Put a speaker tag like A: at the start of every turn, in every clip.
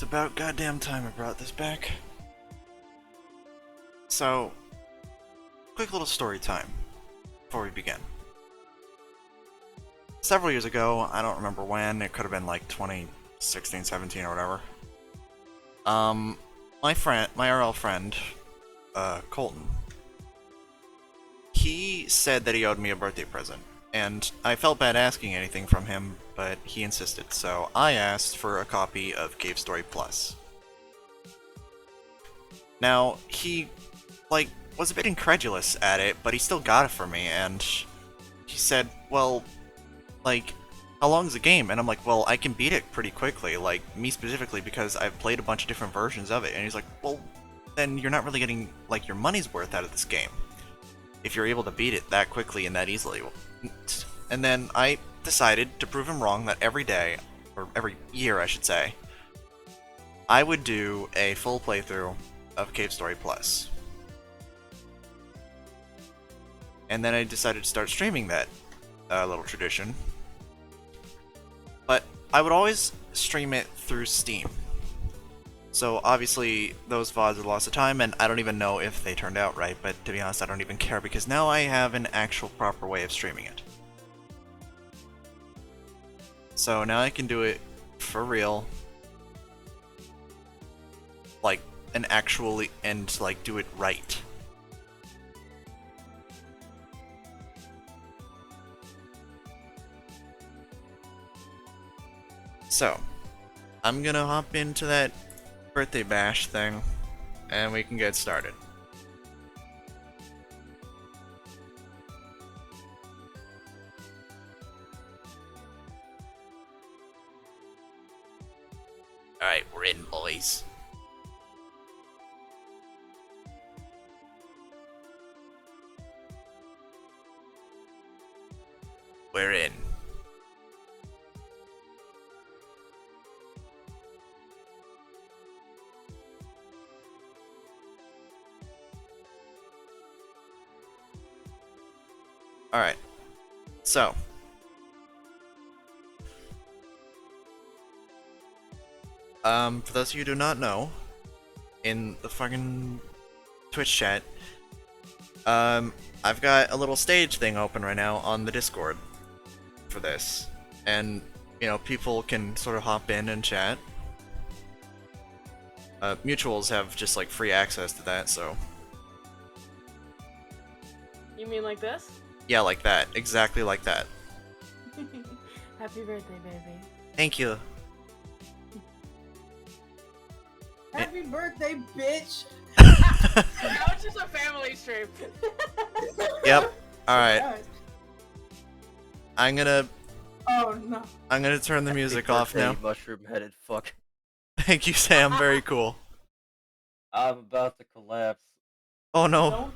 A: It's about goddamn time I brought this back. So, quick little story time before we begin. Several years ago, I don't remember when, it could have been like 2016, 17 or whatever. My RL friend, Colton, he said that he owed me a birthday present, and I felt bad asking anything from him, but he insisted, so I asked for a copy of Cave Story Plus. Now, he, was a bit incredulous at it, but he still got it for me, and he said, well, how long is the game? And I'm like, well, I can beat it pretty quickly, me specifically, because I've played a bunch of different versions of it. And he's like, well, then you're not really getting, your money's worth out of this game, if you're able to beat it that quickly and that easily. And then I decided to prove him wrong that every day, or every year, I should say, I would do a full playthrough of Cave Story Plus. And then I decided to start streaming that little tradition. But I would always stream it through Steam. So obviously those VODs are lots of time, and I don't even know if they turned out right, but to be honest I don't even care because now I have an actual proper way of streaming it. So now I can do it for real. And actually, do it right. So, I'm gonna hop into that birthday bash thing, and we can get started. Alright, we're in, boys. We're in. Alright. So. For those of you who do not know, in the fucking Twitch chat, I've got a little stage thing open right now on the Discord for this. And, people can sort of hop in and chat. Mutuals have just, free access to that, so...
B: You mean like this?
A: Yeah, like that. Exactly like that.
B: Happy birthday, baby.
A: Thank you.
C: Happy birthday, bitch!
B: That was just a family stream.
A: Yep. Alright. I'm gonna turn the music off now.
D: Mushroom-headed fuck.
A: Thank you, Sam. Very cool.
D: I'm about to collapse.
A: Oh no.
B: Don't.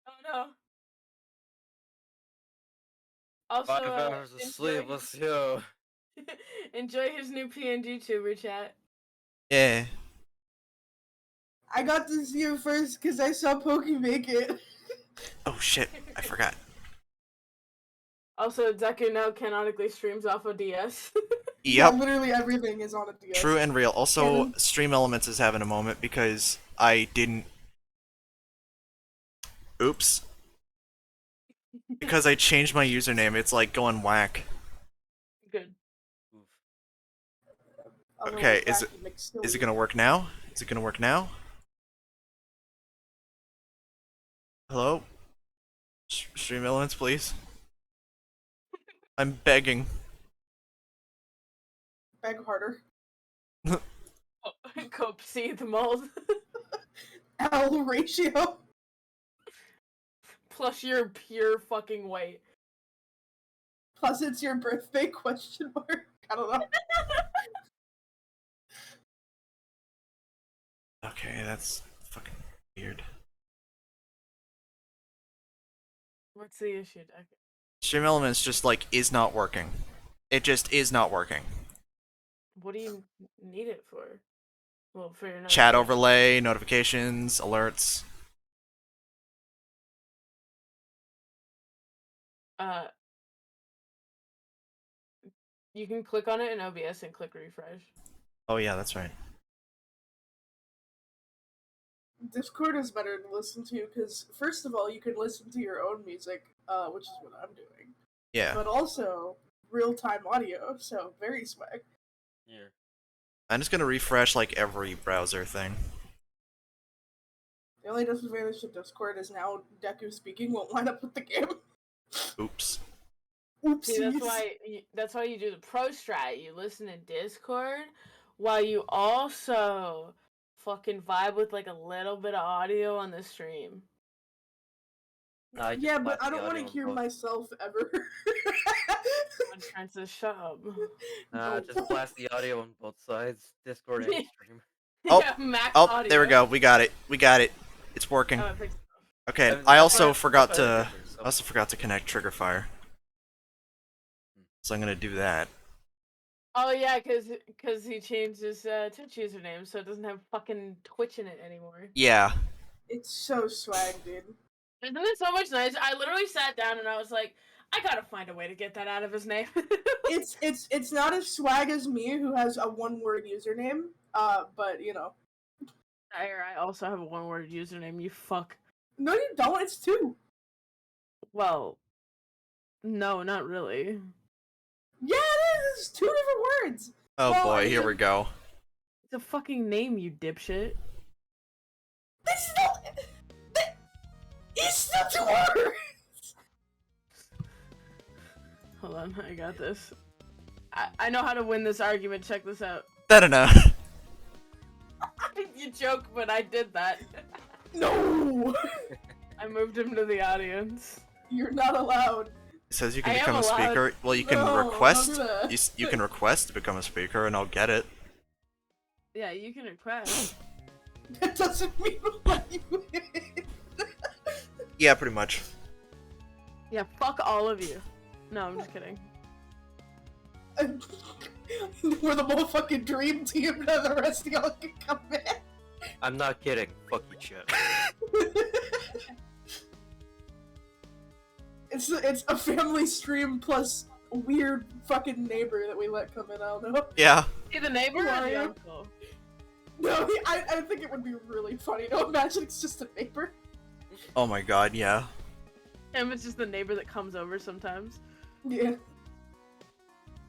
B: Oh no. Also,
D: 5 hours of sleep, let's go.
B: enjoy his new PNG tuber chat.
A: Yeah.
C: I got to see it first because I saw Pokey make it.
A: Oh shit, I forgot.
B: Also, Deku now canonically streams off of DS.
A: Yep.
C: Yeah, literally everything is on a DS.
A: True and real. Also, Stream Elements is having a moment because I didn't... Oops. Because I changed my username, it's going whack.
B: Good.
A: Okay, is it gonna work now? Is it gonna work now? Hello? Stream Elements, please. I'm begging.
C: Beg harder.
B: Oh, Cope, see the mold.
C: L ratio.
B: Plus your pure fucking weight.
C: Plus it's your birthday, question mark. I don't know.
A: Okay, that's fucking weird.
B: What's the issue, Deku?
A: Stream Elements just, is not working. It just is not working.
B: What do you need it for? Well, for your
A: Chat overlay, notifications, alerts.
B: You can click on it in OBS and click refresh.
A: Oh yeah, that's right.
C: Discord is better to listen to because, first of all, you can listen to your own music, which is what I'm doing.
A: Yeah.
C: But also real-time audio, so very swag.
D: Yeah.
A: I'm just gonna refresh like every browser thing.
C: The only disadvantage to Discord is now Deku speaking won't line up with the game.
A: Oops.
C: Oopsies.
B: See, that's why you do the pro strat. You listen to Discord while you also fucking vibe with like a little bit of audio on the stream.
D: No, I just
C: Yeah, but
D: blast
C: I
D: the
C: don't want to
D: audio on
C: hear
D: both.
C: myself ever.
B: Francis, shut up.
D: Just blast the audio on both sides, Discord and stream.
A: Oh,
B: Yeah, max
A: Oh,
B: audio.
A: there we go. We got it. We got it. It's working.
B: Oh, it fixed it.
A: Okay,
D: And
A: I
D: that's
A: also
D: why-
A: forgot
D: that's why
A: to.
D: it differs, so-
A: I also forgot to connect Trigger Fire. So I'm gonna do that.
B: Oh yeah, cause he changed his Twitch username, so it doesn't have fucking Twitch in it anymore.
A: Yeah.
C: It's so swag, dude.
B: Isn't it so much nice? I literally sat down and I was like, I gotta find a way to get that out of his name.
C: It's not as swag as me, who has a one-word username. But you know.
B: I also have a one-word username. You fuck.
C: No, you don't. It's two.
B: Well, no, not really.
C: Yeah, it is. It's two different words.
A: Oh
C: Well,
A: boy, here we go.
B: It's a fucking name, you dipshit.
C: This is not. It's still two words.
B: Hold on, I got this. I know how to win this argument. Check this out.
A: I don't know.
B: You joke, but I did that.
C: No,
B: I moved him to the audience.
C: you're not allowed.
A: It says you
B: I
A: can
B: am
A: become a
B: allowed.
A: speaker. Well, you can
C: No,
A: request.
C: don't do that.
A: You can request to become a speaker, and I'll get it.
B: Yeah, you can request.
C: That doesn't mean what you mean.
A: Yeah, pretty much.
B: Yeah, fuck all of you. No, I'm just kidding.
C: We're the motherfucking dream team, and the rest of y'all can come in.
D: I'm not kidding. Fuck you, chat.
C: It's a family stream plus a weird fucking neighbor that we let come in. I don't know.
A: Yeah.
B: See the neighbor or the
C: Mario?
B: uncle?
C: No, I think it would be really funny to imagine it's just a neighbor.
A: Oh my god, yeah.
B: Him is just the neighbor that comes over sometimes.
C: Yeah.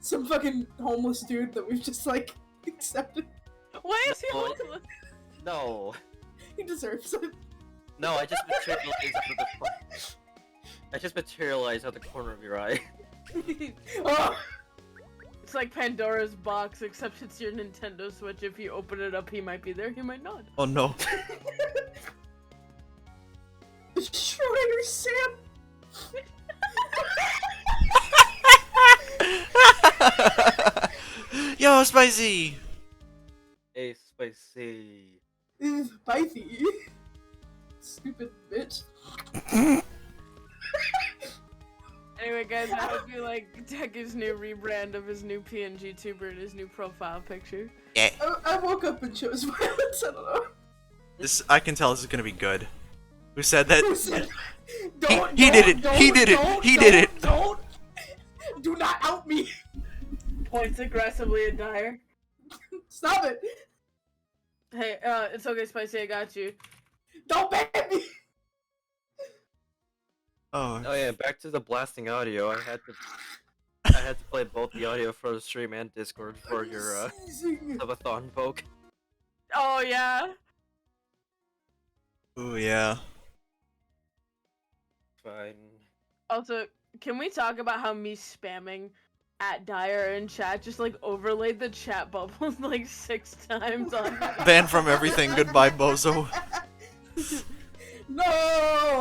C: Some fucking homeless dude that we've just like accepted.
B: Why is he
D: No.
B: homeless?
D: No.
C: He deserves it.
D: No, I just materialized out of the I just materialized out the corner of your eye.
C: Oh,
B: It's like Pandora's box, except it's your Nintendo Switch. If you open it up, he might be there, he might not.
A: Oh no.
C: Schroeder Sam.
A: Yo, spicy.
D: A spicy.
C: Bitey. Stupid bitch.
B: Anyway, guys, I hope you like Deku's new rebrand of his new PNG tuber and his new profile picture.
A: Yeah.
C: I woke up and chose violence. I don't know.
A: This I can tell this is gonna be good. Who said that?
C: Who said,
A: He did it. He did it. He did it.
C: Don't. Do not out me.
B: Points aggressively at Dyer.
C: Stop it.
B: Hey, it's okay, Spicy, I got you.
C: Don't ban me.
A: Oh.
D: Oh yeah, back to the blasting audio. I had to play both the audio for the stream and Discord for your
C: Seizing.
D: subathon poke.
B: Oh, yeah?
A: Ooh, yeah.
D: Fine.
B: Also, can we talk about how me spamming at Dyer in chat just like overlaid the chat bubbles like 6 times on
A: Banned from everything. Goodbye, bozo.
C: No,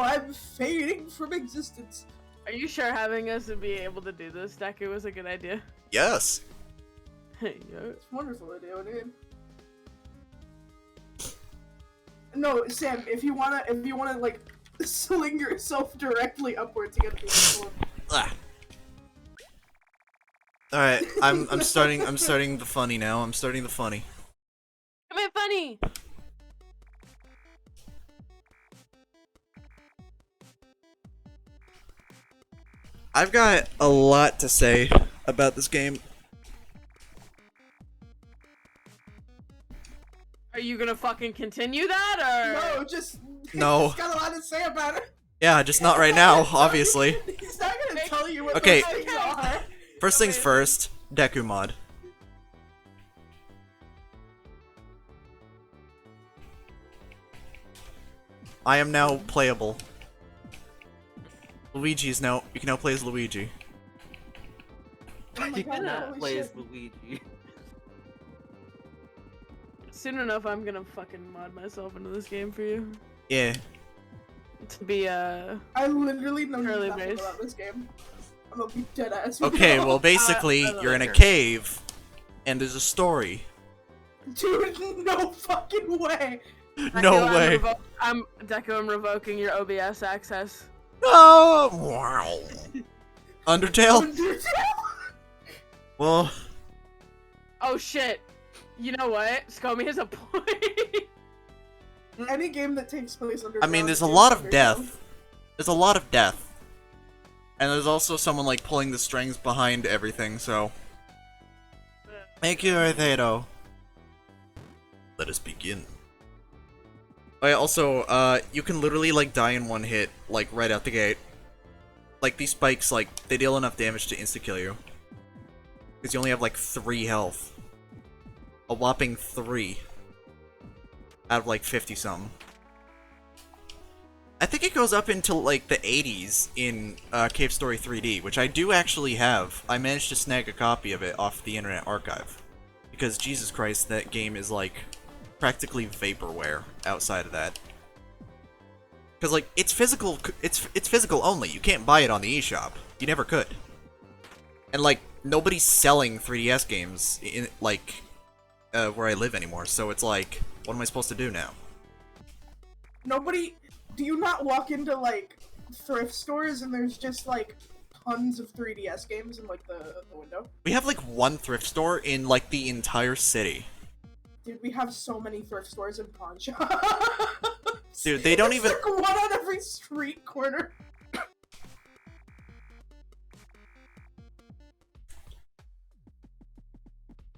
C: I'm fading from existence.
B: Are you sure having us to be able to do this, Deku, was a good idea?
A: Yes.
B: Hey, yo.
C: It's a wonderful idea, dude. No, Sam, if you wanna like sling yourself directly upwards, you gotta do it.
A: Ah. All right, I'm starting the funny now. I'm starting the funny.
B: Come here, funny!
A: I've got a lot to say about this game.
B: Are you gonna fucking continue that, or?
C: No, just
A: No.
C: He's got a lot to say about it.
A: Yeah, just not right now, obviously.
C: He's not gonna tell you what
A: Okay.
C: those things are.
A: First things first, Deku mod. I am now playable. Luigi's now, you can now play as Luigi.
C: Oh my
D: You
C: God,
D: cannot
C: holy
D: play as
C: shit.
D: Luigi.
B: Soon enough, I'm gonna fucking mod myself into this game for you.
A: Yeah.
B: To be
C: I literally know
B: Curly
C: nothing
B: base.
C: about this game. I'm gonna be dead ass. with
A: Okay,
C: you.
A: well basically,
B: I love
A: you're in a
B: it.
A: cave, and there's a story.
C: Dude, no fucking way.
A: No way.
B: I'm Deku. I'm revoking your OBS access.
A: Oh, wow. Undertale?
C: Undertale?
A: Well,
B: Oh shit! You know what? Skomi has a point.
C: Any game that takes place under.
A: I mean, there's a lot of death. There's a lot of death. And there's also someone, like, pulling the strings behind everything, so... Thank you, Arthedo. Let us begin. Oh yeah, also, you can literally, like, die in one hit, like, right out the gate. Like, these spikes, like, they deal enough damage to insta-kill you. Because you only have, like, 3 health. A whopping 3. Out of, like, 50-something. I think it goes up until, like, the 80s in, Cave Story 3D, which I do actually have. I managed to snag a copy of it off the Internet Archive. Because, Jesus Christ, that game is, like, practically vaporware outside of that. Because, like, it's physical, it's physical only. You can't buy it on the eShop. You never could. And, like, nobody's selling 3DS games in, like, where I live anymore, so it's like, what am I supposed to do now?
C: Nobody. Do you not walk into like thrift stores and there's just like tons of 3DS games in like the window?
A: We have, like, one thrift store in, like, the entire city.
C: Dude, we have so many thrift stores and pawn shops.
A: Dude, they don't
C: It's
A: even-
C: like one on every street corner.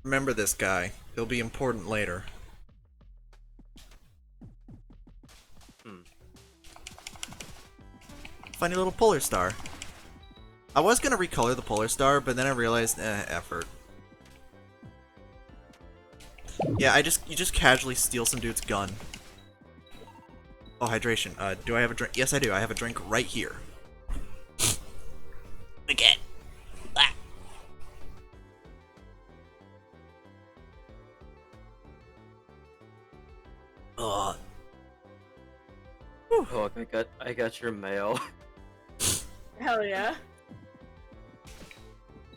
A: Remember this guy. He'll be important later. Funny little polar star. I was gonna recolor the polar star, but then I realized, effort. Yeah, you just casually steal some dude's gun. Oh, hydration. Do I have a drink? Yes, I do. I have a drink right here. Again. Ah. Ugh.
D: Oh, I got your mail.
B: Hell yeah.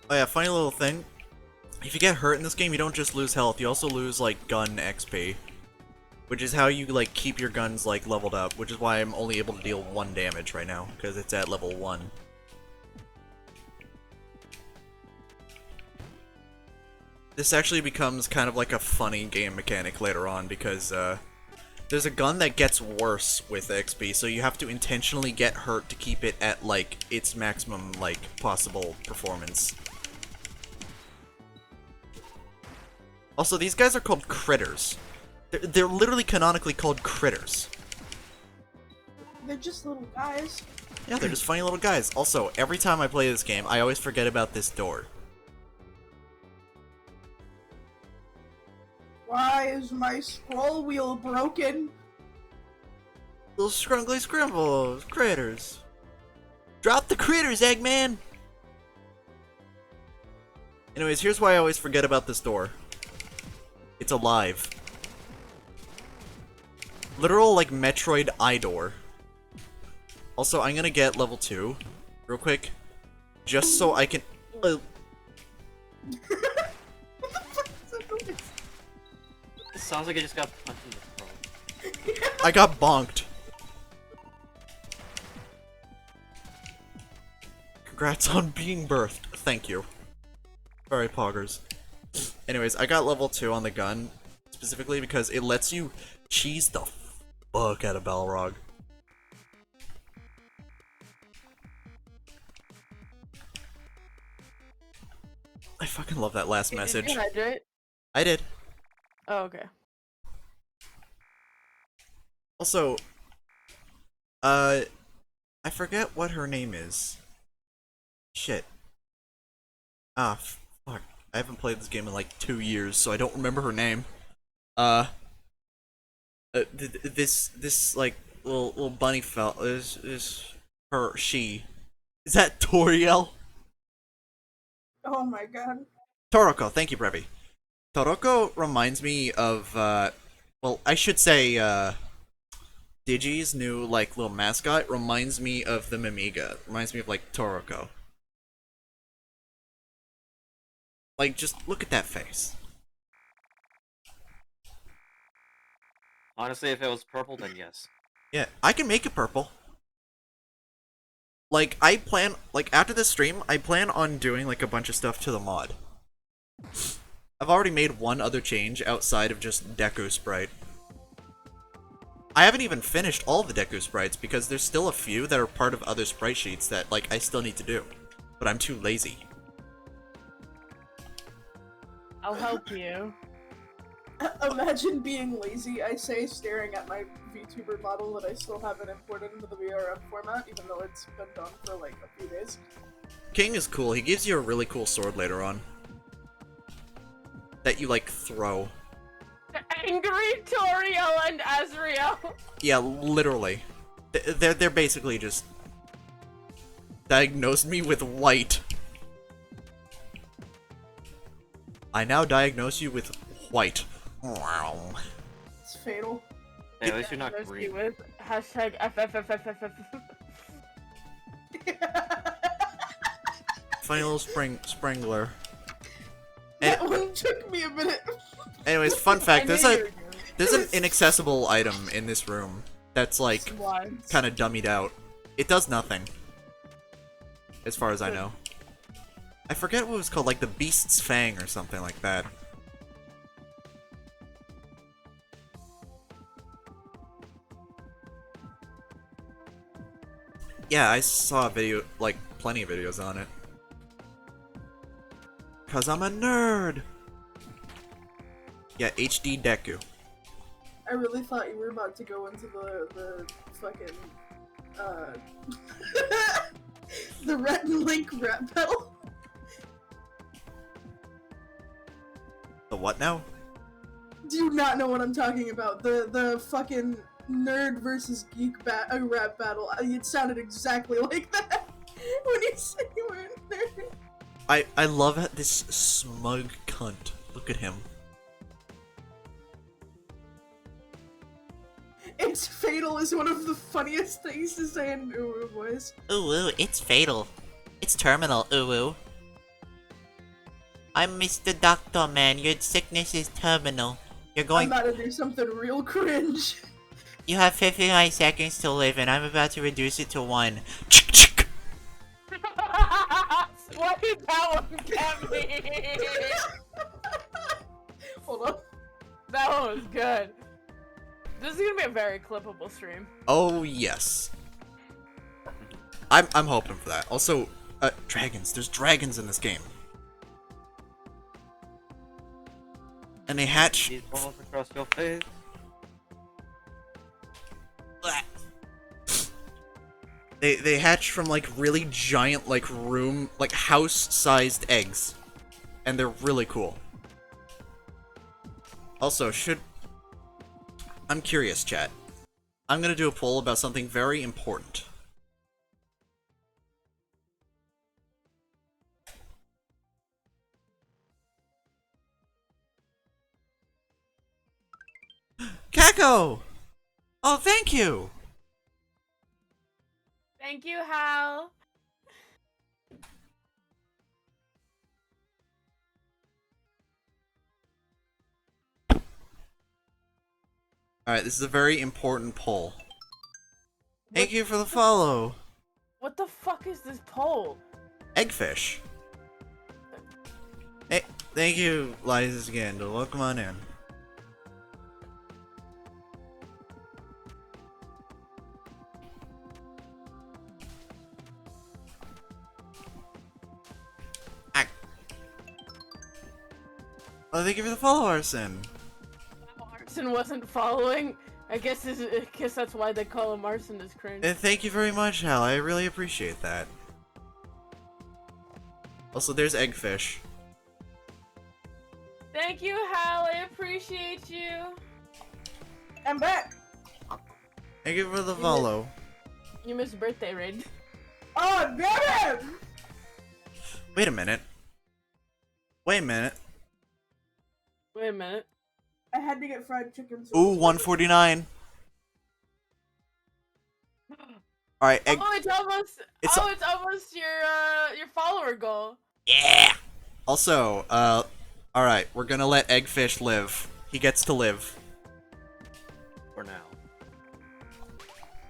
A: Oh yeah, funny little thing. If you get hurt in this game, you don't just lose health, you also lose, like, gun XP. Which is how you, like, keep your guns, like, leveled up, which is why I'm only able to deal 1 damage right now, because it's at level 1. This actually becomes kind of like a funny game mechanic later on, because, there's a gun that gets worse with XP, so you have to intentionally get hurt to keep it at, like, its maximum, like, possible performance. Also, these guys are called critters. They're literally canonically called critters.
C: They're just little guys.
A: Yeah, they're just funny little guys. Also, every time I play this game, I always forget about this door.
C: Why is my scroll wheel broken?
A: Little scrungly scrimbles, critters. Drop the critters, Eggman! Anyways, here's why I always forget about this door. It's alive. Literal, like, Metroid eye door. Also, I'm gonna get level 2, real quick, just so I can...
C: What the fuck is that noise?
D: It sounds like I just got punched in the throat.
A: I got bonked. Congrats on being birthed. Thank you. Sorry, poggers. Anyways, I got level 2 on the gun, specifically because it lets you cheese the fuck out of Balrog. I fucking love that last message.
B: Did you hydrate?
A: I did.
B: Oh, okay.
A: Also, I forget what her name is. Shit. Ah, fuck. I haven't played this game in like 2 years, so I don't remember her name. Uh, this like little bunny fell is she. Is that Toriel?
C: Oh my god.
A: Toroko, thank you, Brevi. Toroko reminds me of well, I should say Digi's new like little mascot reminds me of the Mimiga. Reminds me of like Toroko. Like, just look at that face.
D: Honestly, if it was purple, then yes.
A: Yeah, I can make it purple. Like, after this stream, I plan on doing, like, a bunch of stuff to the mod. I've already made one other change outside of just Deku sprite. I haven't even finished all the Deku sprites because there's still a few that are part of other sprite sheets that, like, I still need to do. But I'm too lazy.
B: I'll help you.
C: Imagine being lazy, I say, staring at my VTuber model that I still haven't imported into the VRM format, even though it's been done for like a few days.
A: King is cool. He gives you a really cool sword later on. That you, like, throw.
B: Angry Toriel and Azriel.
A: Yeah, literally. They're basically just diagnosed me with white. I now diagnose you with white. Wow.
C: It's fatal.
D: Hey, at least you're not
B: Thirsty
D: green.
B: with hashtag FFFFFF.
A: Funny little springler.
C: That one took me a minute.
A: Anyways, fun fact: there's
B: I knew you
A: there's an inaccessible item in this room that's like
B: were doing it.
A: kind of dummied out. It does nothing, as far as I know. I forget what it was called, like the Beast's Fang or something like that. Yeah, I saw a video, like plenty of videos on it. Cause I'm a nerd. Yeah, HD Deku.
C: I really thought you were about to go into the fucking the Rhett and Link rap battle.
A: The what now?
C: Do you not know what I'm talking about? The fucking nerd versus geek rap battle. It sounded exactly like that when you said you were a nerd.
A: I love this smug cunt. Look at him.
C: It's fatal is one of the funniest things to say in Uwu voice.
A: Ooh, it's fatal. It's terminal, ooh. I'm Mr. Doctor Man, your sickness is terminal. You're
C: I'm
A: going-
C: about to do something real cringe.
A: You have 59 seconds to live and I'm about to reduce it to 1.
B: What did that one get me?
C: Hold on.
B: That one was good. This is gonna be a very clippable stream.
A: Oh, yes. I'm hoping for that. Also, dragons. There's dragons in this game. And they hatch...
D: These balls across your face.
A: They hatch from, like, really giant, like, house-sized eggs. And they're really cool. Also, I'm curious, chat. I'm gonna do a poll about something very important. Kako! Oh, thank you!
B: Thank you, Hal.
A: Alright, this is a very important poll. Thank you for the follow!
B: What the fuck is this poll?
A: Eggfish. Hey, thank you, Liza Scandal. Welcome on in. Oh, thank you for the follow, Arson.
B: Arson wasn't following. I guess that's why they call him arsonist cringe.
A: And thank you very much, Hal. I really appreciate that. Also, there's Eggfish.
B: Thank you, Hal. I appreciate you.
C: I'm back.
A: Thank you for the follow.
B: You missed birthday raid.
C: Oh, damn it!
A: Wait a minute. Wait a minute.
B: Wait a minute.
C: I had to get fried chicken. So
A: Ooh, 149. Alright, egg.
B: Oh, it's almost.
A: It's
B: it's almost your follower goal.
A: Yeah! Also, alright, we're gonna let Eggfish live. He gets to live.
D: For now.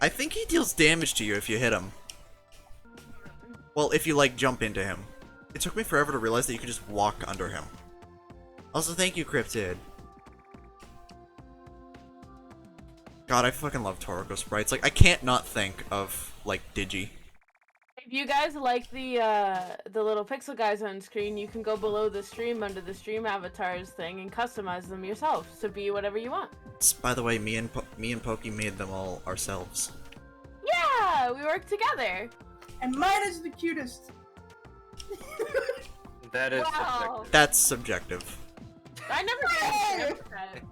A: I think he deals damage to you if you hit him. Well, if you, like, jump into him. It took me forever to realize that you could just walk under him. Also, thank you, Cryptid. God, I fucking love Toroko sprites. Like, I can't not think of, like, Digi.
B: If you guys like the little pixel guys on screen, you can go below the stream under the stream avatars thing and customize them yourself to be whatever you want.
A: By the way, me and Pokey made them all ourselves.
B: Yeah, we work together.
C: And mine is the cutest.
D: That is
B: Wow.
D: subjective.
A: That's subjective.
B: I never gave you Sam's set.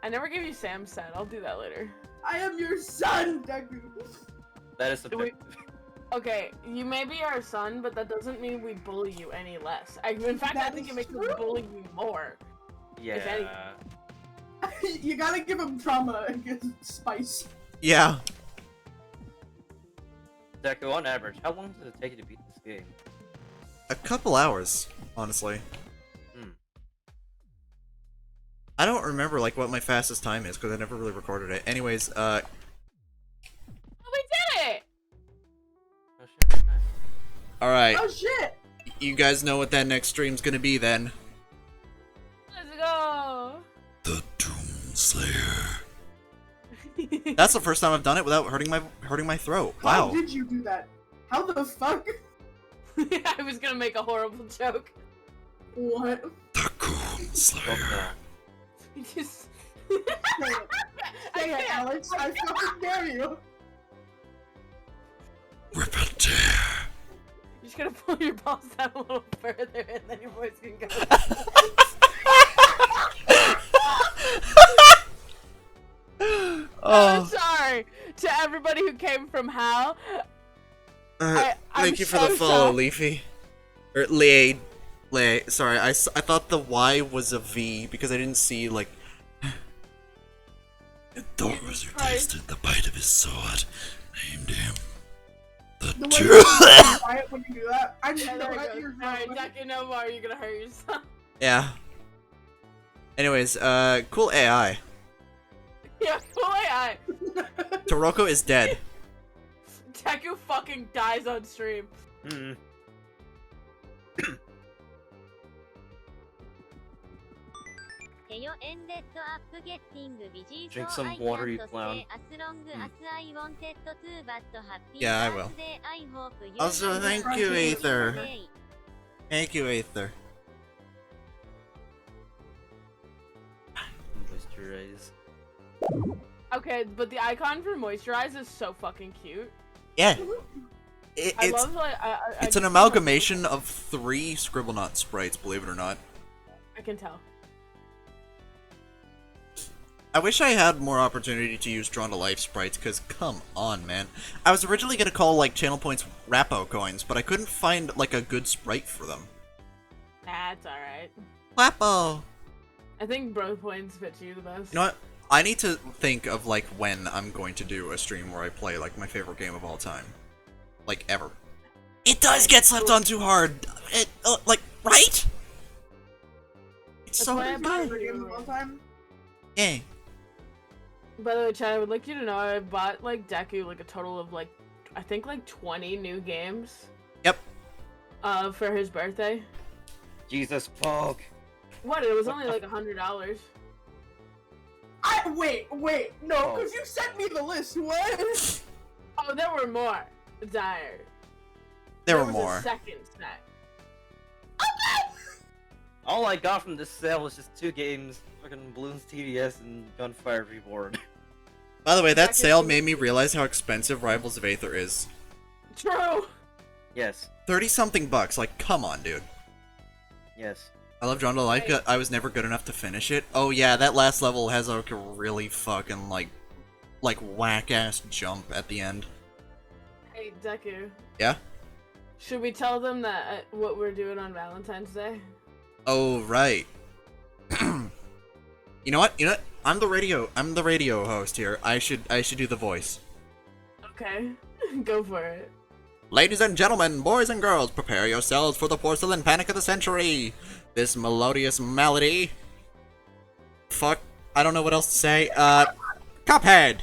B: I never gave you Sam's set. I'll do that later.
C: I am your son, Deku.
D: That is subjective.
B: Okay, you may be our son, but that doesn't mean we bully you any less. In fact, I
C: That
B: think
C: is
B: it makes
C: true.
B: us bully you more.
D: Yeah.
C: You gotta give him trauma and give him spice.
A: Yeah.
D: Deku, on average, how long does it take you to beat this game?
A: A couple hours, honestly.
D: Hmm.
A: I don't remember, like, what my fastest time is, because I never really recorded it. Anyways,
B: Oh, we did it!
D: Oh shit, nice.
A: alright.
C: Oh shit!
A: You guys know what that next stream's gonna be, then.
B: Let's go!
A: The Doomslayer. That's the first time I've done it without hurting my throat.
C: How
A: Wow.
C: did you do that? How the fuck?
B: I was gonna make a horrible joke.
C: What?
A: The Doomslayer.
D: Oh,
B: Just...
C: Say it. Say it, Alex. I fucking dare you.
A: Rip and tear.
B: You're just gonna pull your balls down a little further and then your voice can go. I'm
A: Oh.
B: sorry to everybody who came from Hal. I'm
A: Thank you for the
B: so
A: follow,
B: sorry.
A: Leafy. Or Lay. Sorry, I thought the Y was a V because I didn't see, like... And Thor's who tasted the bite of his sword, named him the
C: The way you quiet when you do that, I just
B: Yeah,
C: know
B: there
C: how
B: we
C: you're
B: go. Alright, Deku, no more. You're gonna hurt yourself.
A: Yeah. Anyways, cool AI.
B: Yeah, cool AI.
A: Toroko is dead.
B: Deku fucking dies on stream.
D: Mm.
E: Drink some water, you clown.
A: Yeah, I will. Also, thank you, Aether. Thank you, Aether.
D: Moisturize.
B: Okay, but the icon for moisturize is so fucking cute.
A: Yeah.
B: I
A: It's
B: love like
A: it's an amalgamation of 3 Scribblenauts sprites, believe it or not.
B: I can tell.
A: I wish I had more opportunity to use Drawn to Life sprites, because come on, man. I was originally going to call, like, channel points Rappo coins, but I couldn't find, like, a good sprite for them.
B: That's alright.
A: Rappo!
B: I think bro points fit you the best.
A: You know what? I need to think of, like, when I'm going to do a stream where I play, like, my favorite game of all time. Like, ever. It does get slept on too hard! It, like, right? It's
B: That's
A: so
B: why I
C: My
B: bought
C: favorite
B: you.
C: game of all time.
A: Yeah.
B: By the way, Chad, I would like you to know I bought like Deku like a total of like I think like 20 new games.
A: Yep.
B: For his birthday.
D: Jesus, fuck.
B: What? It was only like $100.
C: Wait, no,
D: Oh.
C: because you sent me the list. What?
B: Oh, there were more. Dire.
A: There were
B: was
A: more.
B: A second set.
D: All I got from this sale was just 2 games, fucking Balloons TDS and Gunfire Reborn.
A: By the way, that
B: Back
A: sale
B: in-
A: made me realize how expensive Rivals of Aether is.
B: True.
D: Yes,
A: 30-something bucks, like, come on, dude.
D: yes.
A: I love Drawn to Life,
B: Right.
A: I was never good enough to finish it. Oh yeah, that last level has like a really fucking, like whack-ass jump at the end.
B: Hey, Deku.
A: Yeah?
B: Should we tell them that what we're doing on Valentine's Day?
A: Oh, right. You know what? I'm the radio host here. I should do the voice.
B: Okay, go for it.
A: Ladies and gentlemen, boys and girls, prepare yourselves for the porcelain panic of the century. This melodious melody. Fuck, I don't know what else to say. Cuphead!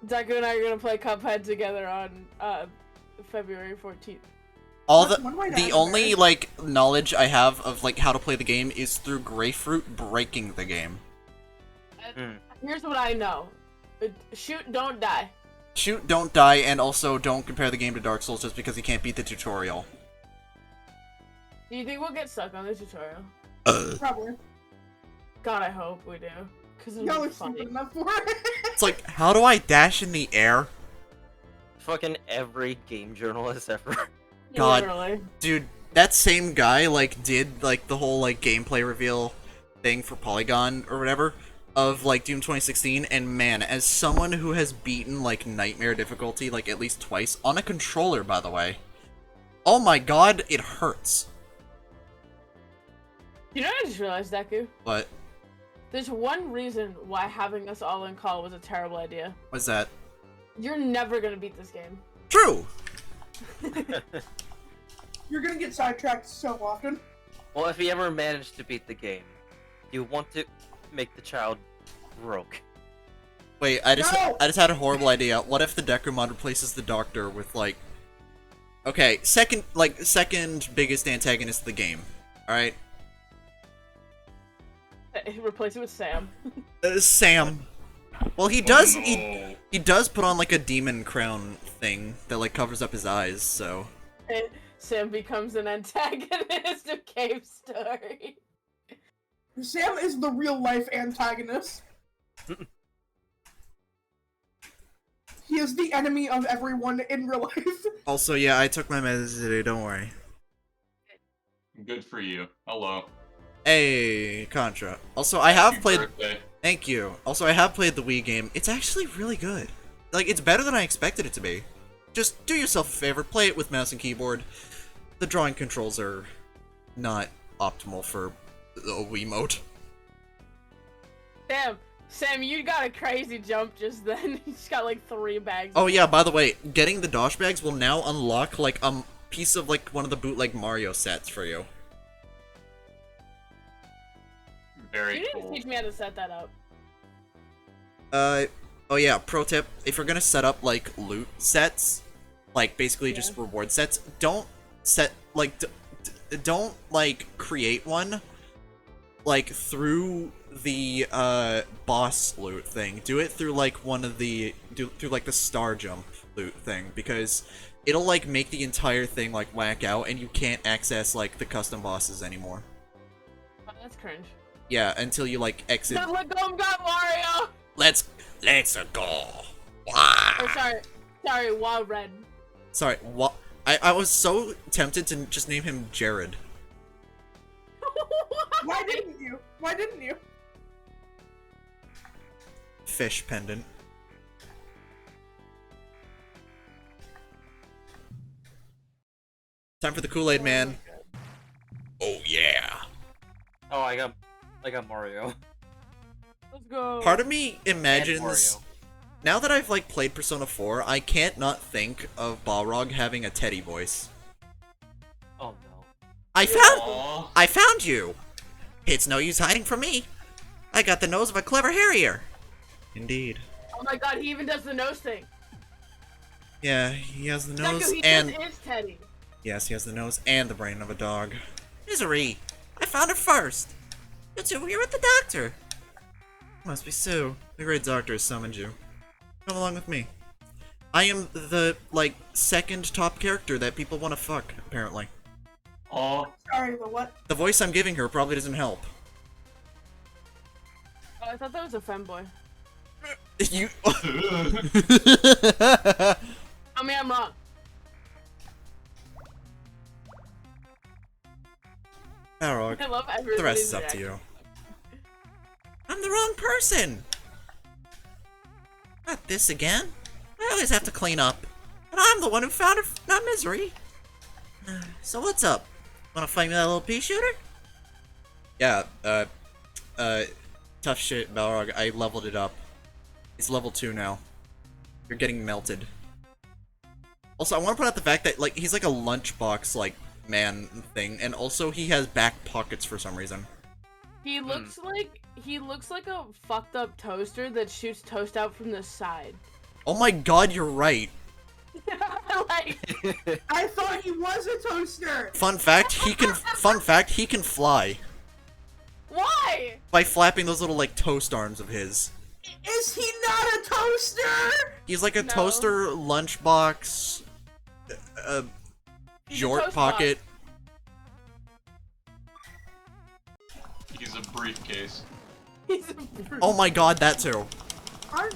B: Deku and I are gonna play Cuphead together on February 14th.
A: The only, like, knowledge I have of, like, how to play the game is through Grapefruit breaking the game.
B: Here's what I know. Shoot, don't die.
A: Shoot, don't die, and also don't compare the game to Dark Souls just because you can't beat the tutorial.
B: Do you think we'll get stuck on the tutorial?
C: Probably.
B: God, I hope we do. Cause
C: Y'all
B: it'll
C: are
B: be funny.
C: stupid enough for it.
A: It's like, how do I dash in the air?
D: Fucking every game journalist ever.
A: God.
B: Literally.
A: Dude, that same guy, like, did, like, the whole, like, gameplay reveal thing for Polygon, or whatever, of, like, Doom 2016, and man, as someone who has beaten, like, Nightmare difficulty, like, at least twice, on a controller, by the way, oh my god, it hurts.
B: You know what I just realized, Deku?
A: But,
B: There's one reason why having us all in call was a terrible idea.
A: what's that?
B: You're never gonna beat this game.
A: True!
C: You're gonna get sidetracked so often.
D: Well, if you ever manage to beat the game, you want to make the child broke.
A: Wait, I just
C: No!
A: had a horrible idea. What if the Deku mod replaces the Doctor with, like... Okay, second biggest antagonist of the game, alright?
B: Replace it with Sam.
A: Sam. Well, he does, he does put on, like, a demon crown thing that, like, covers up his eyes, so...
B: Sam becomes an antagonist of Cave Story.
C: Sam is the real life antagonist. He is the enemy of everyone in real life.
A: Also, yeah, I took my meds today, don't worry.
E: Good for you. Hello.
A: Hey, Contra. Also, I have
E: Happy
A: played...
E: birthday.
A: Thank you. Also, I have played the Wii game. It's actually really good. Like, it's better than I expected it to be. Just do yourself a favor, play it with mouse and keyboard. The drawing controls are not optimal for the Wiimote.
B: Sam, you got a crazy jump just then. You just got like 3 bags.
A: Oh yeah, by the way, getting the Dosh bags will now unlock, like, a piece of, like, one of the bootleg Mario sets for you.
E: Very
B: You need to
E: cool.
B: teach me how to set that up.
A: Oh yeah, pro tip, if you're gonna set up, like, loot sets, like, basically just reward sets, don't set, like, don't, like, create one, like, through the, boss loot thing. Do it through, like, through, like, the star jump loot thing, because it'll, like, make the entire thing, like, whack out, and you can't access, like, the custom bosses anymore.
B: Oh, that's cringe.
A: Yeah, until you, like, exit.
B: Then let go, got Mario!
A: Let's go.
B: Oh, sorry, Wild Red.
A: Sorry, what? I was so tempted to just name him Jared.
C: Why didn't you? Why didn't you?
A: Fish pendant. Time for the Kool-Aid man. Oh yeah.
D: Oh, I got Mario.
B: Let's go.
A: Part of me
D: And
A: imagines,
D: Mario.
A: now that I've, like, played Persona 4, I can't not think of Balrog having a Teddy voice.
D: Oh no.
E: Aw.
A: I found you! It's no use hiding from me. I got the nose of a clever harrier. Indeed.
B: Oh my god, he even does the nose thing.
A: Yeah, he has the nose
B: Deku, he
A: and...
B: just is Teddy.
A: Yes, he has the nose and the brain of a dog. Misery! I found her first! You two were here with the doctor! Must be Sue. The great doctor has summoned you. Come along with me. I am the, like, second top character that people want to fuck, apparently.
E: Oh.
C: Sorry, the what?
A: The voice I'm giving her probably doesn't help.
B: Oh, I thought that was a femboy.
A: You.
B: I mean, I'm wrong.
A: Alright,
B: I love
A: the
B: everybody's
A: rest is up to
B: reaction.
A: you. I'm the wrong person! Not this again. I always have to clean up. And I'm the one who found not misery. So what's up? Wanna fight me that little pea shooter? Yeah, tough shit, Balrog. I leveled it up. It's level 2 now. You're getting melted. Also, I want to point out the fact that, like, he's like a lunchbox, like, man thing, and also he has back pockets for some reason.
B: He looks like a fucked up toaster that shoots toast out from the side.
A: Oh my god, you're right.
B: Like,
C: I thought he was a toaster.
A: Fun fact, he can fly.
B: why?
A: By flapping those little, like, toast arms of his.
C: Is he not a toaster?
A: He's like a
B: No.
A: toaster, lunchbox,
B: He's a
A: jort
B: toast
A: pocket.
E: He's a briefcase.
B: He's a brute.
A: Oh my god, that too.
C: Aren't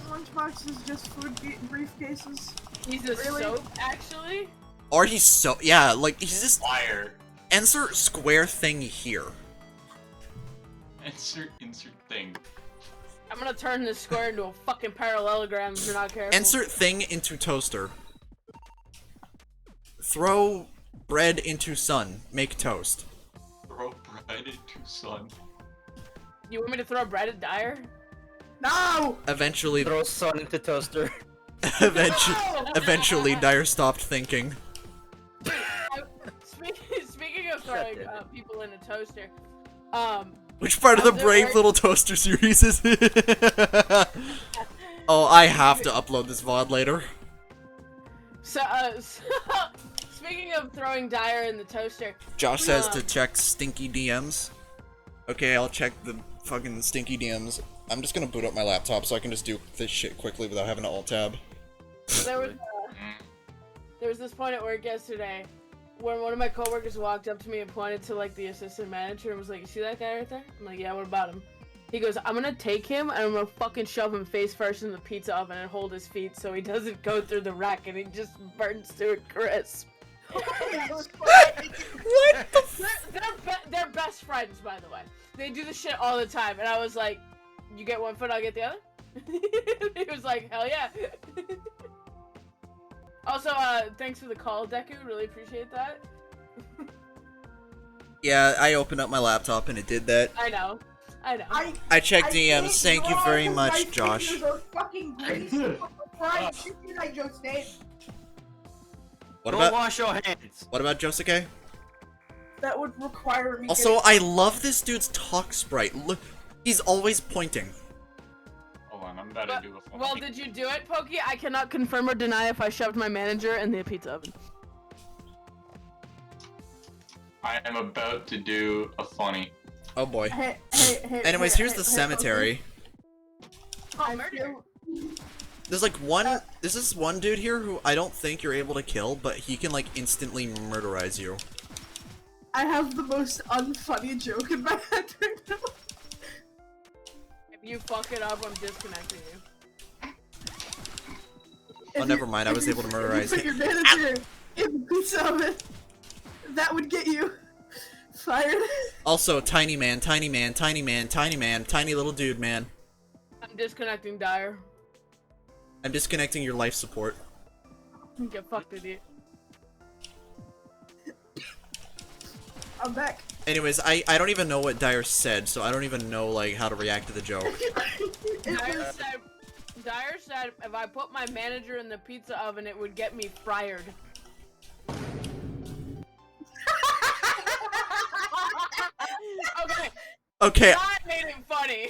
C: lunchboxes just food briefcases?
B: He's a
C: Really?
B: soap, actually.
A: Or he's so, yeah, like, he's just,
E: Fire.
A: insert square thing here.
E: Insert thing.
B: I'm gonna turn this square into a fucking parallelogram if you're not careful.
A: Insert thing into toaster. Throw bread into sun. Make toast.
E: Throw bread into sun.
B: You want me to throw bread at Dyer?
C: No!
A: Eventually,
D: Throw sun into toaster.
A: eventually, Dyer stopped thinking.
B: Speaking of throwing people in a toaster,
A: Which part of the
B: How's it
A: Brave
B: work?
A: Little Toaster series is it? Oh, I have to upload this VOD later.
B: so speaking of throwing Dyer in the toaster,
A: Josh says to check stinky DMs. Okay, I'll check the fucking stinky DMs. I'm just gonna boot up my laptop so I can just do this shit quickly without having to alt tab.
B: there was this point at work yesterday when one of my coworkers walked up to me and pointed to like the assistant manager and was like, "You see that guy right there?" I'm like, "Yeah, what about him?" He goes, "I'm gonna take him and I'm gonna fucking shove him face first in the pizza oven and hold his feet so he doesn't go through the rack and he just burns to a crisp."
A: What the
B: They're best friends, by the way. They do this shit all the time, and I was like, "You get one foot, I'll get the other." He was like, "Hell yeah." Also, thanks for the call, Deku. Really appreciate that.
A: Yeah, I opened up my laptop and it did that.
B: I know.
A: I checked DMs.
C: hate
A: Thank you
C: all
A: very
C: of
A: much,
C: my
A: Josh.
C: fingers are fucking greasy. Brian, shit did I just say?
A: What
D: Go
A: about
D: wash your hands.
A: Josuke?
C: That would require me.
A: Also, I love this dude's talk sprite. Look, he's always pointing.
E: Hold on, I'm about to do a phone.
B: Well, did you do it, Pokey? I cannot confirm or deny if I shoved my manager in the pizza oven.
E: I am about to do a funny.
A: Oh boy.
C: Hey,
A: Anyways, here's the cemetery.
B: Oh, murder.
A: There's like one. There's this one dude here who I don't think you're able to kill, but he can like instantly murderize you.
C: I have the most unfunny joke in my head right now.
B: If you fuck it up, I'm disconnecting you.
A: Oh, never mind. I was able to murderize
C: Put your
A: him.
C: manager in the pizza oven. That would get you fired.
A: Also, tiny man, tiny man, tiny man, tiny man, tiny little dude, man.
B: I'm disconnecting Dyer.
A: I'm disconnecting your life support.
B: Get fucked, idiot.
C: I'm back.
A: Anyways, I don't even know what Dyer said, so I don't even know like how to react to the joke.
B: Dyer said if I put my manager in the pizza oven, it would get me fired. Okay,
A: Okay,
B: that made it funny.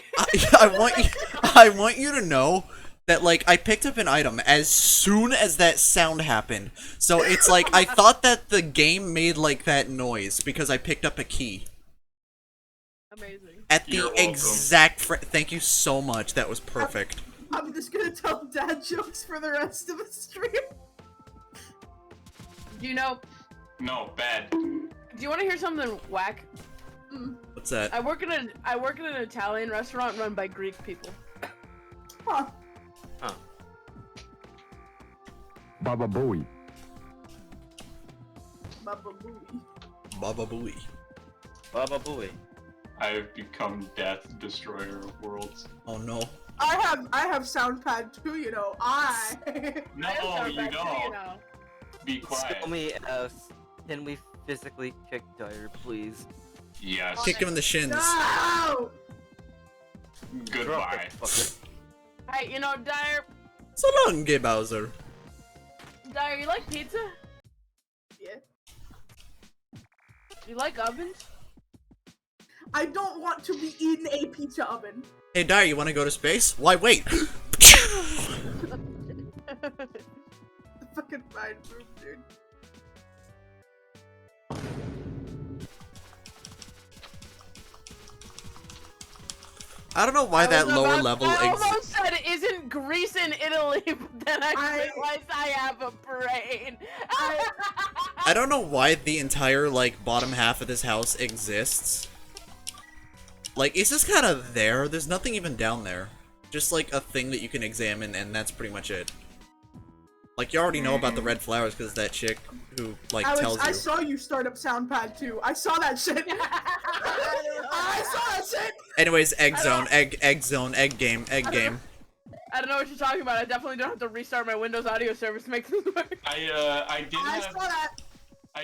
A: I want you to know that like I picked up an item as soon as that sound happened. So it's like I thought that the game made like that noise because I picked up a key.
B: Amazing.
A: At the
E: You're welcome.
A: exact thank you so much. That was perfect.
C: I'm just gonna tell dad jokes for the rest of the stream.
B: You know,
E: No, bad.
B: Do you want to hear something whack?
A: What's that?
B: I work in an Italian restaurant run by Greek people.
C: Huh.
D: Huh.
F: Baba Booey.
C: Baba Booey.
A: Baba Booey.
D: Baba Booey.
E: I've become Death, Destroyer of Worlds.
A: Oh no.
C: I have soundpad too, you know.
E: No, you don't. Be quiet.
D: Tell me, can we physically kick Dyer, please?
E: Yes.
A: Kick him in the shins.
C: No!
E: Goodbye.
B: Hey, you know, Dyer,
A: So long, Gay Bowser.
B: you like pizza?
C: Yeah.
B: You like ovens?
C: I don't want to be in a pizza oven.
A: Hey, Dyer, you want to go to space? Why, wait.
C: The fucking mind room, dude.
A: I don't know why that lower level
B: I
A: exists.
B: almost said, isn't Greece in Italy, but then I
C: I-
B: realized I have a brain.
A: I don't know why the entire, like, bottom half of this house exists. Like, it's just kind of there. There's nothing even down there. Just, like, a thing that you can examine, and that's pretty much it. Like, you already know about the red flowers because that chick who, like,
C: Alex,
A: tells you.
C: I saw you start up soundpad too. I saw that shit. I saw that shit.
A: Anyways, egg zone, egg zone, egg game.
B: I don't know what you're talking about. I definitely don't have to restart my Windows audio service to make this work.
E: I
C: I saw that.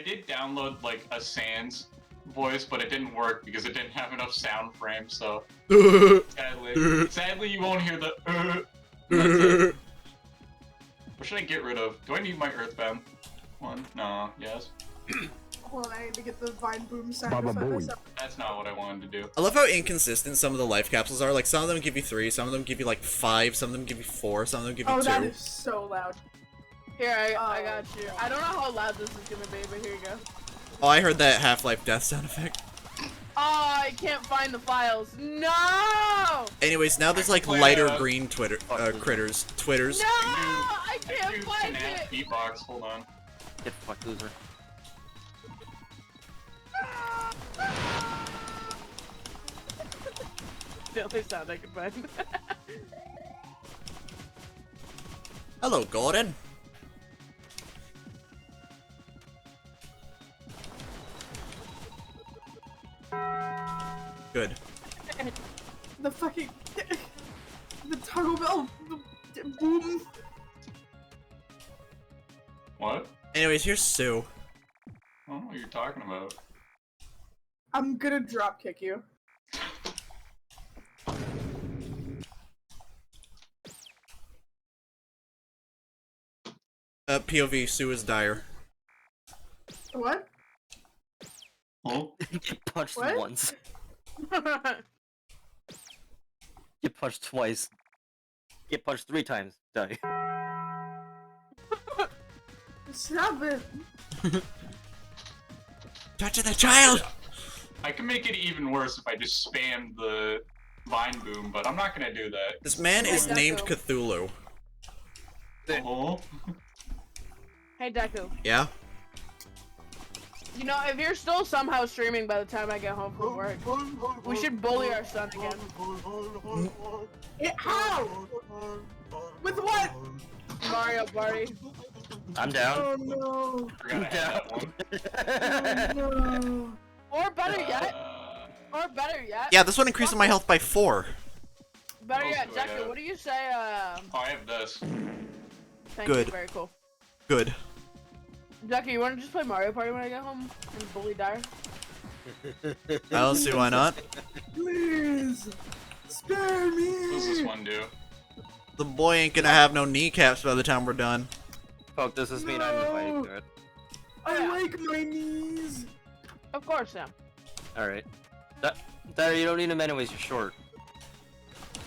E: did download like a Sans voice, but it didn't work because it didn't have enough sound frames. So sadly, you won't hear the. That's it. What should I get rid of? Do I need my Earthbound one? No. Yes.
C: Hold on, I need to get the Vine Boom sound
F: Baba
C: effect
F: Booey.
C: myself.
E: That's not what I wanted to do.
A: I love how inconsistent some of the life capsules are. Like, some of them give you 3, some of them give you, like, 5, some of them give you 4, some of them give you
C: Oh,
A: 2.
C: that is so loud.
B: Here, I got you. I don't know how loud this is gonna be, but here you go.
A: Oh, I heard that Half-Life death sound effect.
B: Oh, I can't find the files. No!
A: Anyways, now there's, like,
E: Play,
A: lighter green critters. Twitters.
B: No! I
E: I
B: can't
E: do
B: find
E: Snap
B: it!
E: beatbox. Hold on.
D: Get the fuck loser.
B: The only sound I can find.
A: Hello, Gordon. Good.
C: The fucking the Taco Bell boom.
E: What?
A: Anyways, here's Sue.
E: I don't know what you're talking about.
C: I'm gonna drop kick you.
A: POV, Sue is dire.
C: What?
E: Oh.
D: Get punched
C: What?
D: once. Get punched twice. Get punched 3 times. Die.
C: Stop it.
A: Touch the child!
E: I can make it even worse if I just spam the Vine Boom, but I'm not gonna do that.
A: This man is
B: Hey, Deku.
A: named Cthulhu.
E: Oh.
B: Hey, Deku.
A: Yeah?
B: You know, if you're still somehow streaming by the time I get home from work, we should bully our son again.
C: How? With what?
B: Mario Party.
D: I'm down.
C: Oh no.
E: Forgot I had that one.
C: Oh no.
B: Or better yet,
A: Yeah, this one increases my health by 4.
B: better yet,
E: Also,
B: Deku,
E: yeah.
B: what do you say,
E: Oh, I have this.
B: thank
A: Good.
B: you, very cool.
A: Good.
B: Deku, you wanna just play Mario Party when I get home? And bully Dyer?
A: I don't see why not.
C: Please. Spare me.
E: What does this one do?
A: The boy ain't gonna have no kneecaps by the time we're done.
D: Fuck, does this mean I'm invited to it?
C: I like my knees.
B: Of course, Sam.
D: Alright. Dyer, you don't need him anyways, you're short.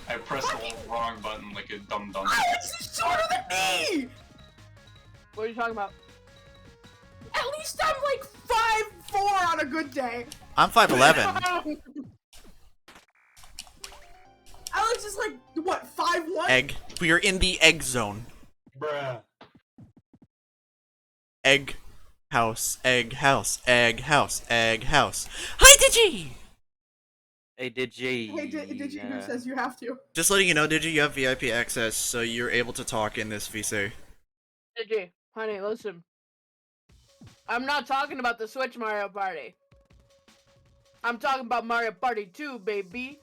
E: I pressed the wrong button like a dumb.
C: Alex is shorter than me.
B: What are you talking about?
C: At least I'm like 5'4" on a good day.
A: I'm 5'11".
C: Alex is like what 5'1"?
A: Egg. We are in the egg zone.
E: Bruh.
A: Egg. house, egg house, egg house, egg house. Hi, Digi!
D: Hey, Digi.
C: Hey, did you? Who says you have to?
A: Just letting you know, Digi, you have VIP access, so you're able to talk in this VC.
B: Digi, honey, listen. I'm not talking about the Switch Mario Party. I'm talking about Mario Party 2, baby.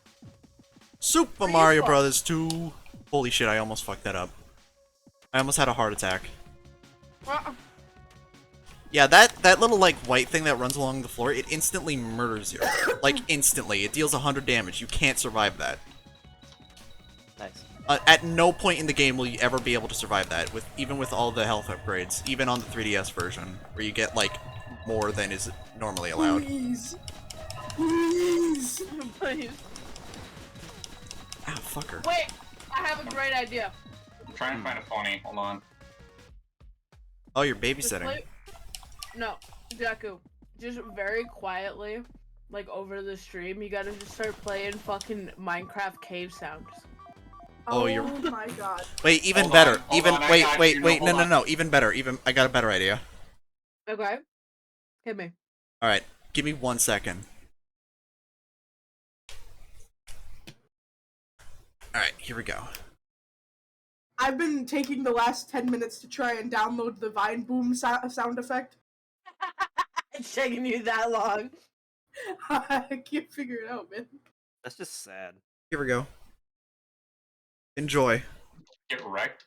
A: Super
B: Free
A: Mario
B: fuck.
A: Brothers 2. Holy shit, I almost fucked that up. I almost had a heart attack. Yeah, that little, like, white thing that runs along the floor, it instantly murders you. Like, instantly. It deals 100 damage. You can't survive that.
D: Nice.
A: At no point in the game will you ever be able to survive that, even with all the health upgrades. Even on the 3DS version, where you get, like, more than is normally allowed.
C: Please. Please.
B: Please.
A: Ah, fucker.
B: Wait, I have a great idea.
E: I'm trying to find a funny. Hold on.
A: Oh, you're
B: Just
A: babysitting.
B: play- No, Deku, just very quietly, like over the stream, you gotta just start playing fucking Minecraft cave sounds.
A: Oh, you're-
C: my god.
A: Wait, even
E: Hold
A: better.
E: on, hold on, I
A: wait,
E: got
A: wait,
E: you.
A: wait.
E: No,
A: No,
E: hold
A: no,
E: on.
A: no. Even better. I got a better idea.
B: Okay? Hit me.
A: All right, give me 1 second. All right, here we go.
C: I've been taking the last 10 minutes to try and download the Vine Boom sound effect.
B: It's taking you that long.
C: I can't figure it out, man.
D: That's just sad.
A: Here we go. Enjoy.
E: Get wrecked.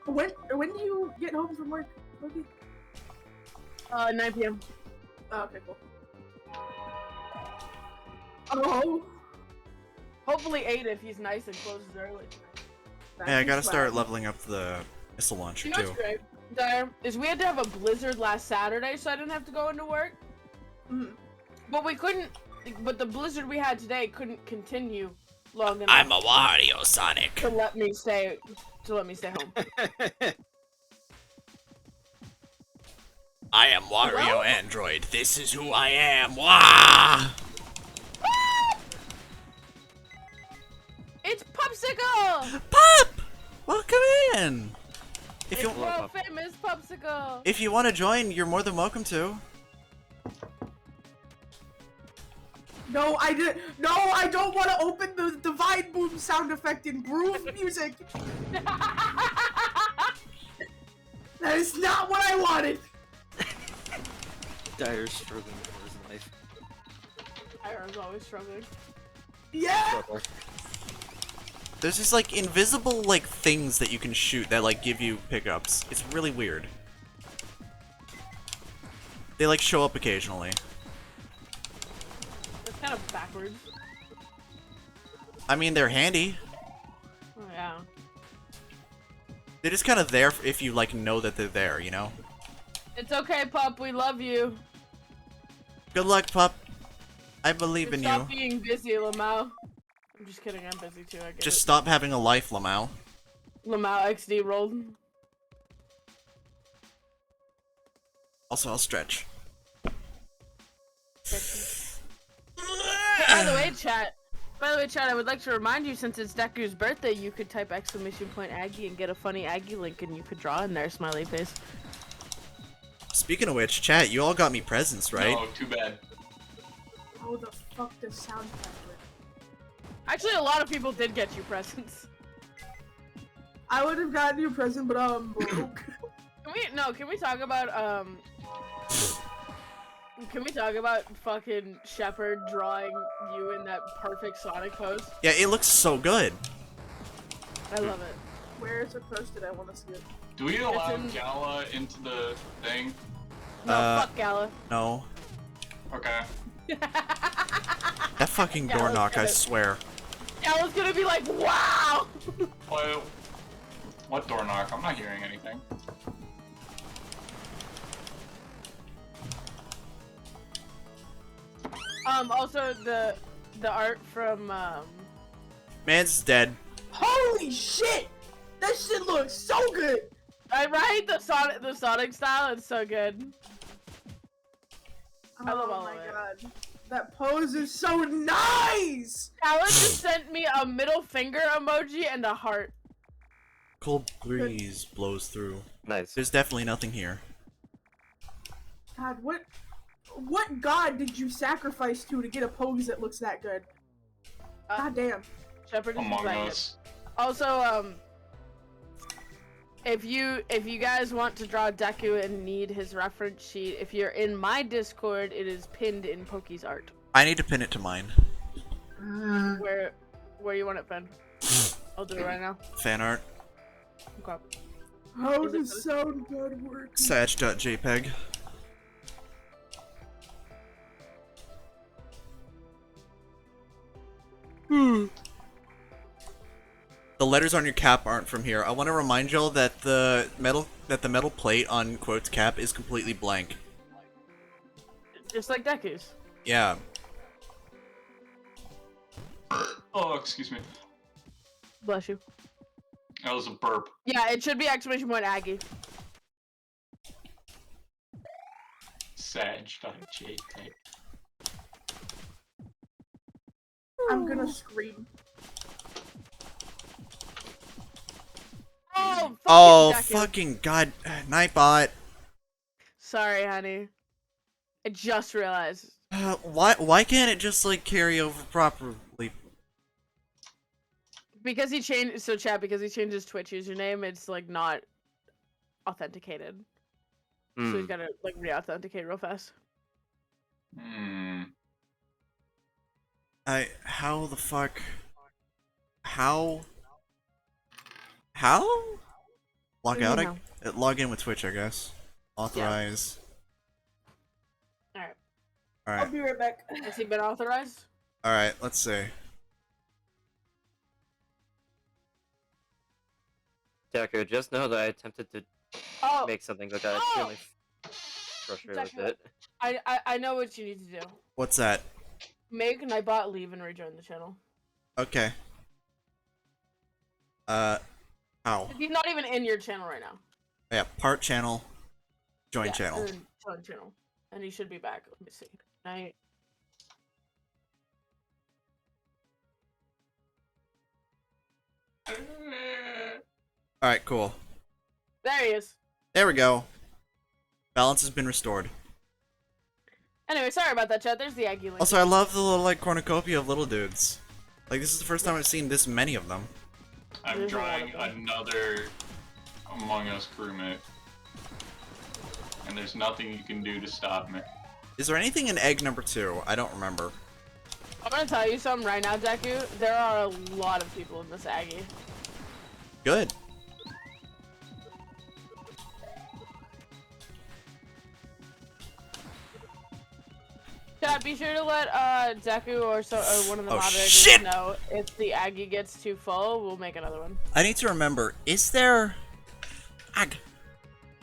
C: When do you get home from work, Loki?
B: 9 p.m.
C: Oh, okay, cool. Oh.
B: Hopefully 8 if he's nice and closes early.
A: Yeah, I gotta
C: That's
A: start
C: fine.
A: leveling up the missile launcher
B: You know what's
A: too.
B: great, Dyer, is we had to have a blizzard last Saturday, so I didn't have to go into work.
C: Mhm.
B: But we couldn't. But the blizzard we had today couldn't continue long enough
A: I'm a Wario Sonic.
B: to let me stay home.
A: I am Wario
B: Hello?
A: Android. This is who I am. Wah!
B: It's Popsicle!
A: Pop! Welcome in. If
B: It's
A: you
B: world famous Popsicle.
A: if you want to join, you're more than welcome to.
C: No, I did. No, I don't want to open the Vine Boom sound effect in Groove Music. That is not what I wanted.
D: Dyer's struggling for his life.
B: Iron's always struggling.
C: Yeah.
A: There's these like invisible like things that you can shoot that like give you pickups. It's really weird. They like show up occasionally.
B: It's kind of backwards.
A: I mean, they're handy.
B: Oh, yeah.
A: They're just kind of there if you like know that they're there, you know?
B: It's okay, Pup. We love you.
A: Good luck, pup. I believe in
B: Stop
A: you.
B: being busy, Lamau. I'm just kidding. I'm busy too. I get
A: Just
B: it.
A: stop having a life, Lamau.
B: Lamau XD rolled.
A: Also, I'll stretch.
B: By the way, chat. I would like to remind you, since it's Deku's birthday, you could type !Aggie and get a funny Aggie link, and you could draw in there, smiley face.
A: Speaking of which, chat, you all got me presents, right?
E: No, too bad.
C: How the fuck does sound effect work?
B: Actually, a lot of people did get you presents.
C: I would have gotten you a present, but broke.
B: Can we talk about Can we talk about fucking Shepard drawing you in that perfect Sonic pose?
A: Yeah, it looks so good.
B: I love it.
C: Where is it posted? I want to see it.
E: Do we allow
B: in-
E: Gala into the thing?
B: No,
A: Uh,
B: fuck Gala.
A: No.
E: Okay.
A: That fucking
B: Yeah,
A: door
B: let's
A: knock,
B: get
A: I
B: it.
A: swear.
B: Gala's gonna be like, wow!
E: What door knock? I'm not hearing anything.
B: Also the art from
A: Man's dead.
C: Holy shit! That shit looks so good.
B: right? The Sonic style, it's so good. I love all
C: oh my
B: of it.
C: god. That pose is so nice!
B: Alex just sent me a middle finger emoji and a heart.
A: Cold breeze blows through.
D: Nice.
A: There's definitely nothing here.
C: God, what god did you sacrifice to get a pose that looks that good? God damn.
B: Shepard is
E: Among
B: invited.
E: Us.
B: Also, if you guys want to draw Deku and need his reference sheet, if you're in my Discord, it is pinned in Poki's art.
A: I need to pin it to mine.
B: Where you want it pinned? I'll do it right now.
A: Fan art.
B: Okay.
C: How
B: Is it
C: does SoundCloud work?
A: Sag.jpg. The letters on your cap aren't from here. I want to remind y'all that the metal plate on Quote's cap is completely blank.
B: Just like Deku's.
A: Yeah.
E: Oh, excuse me.
B: Bless you.
E: That was a burp.
B: Yeah, it should be exclamation point Aggie.
E: Sag.jpg.
C: I'm gonna scream.
B: Oh, Deku.
A: Fucking god, Nightbot.
B: Sorry, honey. I just realized.
A: Why can't it just like carry over properly?
B: Because he changed, so chat, because he changed his Twitch username, it's like not authenticated. So he's gotta like re-authenticate real fast.
A: How the fuck? How? Log out? Log in with Twitch, I guess. Authorize.
B: Alright.
C: I'll
A: Alright.
C: be right back.
B: Has he been authorized?
A: Alright, let's see.
D: Deku, just know that I attempted to
B: Oh,
D: make something like that. I'm feeling frustrated with it.
B: I know what you need to do.
A: What's that?
B: Make Nightbot leave and rejoin the channel.
A: Okay. How?
B: He's not even in your channel right now.
A: Yeah, part channel, join
B: Yeah,
A: channel.
B: Join channel. And he should be back. Let me see. Night.
A: Alright, cool.
B: There he is.
A: There we go. Balance has been restored.
B: Anyway, sorry about that, chat. There's the Aggie link.
A: Also, I love the little, like, cornucopia of little dudes. Like, this is the first time I've seen this many of them.
E: I'm
B: There's a lot
E: drawing
B: of them.
E: another Among Us crewmate. And there's nothing you can do to stop me.
A: Is there anything in egg number 2? I don't remember.
B: I'm gonna tell you something right now, Deku. There are a lot of people in this Aggie.
A: Good.
B: Chat, be sure to let Deku or one of the
A: Oh,
B: moderators
A: shit!
B: know if the Aggie gets too full. We'll make another one.
A: I need to remember, is there...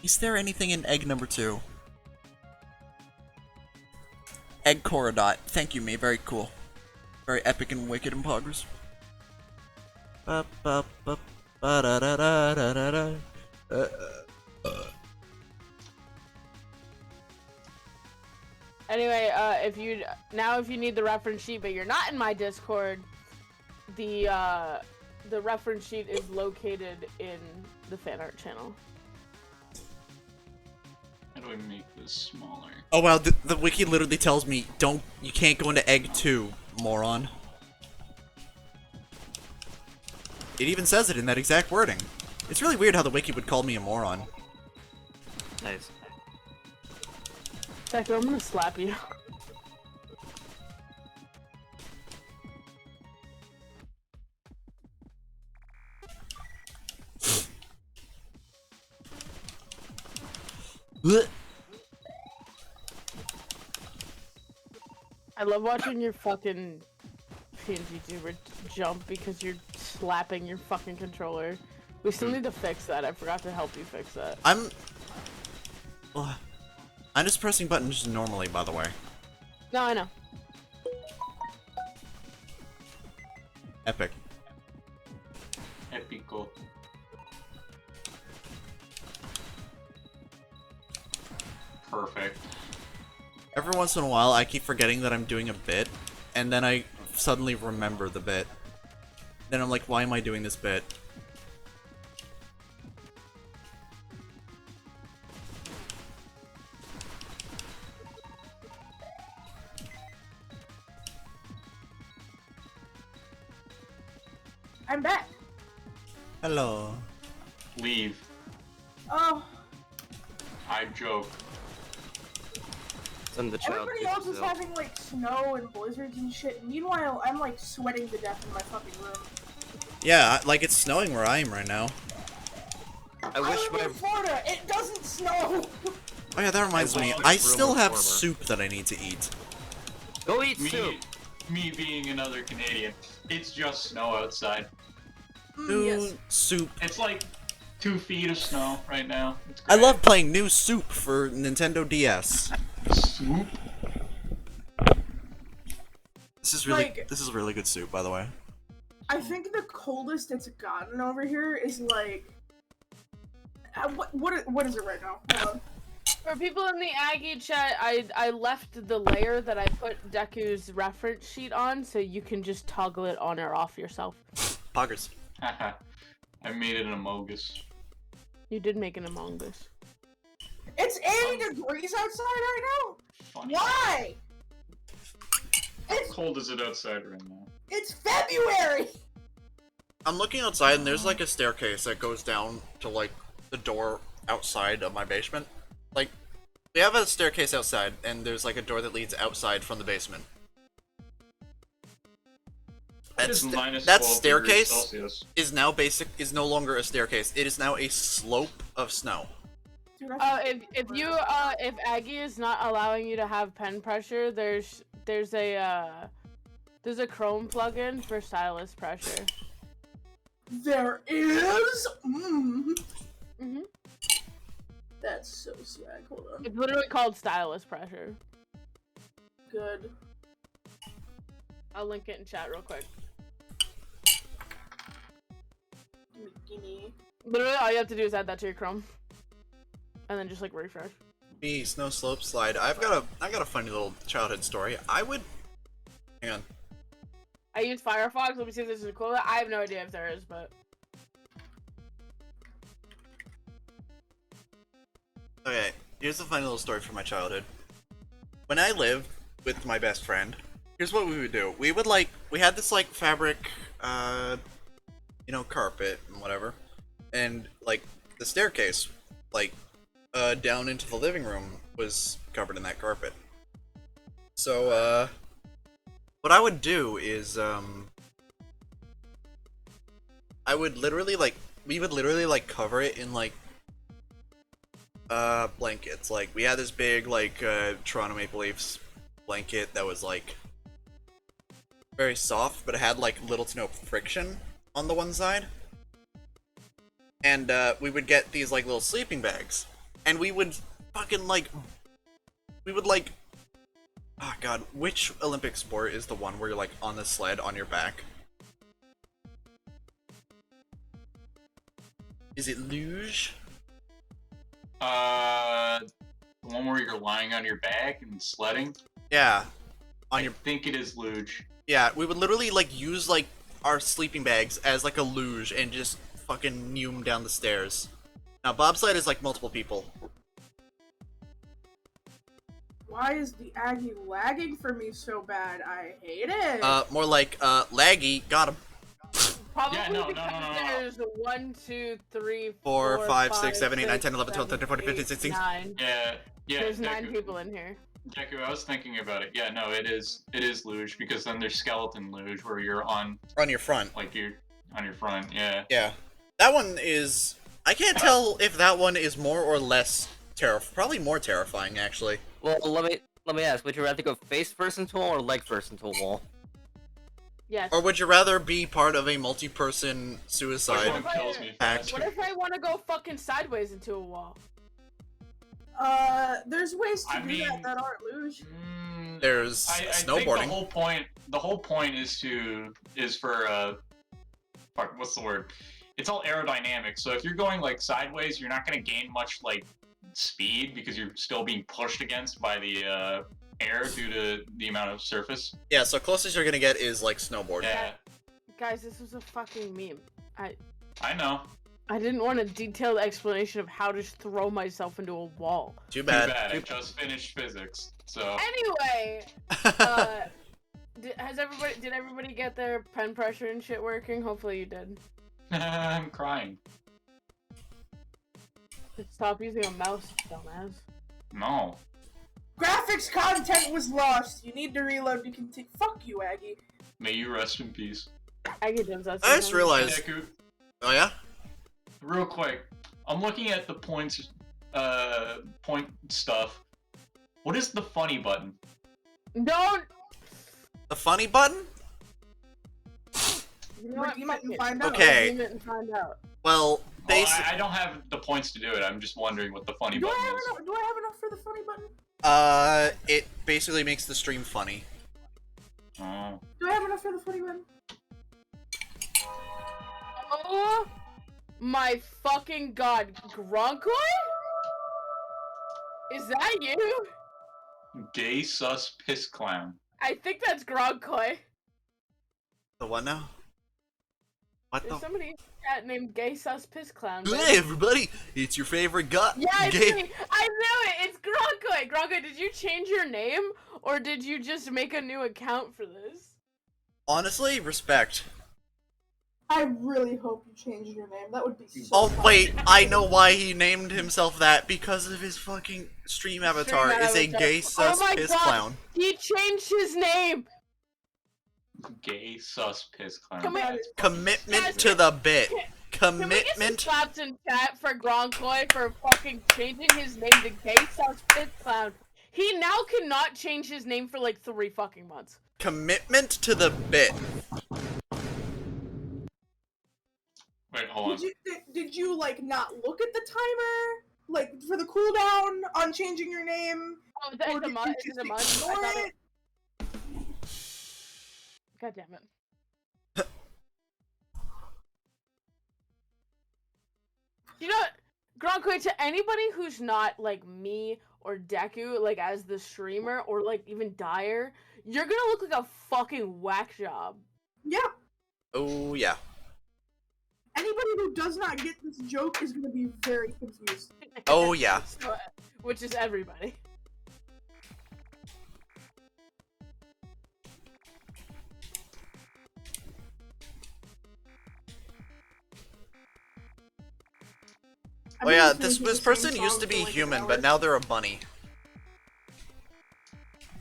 A: Is there anything in egg number 2? Egg Corodot. Thank you, me. Very cool. Very epic and wicked and poggers.
B: Anyway, if you need the reference sheet, but you're not in my Discord, the reference sheet is located in the fan art channel.
E: How do I make this smaller?
A: Oh wow, the wiki literally tells me, you can't go into egg 2, moron. It even says it in that exact wording. It's really weird how the wiki would call me a moron.
D: Nice.
B: Deku, I'm gonna slap you.
A: Blech.
B: I love watching your fucking PNG tuber jump because you're slapping your fucking controller. We still need to fix that. I forgot to help you fix that.
A: I'm just pressing buttons normally, by the way.
B: No, I know.
A: Epic.
E: Epico. Perfect.
A: Every once in a while, I keep forgetting that I'm doing a bit, and then I suddenly remember the bit. Then I'm like, why am I doing this bit?
C: I'm back.
A: Hello.
E: Leave.
C: Oh,
E: I joke.
D: Send the child.
C: everybody else is having like snow and blizzards and shit. Meanwhile, I'm like sweating to death in my fucking room.
A: Yeah, like it's snowing where I am right now.
D: I wish
C: live in
D: my
C: Florida. It doesn't snow.
A: Oh yeah, that reminds me.
D: wish my
A: I
D: room
A: still
D: was
A: have
D: warmer.
A: soup that I need to eat.
D: go eat soup.
E: Me being another Canadian, it's just snow outside.
A: New
C: Yes.
A: soup.
E: It's like 2 feet of snow right now. It's
A: I
E: great.
A: love playing new soup for Nintendo DS.
E: Swoop.
A: This is really good soup, by the way.
C: I think the coldest it's gotten over here is like. What is it right now? Hold on.
B: For people in the Aggie chat, I left the layer that I put Deku's reference sheet on, so you can just toggle it on or off yourself.
A: Poggers.
E: Haha. I made it an Amogus.
B: You did make an Among Us.
C: It's 80 degrees outside right now.
E: Funny.
C: Why?
E: How cold is it outside right now?
C: It's February.
A: I'm looking outside and there's like a staircase that goes down to like the door outside of my basement. Like, we have a staircase outside and there's like a door that leads outside from the basement.
E: It is minus
A: That
E: 12 degrees
A: staircase
E: Celsius.
A: is no longer a staircase. It is now a slope of snow.
C: Dude, I
B: If Aggie is not allowing you to have pen pressure, there's a Chrome plugin for stylus pressure.
C: There is.
B: Mhm.
C: That's so swag. Hold on.
B: It's literally called stylus pressure.
C: Good.
B: I'll link it in chat real quick.
C: Gimme.
B: Literally, all you have to do is add that to your Chrome, and then just like refresh.
A: Me, snow slope slide. I've got a funny little childhood story. Hang on.
B: I use Firefox. Let me see if this is equivalent. I have no idea if there is, but
A: Okay, here's a funny little story from my childhood. When I lived with my best friend, here's what we would do. We had this like fabric, carpet and whatever, and like the staircase, down into the living room was covered in that carpet. So, what I would do is, we would literally cover it in blankets. Like, we had this big, Toronto Maple Leafs blanket that was, very soft, but it had, little to no friction on the one side. And, we would get these, little sleeping bags. And we would fucking, oh god, which Olympic sport is the one where you're, on the sled on your back? Is it luge?
E: The one where you're lying on your back and sledding?
A: Yeah.
E: I think it is luge.
A: Yeah, we would literally, use, our sleeping bags as, a luge and just fucking neum down the stairs. Now, bobsled is, multiple people.
C: Why is the Aggie lagging for me so bad? I hate it.
A: More laggy, got him.
B: probably
E: Yeah, no.
B: because there's 1, 2, 3,
A: 4,
B: 4,
A: 5, 6, 7, 8, 9, 10, 11, 12, 13, 14, 15, 16.
B: 9.
E: Yeah,
B: There's 9
E: Deku,
B: people in here.
E: Deku, I was thinking about it. Yeah, no, it is luge, because then there's skeleton luge, where you're on,
A: On your front.
E: you're on your front, yeah.
A: Yeah. That one is... I can't tell if that one is more or less probably more terrifying, actually.
D: Well, let me ask. Would you rather go face first into a wall or leg first into a wall?
B: Yes.
A: Or would you rather be part of a multi-person
E: Which
A: suicide
E: one kills me
A: pact?
E: fast?
B: What if I want to go fucking sideways into a wall?
C: There's ways to
E: I
C: do
E: mean-
C: that aren't luge.
A: There's
E: I think
A: snowboarding.
E: the whole point is for fuck, what's the word? It's all aerodynamic. So if you're going sideways, you're not gonna gain much speed because you're still being pushed against by the air due to the amount of surface.
A: Yeah, so closest you're gonna get is like snowboard.
E: Yeah,
B: Guys, this was a fucking meme.
E: I know.
B: I didn't want a detailed explanation of how to throw myself into a wall.
A: Too
E: Too
A: bad.
E: bad. I just finished physics, so.
B: Anyway, did everybody get their pen pressure and shit working? Hopefully you did.
E: I'm crying.
B: Stop using a mouse, dumbass.
E: No.
C: Graphics content was lost. You need to reload to continue. Fuck you, Aggie.
E: May you rest in peace.
B: I get them. That's
A: I just realized.
E: Deku,
A: Oh yeah.
E: real quick, I'm looking at the points, point stuff. What is the funny button?
B: Don't.
A: The funny button?
B: You know what?
C: Redeem it
B: Fuck
C: and
B: it.
C: find out.
A: Okay.
B: Redeem it and find out.
A: Well,
E: Oh,
A: basically,
E: I don't have the points to do it. I'm just wondering what the funny
C: Do
E: button
C: I, have
E: is.
C: enough, do I have enough for the funny button?
A: it basically makes the stream funny.
E: Oh.
C: Do I have enough for the funny button?
B: Oh my fucking god, Gronkoi? Is that you?
E: Gay sus piss clown.
B: I think that's Gronkoi.
A: The what now? What
B: There's
A: the?
B: somebody in the chat named Gay Sus Piss Clown.
A: Hey everybody, it's your favorite guy.
B: Yeah, it's
A: gay.
B: me. I knew it. It's Gronkoi. Gronkoi, did you change your name or did you just make a new account for this?
A: Honestly, respect.
C: I really hope you changed your name. That would be so
A: Oh
C: fun.
A: wait, I know why he named himself that, because of his fucking stream avatar is a
B: avatar.
A: gay sus
B: my
A: piss
B: God.
A: clown.
B: He changed his name.
E: Gay sus piss clown.
B: Come here.
A: Commitment
B: Guys,
A: to the bit.
B: Can we get some
A: Commitment.
B: claps in chat for Gronkoi for fucking changing his name to Gay Sus Piss Clown? He now cannot change his name for like 3 fucking months.
A: Commitment to the bit.
E: Wait, hold on.
C: Did you like not look at the timer? Like for the cooldown on changing your name?
B: Oh, is it a month?
C: you
B: Is it a
C: just
B: month? I
C: ignore
B: thought
C: it?
B: God damn it. You know what? Gronkoi, to anybody who's not like me or Deku, like as the streamer, or like even Dyer, you're gonna look like a fucking whack job.
C: Yeah.
A: Oh yeah.
C: Anybody who does not get this joke is gonna be very confused.
A: Oh yeah.
B: So, which is everybody.
A: Oh yeah, this person used to be human, but now they're a bunny.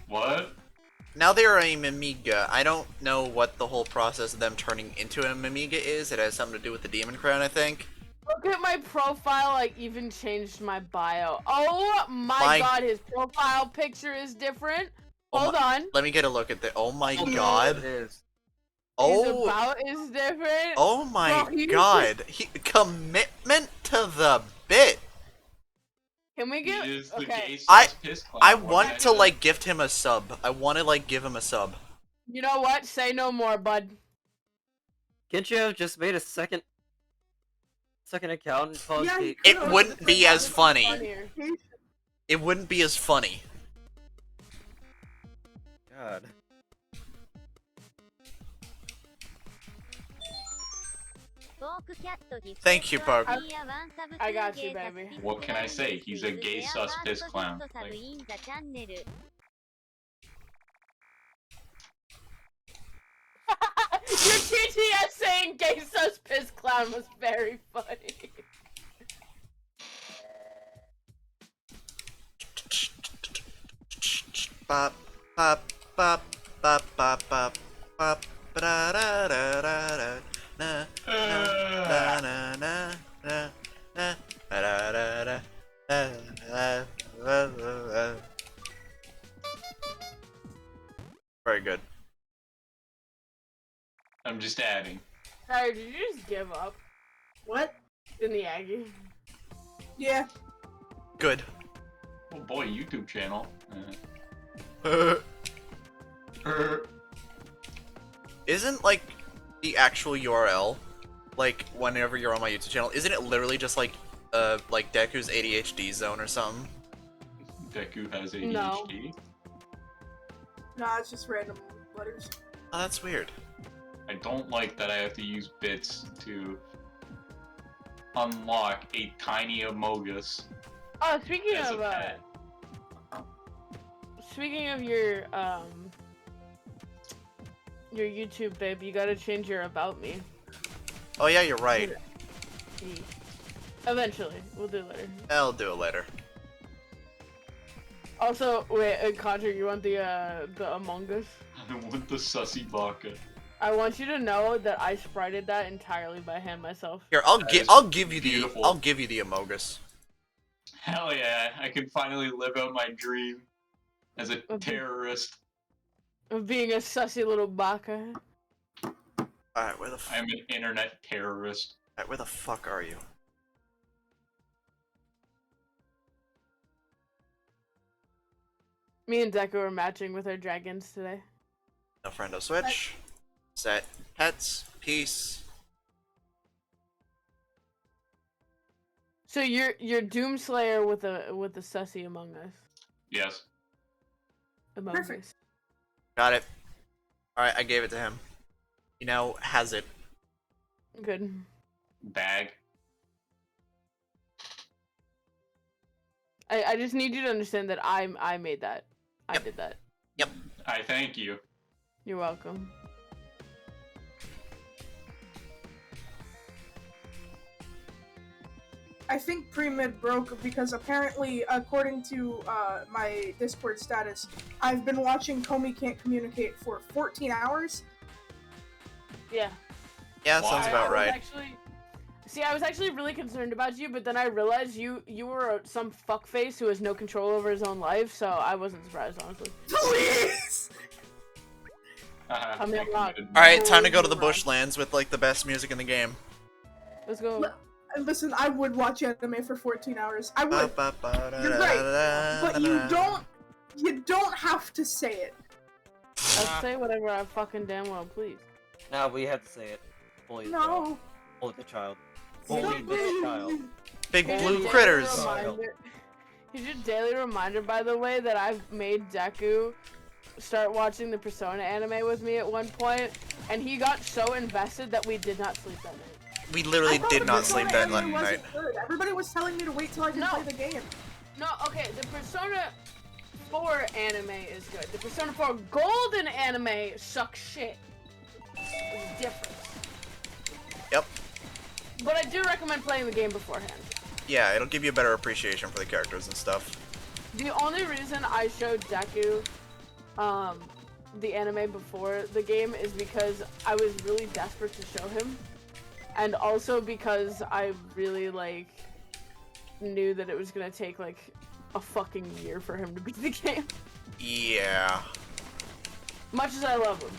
E: What?
A: Now they're a Mimiga. I don't know what the whole process of them turning into a Mimiga is. It has something to do with the Demon Crown, I think.
B: Look at my profile, I even changed my bio. Oh my god, his profile picture is different. Hold on.
A: Let me get a look at the. Oh my
D: It
A: god.
D: is.
B: His
A: Oh.
B: about is different.
A: Oh my
B: Bro, he-
A: god. Commitment to the bit.
B: Can we
E: He
B: get
E: is the
B: okay?
E: gay sus
A: I-
E: piss clown.
A: I
E: What
A: want
E: the
A: to
E: heck?
A: like gift him a sub. I want to like give him a sub.
B: You know what? Say no more, bud.
D: Can't you have just made a second account and called
C: Yeah,
D: Gay?
A: It wouldn't be as funny.
B: Funnier.
A: It wouldn't be as funny.
D: God.
A: Thank you, Pug.
B: I got you, baby.
E: What can I say? He's a gay sus piss clown. Like,
B: Your TTS saying gay sus piss clown was very funny.
A: Bop bop bop bop bop bop bop da da da da da na na na na na na da da da da. Very good.
E: I'm just adding.
B: Sorry, did you just give up
C: What?
B: in the Aggie?
C: Yeah.
A: Good.
E: Oh boy, YouTube channel.
A: Isn't like the actual URL, like whenever you're on my YouTube channel, isn't it literally just like Deku's ADHD zone or something?
E: Deku has
B: No.
E: ADHD.
C: Nah, it's just random letters.
A: Oh, that's weird.
E: I don't like that I have to use bits to unlock a tiny Amogus
B: Oh, speaking
E: as a
B: of
E: pet.
B: speaking of your YouTube, babe, you gotta change your about me.
A: Oh yeah, you're right.
B: Eventually, we'll do it later.
A: I'll do it later.
B: Also, wait, Contra, you want the Among Us?
E: I want the sussy vodka.
B: I want you to know that I sprited that entirely by hand myself.
A: Here,
E: That is
A: I'll give you
E: beautiful.
A: the I'll give you the Amogus.
E: Hell yeah, I can finally live out my dream as a
B: Okay.
E: terrorist.
B: Of being a sussy little baka.
A: Alright, where the
E: I am an internet terrorist.
A: alright, where the fuck are you?
B: Me and Deku are matching with our dragons today.
A: No friendo switch. Set pets. Peace.
B: So you're Doomslayer with a sussy Among Us.
E: Yes.
B: Among
C: Perfect.
B: Us.
A: Got it. Alright, I gave it to him. He now has it.
B: Good.
E: Bag.
B: I just need you to understand that I made that. I
A: Yep.
B: did that.
E: I thank you.
B: You're welcome.
C: I think pre-mid broke because apparently, according to my Discord status, I've been watching Comey Can't Communicate for 14 hours.
B: Yeah.
A: Yeah,
E: Why?
A: sounds about right.
B: I was actually really concerned about you, but then I realized you were some fuckface who has no control over his own life, so I wasn't surprised, honestly.
C: Please!
B: I mean, I'm not-
A: Alright, time to go to the bushlands with like the best music in the game.
B: Let's go.
C: And listen, I would watch anime for 14 hours. I would. You're right, but you don't have to say it.
B: I'll say whatever I fucking damn well please.
D: Now we have to say it. Bully the child.
C: No.
D: Bully the child.
B: You
D: Bully
B: don't
D: the child.
A: Big
B: Here's
A: blue
B: your
A: critters.
B: Here's your daily reminder, by the way, that I've made Deku start watching the Persona anime with me at one point, and he got so invested that we did not sleep that night.
A: We literally
C: I thought
A: did
C: the
A: not
C: Persona
A: sleep that
C: anime
A: night.
C: wasn't good. Everybody was telling me to wait till I could
B: No.
C: play the game.
B: No, okay, the Persona 4 anime is good. The Persona 4 Golden anime sucks shit. It's different.
A: Yep.
B: But I do recommend playing the game beforehand.
A: Yeah, it'll give you a better appreciation for the characters and stuff.
B: The only reason I showed Deku, the anime before the game is because I was really desperate to show him. And also because I really, like, knew that it was gonna take, like, a fucking year for him to beat the game.
A: Yeah.
B: Much as I love him.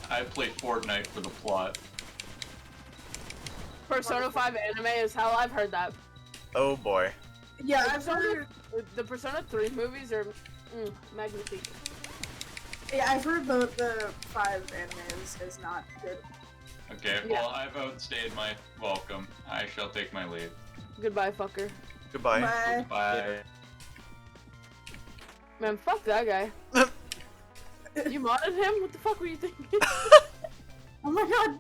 E: I play Fortnite for the plot.
B: Persona 5 anime is hell, I've heard that.
A: Oh boy.
C: Yeah, I've heard.
B: The Persona 3 movies are magnifique.
C: Yeah, I've heard the 5 anime is not good.
E: Okay,
B: Yeah.
E: well, I've outstayed my welcome. I shall take my leave.
B: Goodbye, fucker.
A: Goodbye.
C: Bye.
E: Bye.
B: Man, fuck that guy. You modded him? What the fuck were you thinking?
C: Oh my god.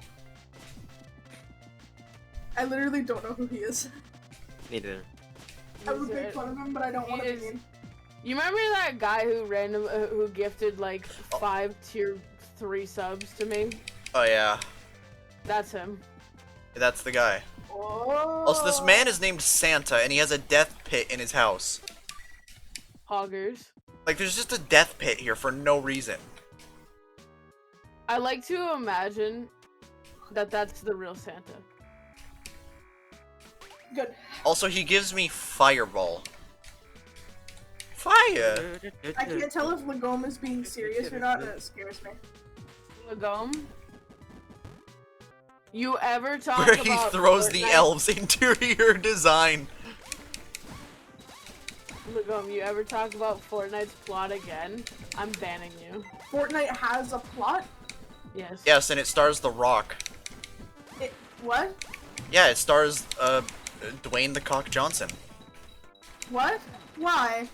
C: I literally don't know who he is.
D: Neither.
C: I would make fun of him, but I don't want to
B: He
C: be
B: is-
C: mean.
B: You remember that guy who gifted like 5 tier 3 subs to me?
A: Oh yeah.
B: That's him.
A: That's the guy.
C: Oh.
A: Also, this man is named Santa, and he has a death pit in his house.
B: Hoggers.
A: Like, there's just a death pit here for no reason.
B: I like to imagine that that's the real Santa.
C: Good.
A: Also, he gives me fireball. Fire!
C: I can't tell if Lagome is being serious or not, and it scares me.
B: Lagome? You ever talk
A: Where
B: about
A: he throws the
B: Fortnite-
A: elves' interior design.
B: Lagome, you ever talk about Fortnite's plot again? I'm banning you.
C: Fortnite has a plot?
B: Yes.
A: Yes, and it stars The Rock.
C: What?
A: Yeah, it stars, Dwayne the Cock Johnson.
C: What? Why?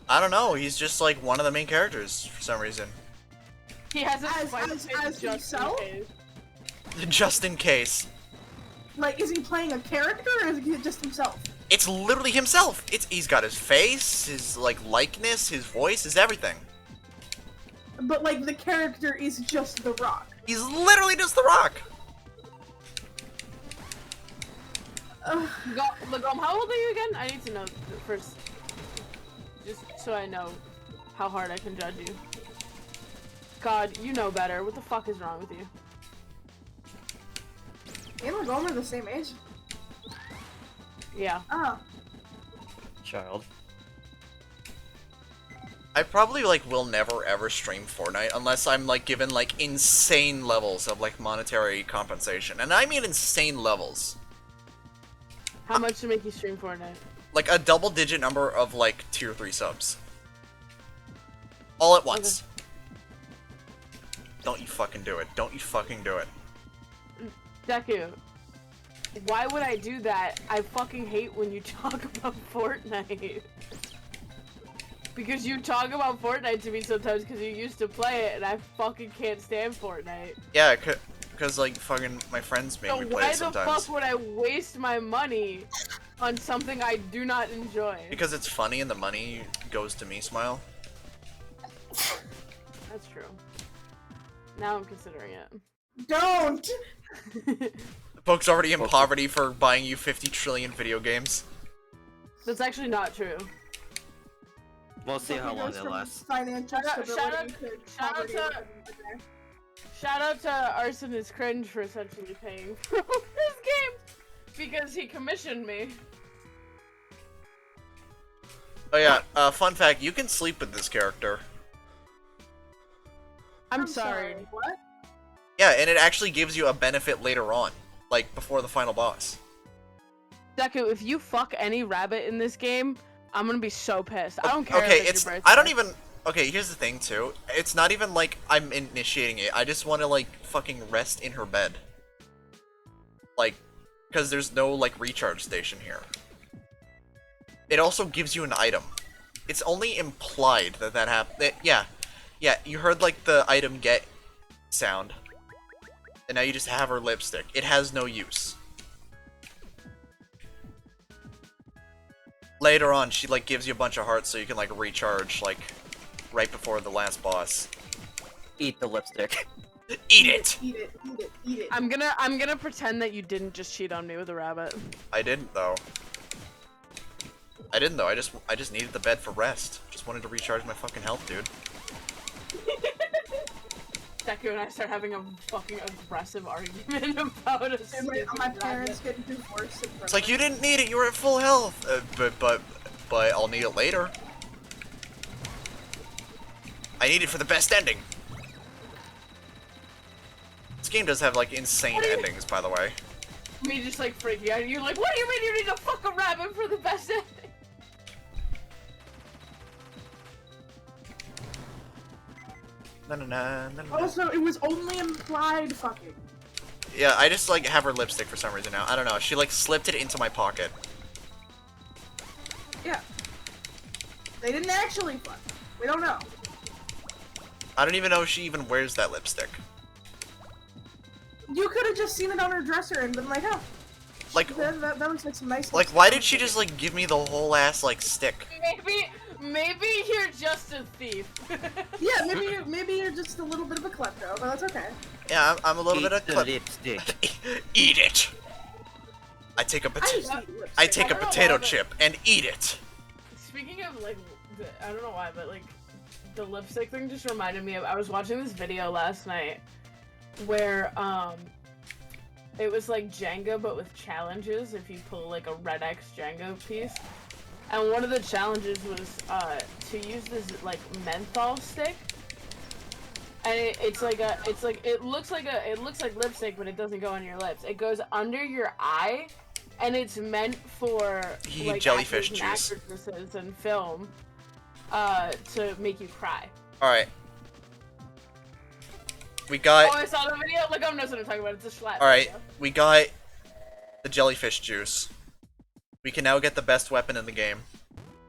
A: I don't know. He's just like one of the main characters for some reason.
B: He has a
C: As-
B: spider
C: as-
B: face
C: as
B: just
C: himself?
B: in case.
A: Just in case.
C: Like, is he playing a character or is he just himself?
A: It's literally himself. He's got his face, his like likeness, his voice, his everything.
C: But like the character is just The Rock.
A: He's literally just The Rock.
B: Lagom, how old are you again? I need to know first. Just so I know how hard I can judge you. God, you know better. What the fuck is wrong with you?
C: Me and Lagoma are the same age.
B: Yeah.
C: Oh.
D: Child.
A: I probably like will never ever stream Fortnite unless I'm like given like insane levels of like monetary compensation. And I mean insane levels.
B: How much to make you stream Fortnite?
A: Like a double digit number of like tier 3 subs. All at once. Don't you fucking do it. Don't you fucking do it.
B: Deku, why would I do that? I fucking hate when you talk about Fortnite. Because you talk about Fortnite to me sometimes because you used to play it and I fucking can't stand Fortnite.
A: Yeah, because like fucking my friends make
B: So
A: me play
B: why
A: it
B: the
A: sometimes.
B: fuck would I waste my money on something I do not enjoy?
A: Because it's funny and the money goes to me, Smile.
B: That's true. Now I'm considering it.
C: Don't!
A: Poke's already in poverty for buying you 50 trillion video games.
B: That's actually not true.
D: We'll see how
C: He
D: long
C: goes
D: that
C: from
D: lasts.
C: Financial
B: Shout out-
C: stability to
B: shout out
C: poverty
B: to-
C: within the day.
B: Shout out to Arson is Cringe for essentially paying for this game because he commissioned me.
A: Oh yeah, fun fact, you can sleep with this character.
B: I'm sorry.
C: What?
A: Yeah, and it actually gives you a benefit later on, like before the final boss.
B: Deku, if you fuck any rabbit in this game, I'm gonna be so pissed. I don't care.
A: Okay,
B: if
A: it's
B: your
A: I don't
B: birthday.
A: even. Okay, here's the thing too. It's not even like I'm initiating it. I just want to like fucking rest in her bed. Like, because there's no like recharge station here. It also gives you an item. It's only implied that that happened. Yeah, you heard like the item get sound, and now you just have her lipstick. It has no use. Later on, she like gives you a bunch of hearts so you can like recharge like right before the last boss.
D: Eat the lipstick.
A: Eat it!
C: Eat it, eat it, eat it.
B: I'm gonna pretend that you didn't just cheat on me with a rabbit.
A: I didn't though. I just needed the bed for rest. Just wanted to recharge my fucking health, dude.
B: Deku and I start having a fucking aggressive argument about a
C: And
B: stupid
C: my
B: rabbit.
C: parents getting divorced in front
A: It's like
C: of
A: you
C: me.
A: didn't need it. You were at full health. But I'll need it later. I need it for the best ending. This game does have like insane endings, by the way.
B: Me just like freaking out. You're like, what do you mean you need to fuck a rabbit for the best ending?
A: Na.
C: Also, it was only implied fucking.
A: Yeah, I just like have her lipstick for some reason now. I don't know. She like slipped it into my pocket.
C: Yeah. They didn't actually fuck. We don't know.
A: I don't even know if she even wears that lipstick.
C: You could have just seen it on her dresser and been like, oh.
A: Like-
C: that looks like some nice.
A: Like, why did she just like give me the whole ass like stick?
B: Maybe you're just a thief.
C: Yeah, maybe you're just a little bit of a klepto, but that's okay.
A: Yeah, I'm a little
D: Eat
A: bit of
D: the
A: clip.
D: lipstick.
A: Eat it. I take a
C: I
A: potato.
C: just eat lipstick.
A: I take a
B: I don't know
A: potato
B: why, but-
A: chip and eat it.
B: Speaking of like, I don't know why, but like, the lipstick thing just reminded me of. I was watching this video last night where it was like Jenga but with challenges. If you pull like a red X Jenga piece, and one of the challenges was to use this like menthol stick. And it looks like lipstick, but it doesn't go on your lips. It goes under your eye, and it's meant for like
A: jellyfish
B: actors and
A: juice.
B: actresses and film, to make you cry.
A: All right. We
B: Oh,
A: got.
B: I saw the video. Like, I knows what I'm talking about. It's a schlep.
A: All right.
B: video.
A: We got the jellyfish juice. We can now get the best weapon in the game.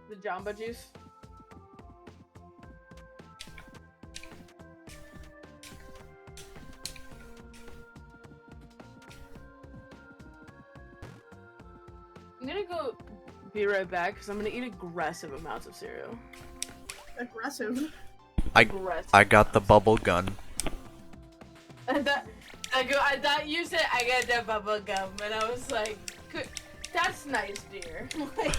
B: The Jamba Juice. I'm gonna go be right back because I'm gonna eat aggressive amounts of cereal.
C: Aggressive.
B: Aggressive.
A: I got the bubble gun.
B: I thought you said I got the bubble gum, and I was like, good. That's nice, dear. Like,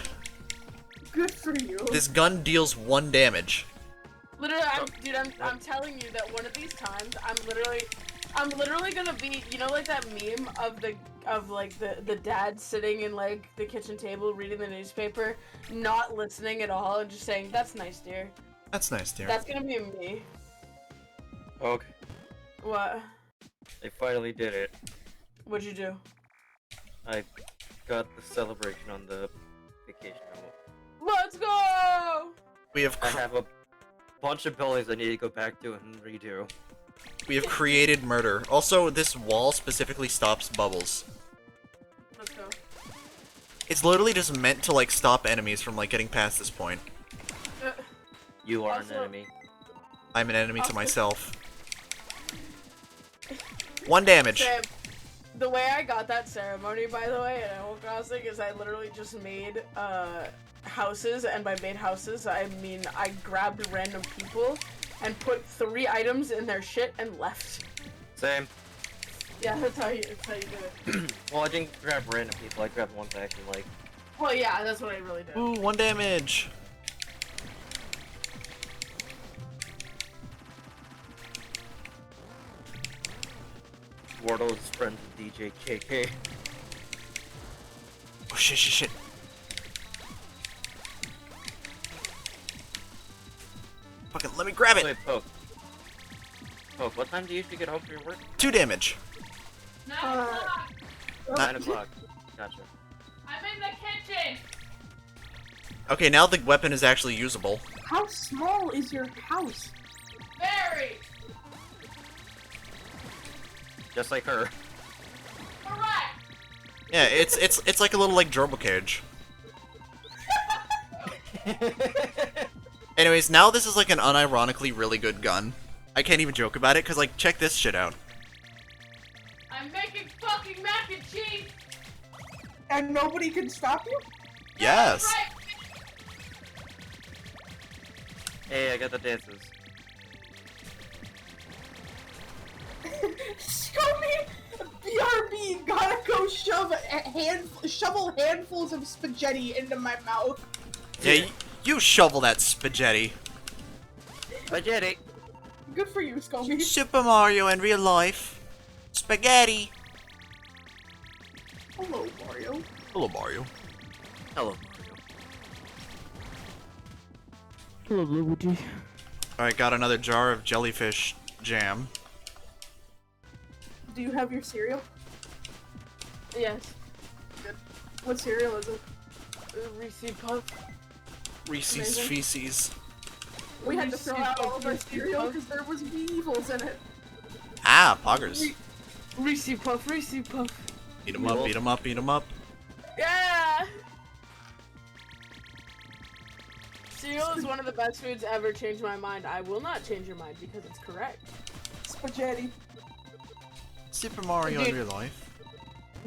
C: Good for you.
A: This gun deals 1 damage.
B: literally, I'm telling you that one of these times, I'm literally gonna be, you know, like that meme of the dad sitting in like the kitchen table reading the newspaper, not listening at all, and just saying, "That's nice, dear."
A: That's nice, dear.
B: That's gonna be me.
D: Okay,
B: What?
D: they finally did it.
B: What'd you do?
D: I got the celebration on the vacation home.
B: Let's go!
A: We have
D: I have a bunch of buildings I need to go back to and redo.
A: created murder. Also, this wall specifically stops bubbles.
B: Let's go.
A: It's literally just meant to like stop enemies from like getting past this point.
D: You are
B: Also-
D: an enemy.
A: I'm an enemy to
B: Also-
A: myself. 1 damage.
B: Sam, the way I got that ceremony, by the way, in Animal Crossing, is I literally just made houses, and by made houses, I mean I grabbed random people and put 3 items in their shit and left.
D: Same.
B: Yeah, that's how you do it.
D: Well, I didn't grab random people. I grabbed ones I actually like.
B: Well, yeah, that's what I really did.
A: Ooh, 1 damage.
D: Wardle is friends with DJ KK.
A: Oh shit, shit, shit. Fucking let me grab it.
D: Wait, Poke. Poke, what time do you usually get home from your work?
A: 2 damage.
B: 9
C: o'clock.
D: 9 o'clock. Gotcha.
B: I'm in the kitchen!
A: Okay, now the weapon is actually usable.
C: How small is your house?
B: Very!
D: Just like her.
B: Correct!
A: Yeah, it's like a little like gerbil cage. Anyways, now this is like an unironically really good gun. I can't even joke about it, cause like check this shit out.
B: I'm making fucking mac and cheese!
C: And nobody can stop you?
A: Yes.
B: Right.
D: Hey, I got the dances.
C: Show me! BRB gotta go shovel handfuls of spaghetti into my mouth.
A: Yeah, you shovel that spaghetti.
D: Spaghetti!
C: Good for you, Scobie.
A: Super Mario in real life. Spaghetti.
C: Hello, Mario.
A: Hello, Mario.
D: Hello,
B: Hello, Luigi.
A: Alright, got another jar of jellyfish jam.
C: Do you have your cereal?
B: Yes.
C: Good. What cereal is it?
B: Reese Puff.
A: Reese's
C: Amazing.
A: Feces.
C: We had to throw out all of our
B: Reese's
C: cereal
B: Puff.
C: because there was weevils in it.
A: Ah, poggers.
B: Reese Puff, Reese Puff.
A: Beat 'em up, beat 'em up, beat 'em up.
B: Yeah! Cereal is one of the best foods ever. Change my mind. I will not change your mind because it's correct.
C: Spaghetti.
A: Super Mario in
B: Dude.
A: real life.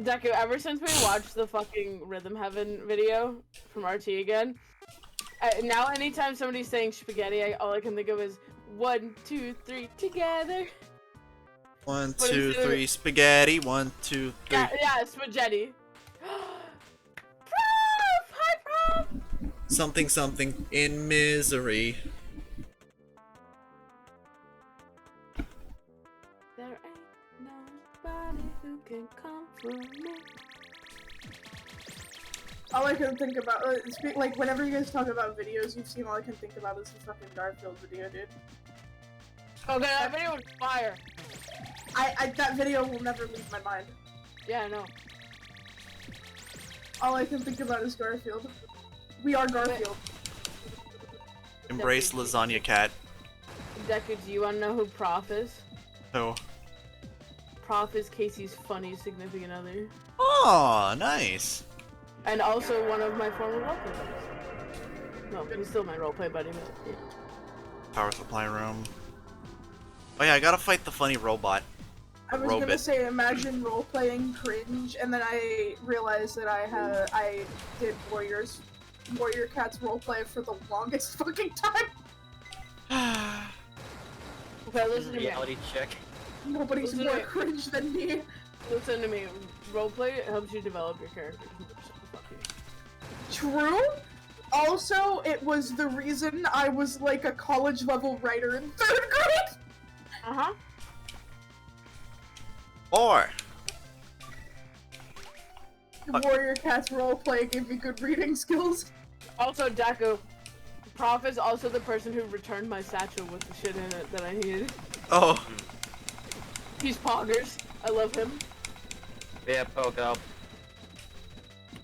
B: Deku, ever since we watched the fucking Rhythm Heaven video from RT again, now anytime somebody's saying spaghetti, all I can think of is 1, 2, 3, together.
A: 1,
B: What
A: 2,
B: is it?
A: 3, spaghetti. 1, 2, 3.
B: Yeah, spaghetti. Prof! Hi, Prof!
A: Something, something in misery.
B: There ain't nobody who can comfort me.
C: All I can think about, like, whenever you guys talk about videos you've seen, all I can think about is the fucking Garfield video, dude.
B: Okay, that video was fire.
C: That video will never leave my mind.
B: Yeah, I know.
C: All I can think about is Garfield. We are Garfield.
A: Embrace lasagna cat.
B: Deku, do you want to know who Prof is?
A: Oh.
B: Prof is Casey's funny significant other.
A: Oh, nice.
B: And also one of my former roleplay buddies. No, he's still my roleplay buddy, but yeah.
A: Power supply room. Oh yeah, I gotta fight the funny robot.
C: I was
A: Robot.
C: gonna say, imagine role-playing cringe, and then I realized that I did Warrior Cat's roleplay for the longest fucking time.
B: Okay, listen to me.
D: Reality check.
C: Nobody's
B: Listen
C: more
B: to me.
C: cringe than me.
B: Listen to me. Roleplay helps you develop your character. Fuck you.
C: True. Also, it was the reason I was like a college-level writer in 3rd grade.
B: Uh-huh.
A: 4.
C: Warrior Cat's roleplay gave me good reading skills.
B: Also, Deku. Prof is also the person who returned my satchel with the shit in it that I needed.
A: Oh.
B: He's poggers. I love him.
D: Yeah, poke up.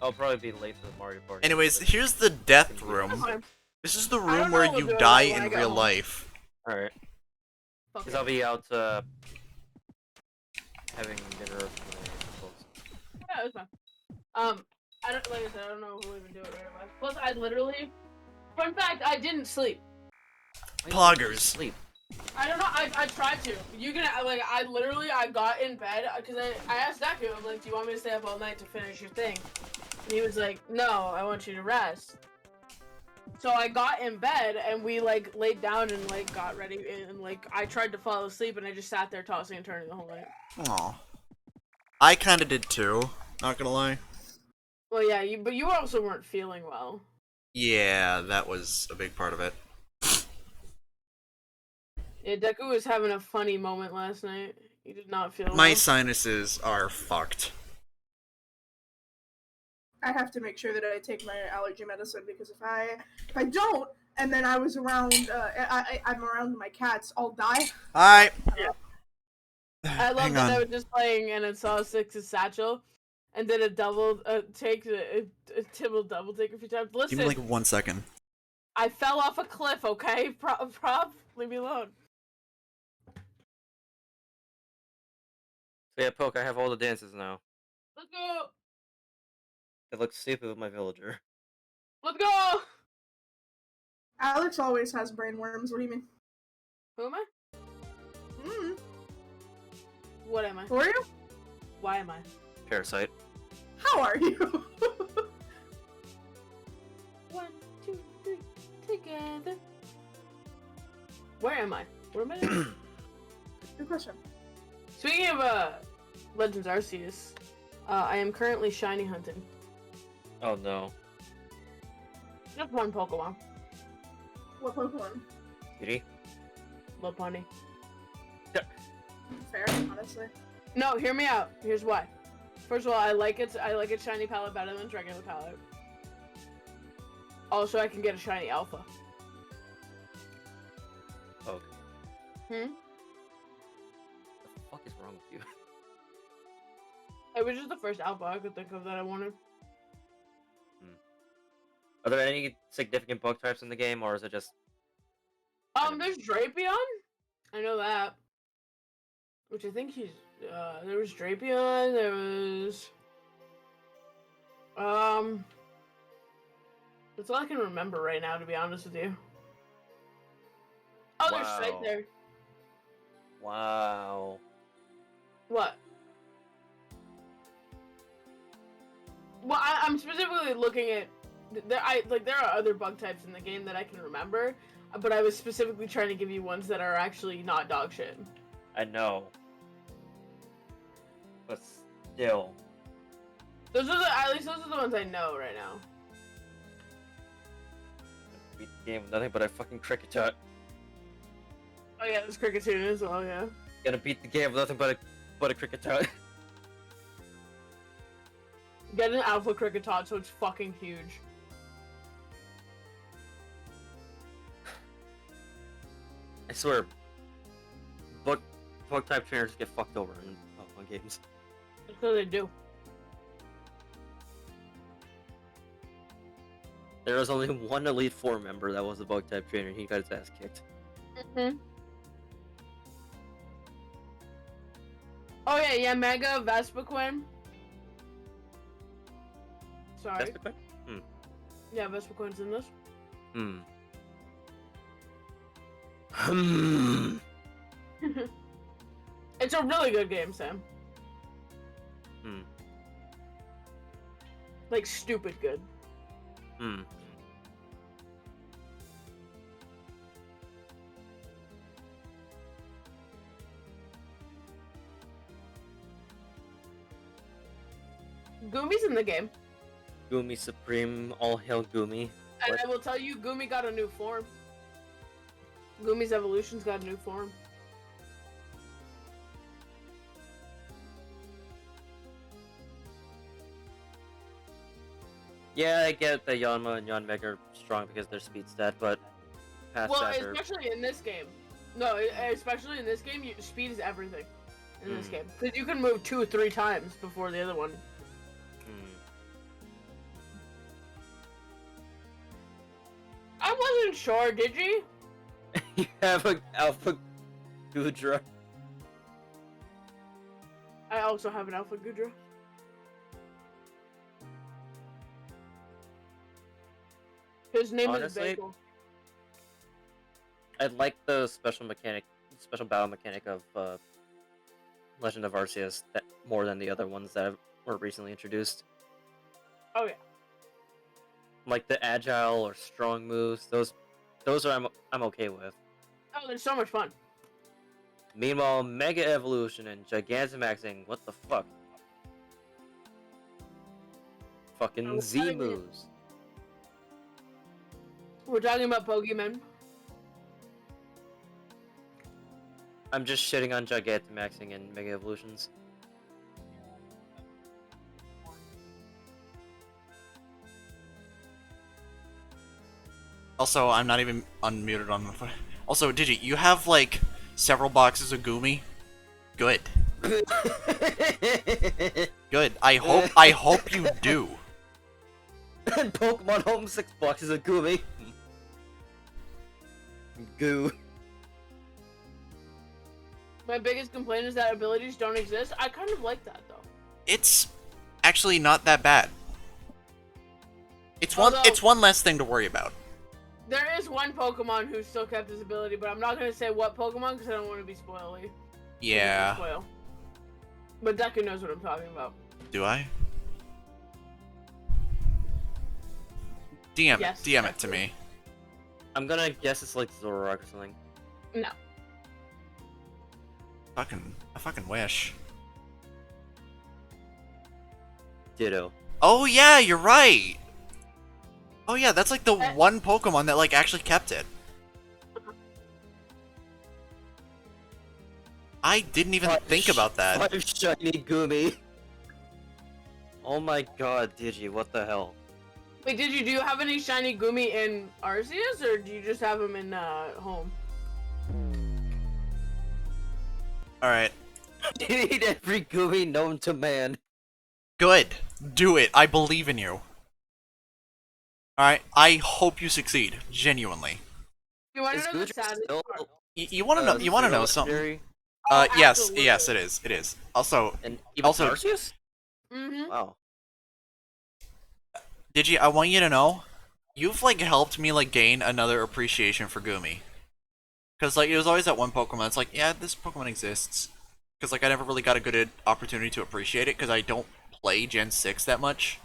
D: I'll probably be late for the Mario Party.
A: Anyways, here's the death room.
B: Fine.
A: This is the
B: I don't
A: room
B: know
A: where
B: what
A: you
B: to do
A: die
B: when I
A: in
B: get
A: real
B: home.
A: life.
D: Alright.
B: Fuck
D: Because
B: it.
D: I'll be out, having dinner with my folks.
B: Yeah, it's fine. I don't, like I said, I don't know who even do it right away. Plus, I literally, fun fact, I didn't sleep.
A: Poggers.
D: Sleep.
B: I don't know, I tried to. You can, like, I got in bed, because I asked Deku, I'm like, do you want me to stay up all night to finish your thing? And he was like, no, I want you to rest. So I got in bed, and we, like, laid down and, like, got ready, and, like, I tried to fall asleep, and I just sat there tossing and turning the whole night.
A: Aw. I kinda did too, not gonna lie.
B: Well, yeah, but you also weren't feeling well.
A: Yeah, that was a big part of it.
B: Yeah, Deku was having a funny moment last night. He did not feel
A: My
B: well.
A: sinuses are fucked.
C: I have to make sure that I take my allergy medicine because if I don't, and then I was around, I'm around my cats, I'll die.
A: Hi.
B: I love
A: Hang
B: that
A: on.
B: I was just playing and it saw Six's satchel and did a double take, a Tibble double take a few times. Listen,
A: Give me like 1 second.
B: I fell off a cliff, okay? Prop, leave me alone.
D: So yeah, Poke, I have all the dances now.
B: Let's go!
D: It looks stupid with my villager.
B: Let's go!
C: Alex always has brain worms, what do you mean?
B: Who am I?
C: Mm,
B: What am I?
C: who are you?
B: Why am I?
D: Parasite.
C: How are you?
B: 1, 2, 3, together. Where am I? Where am I?
C: Good question.
B: Speaking of Legends Arceus, I am currently shiny hunting.
D: Oh no.
B: Just one Pokemon.
C: What Pokemon?
D: Kitty?
B: Lopunny.
C: Fair, honestly.
B: No, hear me out. Here's why. First of all, I like its shiny palette better than its regular palette. Also, I can get a shiny alpha.
D: Poke.
B: Hmm?
D: What the fuck is wrong with you?
B: It was just the first alpha I could think of that I wanted.
D: Are there any significant bug types in the game, or is it just...
B: There's Drapion. I know that. Which I think he's. There was Drapion. There was. That's all I can remember right now, to be honest with you. Oh, there's
D: Wow.
B: Scythe there.
D: Wow.
B: What? Well, I'm specifically looking at. There are other bug types in the game that I can remember, but I was specifically trying to give you ones that are actually not dog shit.
D: I know. But still.
B: At least those are the ones I know right now.
D: Beat the game with nothing but a fucking Cricket.
B: Oh yeah, there's Cricketune as well, yeah.
D: Gonna beat the game with nothing but a Cricket.
B: Get an Alpha Cricketot so it's fucking huge.
D: I swear, bug type trainers get fucked over in Pokemon games.
B: That's what they do.
D: There was only one Elite Four member that was a bug type trainer, and he got his ass kicked.
B: Mm-hmm. Oh yeah, Mega Vespiquen. Sorry.
D: That's the quick?
B: Yeah, Vespiquen's in this. It's a really good game, Sam.
D: Hmm.
B: Like, stupid good.
D: Hmm.
B: Gumi's in the game.
D: Gumi Supreme, all hail Gumi.
B: And
D: What?
B: I will tell you, Gumi got a new form. Gumi's evolution's got a new form.
D: Yeah, I get that Yanma and Yanmega are strong because they're speed stat, but past
B: Well,
D: chapter.
B: especially in this game. No, especially in this game, speed is everything. In this game. Because you can move 2 or 3 times before the other one. I wasn't sure, did you?
D: You have an Alpha Gudra.
B: I also have an Alpha Gudra. His name
D: Honestly,
B: is Bagel.
D: I like the special battle mechanic of Legend of Arceus that more than the other ones that were recently introduced.
B: Oh yeah.
D: Like the agile or strong moves, those are I'm okay with.
B: Oh, they're so much fun.
D: Meanwhile, Mega Evolution and Gigantamaxing, what the fuck? Fucking Z
B: telling you.
D: moves.
B: We're talking about Pokemon.
D: I'm just shitting on Gigantamaxing and Mega Evolutions.
A: Also, I'm not even unmuted on the phone. Also, Digi, you have like several boxes of Gumi. Good. Good. I hope you do.
D: And Pokemon Home 6 boxes of Gumi. Goo.
B: My biggest complaint is that abilities don't exist. I kind of like that though.
A: It's actually not that bad. It's
B: Although-
A: one less thing to worry about.
B: There is one Pokemon who still kept his ability, but I'm not gonna say what Pokemon because I don't want to be spoily.
A: Yeah.
B: Spoil. But Deku knows what I'm talking about.
A: Do I? DM
B: Yes,
A: DM it
B: that's
A: to
B: it.
A: me.
D: I'm gonna guess it's like Zoroark or something.
B: No.
A: I fucking wish.
D: Ditto.
A: Oh yeah, you're right. Oh yeah, that's like the one Pokemon that like actually kept it. I didn't even think about that.
D: 5 shiny Gumi. Oh my god, Digi, what the hell?
B: Wait, do you have any shiny Gumi in Arceus, or do you just have them in home?
A: Alright.
D: You need every Gumi known to man.
A: Good. Do it. I believe in you. Alright, I hope you succeed. Genuinely.
B: You want
D: Is
B: to know the
D: Gudra
B: saddest
D: still
B: part?
A: You wanna know
D: zero
A: something?
D: legendary?
A: Yes,
B: absolutely.
A: yes it is. It is. Also,
D: And even
A: Also-
D: Arceus?
B: Mm-hmm.
D: Wow.
A: Digi, I want you to know, you've like helped me like gain another appreciation for Gumi. Cause like it was always that one Pokemon. It's like, yeah, this Pokemon exists. Cause like I never really got a good opportunity to appreciate it. Cause I don't play Gen 6 that much.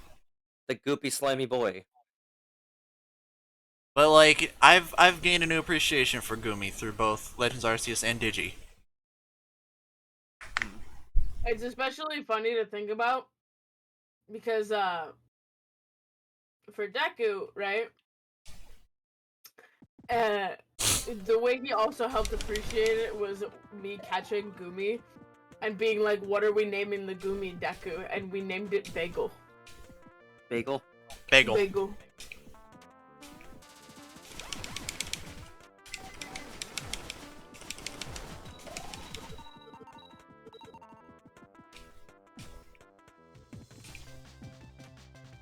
D: The goopy slimy boy.
A: But like I've gained a new appreciation for Gumi through both Legends Arceus and Digi.
B: It's especially funny to think about because for Deku, right? The way he also helped appreciate it was me catching Gumi and being like, "What are we naming the Gumi, Deku?" And we named it Bagel.
D: Bagel.
A: Bagel.
B: Bagel.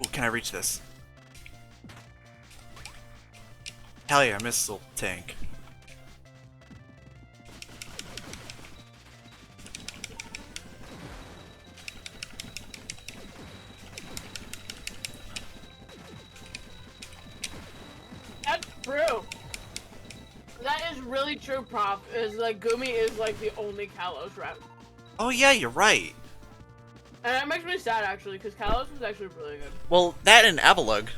A: Ooh, can I reach this? Hell yeah, missile tank.
B: That's true. That is really true, Prop. Is like Gumi is like the only Kalos rep.
A: Oh yeah, you're right.
B: And that makes me sad actually, because Kalos was actually really good.
A: Well, that and Avalugg.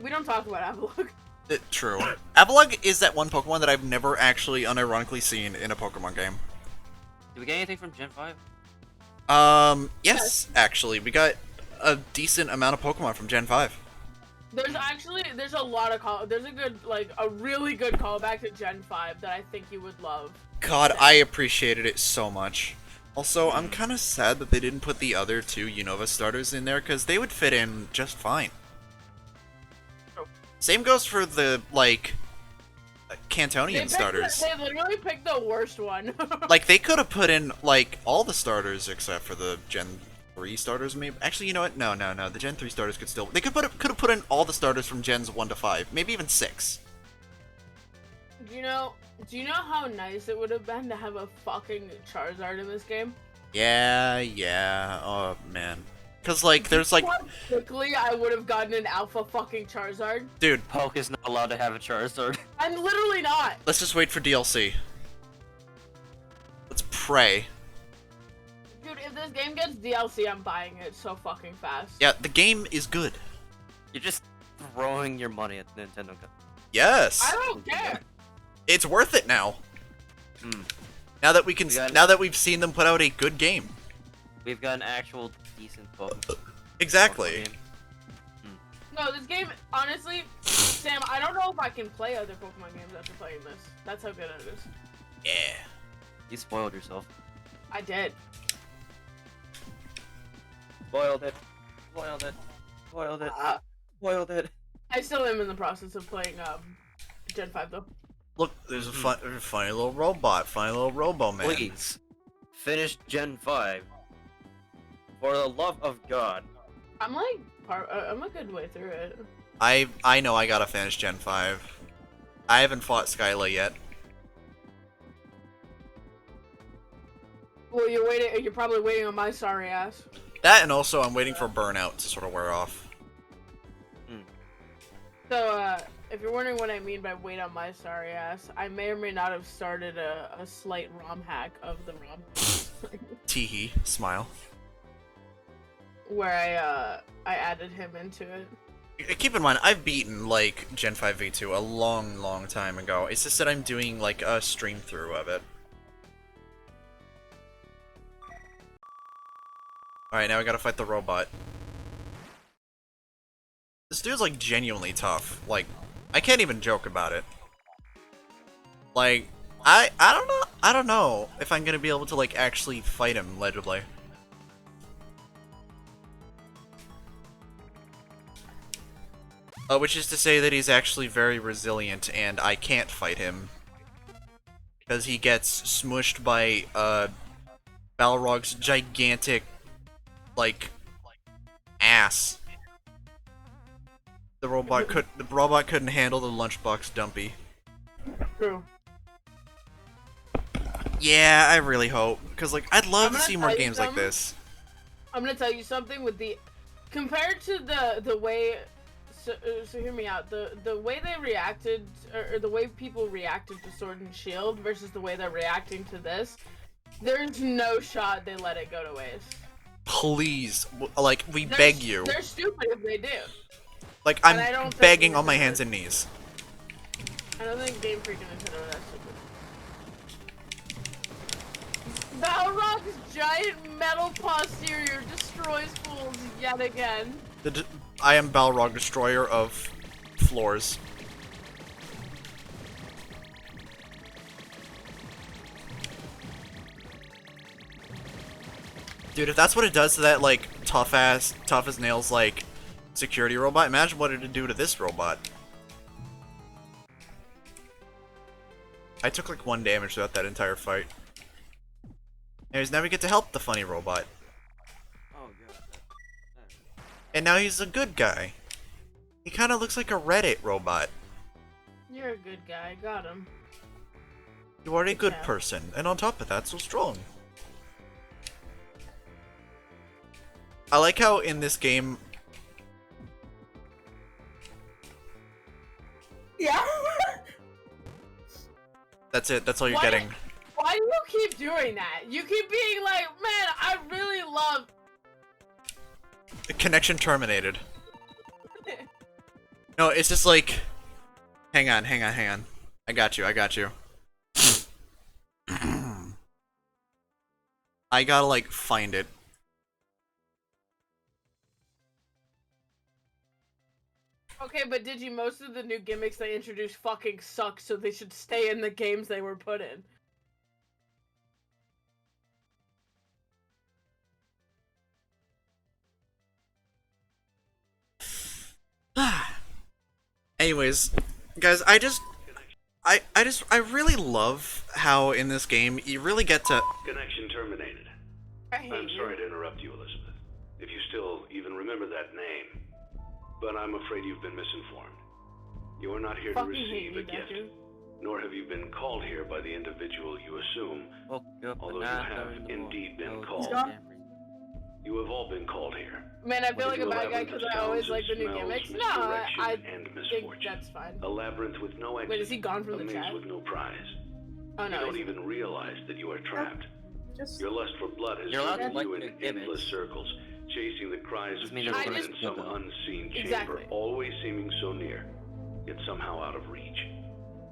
B: We don't talk about Avalugg.
A: True. Avalugg is that one Pokemon that I've never actually unironically seen in a Pokemon game.
D: Did we get anything from Gen 5?
A: Yes, actually. We got a decent amount of Pokemon from Gen 5.
B: There's a lot of there's a really good callback to Gen 5 that I think you would love.
A: God, I appreciated it so much. Also, I'm kind of sad that they didn't put the other two Unova starters in there, because they would fit in just fine. Same goes for the, like, Cantonian starters.
B: They literally picked the worst one.
A: Like, they could have put in, like, all the starters except for the Gen 3 starters, maybe. Actually, you know what? No. The Gen 3 starters could still... They could have put in all the starters from Gens 1 to 5. Maybe even 6.
B: Do you know how nice it would have been to have a fucking Charizard in this game?
A: Yeah. Oh, man. Because, like, there's, like...
B: How quickly I would have gotten an alpha fucking Charizard.
A: Dude,
D: Poke is not allowed to have a Charizard.
B: I'm literally not.
A: let's just wait for DLC. Let's pray.
B: Dude, if this game gets DLC, I'm buying it so fucking fast.
A: Yeah, the game is good.
D: You're just throwing your money at Nintendo.
A: Yes.
B: I don't care.
A: It's worth it now.
D: Hmm.
A: Now that we can,
D: We got-
A: now that we've seen them put out a good game.
D: We've got an actual decent Pokemon.
A: Exactly.
D: game.
B: No, this game, honestly, Sam, I don't know if I can play other Pokemon games after playing this. That's how good it is.
A: Yeah.
D: You spoiled yourself.
B: I did.
D: Spoiled it. Spoiled it. Spoiled it. Spoiled it.
B: I still am in the process of playing Gen 5 though.
A: Look, there's a funny little robot, funny little Robo Man.
D: Please. Finish Gen 5. For the love of God.
B: I'm like, I'm a good way through it.
A: I know I gotta finish Gen 5. I haven't fought Skyla yet.
B: Well, you're probably waiting on my sorry ass.
A: That, and also I'm waiting for Burnout to sort of wear off.
B: So, if you're wondering what I mean by wait on my sorry ass, I may or may not have started a slight ROM hack of the ROM.
A: Teehee, smile.
B: Where I added him into it.
A: Keep in mind, I've beaten, like, Gen 5 V2 a long time ago. It's just that I'm doing, like, a stream through of it. Alright, now we gotta fight the robot. This dude's, like, genuinely tough. Like, I can't even joke about it. Like, I don't know if I'm gonna be able to, like, actually fight him legibly. Which is to say that he's actually very resilient, and I can't fight him. Because he gets smushed by, Balrog's gigantic, like, ass. The robot couldn't handle the lunchbox dumpy.
B: True.
A: Yeah, I really hope. Because, like, I'd love
B: I'm
A: to
B: gonna
A: see more
B: tell you
A: games like
B: something.
A: this.
B: I'm gonna tell you something with the compared to the way. So hear me out. The way they reacted, or the way people reacted to Sword and Shield versus the way they're reacting to this, there's no shot they let it go to waste.
A: Please, like, we beg you.
B: They're stupid if they do.
A: Like,
B: and I don't
A: I'm
B: think
A: begging on
B: Nintendo
A: my
B: is.
A: hands and knees.
B: I don't think Game Freak and Nintendo are that stupid. Balrog's giant metal posterior destroys fools yet again.
A: I am Balrog, destroyer of floors. Dude, if that's what it does to that, like, tough as nails, like, security robot, imagine what it'd do to this robot. I took, like, 1 damage throughout that entire fight. Anyways, now we get to help the funny robot.
D: Oh god.
A: And now he's a good guy. He kind of looks like a Reddit robot.
B: You're a good guy. Got him.
A: You are a good
B: Yeah.
A: person, and on top of that, so strong. I like how in this game,
C: Yeah.
A: that's it, that's all you're
B: Why-
A: getting.
B: Why do you keep doing that. You keep being like, man, I really love.
A: The connection terminated. No, it's just like, hang on. I got you. I gotta like find it.
B: Okay, but Digi, most of the new gimmicks they introduced fucking suck, so they should stay in the games they were put in.
A: Anyways, guys, I really love how in this game you really get to.
F: Connection terminated.
B: I hate
F: I'm
B: you.
F: sorry to interrupt you, Elizabeth. If you still even remember that name. But I'm afraid you've been misinformed. You are not here to
B: Fucking hate
F: receive
B: you,
F: a gift.
B: Deku.
F: Nor have you been called here by the individual you assume. Although you have indeed been called.
C: gone.
F: You have all been called here.
B: Man, I feel like a
F: Into
B: bad guy
F: labyrinth
B: because
F: of
B: I always
F: sounds
B: like the
F: and
B: new
F: smells,
B: gimmicks. No,
F: misdirection,
B: I
F: and
B: think
F: misfortune.
B: that's fine.
F: A labyrinth with no exit.
B: Wait, is he gone from
F: a
B: the
F: maze
B: chat?
F: with no prize.
B: Oh
F: You
B: no.
F: don't
B: he's-
F: even realize that you are trapped.
C: Just
F: Your lust for blood has
D: You're allowed
F: driven
D: to like
F: you in
D: new gimmicks.
F: endless circles, chasing the cries of
D: Doesn't mean they're
F: children
B: gonna
F: in some
D: go.
F: unseen chamber,
B: Exactly.
F: always seeming so near, yet somehow out of reach.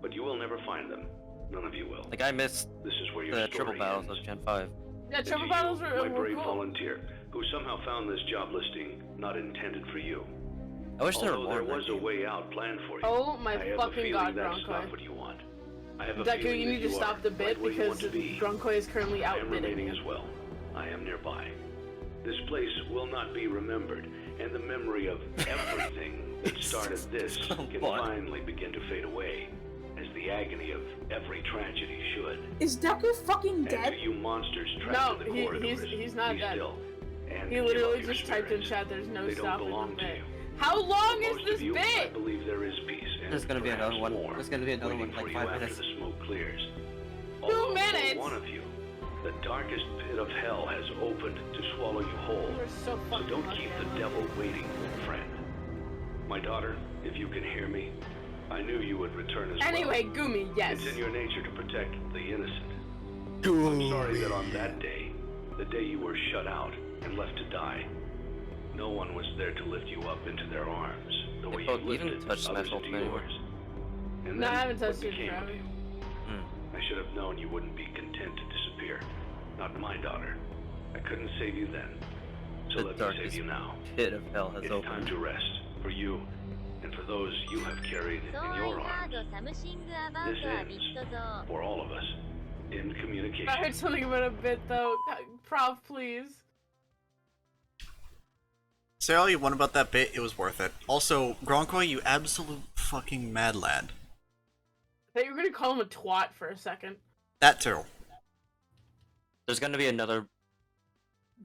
F: But you will never find them. None of you will.
D: Like I missed
F: This is where your
D: the
F: story
D: triple battles
F: ends.
D: of Gen 5.
B: Yeah,
F: And
B: triple
F: to
B: battles
F: you,
B: were
F: my brave
B: cool.
F: volunteer, who somehow found this job listing not intended for you.
D: I wish there were
F: Although
D: more.
F: there
D: in that
F: was a
D: game.
F: way out planned for you.
B: Oh my
F: I have a
B: fucking
F: feeling
B: god,
F: that's not
B: Gronkoy.
F: what you want. I have a
B: Deku,
F: feeling
B: you
F: that
B: need to
F: you
B: stop
F: are
B: the bit
F: right where you
B: because
F: want to be.
B: Gronkoy is currently
F: I am
B: outbidding
F: remaining
B: you.
F: as well. I am nearby. This place will not be remembered, and the memory of everything that started this can
D: What?
F: finally begin to fade away, as the agony of every tragedy should.
C: is Deku fucking
F: And
C: dead?
F: to you monsters
B: No,
F: trapped in the corridors,
B: he's not
F: be
B: dead.
F: still, and
B: He
F: give
B: literally
F: up your
B: just typed in
F: spirits.
B: chat, there's no
F: They don't
B: stopping
F: belong
B: the
F: to
B: bit.
F: you.
B: How long
F: For
B: is
F: most
B: this
F: of you, I
B: bit?
F: believe there is peace, and
D: There's gonna be
F: perhaps
D: another one.
F: more,
D: There's gonna be another one
F: waiting
D: like
F: for
D: 5
F: you after
D: minutes.
F: the smoke clears.
B: 2
F: Although
B: minutes?
F: for one of you, the darkest pit of hell has opened to swallow you whole.
B: We're so
F: So
B: fucking
F: don't
B: lucky,
F: keep
B: I
F: the
B: love
F: devil
B: it.
F: waiting, friend. My daughter, if you can hear me, I knew you would return as
B: Anyway,
F: well.
B: Gumi, yes.
F: It's in your nature to protect the innocent. I'm sorry that on that day, the day you were shut out and left to die, no one was there to lift you up into their arms the way you
D: Fuck, you
F: lifted
D: didn't touch
F: others
D: Smash
F: into
D: Ultimate anymore.
F: yours. And
B: No, I
F: then
B: haven't touched
F: what
B: it
F: became of
B: forever.
F: you?
D: Hmm.
F: I should have known you wouldn't be content to disappear. Not my daughter. I couldn't save you then. So
D: The
F: let me save
D: darkest
F: you now.
D: pit of hell has
F: It's time
D: opened.
F: to rest for you and for those you have carried in
G: そう
F: your
G: いハー
F: arms.
G: ドサムシングアバウトはビットゾー
F: For all of us. In communication.
B: I heard something about a bit though. Prof, please.
A: Say all you want about that bit, it was worth it. Also, Gronkoy, you absolute fucking mad lad.
B: I thought you were gonna call him a twat for a second.
A: That too.
D: There's gonna be another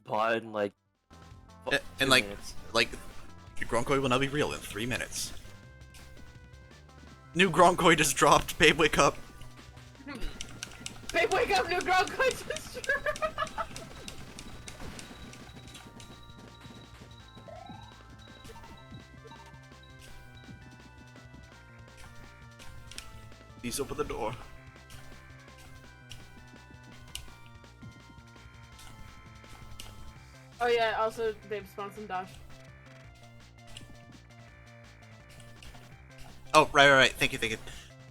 D: bot in like.
A: And
D: 2
A: like,
D: minutes.
A: Gronkoy will now be real in 3 minutes. New Gronkoy just dropped. Babe, wake up.
B: Babe, wake up, new Gronkoy just
A: Please open the door.
B: Oh yeah, also, babe, spawn some dash.
A: Oh, right. Thank you.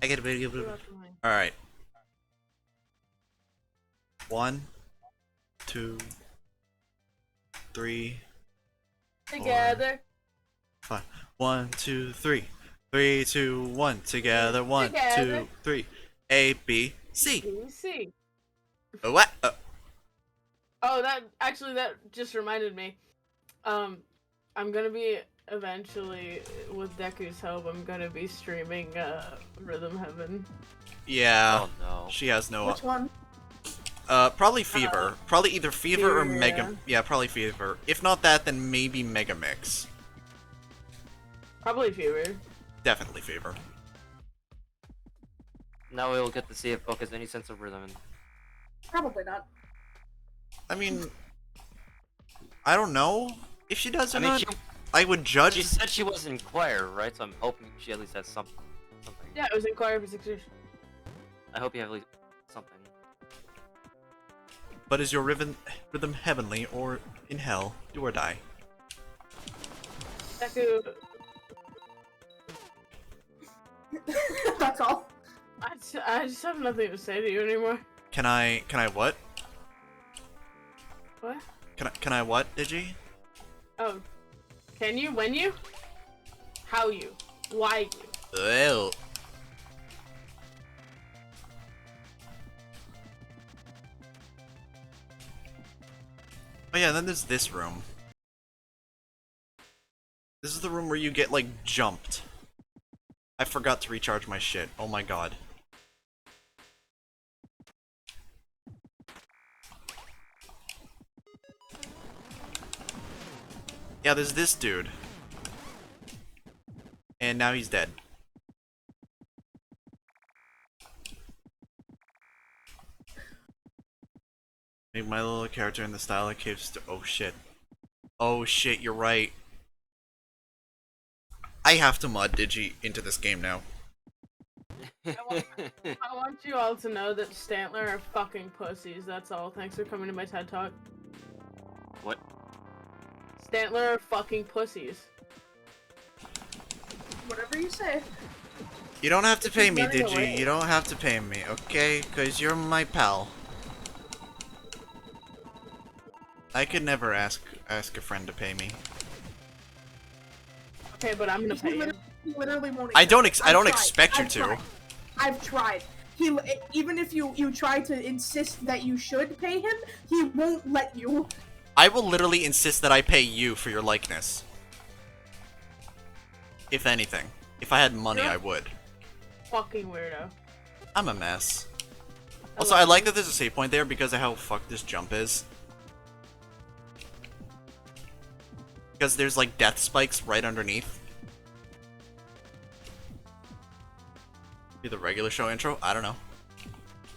A: I get a bit.
B: You're welcome, honey.
A: Alright. 1, 2, 3,
B: Together.
A: 5. 1, 2, 3. 3, 2, 1. Together. 1,
B: Together.
A: 2, 3. A, B, C.
B: See.
A: What?
B: Oh, that just reminded me. I'm gonna be eventually, with Deku's help, I'm gonna be streaming Rhythm Heaven.
A: Yeah.
D: Oh no.
A: She has no.
C: Which one?
A: Probably Fever. Probably either Fever or
B: Fever,
A: Mega. Yeah, probably Fever. If not that, then maybe Mega Mix.
B: Probably Fever.
A: Definitely Fever.
D: Now we'll get to see if Book has any sense of rhythm.
C: Probably not.
A: I mean, I don't know if she does or
D: I mean,
A: not.
D: she
A: I would judge.
D: said she was in choir, right? So I'm hoping she at least has something.
B: Yeah, it was in choir for 6 years.
D: I hope you have at least something.
A: But is your rhythm heavenly or in hell? Do or die.
B: Deku,
C: That's all.
B: I just have nothing to say to you anymore.
A: Can I what?
B: What?
A: Can I what, Digi?
B: Oh, can you? When you? How you? Why you?
A: Well. Oh yeah, then there's this room. This is the room where you get, like, jumped. I forgot to recharge my shit. Oh my god. Yeah, there's this dude. And now he's dead. Make my little character in the style of caves. Oh shit. Oh shit, you're right. I have to mod Digi into this game now.
B: I want you all to know that Stantler are fucking pussies. That's all. Thanks for coming to my TED Talk.
D: What?
B: Stantler are fucking pussies.
C: Whatever you say.
A: You don't have to pay me,
B: running
A: Digi.
B: away.
A: You don't have to pay me, okay? Because you're my pal. I could never ask a friend to pay me.
B: Okay, but I'm gonna pay you.
C: He literally won't.
A: I don't
C: accept it.
A: I don't
C: I've tried.
A: expect you
C: I've
A: to.
C: tried. I've tried. He even if you try to insist that you should pay him, he won't let you.
A: I will literally insist that I pay you for your likeness. If anything. If I had money,
B: You're-
A: I would.
B: Fucking weirdo.
A: I'm a mess. Also, I like that there's a save point there because of how fucked this jump is. Because there's like death spikes right underneath. Be the regular show intro? I don't know.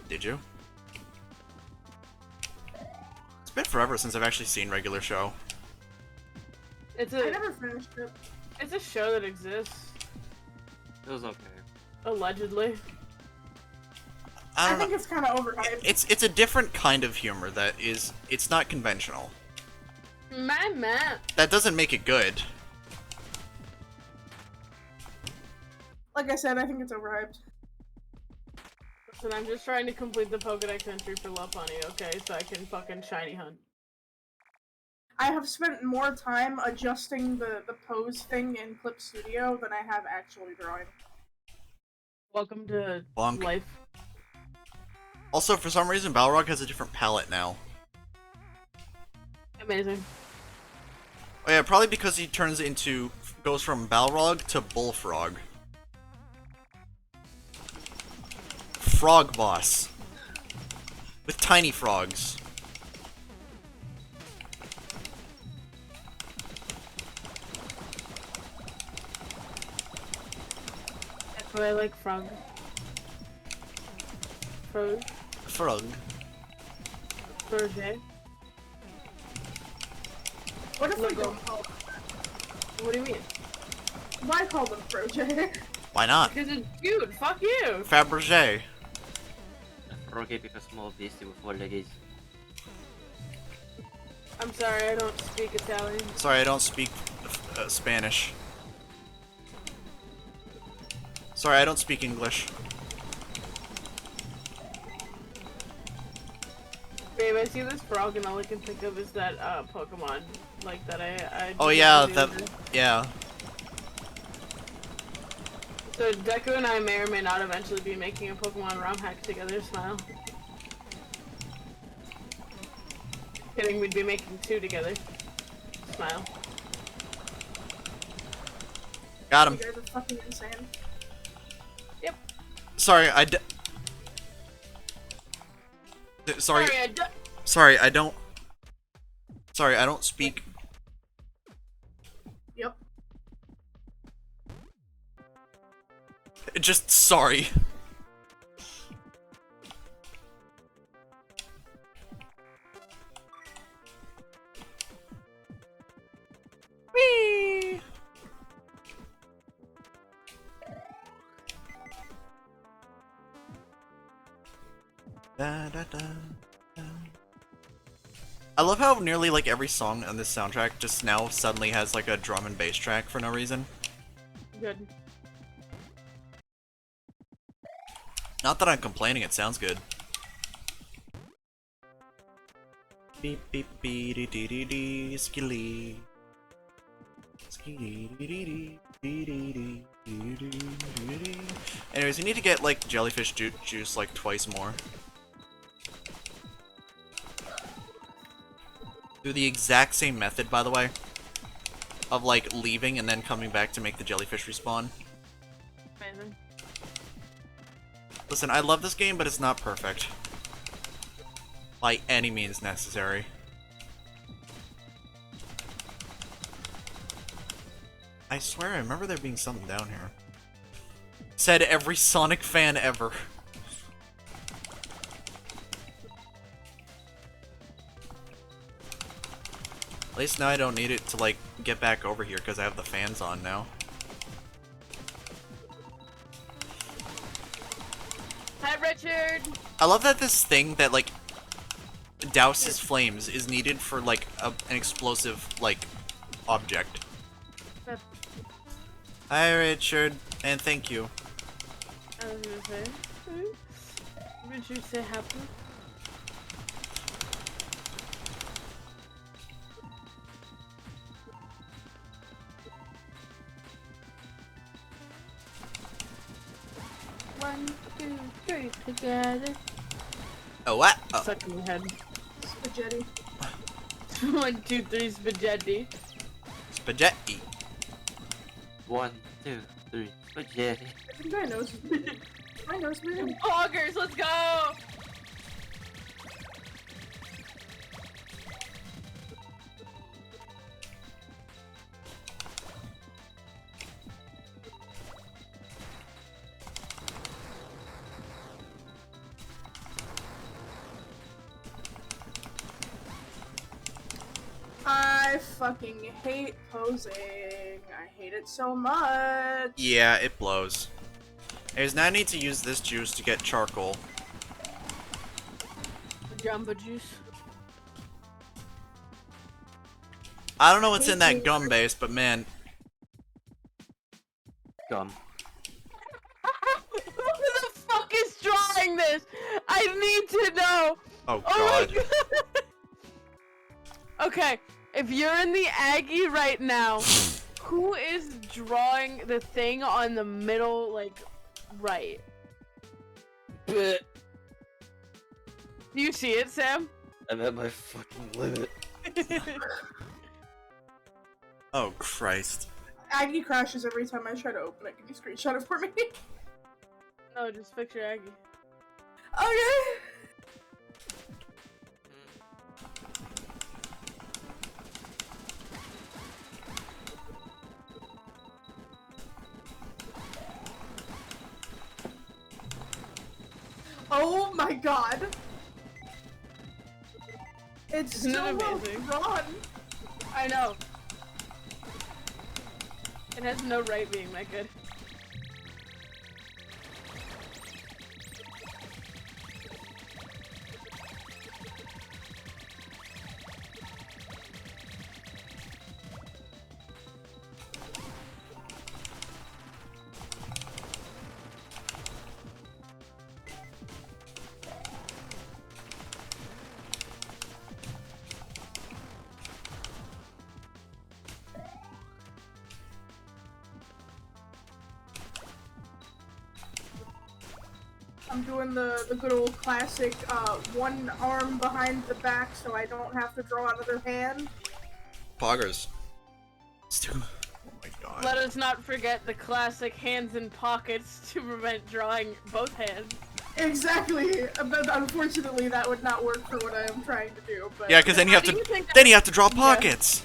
A: Did you? It's been forever since I've actually seen regular show.
B: It's
C: I
B: a
C: never finished it.
B: it's a show that exists.
D: It was okay.
B: Allegedly.
A: I
C: I
A: don't
C: think
A: know.
C: it's kind of overhyped.
A: It's a different kind of humor that is, it's not conventional.
B: Man.
A: That doesn't make it good.
C: Like I said, I think it's overhyped.
B: Listen, I'm just trying to complete the Pokedex entry for Lopunny, okay? So I can fucking shiny hunt.
C: I have spent more time adjusting the pose thing in Clip Studio than I have actually drawing.
B: Welcome to
A: Bonk.
B: life.
A: Also, for some reason, Balrog has a different palette now.
B: Amazing.
A: Oh yeah, probably because he goes from Balrog to Bullfrog. Frog boss. With tiny frogs.
B: That's why I like frog. Frog.
A: Frog.
B: Frog.
C: What if we
B: Logo.
C: don't call them?
B: What do you mean?
C: Why call them Froje?
A: Why not?
B: Because it's cute. Fuck you.
A: Fabergé.
D: Rogue pick a small beastie with 4 legs.
B: I'm sorry, I don't speak Italian.
A: Sorry, I don't speak Spanish. Sorry, I don't speak English.
B: Babe, I see this frog and all I can think of is that Pokemon, like that I
A: Oh
B: did
A: yeah,
B: the
A: that,
B: other day.
A: yeah.
B: So Deku and I may or may not eventually be making a Pokemon ROM hack together. Smile. Kidding, we'd be making 2 together. Smile.
A: Got
C: You
A: him.
C: guys are fucking insane.
B: Yep.
A: Sorry, Sorry, I don't... Sorry, I don't speak...
C: Yep.
A: Just sorry. Whee! Da, da, da, da. I love how nearly like every song on this soundtrack just now suddenly has like a drum and bass track for no reason.
B: Good.
A: Not that I'm complaining, it sounds good. Beep beep beep dee dee dee dee skilly. Anyways, you need to get like jellyfish juice like twice more. Through the exact same method, by the way, of like leaving and then coming back to make the jellyfish respawn.
B: Amazing.
A: Listen, I love this game, but it's not perfect. By any means necessary. I swear I remember there being something down here. Said every Sonic fan ever. At least now I don't need it to like get back over here because I have the fans on now.
B: Hi, Richard.
A: I love that this thing that like douses flames is needed for like an explosive like object. Hi, Richard, and thank you.
B: I was gonna say. Richard, say happy. One, two, three, together.
A: Oh, what? Oh.
B: Stuck in my head.
C: Spaghetti.
B: 1, 2, 3, spaghetti.
A: Spaghetti.
D: 1, 2, 3, spaghetti.
C: I think I know. I know spaghetti.
B: Poggers, let's go!
C: I fucking hate posing. I hate it so much.
A: Yeah, it blows. Anyways, now I need to use this juice to get charcoal.
B: Jumbo juice.
A: I don't know what's in that gum base, but man,
D: Gum.
B: Who the fuck is drawing this? I need to know.
A: oh
B: Oh
A: god.
B: my god. Okay, if you're in the Aggie right now, who is drawing the thing on the middle, like, right? Do you see it, Sam?
D: I'm at my fucking limit.
A: Oh Christ.
C: Aggie crashes every time I try to open it. Can you screenshot it for me?
B: No, just fix your Aggie.
C: Okay. Oh my god. It's
B: Isn't
C: so
B: it
C: well
B: amazing?
C: drawn.
B: I know. It has no right being that good.
C: I'm doing the good old classic one arm behind the back so I don't have to draw another hand.
A: Poggers. Oh my god.
B: Let us not forget the classic hands in pockets to prevent drawing both hands.
C: Exactly, but unfortunately that would not work for what I am trying to do. But
A: Yeah, because then you have
B: How do
A: to
B: you think
A: then you have to draw pockets.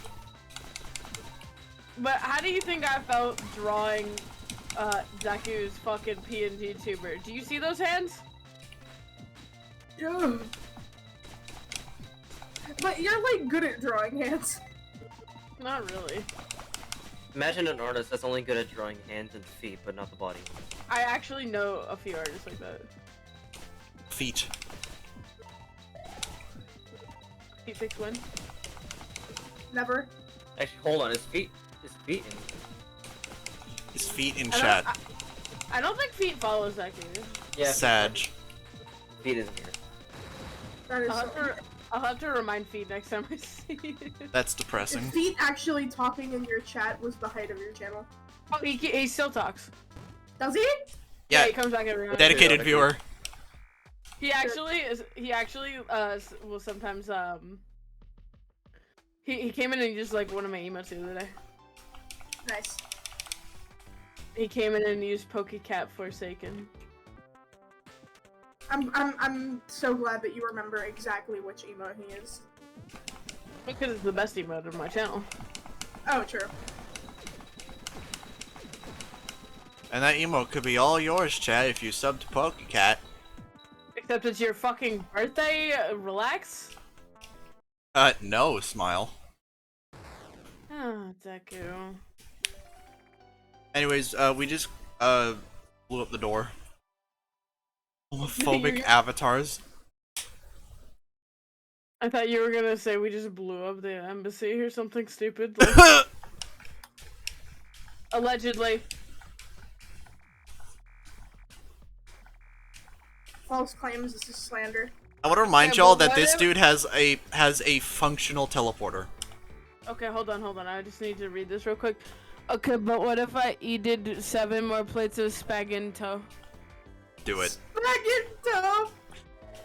B: But how do you think I felt drawing Deku's fucking PNG tuber? Do you see those hands?
C: Yeah. But you're like good at drawing hands.
B: Not really.
D: Imagine an artist that's only good at drawing hands and feet, but not the body.
B: I actually know a few artists like that.
A: Feet.
B: Feet pics win.
C: Never.
D: Actually, hold on. His feet in.
A: His feet in
B: I
A: chat.
B: I don't think Feet follows that game.
D: Yeah.
A: Sag.
D: Feet isn't here.
C: That is.
B: I'll have to remind Feet next time I see it.
A: That's depressing.
C: Feet actually talking in your chat was the height of your channel.
B: Oh, he still talks.
C: Does he?
A: Yeah,
B: he comes back every night.
A: dedicated viewer.
B: He actually will sometimes he came in and he just like one of my emotes the other day.
C: Nice.
B: He came in and used PokeCat Forsaken.
C: I'm so glad that you remember exactly which emote he is.
B: Because it's the best emote of my channel.
C: Oh, true.
A: And that emote could be all yours, chat, if you sub to PokeCat.
B: Except it's your fucking birthday. Relax.
A: No, smile.
B: Oh, Deku.
A: Anyways, we just, blew up the door. Homophobic avatars.
B: I thought you were gonna say we just blew up the embassy or something stupid. Like, allegedly.
C: False claims. This is slander.
A: I want to remind
B: Yeah,
A: y'all
B: but
A: that this
B: what
A: dude has a functional teleporter.
B: Okay, hold on. I just need to read this real quick. Okay, but what if I eated 7 more plates of spaghetti?
A: Do it.
C: Spaghetti!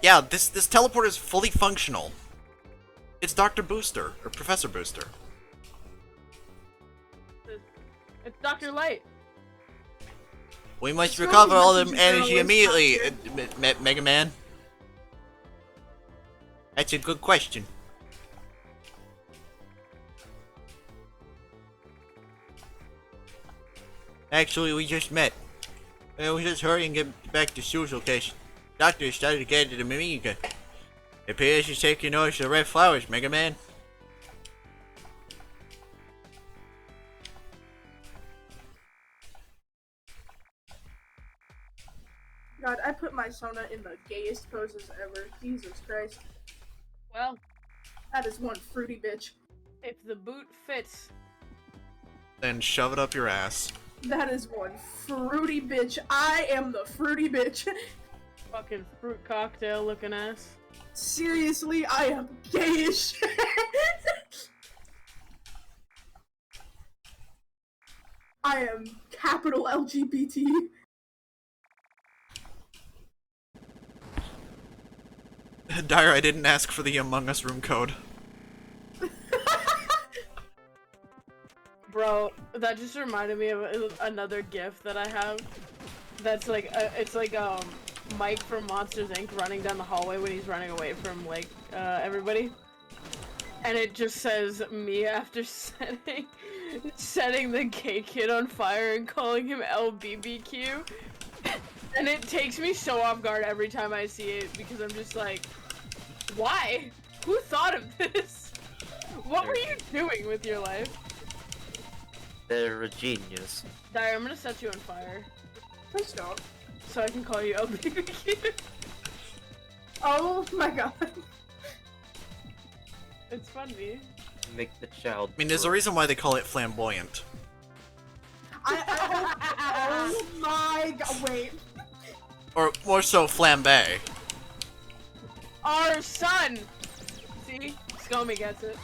A: Yeah, this teleporter is fully functional. It's Dr. Booster, or Professor Booster.
B: It's Dr. Light.
A: We must
C: So
A: recover all
C: much
A: the
C: is
A: energy
C: always
A: immediately,
C: faster.
A: Mega Man. That's a good question. Actually, we just met. We just hurry and get back to Sue's location. Doctor started to get to the Mimiga. It appears she's taking orders to the red flowers, Mega Man.
C: God, I put my Sona in the gayest poses ever. Jesus Christ.
B: Well,
C: That is one fruity bitch.
B: if the boot fits.
A: Then shove it up your ass.
C: That is one fruity bitch. I am the fruity bitch.
B: Fucking fruit cocktail looking ass.
C: Seriously, I am gay as shit. I am capital LGBT.
A: Dyer, I didn't ask for the Among Us room code.
B: Bro, that just reminded me of another GIF that I have. That's like, it's like Mike from Monsters Inc. running down the hallway when he's running away from like everybody, and it just says me after setting the gay kid on fire and calling him LBBQ, and it takes me so off guard every time I see it because I'm just like, why? Who thought of this? What were you doing with your life?
D: They're a genius.
B: Dyer, I'm gonna set you on fire
C: Please don't.
B: so I can call you LBBQ.
C: Oh my god.
B: It's funny.
D: Make the child.
A: I mean, there's a reason why they call it flamboyant.
C: Oh my god. Wait.
A: Or more so, flambe.
B: Our son! See? Scomy gets it.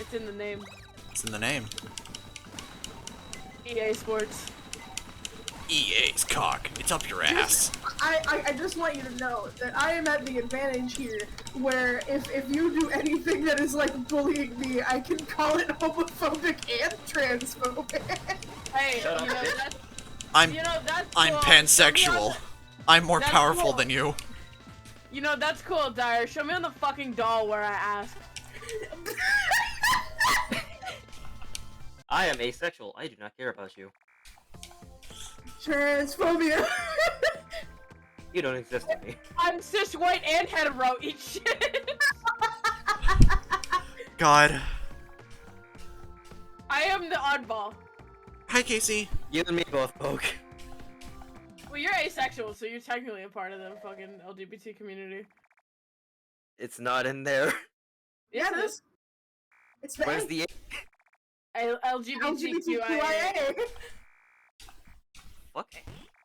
B: It's in the name.
A: It's in the name.
B: EA Sports.
A: EA's cock. It's up your ass.
C: I just want you to know that I am at the advantage here where if you do anything that is like bullying me, I can call it homophobic and transphobic.
B: Hey,
D: Shut
B: you
D: up,
B: know,
D: bitch.
B: that's,
A: I'm
B: you know, that's
A: I'm
B: cool.
A: pansexual. I'm more
B: That's
A: powerful
B: cool.
A: than you.
B: You know, that's cool, Dyer. Show me on the fucking doll where I asked.
D: I am asexual. I do not care about you.
C: Transphobia.
D: You don't exist to me.
B: I'm cis, white, and hetero. Eat shit.
A: God.
B: I am the oddball.
A: Hi, Casey.
D: You and me both, Poke.
B: Well, you're asexual, so you're technically a part of the fucking LGBT community.
D: It's not in there.
C: Yeah, it is. It's the
D: Where's
C: A.
D: the
B: LGBTQIA.
C: LGBTQIA.
D: fuck?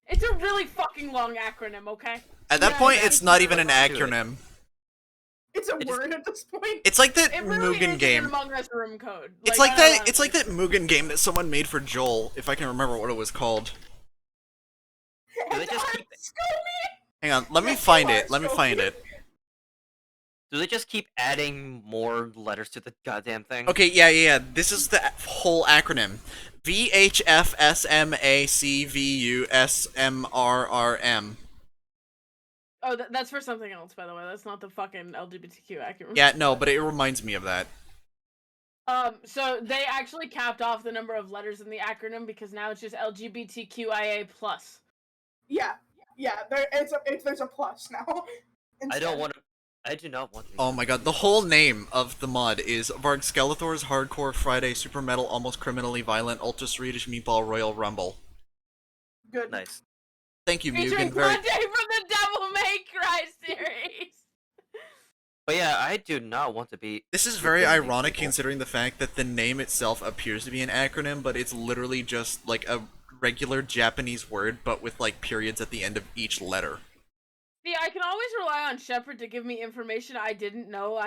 B: It's a really fucking long acronym, okay?
A: At that
C: Yeah,
A: point,
C: yeah,
A: it's not even an
D: let's do it.
A: acronym.
C: It's a
D: It just-
C: word at this point.
A: It's like that
B: It really
A: Mugen
B: is
A: game.
B: an Among Us room code.
A: It's
B: Like,
A: like
B: I
A: that.
B: don't know.
A: It's like that Mugen game that someone made for Joel. If I can remember what it was called.
D: Do they just keep
A: Hang on, let me
C: Yes,
A: find
C: you
A: it.
C: are,
A: Let me
C: Sophie.
A: find it.
D: do they just keep adding more letters to the goddamn thing?
A: Okay, yeah. This is the whole acronym. VHFSMACVUSMRRM.
B: Oh, that's for something else, by the way. That's not the fucking LGBTQ acronym.
A: Yeah, no, but it reminds me of that.
B: So they actually capped off the number of letters in the acronym because now it's just LGBTQIA+.
C: Yeah. There's a plus now.
D: I
C: instead.
D: do not want to.
A: Oh my god, the whole name of the mod is Varg Skeletor's Hardcore Friday Super Metal Almost Criminally Violent Ultra Swedish Meatball Royal Rumble.
C: Good.
D: Nice.
A: Thank you,
B: Featuring
A: Mugen. Very.
B: Conte from the Devil May Cry series.
D: But yeah, I do not want to be.
A: This is very
D: within these
A: ironic
D: people.
A: considering the fact that the name itself appears to be an acronym, but it's literally just like a regular Japanese word, but with like periods at the end of each letter.
B: See, I can always rely on Shepard to give me information I didn't know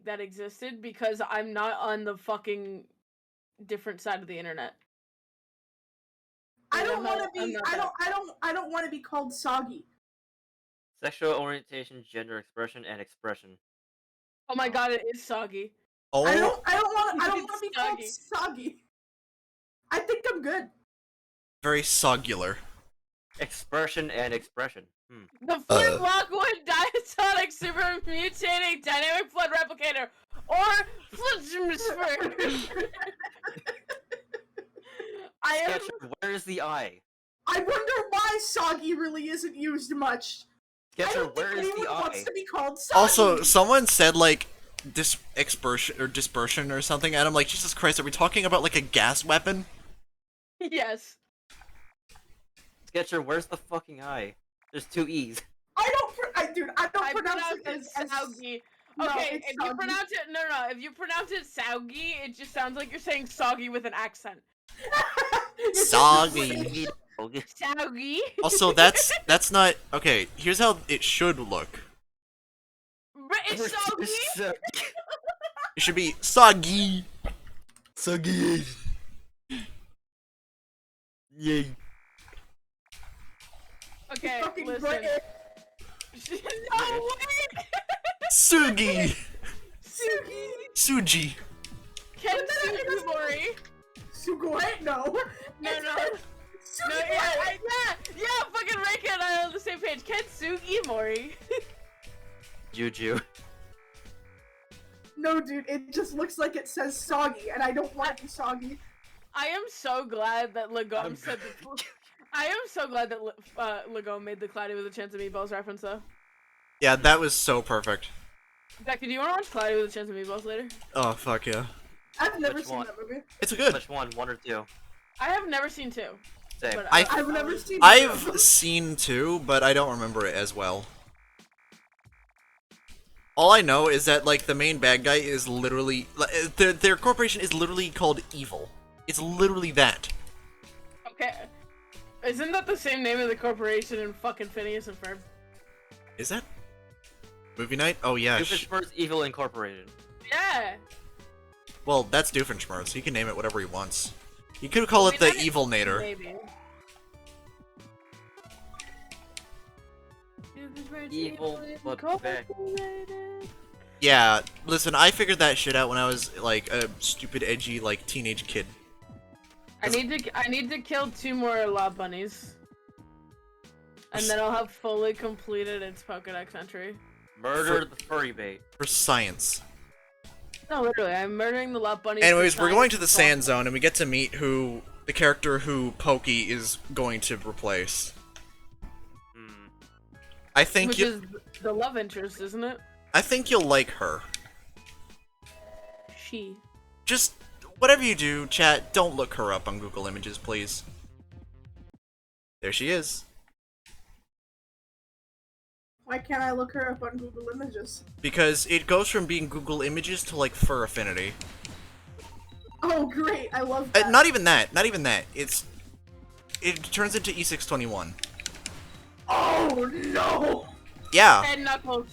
B: that existed because I'm not on the fucking different side of the internet.
C: I
B: And
C: don't
B: I'm
C: want to
B: not-
C: be.
B: I'm not
C: I
B: that.
C: don't want to be called soggy.
D: Sexual orientation, gender expression, and expression.
B: Oh my god, it is soggy.
A: Oh,
C: I don't want to
B: It's
C: be called
B: soggy.
C: soggy. I think I'm good.
A: very sogular.
D: Expression and expression.
B: The Flint Lockwood Diatonic Super Mutating Dynamic Flood Replicator, or Flintsphere. I am.
D: Sketcher, where is the eye?
C: I wonder why soggy really isn't used much. I
D: Sketcher,
C: don't think
D: where is
C: anyone
D: the
C: wants
D: eye?
C: to be called soggy.
A: Also, someone said like dispersion or something, and I'm like, Jesus Christ, are we talking about like a gas weapon?
B: Yes.
D: Sketcher, where's the fucking eye? There's two E's.
C: I don't
B: I
C: pronounce
B: pronounce
C: it
B: it
C: as
B: Saugi.
C: No,
B: Okay,
C: it's
B: if you
C: soggy.
B: pronounce it if you pronounce it Saugi, it just sounds like you're saying soggy with an accent.
C: It's
A: Soggy.
B: Saugi.
A: Also, that's not okay. Here's how it should look.
B: British soggy.
A: It should be soggy. Soggy. Yay.
B: Okay,
C: fucking
B: listen.
C: British.
B: No way.
A: Sugi.
C: Sugi.
A: Suji.
B: Ken Sugimori.
C: Sugoi? No.
B: No,
C: It's
B: no.
C: Sugoi.
B: No, yeah, fucking Reika and I are on the same page. Ken Sugimori.
D: Juju.
C: No, dude, it just looks like it says soggy, and I don't want to be soggy.
B: I am so glad that Legom
D: I'm-
B: said the. I am so glad that Legom made the Cloudy with a Chance of Meatballs reference though.
A: Yeah, that was so perfect.
B: Becky, do you want to watch Cloudy with a Chance of Meatballs later?
A: Oh fuck yeah.
C: I've never
D: Which
C: seen
D: one?
C: that movie.
A: It's good.
D: Which one? One or two?
B: I have never seen two.
D: Same.
B: But
C: I've never seen that.
A: I've seen two, but I don't remember it as well. All I know is that like the main bad guy is literally their corporation is literally called Evil. It's literally that.
B: Okay. Isn't that the same name of the corporation in fucking Phineas and Ferb?
A: Is that movie night? Oh yeah.
D: Doofenshmirtz Evil Incorporated.
B: Yeah.
A: Well, that's Doofenshmirtz. He can name it whatever he wants. You could call it the Evil Nader.
B: Maybe.
D: Evil, but back.
A: Yeah, listen, I figured that shit out when I was like a stupid, edgy, like teenage kid.
B: I need to kill 2 more Lob Bunnies. And then I'll have fully completed its Pokedex entry.
D: Murder the furry bait.
A: For science.
B: No, literally, I'm murdering the Lob Bunnies.
A: Anyways,
B: for
A: we're going to the
B: science.
A: Sand Zone, and we get to meet the character who Pokey is going to replace. I think
B: Which is the love interest, isn't it?
A: I think you'll like her.
B: She.
A: Just whatever you do, chat, don't look her up on Google Images, please. There she is.
C: Why can't I look her up on Google Images?
A: Because it goes from being Google Images to like Fur Affinity.
C: Oh, great! I love that.
A: Not even that. Not even that. It turns into E621.
C: Oh no!
A: Yeah.
B: And Knuckles.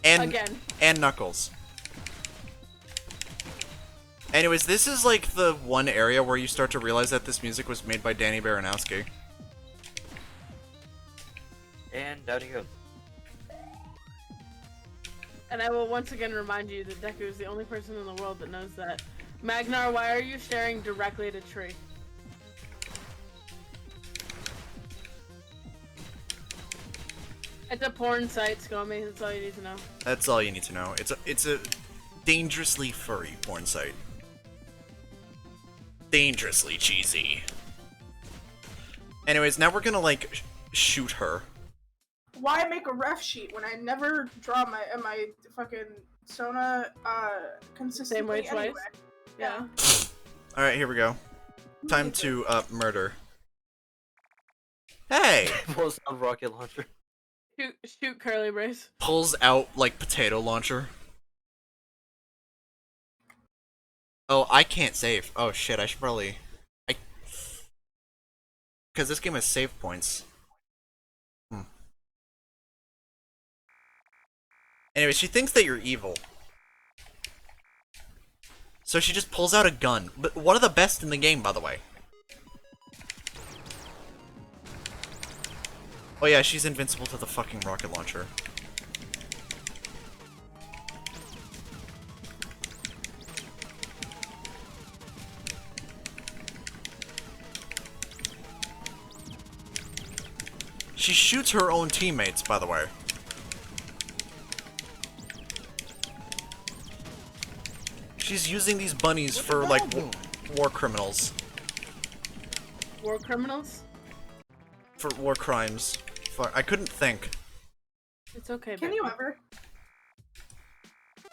A: And
B: Again.
A: and Knuckles. Anyways, this is like the one area where you start to realize that this music was made by Danny Baranowski.
D: And down he goes.
B: And I will once again remind you that Deku is the only person in the world that knows that. Magnar, why are you staring directly at a tree? It's a porn site, Scummy. That's all you need to know.
A: That's all you need to know. It's a dangerously furry porn site. Dangerously cheesy. Anyways, now we're gonna like shoot her.
C: Why make a ref sheet when I never draw my fucking Sona consistently
B: Same way twice?
C: anyway?
B: Yeah.
A: Alright, here we go. Time to murder. Hey!
D: Pulls out rocket launcher.
B: Shoot curly brace.
A: Pulls out like potato launcher. Oh, I can't save. Oh shit, I should probably... Because this game has save points. Anyway, she thinks that you're evil. So she just pulls out a gun. But one of the best in the game, by the way. Oh yeah, she's invincible to the fucking rocket launcher. She shoots her own teammates, by the way. She's using these bunnies for, like, war criminals.
B: War criminals?
A: For war crimes. Fuck, I couldn't think.
B: It's okay,
C: Can
B: baby.
C: you ever?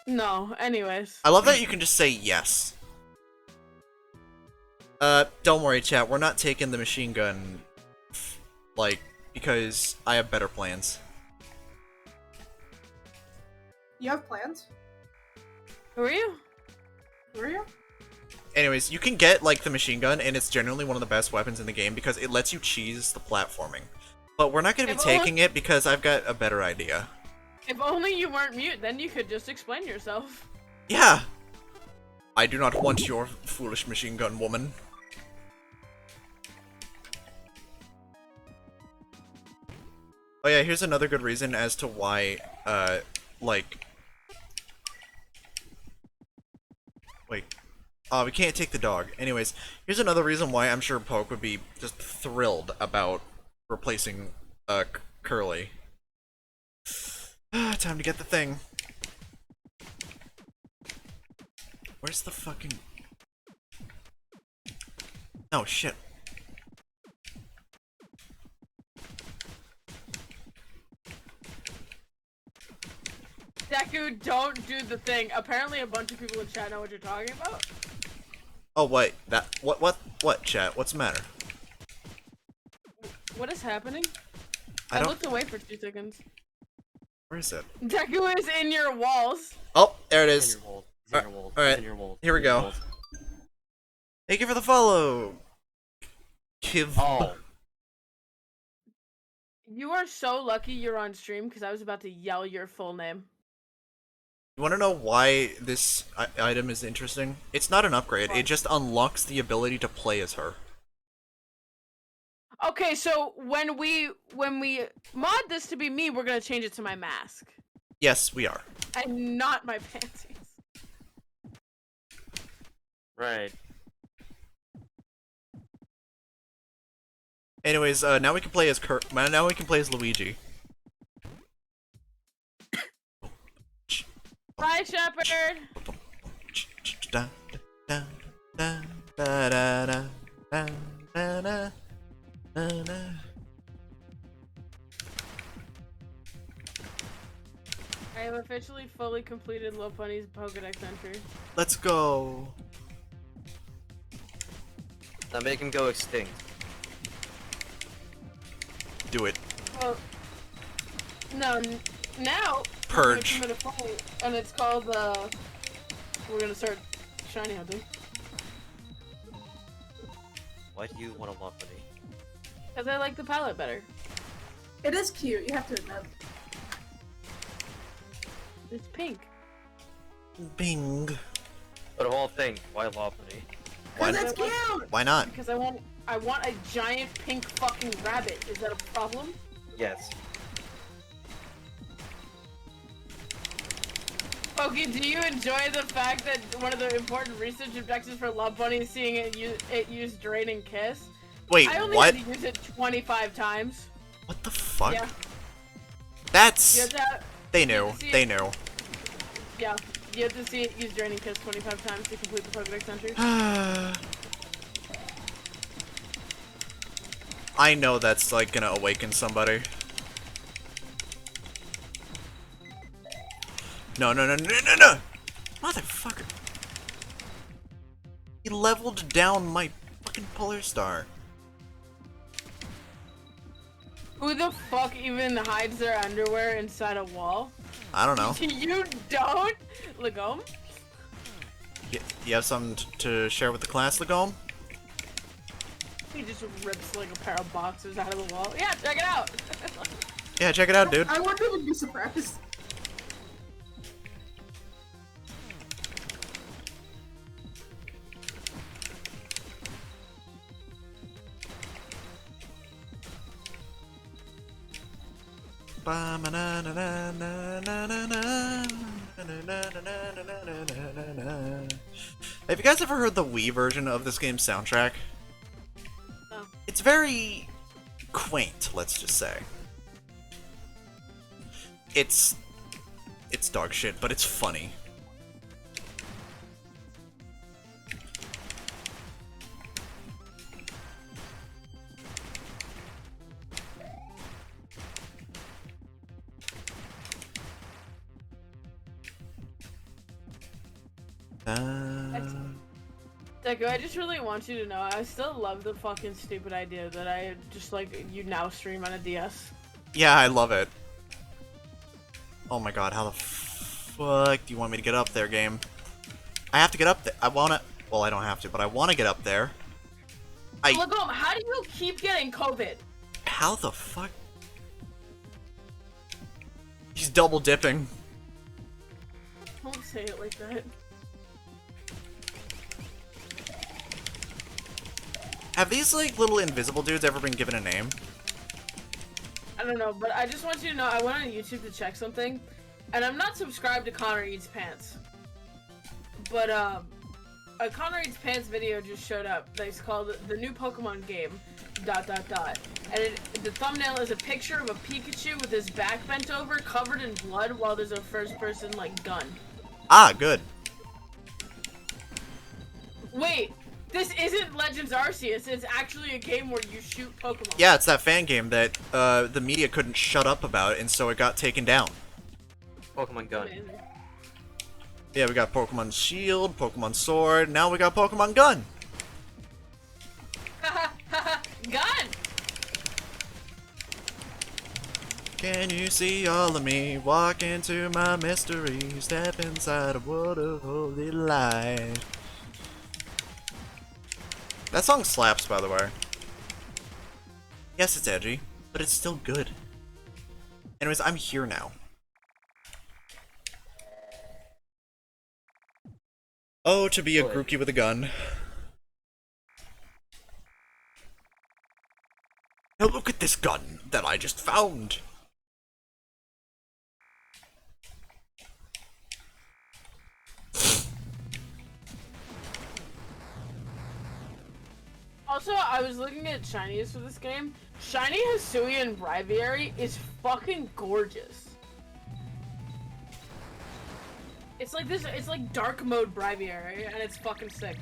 B: No, anyways.
A: I love that you can just say yes. Don't worry, chat. We're not taking the machine gun, like, because I have better plans.
C: You have plans?
B: Who are you?
C: Who are you?
A: Anyways, you can get, like, the machine gun, and it's generally one of the best weapons in the game because it lets you cheese the platforming. But we're not going to be taking it because I've got a better idea.
B: If only you weren't mute, then you could just explain yourself.
A: Yeah! I do not want your foolish machine gun, woman. Oh yeah, here's another good reason as to why, like... Wait. We can't take the dog. Anyways, here's another reason why I'm sure Poke would be just thrilled about replacing, Curly. Time to get the thing. Where's the fucking... Oh, shit.
B: Deku, don't do the thing. Apparently a bunch of people in chat know what you're talking about.
A: Oh, wait. That... What, chat? What's the matter?
B: What is happening?
A: I
B: I
A: don't...
B: looked away for 2 seconds.
A: Where is it?
B: Deku is in your walls.
A: Oh, there it
D: In
A: is.
D: your wall. It's in your wall.
A: Alright,
D: It's in your wall.
A: here we
D: It's in your
A: go.
D: walls.
A: Thank you for the follow! Kiv.
D: Oh.
B: You are so lucky you're on stream because I was about to yell your full name.
A: You wanna know why this item is interesting? It's not an upgrade, it just unlocks the ability to play as her.
B: Okay, so when we mod this to be me, we're gonna change it to my mask
A: Yes, we are.
B: and not my panties.
D: Right.
A: Anyways, now we can play as now we can play as Luigi.
B: Bye, Shepherd. I have officially fully completed Lopunny's Pokedex entry.
A: Let's go.
D: Now make him go extinct.
A: Do it.
B: Well, no, Now,
A: Purge.
B: we're gonna fight, and it's called, we're gonna start shiny hunting.
D: Why do you want to love me?
B: Because I like the palette better.
C: It is cute, you have to admit.
B: It's pink.
A: Bing.
D: But of all things, why Lopunny?
A: Why,
C: Cause it's cute!
A: why not?
B: Because I want a giant pink fucking rabbit. Is that a problem?
D: Yes.
B: Okay, do you enjoy the fact that one of the important research objectives for Love Bunny is seeing it use Drain and Kiss?
A: Wait,
B: I only
A: what?
B: had to use it 25 times.
A: What the fuck?
B: Yeah.
A: That's...
B: You have to have,
A: They knew.
B: see
A: They
B: it.
A: knew.
B: yeah, you have to see it use Drain and Kiss 25 times to complete the Pokedex entry.
A: I know that's, like, gonna awaken somebody. No, no, no, no, no, no! Motherfucker. He leveled down my fucking Polar Star.
B: Who the fuck even hides their underwear inside a wall?
A: I don't know.
B: You don't? Legome?
A: You have something to share with the class, Legome?
B: He just rips like a pair of boxers out of the wall. Yeah, check it out!
A: Yeah, check it out, dude.
C: I wouldn't even be surprised.
A: Have you guys ever heard the Wii version of this game's soundtrack?
B: No.
A: It's very quaint, let's just say. It's dog shit, but it's funny.
B: Deku, I just really want you to know, I still love the fucking stupid idea that I just, like, you now stream on a DS.
A: Yeah, I love it. Oh my god, how the fuck do you want me to get up there, game? I have to get up there. I wanna... Well, I don't have to, but I wanna get up there.
B: Legome, how do you keep getting COVID?
A: How the fuck? He's double dipping.
B: Don't say it like that.
A: Have these, like, little invisible dudes ever been given a name?
B: I don't know, but I just want you to know, I went on YouTube to check something, and I'm not subscribed to Connor Eats Pants. But, a Connor Eats Pants video just showed up that is called The New Pokemon Game, ... And the thumbnail is a picture of a Pikachu with his back bent over, covered in blood, while there's a first-person, like, gun.
A: Ah, good.
B: Wait! This isn't Legends Arceus, it's actually a game where you shoot Pokemon.
A: Yeah, it's that fan game that, the media couldn't shut up about, and so it got taken down.
D: Pokemon Gun.
B: Amazing.
A: Yeah, we got Pokemon Shield, Pokemon Sword, now we got Pokemon Gun!
B: Gun!
A: Can you see all of me? Walk into my mystery, step inside a world of holy light. That song slaps, by the way. Yes, it's edgy, but it's still good. Anyways, I'm here now. Oh, to be a Grookey with a gun. Now look at this gun that I just found.
B: Also, I was looking at shinies for this game. Shiny Hisuian Braviary is fucking gorgeous. It's like this, it's like dark mode Braviary, and it's fucking sick.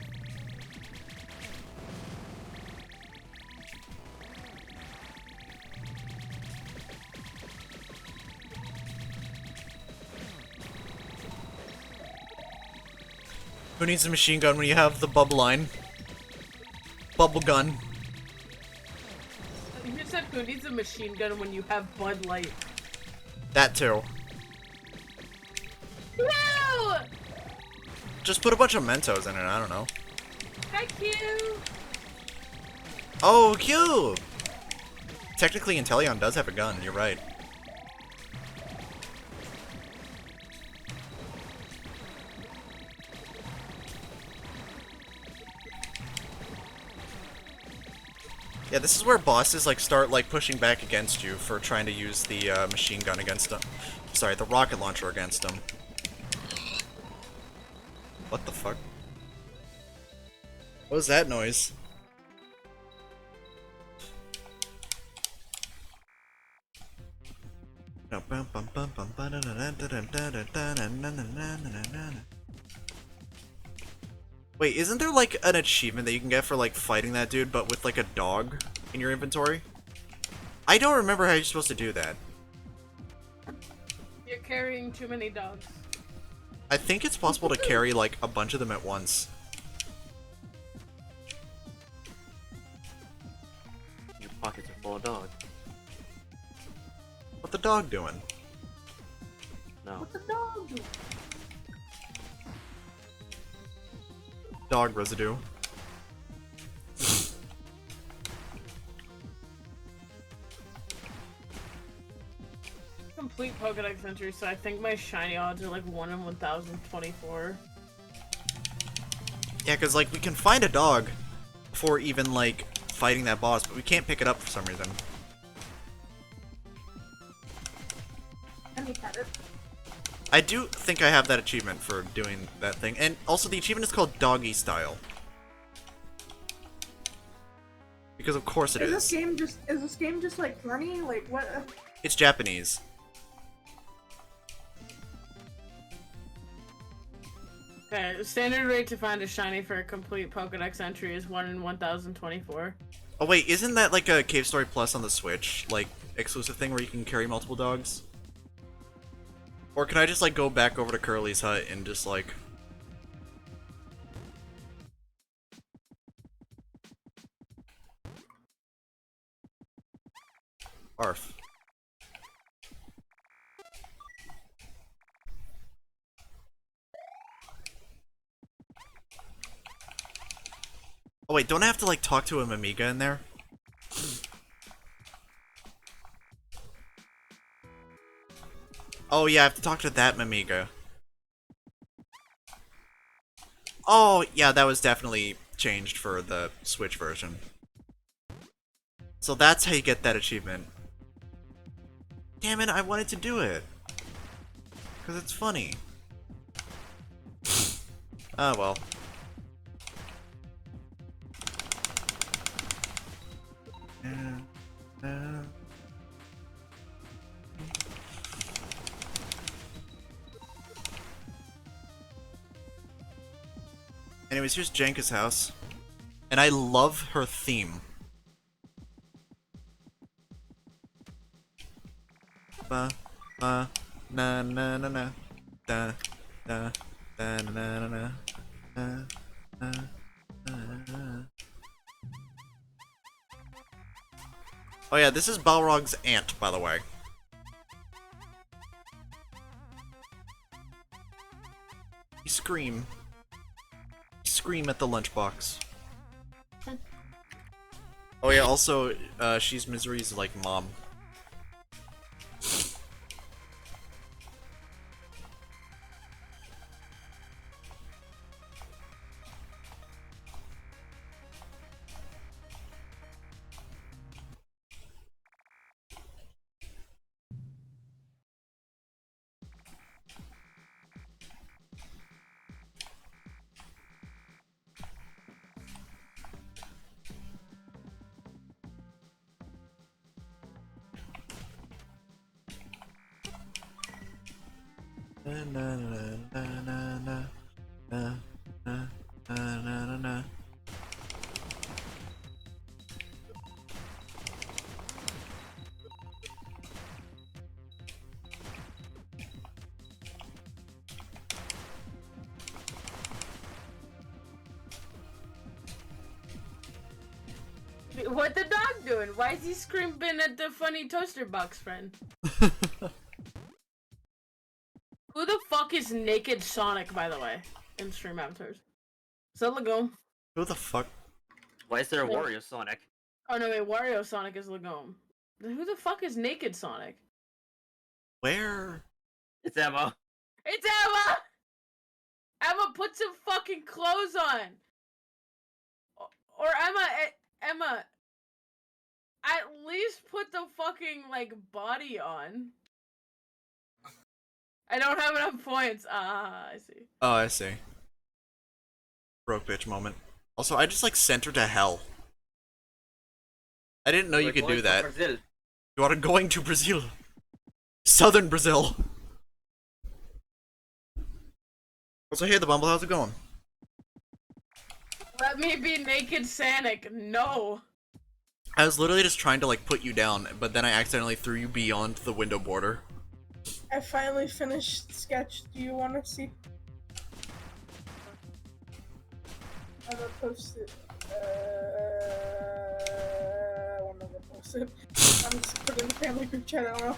A: Who needs a machine gun when you have the bubble line? Bubble gun.
B: You said who needs a machine gun when you have Bud Light?
A: That too.
B: No!
A: Just put a bunch of Mentos in it, I don't know.
B: Hi, Q!
A: Oh, Q! Technically, Inteleon does have a gun, you're right. Yeah, this is where bosses like start like pushing back against you for trying to use the machine gun against them. Sorry, the rocket launcher against them. What the fuck? What was that noise? Wait, isn't there like an achievement that you can get for like fighting that dude but with like a dog in your inventory? I don't remember how you're supposed to do that.
B: You're carrying too many dogs.
A: I think it's possible to carry like a bunch of them at once.
D: Your pockets are full of dog.
A: What the dog doing?
D: No.
C: What the dog doing?
A: Dog residue.
B: Complete Pokedex entry, so I think my shiny odds are like 1 in 1024.
A: Yeah, because like we can find a dog before even like fighting that boss, but we can't pick it up for some reason.
C: Let me pet it.
A: I do think I have that achievement for doing that thing, and also the achievement is called Doggy Style. Because of course it
C: Is
A: is.
C: this game just like horny? Like what?
A: It's Japanese.
B: Okay, the standard rate to find a shiny for a complete Pokedex entry is 1 in 1024.
A: Oh wait, isn't that like a Cave Story Plus on the Switch, like exclusive thing where you can carry multiple dogs? Or can I just like go back over to Curly's hut and just like... Arf. Oh wait, don't I have to like talk to a Mimiga in there? Oh yeah, I have to talk to that Mimiga. Oh yeah, that was definitely changed for the Switch version. So that's how you get that achievement. Damn it, I wanted to do it. Because it's funny. Ah well. Anyways, here's Jenkins House. And I love her theme. Ba, ba, na na na na, da, da, da na na na na, na, na. Oh yeah, this is Balrog's aunt, by the way. You scream. Scream at the lunchbox. Oh yeah, also, she's Misery's, like, mom. Na na na na na na na na na na na.
B: What the dog doing? Why is he screaming at the funny toaster box friend? Who the fuck is Naked Sonic, by the way, in stream avatars? Is that Legume?
A: Who the fuck?
D: Why is there a
B: No.
D: Wario Sonic?
B: Oh no, wait, Wario Sonic is Legume. Who the fuck is Naked Sonic?
A: Where?
D: It's Emma.
B: It's Emma! Emma, put some fucking clothes on! Or Emma, at least put the fucking, like, body on. I don't have enough points. Ah, I see.
A: Oh, I see. Broke bitch moment. Also, I just like sent her to hell. I didn't know you
D: We're
A: could
D: going
A: do
D: to
A: that.
D: Brazil.
A: You are going to Brazil. Southern Brazil. Also, hey, the Bumble, how's it going?
B: Let me be Naked Sonic. No.
A: I was literally just trying to like put you down, but then I accidentally threw you beyond the window border.
C: I finally finished sketch. Do you want to see? I'm gonna post it. I'm not gonna post it. I'm just putting it in the family group chat. I don't know.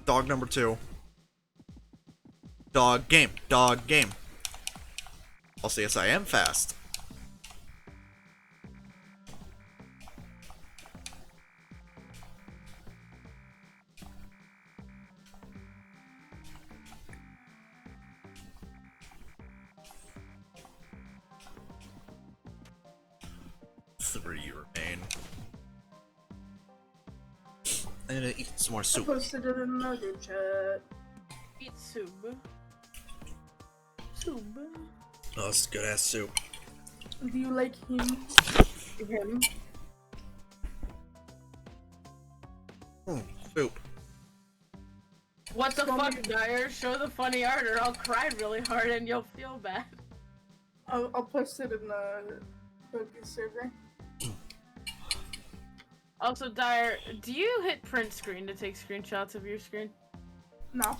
A: Dog number 2. Dog game. Dog game. Also, yes, I am fast. Three remain. I'm gonna eat some more
C: I
A: soup.
C: posted it in the group chat.
B: Eat soup. Soup.
A: Oh, this is good ass soup.
C: Do you like him?
B: Him.
A: Soup.
B: What the fuck, Dyer? Show the funny art or I'll cry really hard and you'll feel bad.
C: I'll post it in the focus server.
B: Also, Dyer, do you hit print screen to take screenshots of your screen?
C: No,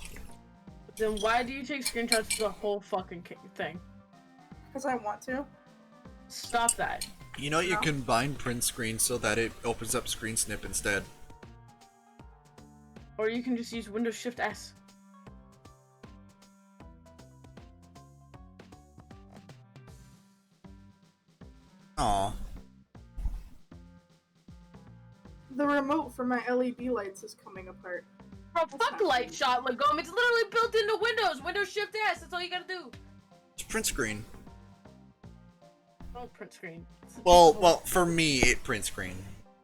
B: Then why do you take screenshots of the whole fucking thing?
C: because I want to.
B: Stop that.
A: You know you
C: No.
A: combine print screen so that it opens up screen snip instead.
B: Or you can just use Windows Shift S.
A: Aw.
C: The remote for my LED lights is coming apart.
B: Bro,
C: That's
B: fuck
C: not
B: Light Shot, Legume. It's literally built into Windows. Windows Shift S. That's all you gotta do.
A: It's print screen.
B: Don't print screen.
A: Well, for me, it print screen.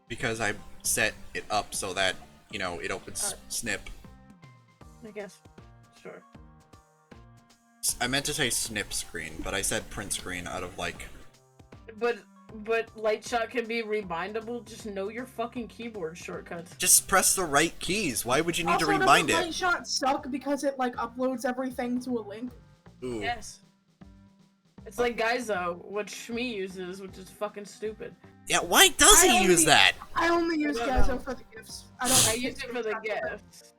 A: Because I set it up so that, you know, it opens snip.
B: I guess. Sure.
A: I meant to say snip screen, but I said print screen out of, like...
B: But Light Shot can be rebindable. Just know your fucking keyboard shortcuts.
A: Just press the right keys. Why would you need to
C: Also,
A: rebind
C: doesn't
A: it?
C: Lightshot suck because it like uploads everything to a link?
A: Ooh.
B: Yes. It's like Gaizo, what Shmi uses, which is fucking stupid.
A: Yeah, why does
C: I
A: he
C: only-
A: use that?
C: I only use
B: don't
C: Gazzo
B: know.
C: for the gifts. I don't.
B: I use it for the gifts.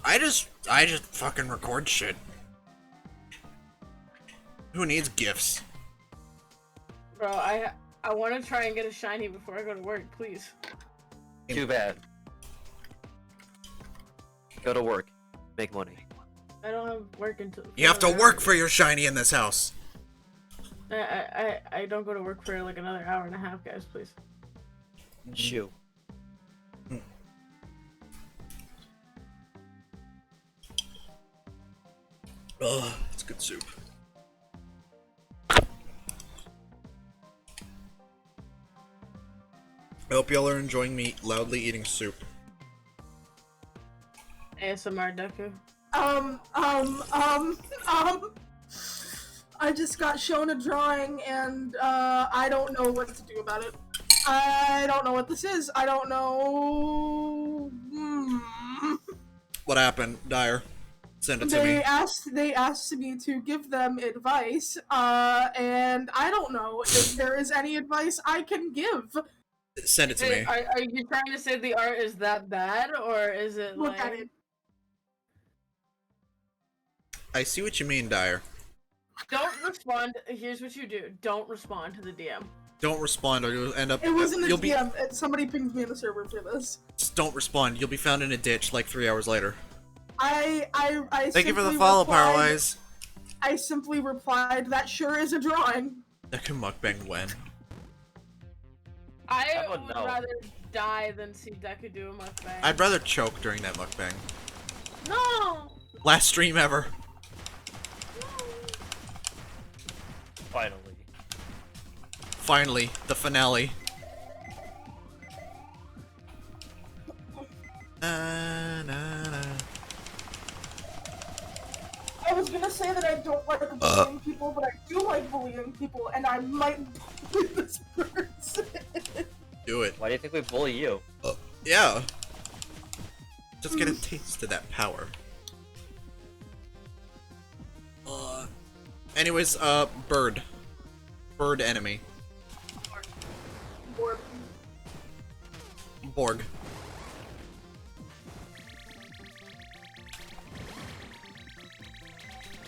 A: I just fucking record shit. Who needs gifts?
B: Bro, I want to try and get a shiny before I go to work, please.
D: Too bad. Go to work. Make money.
B: I don't have work until.
A: You have to work for your shiny in this house.
B: I don't go to work for like another hour and a half, guys. Please.
D: Shoo.
A: Ugh, it's good soup. I hope y'all are enjoying me loudly eating soup.
B: ASMR Deku.
C: I just got shown a drawing and I don't know what to do about it. I don't know what this is. I don't know.
A: What happened, Dyer? Send it to me.
C: They asked me to give them advice, and I don't know if there is any advice I can give.
A: Send it to me.
B: Are you trying to say the art is that bad, or is it
C: Look
B: like...
C: at it.
A: I see what you mean, Dyer.
B: Don't respond. Here's what you do. Don't respond to the DM.
A: Don't respond or you'll end up.
C: It wasn't a
A: you'll be.
C: DM. Somebody pinged me in the server for this.
A: Just don't respond. You'll be found in a ditch like 3 hours later.
C: I
A: Thank you for the
C: simply
A: follow,
C: replied-
A: Powerwise.
C: I simply replied, "That sure is a drawing."
A: Deku mukbang when?
B: I
D: would
B: would
D: know.
B: rather die than see Deku do a mukbang.
A: I'd rather choke during that mukbang.
B: No!
A: Last stream ever.
D: Finally.
A: Finally, the finale. Na, na, na.
C: I was gonna say that I don't like bullying people, but I do like bullying people, and I might bully this person.
A: Do it.
D: Why do you think we bully you?
A: Yeah. Just get a taste of that power. Anyways, bird. Bird enemy.
C: Or
A: Borg.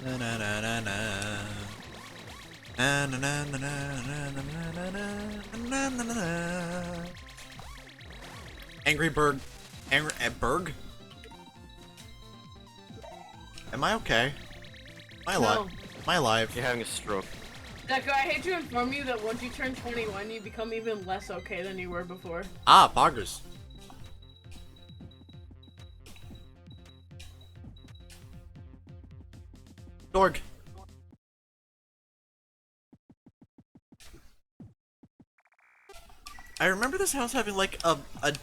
A: Na na na na na. Na na na na na na na na na na na. Angry Bird. Angry Berg? Am I okay? Am I alive?
B: No.
A: Am I alive?
D: You're having a stroke.
B: Deku, I hate to inform you that once you turn 21, you become even less okay than you were before.
A: Ah, poggers. Dorg. I remember this house having like a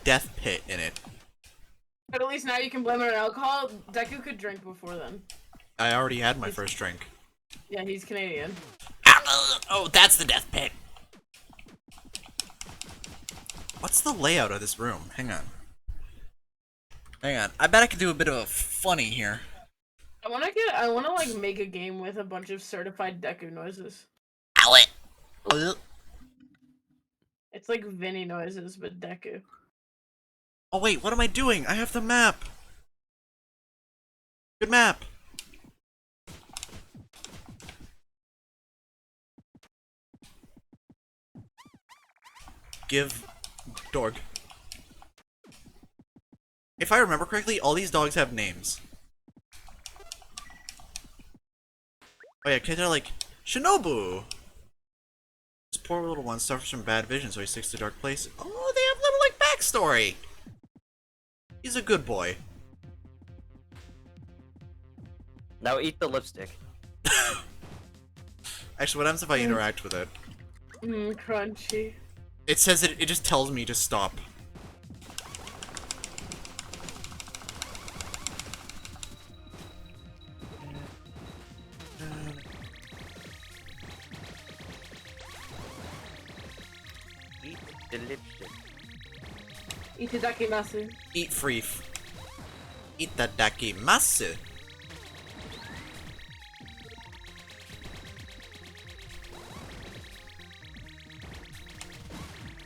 A: death pit in it.
B: But at least now you can blame it on alcohol. Deku could drink before then.
A: I already had my first drink.
B: Yeah, he's Canadian.
A: Oh, that's the death pit. What's the layout of this room? Hang on. Hang on. I bet I could do a bit of a funny here.
B: I wanna like make a game with a bunch of certified Deku noises. It's like Vinny noises, but Deku.
A: Oh wait, what am I doing? I have the map. Good map. Give Dorg. If I remember correctly, all these dogs have names. Oh yeah, kids are like, Shinobu! This poor little one suffers from bad vision, so he sticks to dark places. Oh, they have little, like, backstory! He's a good boy.
D: Now eat the lipstick.
A: Actually, what happens if I interact with it?
B: Crunchy.
A: It says it just tells me to stop.
D: Eat the lipstick.
B: Itadakimasu.
A: Eat free. Itadakimasu.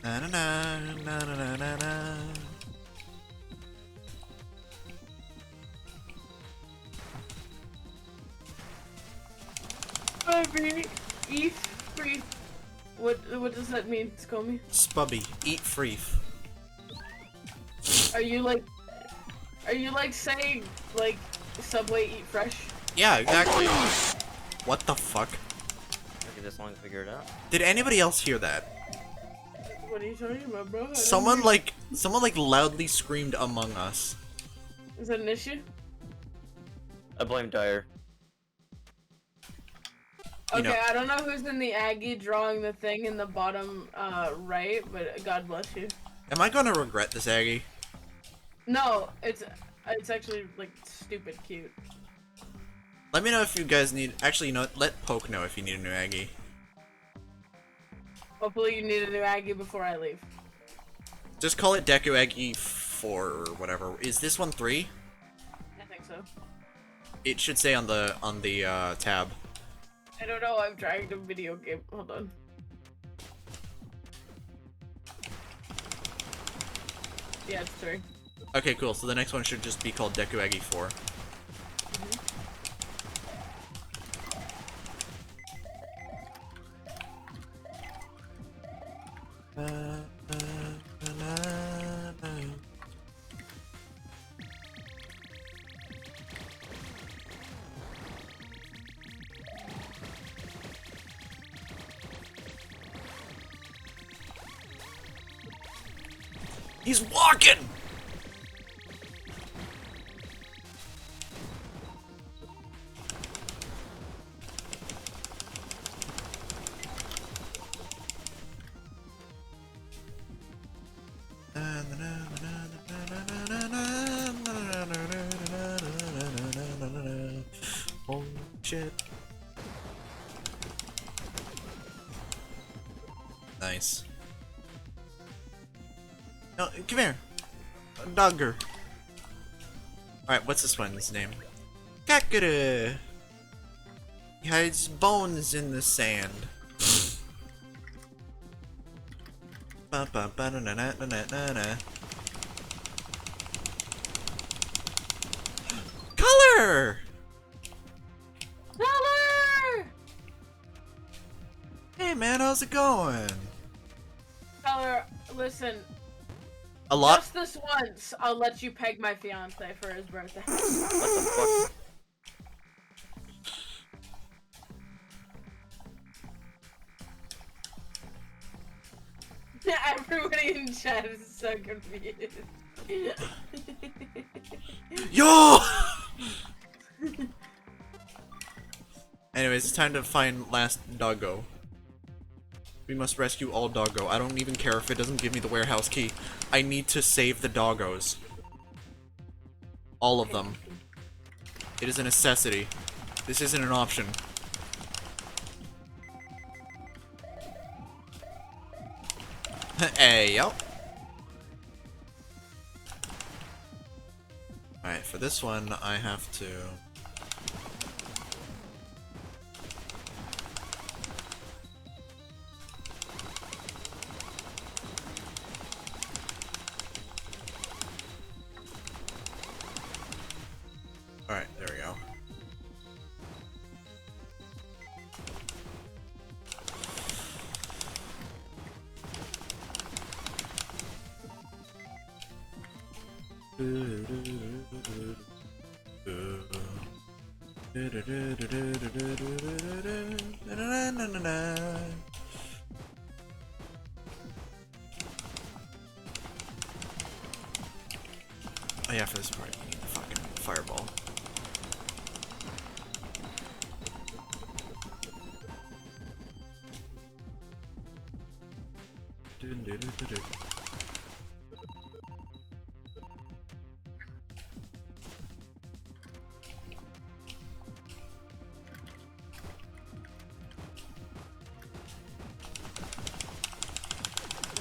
A: Na na na na na na na.
B: Eat free. What does that mean, Skomi?
A: Spubby, eat free.
B: Are you like saying like Subway eat fresh?
A: Yeah, exactly. What the fuck?
D: Took you this long to figure it out.
A: Did anybody else hear that?
B: What are you talking about, bro? I don't
A: Someone
B: hear-
A: like loudly screamed Among Us.
B: Is that an issue?
D: I blame Dyer.
A: You
B: Okay,
A: know-
B: I don't know who's in the Aggie drawing the thing in the bottom right, but God bless you.
A: Am I gonna regret this, Aggie?
B: No, it's actually like stupid cute.
A: Let me know if you guys need. Actually, you know, what? Let Poke know if you need a new Aggie.
B: Hopefully you need a new Aggie before I leave.
A: Just call it Deku Aggie 4 or whatever. Is this one 3?
B: I think so.
A: It should say on the tab.
B: I don't know, I'm trying to video game. Hold on. Yeah, it's 3.
A: Okay, cool. So the next one should just be called Deku Aggie 4. He's walking! Oh shit. Nice. No, come here. Dogger. Alright, what's this one's name? Kakuru. He hides bones in the sand. Ba ba ba na na na na na na. Color!
B: Color!
A: Hey man, how's it going?
B: Color, listen.
A: A lot.
B: Just this once, I'll let you peg my fiance for his birthday.
D: What the fuck?
B: Everybody in chat is so confused.
A: Yo! Anyways, it's time to find last doggo. We must rescue all doggo. I don't even care if it doesn't give me the warehouse key. I need to save the doggos. All of them. It is a necessity. This isn't an option. Hey, yo. Alright, for this one, I have to... Alright, there we go. Oh yeah, for this part, you need the fucking fireball.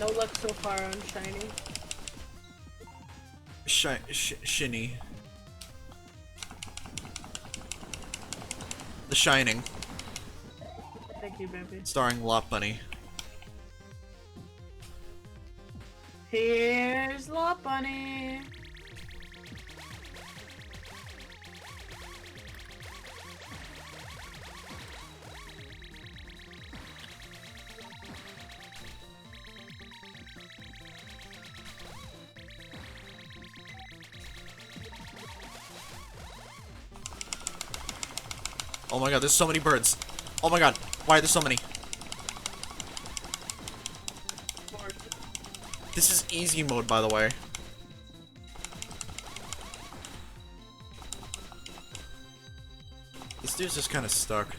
B: No luck so far on shiny.
A: Shinny. The Shining,
B: Thank you, baby.
A: starring Lot Bunny.
B: Here's Lot Bunny.
A: Oh my god, there's so many birds. Oh my god, why are there so many? This is easy mode, by the way. This dude's just kind of stuck.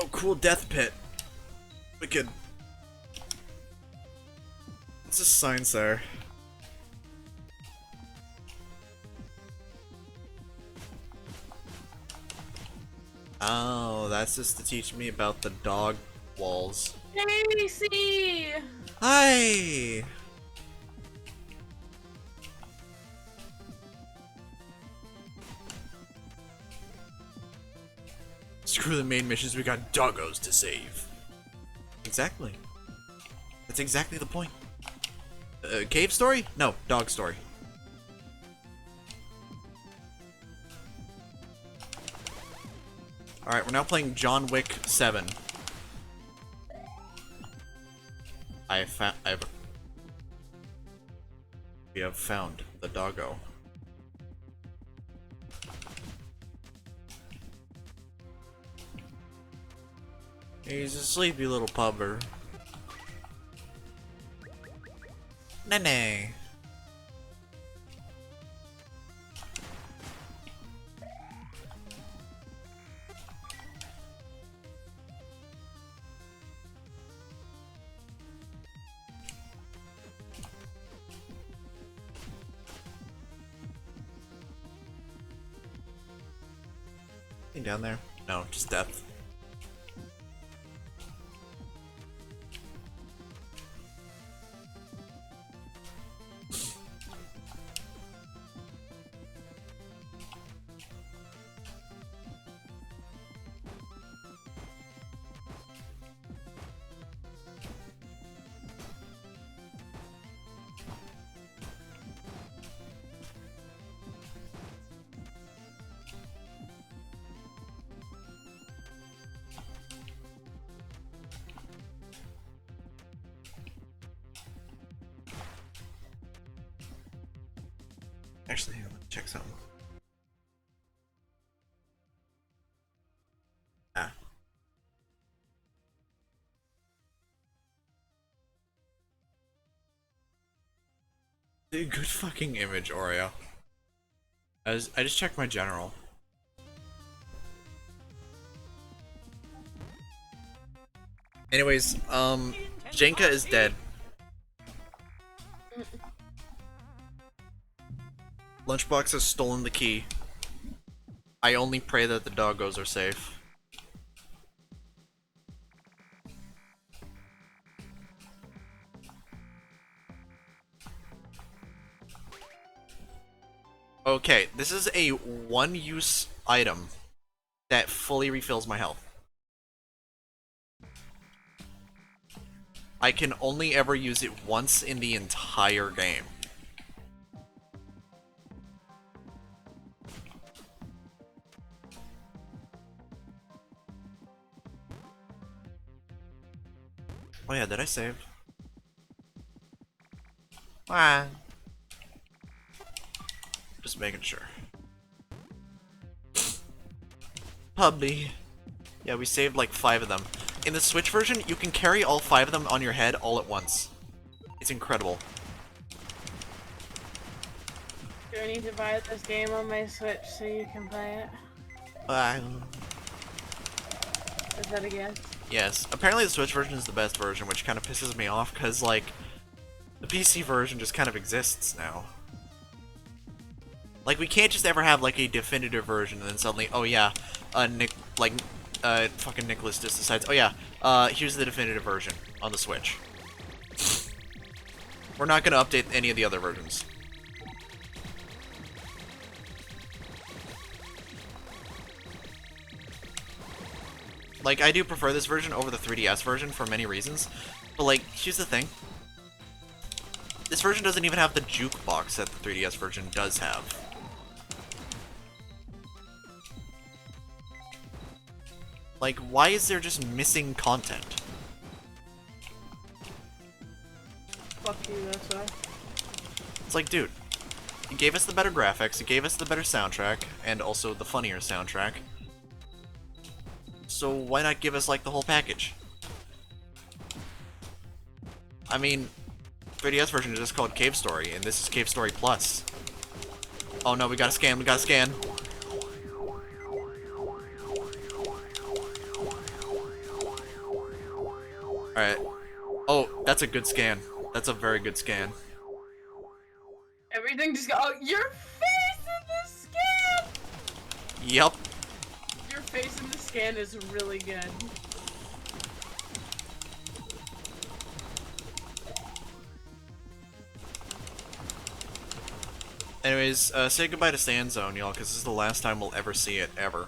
A: Oh, cool death pit. Wicked. What's this sign there? Oh, that's just to teach me about the dog walls.
B: Casey!
A: Hi! Screw the main missions, we got doggos to save. Exactly. That's exactly the point. Cave story? No, dog story. Alright, we're now playing John Wick 7. We have found the doggo. He's a sleepy little pubber. Nene. Anything down there? No, just depth. Actually, here, let me check something. Ah. Dude, good fucking image, Oreo. I just checked my general. Anyways, Jenka is dead. Lunchbox has stolen the key. I only pray that the doggos are safe. Okay, this is a one-use item that fully refills my health. I can only ever use it once in the entire game. Oh yeah, did I save? Ah. Just making sure. Puppy. Yeah, we saved like 5 of them. In the Switch version, you can carry all 5 of them on your head all at once. It's incredible.
B: Do I need to buy this game on my Switch so you can play it? Is that a guess?
A: Yes. Apparently the Switch version is the best version, which kind of pisses me off, because, like, the PC version just kind of exists now. Like, we can't just ever have, like, a definitive version, and then suddenly, oh yeah, fucking Nicholas just decides, oh yeah, here's the definitive version on the Switch. We're not gonna update any of the other versions. Like, I do prefer this version over the 3DS version for many reasons, but, like, here's the thing. This version doesn't even have the jukebox that the 3DS version does have. Like, why is there just missing content?
B: Fuck you, that's why.
A: It's like, dude, you gave us the better graphics, you gave us the better soundtrack, and also the funnier soundtrack. So why not give us, like, the whole package? I mean, 3DS version is just called Cave Story, and this is Cave Story Plus. Oh no, we gotta scan, we gotta scan. Alright. Oh, that's a good scan. That's a very good scan.
B: Everything just got. Oh, your face in the scan!
A: Yep.
B: Your face in the scan is really good.
A: Anyways, say goodbye to Sand Zone, y'all, because this is the last time we'll ever see it, ever.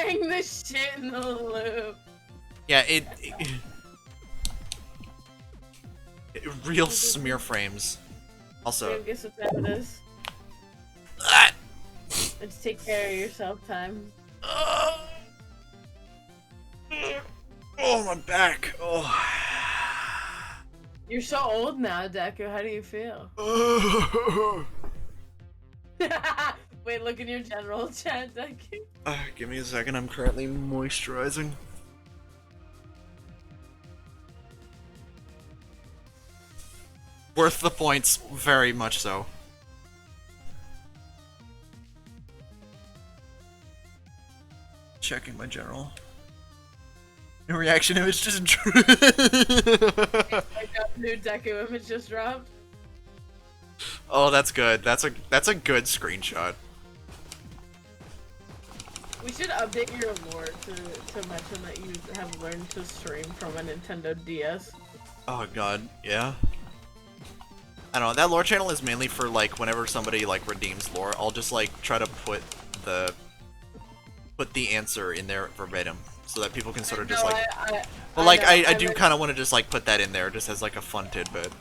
B: bang this shit in the loop.
A: Yeah, it real smear frames. Also,
B: Guess what time it is?
A: ah!
B: Let's take care of yourself time.
A: Oh, my back. Oh.
B: You're so old now, Deku. How do you feel? Wait, look in your general chat, Deku.
A: Give me a second. I'm currently moisturizing. Worth the points, very much so. Checking my general. New reaction image just
B: Like a new Deku image just dropped.
A: Oh, that's good. That's a good screenshot.
B: We should update your lore to mention that you have learned to stream from a Nintendo DS.
A: Oh god, yeah. I don't know, that lore channel is mainly for like whenever somebody like redeems lore, I'll just like try to put the answer in there verbatim so that people can sort of just like I do kind of want to just like put that in there just as like a fun tidbit.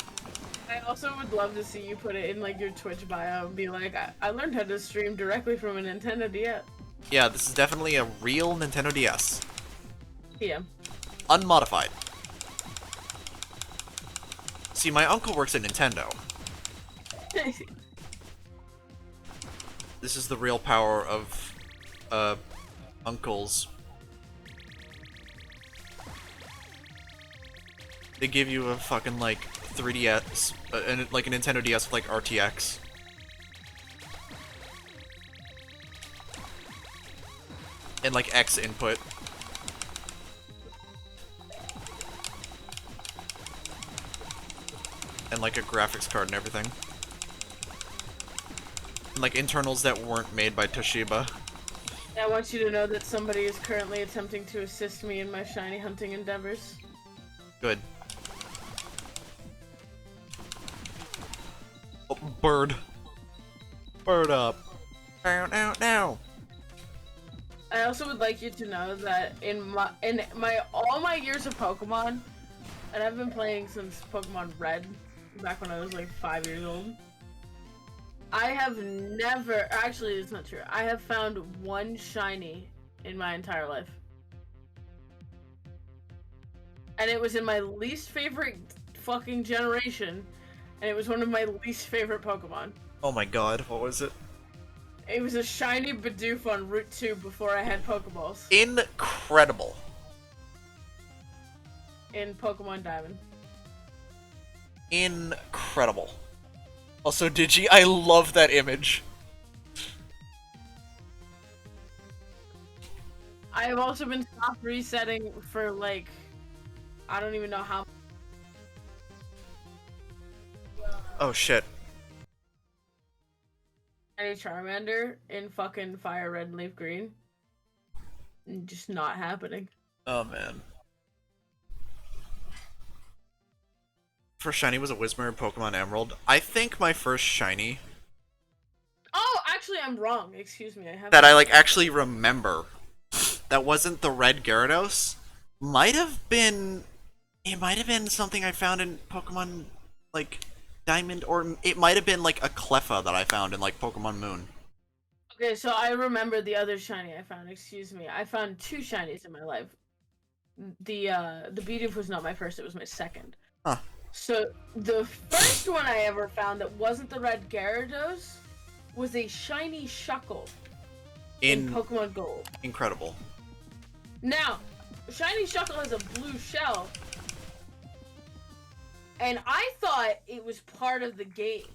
B: I also would love to see you put it in like your Twitch bio and be like, I learned how to stream directly from a Nintendo DS.
A: Yeah, this is definitely a real Nintendo DS.
B: Yeah.
A: Unmodified. See, my uncle works at Nintendo. This is the real power of uncles. They give you a fucking like 3DS, and like a Nintendo DS with like RTX. And like X input. And like a graphics card and everything. And like internals that weren't made by Toshiba.
B: I want you to know that somebody is currently attempting to assist me in my shiny hunting endeavors.
A: Good. Oh, bird. Bird up. Now.
B: I also would like you to know that in my all my years of Pokemon, and I've been playing since Pokemon Red, back when I was like 5 years old. I have never, actually it's not true, I have found one shiny in my entire life. And it was in my least favorite fucking generation, and it was one of my least favorite Pokemon.
A: Oh my god, what was it?
B: It was a shiny Bidoof on Route 2 before I had Pokeballs.
A: Incredible.
B: In Pokemon Diamond.
A: Incredible. Also, Digi, I love that image.
B: I have also been soft resetting for like, I don't even know how.
A: Oh shit.
B: Any Charmander in fucking Fire Red and Leaf Green. Just not happening.
A: Oh man. First shiny was a Whismur in Pokemon Emerald. I think my first shiny
B: Oh, actually, I'm wrong. Excuse me. I have
A: that I like actually remember that wasn't the red Gyarados might have been something I found in Pokemon like Diamond, or it might have been like a Cleffa that I found in like Pokemon Moon.
B: Okay, so I remember the other shiny I found. Excuse me. I found two shinies in my life. The Bidoof was not my first. It was my second.
A: Huh.
B: So the first one I ever found that wasn't the red Gyarados was a shiny Shuckle in Pokemon Gold.
A: Incredible.
B: Now, shiny Shuckle has a blue shell, and I thought it was part of the game,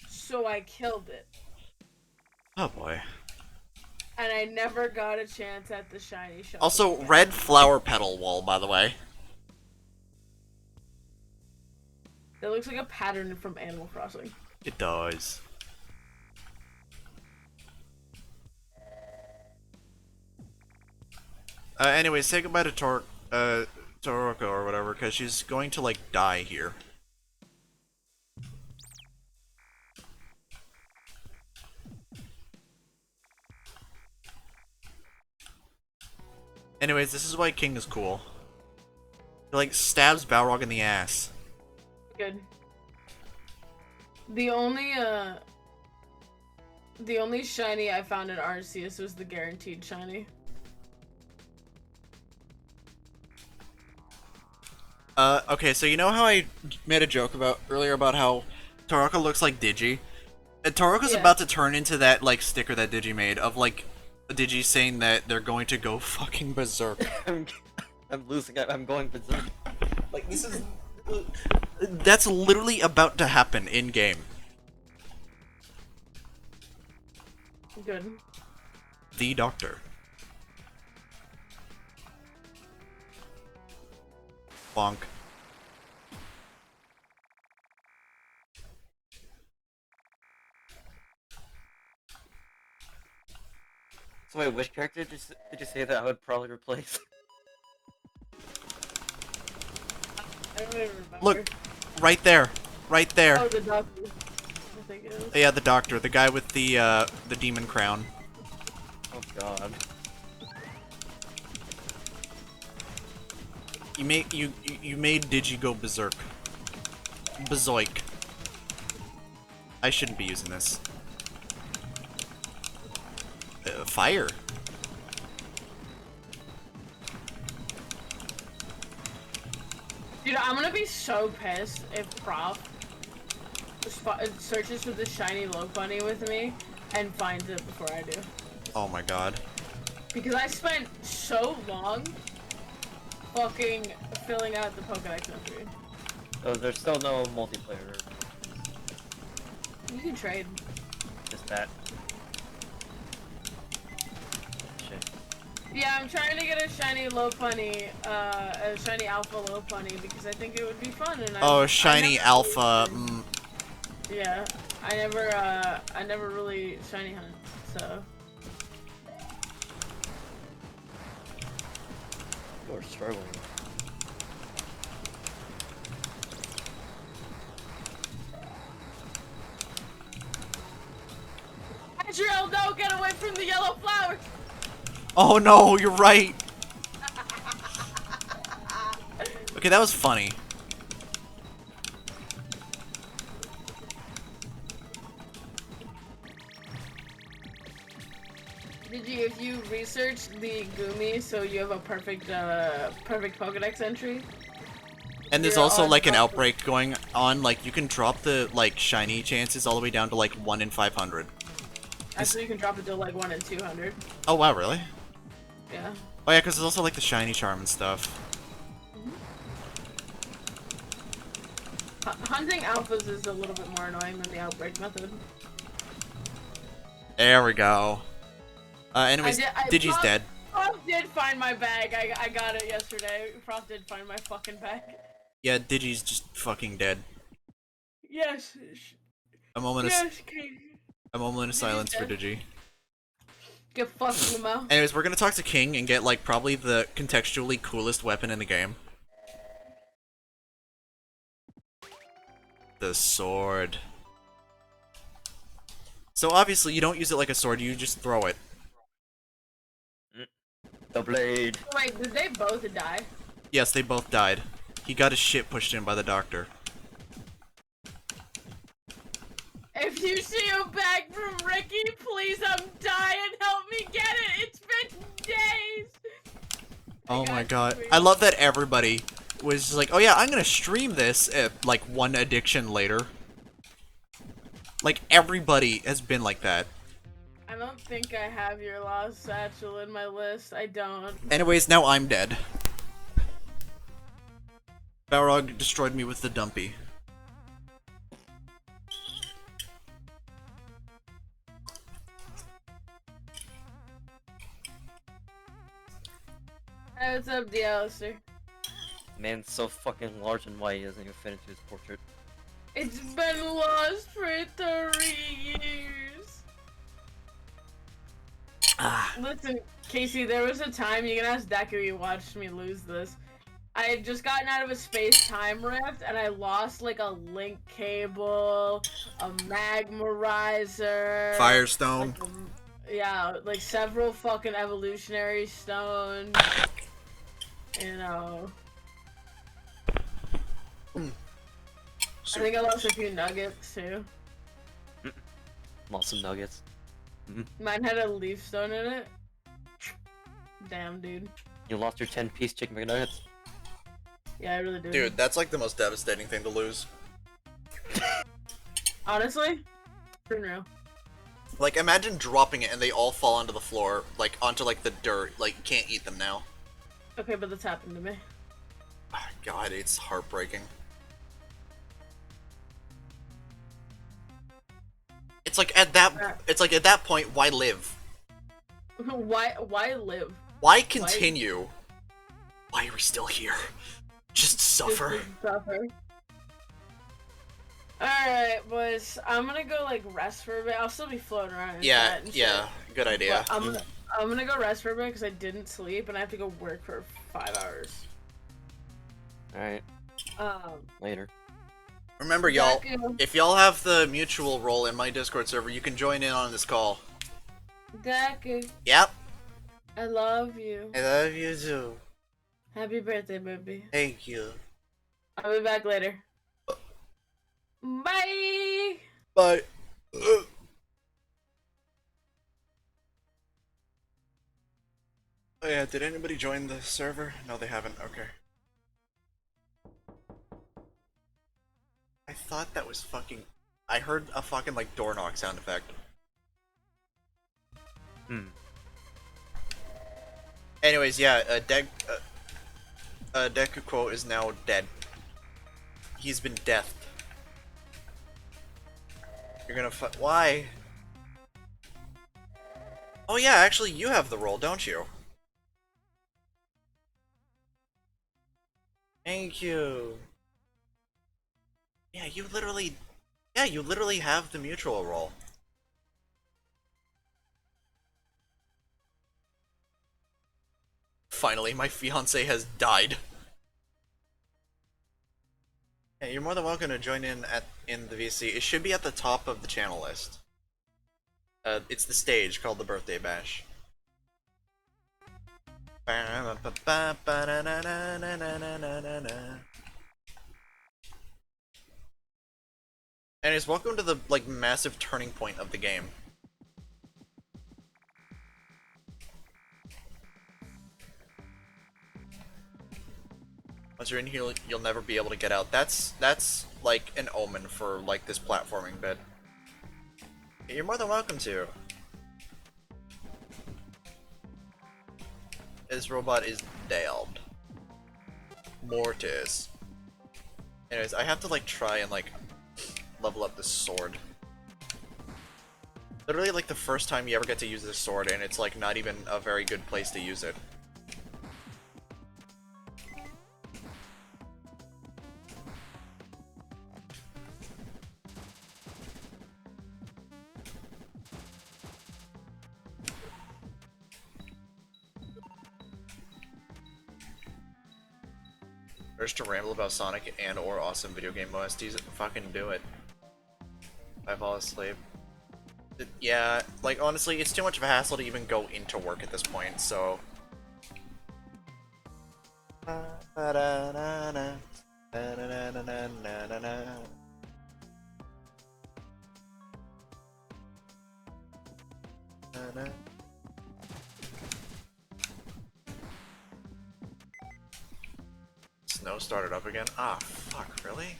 B: so I killed it.
A: Oh boy.
B: And I never got a chance at the shiny Shuckle.
A: Also,
B: again.
A: red flower petal wall, by the way.
B: It looks like a pattern from Animal Crossing.
A: It does. Anyway, say goodbye to Toroko or whatever, because she's going to, like, die here. Anyways, this is why King is cool. He, like, stabs Balrog in the ass.
B: Good. The only shiny I found in Arceus was the guaranteed shiny.
A: Okay, so you know how I made a joke earlier about how Taraka looks like Digi? And Taraka's
B: Yeah.
A: about to turn into that, like, sticker that Digi made of, like, Digi saying that they're going to go fucking berserk.
D: I'm losing. I'm going berserk.
A: Like, this is... That's literally about to happen in-game.
B: Good.
A: The Doctor. Bonk.
D: So wait, which character did you say that I would probably replace?
B: I don't even remember.
A: Look, right there. Right there.
B: Oh, the doctor. I think it is.
A: Yeah, the Doctor. The guy with the demon crown.
D: Oh god.
A: You made Digi go berserk. Berzoik. I shouldn't be using this. Fire.
B: Dude, I'm gonna be so pissed if Prof searches for the shiny low bunny with me and finds it before I do.
A: Oh my god.
B: Because I spent so long fucking filling out the Pokédex entry.
D: Oh, there's still no multiplayer.
B: You can trade.
D: Just that. Shit.
B: Yeah, I'm trying to get a shiny low bunny, a shiny alpha low bunny because I think it would be fun. And
A: Oh, shiny alpha.
B: Yeah, I never really shiny hunt, so.
D: You're struggling.
B: Drill, no, get away from the yellow flowers!
A: Oh no, you're right. Okay, that was funny.
B: If you research the Gumi, so you have a perfect Pokédex entry.
A: And there's
B: You're
A: also
B: on
A: like an
B: top-
A: outbreak going on. Like you can drop the like shiny chances all the way down to like 1 in 500.
B: Actually, you can drop it to like 1 in 200.
A: Oh wow, really?
B: Yeah.
A: Oh yeah, because there's also like the shiny charm and stuff.
B: Hunting alphas is a little bit more annoying than the outbreak method.
A: There we go. Anyways, Digi's
B: Prof-
A: dead.
B: Prof did find my bag. I got it yesterday. Prof did find my fucking bag.
A: Yeah, Digi's just fucking dead.
B: Yes.
A: A moment of
B: Yes, Katie.
A: a moment of silence for
B: dead.
A: Digi.
B: Get fucked in the mouth.
A: Anyways, we're gonna talk to King and get like probably the contextually coolest weapon in the game. The sword. So obviously you don't use it like a sword, you just throw it.
D: The blade.
B: Wait, did they both die?
A: Yes, they both died. He got his shit pushed in by the doctor.
B: If you see a bag from Ricky, please, I'm dying. Help me get it. It's been days.
A: Oh my
B: got
A: god.
B: you.
A: I love that everybody was just like, oh yeah, I'm gonna stream this like one addiction later. Like everybody has been like that.
B: I don't think I have your lost satchel in my list. I don't.
A: Anyways, now I'm dead. Balrog destroyed me with the dumpy.
B: Hey, what's up, Alistair?
D: Man's so fucking large and white he doesn't even fit into his portrait.
B: It's been lost for 3 years. Listen, Casey, there was a time, you can ask Deku, you watched me lose this. I had just gotten out of a space-time rift, and I lost, like, a link cable, a magmarizer...
A: Firestone.
B: Yeah, like several fucking evolutionary stones. You know. I think I lost a few nuggets too.
D: Lost some nuggets.
B: Mine had a leaf stone in it. Damn, dude.
D: You lost your 10-piece chicken McNuggets?
B: Yeah, I really do.
A: Dude, that's like the most devastating thing to lose.
B: Honestly, unreal.
A: Like, imagine dropping it and they all fall onto the floor, like, onto, like, the dirt. Like, you can't eat them now.
B: Okay, but that's happened to me.
A: God, it's heartbreaking. It's like, at that point, why live?
B: Why live?
A: Why continue? Why are we still here? Just suffer.
B: Just suffer. Alright, boys. I'm gonna go, like, rest for a bit. I'll still be floating around.
A: Yeah, good idea.
B: But I'm gonna go rest for a bit because I didn't sleep and I have to go work for 5 hours.
D: Alright. Later.
A: Remember, y'all,
B: Deku.
A: if y'all have the mutual role in my Discord server, you can join in on this call.
B: Deku,
A: Yep.
B: I love you.
A: I love you too.
B: Happy birthday, baby.
A: Thank you.
B: I'll be back later. Bye!
A: Bye. Oh yeah, did anybody join the server? No, they haven't. Okay. I thought that was fucking... I heard a fucking, like, door knock sound effect. Anyways, yeah, Deku quote is now dead. He's been deathed. You're gonna why? Oh yeah, actually you have the role, don't you? Thank you. Yeah, you literally have the mutual role. Finally, my fiance has died. Yeah, you're more than welcome to join in the VC. It should be at the top of the channel list. It's the stage called the Birthday Bash. Anyways, welcome to the, like, massive turning point of the game. Once you're in here, you'll never be able to get out. That's like an omen for, like, this platforming bit. You're more than welcome to. This robot is dead. Mortis. Anyways, I have to, like, try and, like, level up this sword. Literally, like, the first time you ever get to use this sword, and it's, like, not even a very good place to use it. Urge to ramble about Sonic and or awesome video game OSTs, fucking do it. I fall asleep. Yeah, like, honestly, it's too much of a hassle to even go into work at this point, so... Snow started up again? Ah, fuck, really?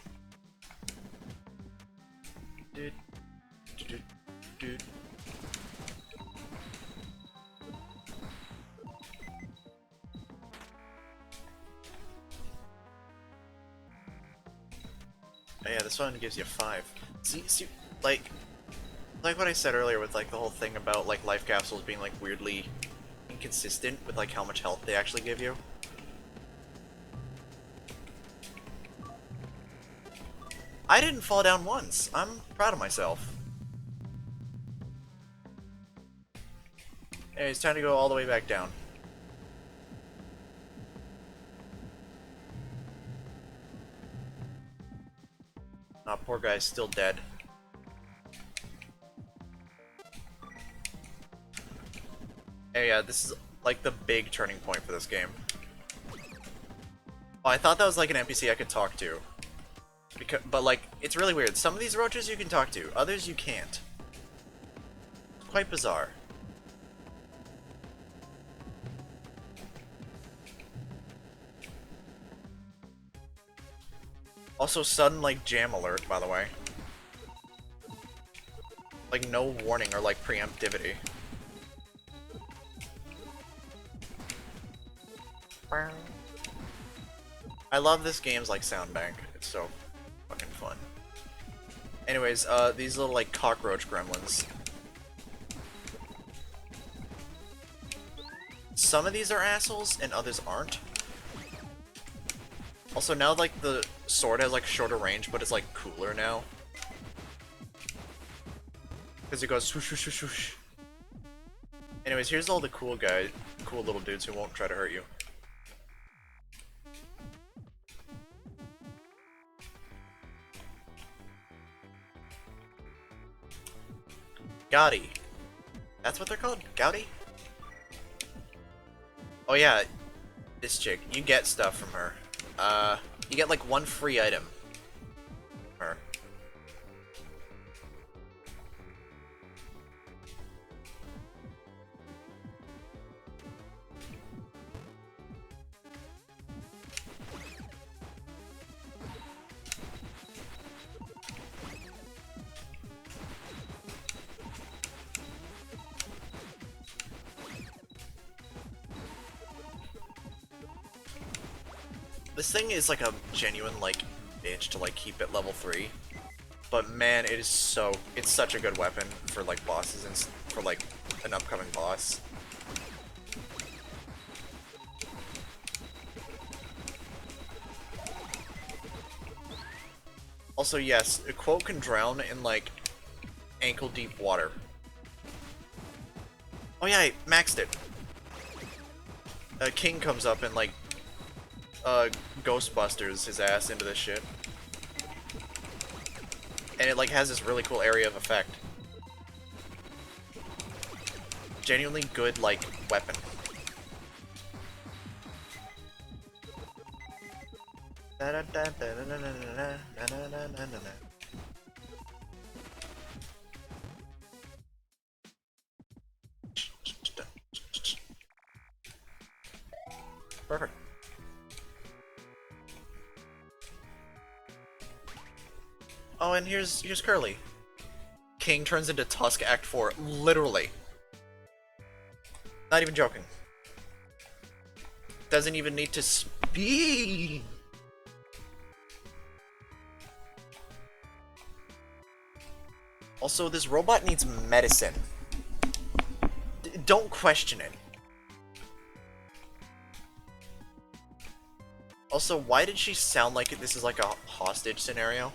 A: Dude. Dude. Oh yeah, this one gives you 5. See, like what I said earlier with, like, the whole thing about, like, life capsules being, like, weirdly inconsistent with, like, how much health they actually give you. I didn't fall down once. I'm proud of myself. Hey, it's time to go all the way back down. Nah, poor guy's still dead. yeah, this is like the big turning point for this game. Oh, I thought that was like an NPC I could talk to. But like, it's really weird. Some of these roaches you can talk to, others you can't. It's quite bizarre. Also, sudden like jam alert, by the way. Like no warning or like preemptivity. I love this game's like sound bank. It's so fucking fun. Anyways, these little like cockroach gremlins. Some of these are assholes and others aren't. Also, now like the sword has like shorter range, but it's like cooler now. Because it goes swoosh swoosh swoosh swoosh. Anyways, here's all the cool little dudes who won't try to hurt you. Gotti. That's what they're called? Gotti? Oh yeah, this chick. You get stuff from her. You get like one free item. From her. This thing is like a genuine like bitch to like keep at level 3. But man, it's such a good weapon for like bosses and for like an upcoming boss. Also, yes, a quote can drown in like ankle deep water. Oh yeah, I maxed it. A king comes up and like Ghostbusters his ass into this shit. And it like has this really cool area of effect. Genuinely good like weapon. Perfect. Oh, and here's Curly. King turns into Tusk Act 4, literally. Not even joking. Doesn't even need to speak. Also, this robot needs medicine. Don't question it. Also, why did she sound like this is like a hostage scenario?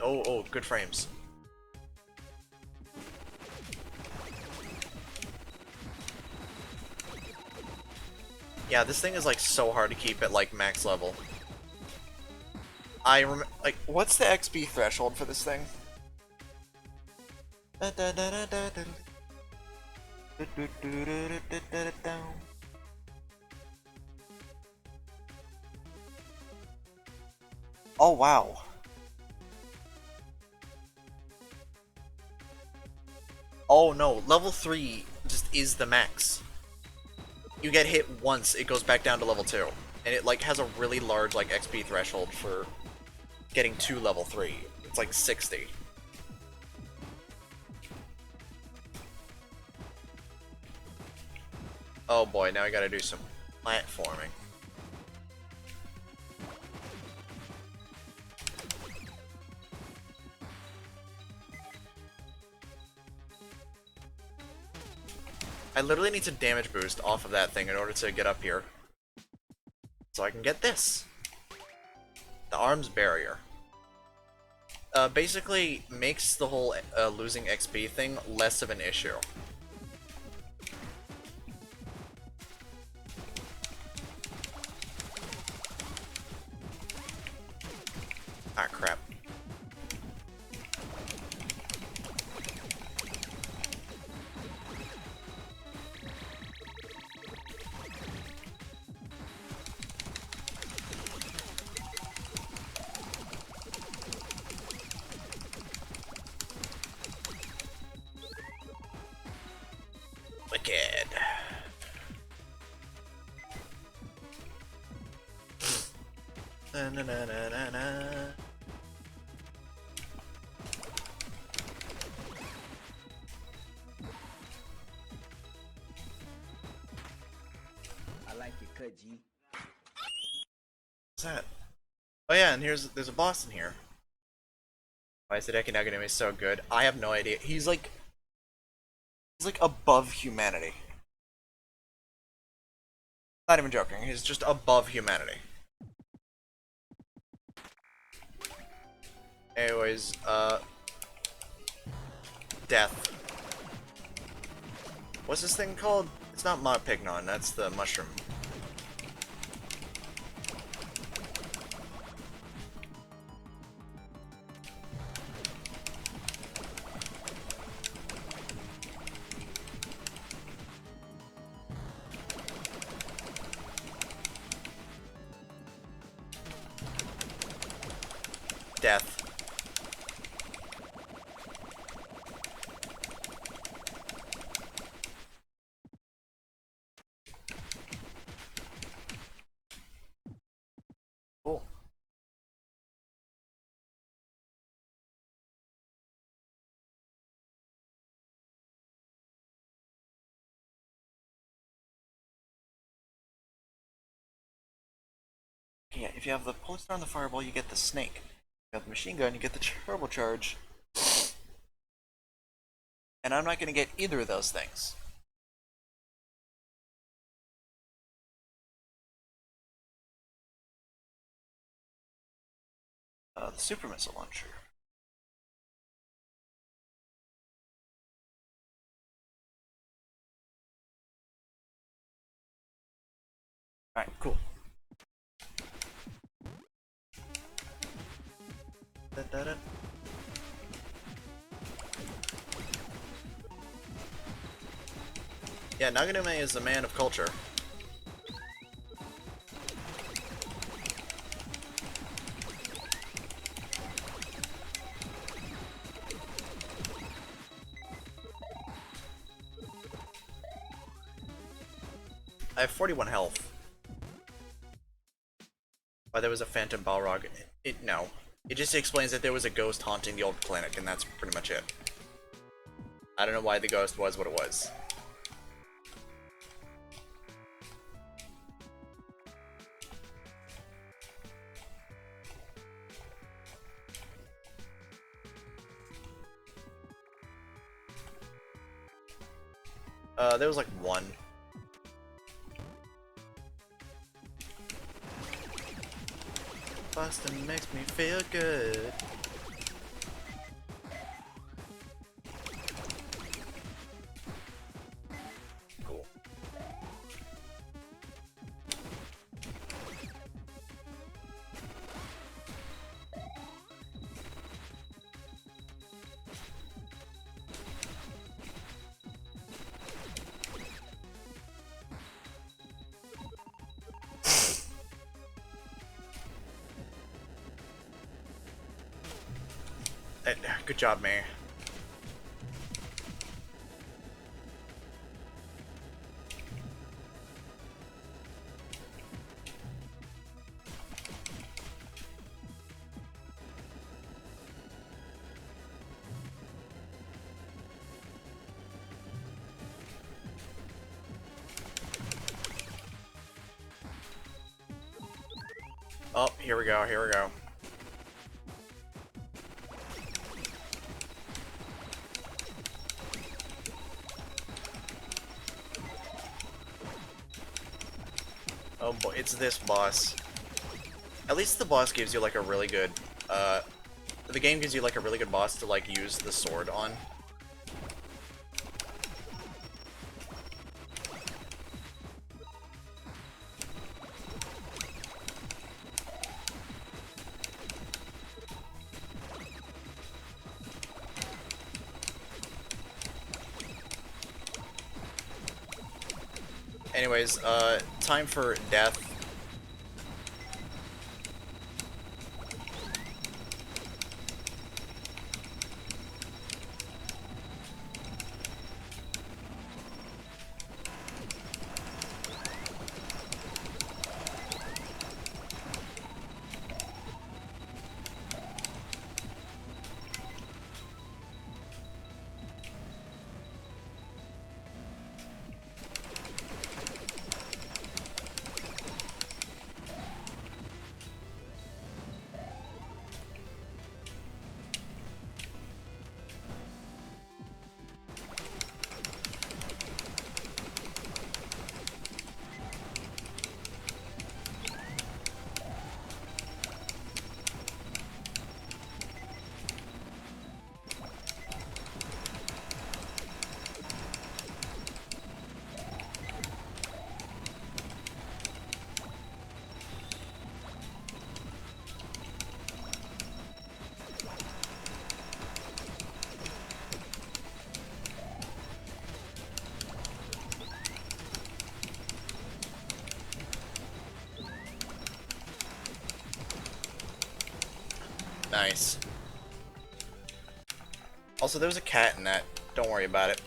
A: Oh, good frames. Yeah, this thing is like so hard to keep at like max level. Like, what's the XP threshold for this thing? Oh wow. Oh no, level 3 just is the max. You get hit once, it goes back down to level 2. And it like has a really large like XP threshold for getting to level 3. It's like 60. Oh boy, now I gotta do some platforming. I literally need to damage boost off of that thing in order to get up here. So I can get this. The arms barrier. Basically makes the whole losing XP thing less of an issue. Ah, crap. naked. Na, na, na, na, na, na.
H: I like your cut, G.
A: What's that? Oh yeah, and there's a boss in here. Why is Hideki Naganumi so good? I have no idea. He's like above humanity. Not even joking. He's just above humanity. Anyways, death. What's this thing called? It's not Pignon, that's the mushroom. Death. Cool. Yeah, if you have the poster on the fireball, you get the snake. If you have the machine gun, you get the turbocharge. And I'm not going to get either of those things. The super missile launcher. Alright, cool. Da, da, da. Yeah, Naganuma is a man of culture. I have 41 health. Why there was a phantom Balrog? No. It just explains that there was a ghost haunting the old clinic, and that's pretty much it. I don't know why the ghost was what it was. There was like one. Boston makes me feel good. Cool. Good job, May. Oh, here we go, here we go. Oh boy, it's this boss. At least the boss gives you like a really good, the game gives you like a really good boss to like use the sword on. Anyways, time for death. nice. Also, there was a cat in that. Don't worry about it.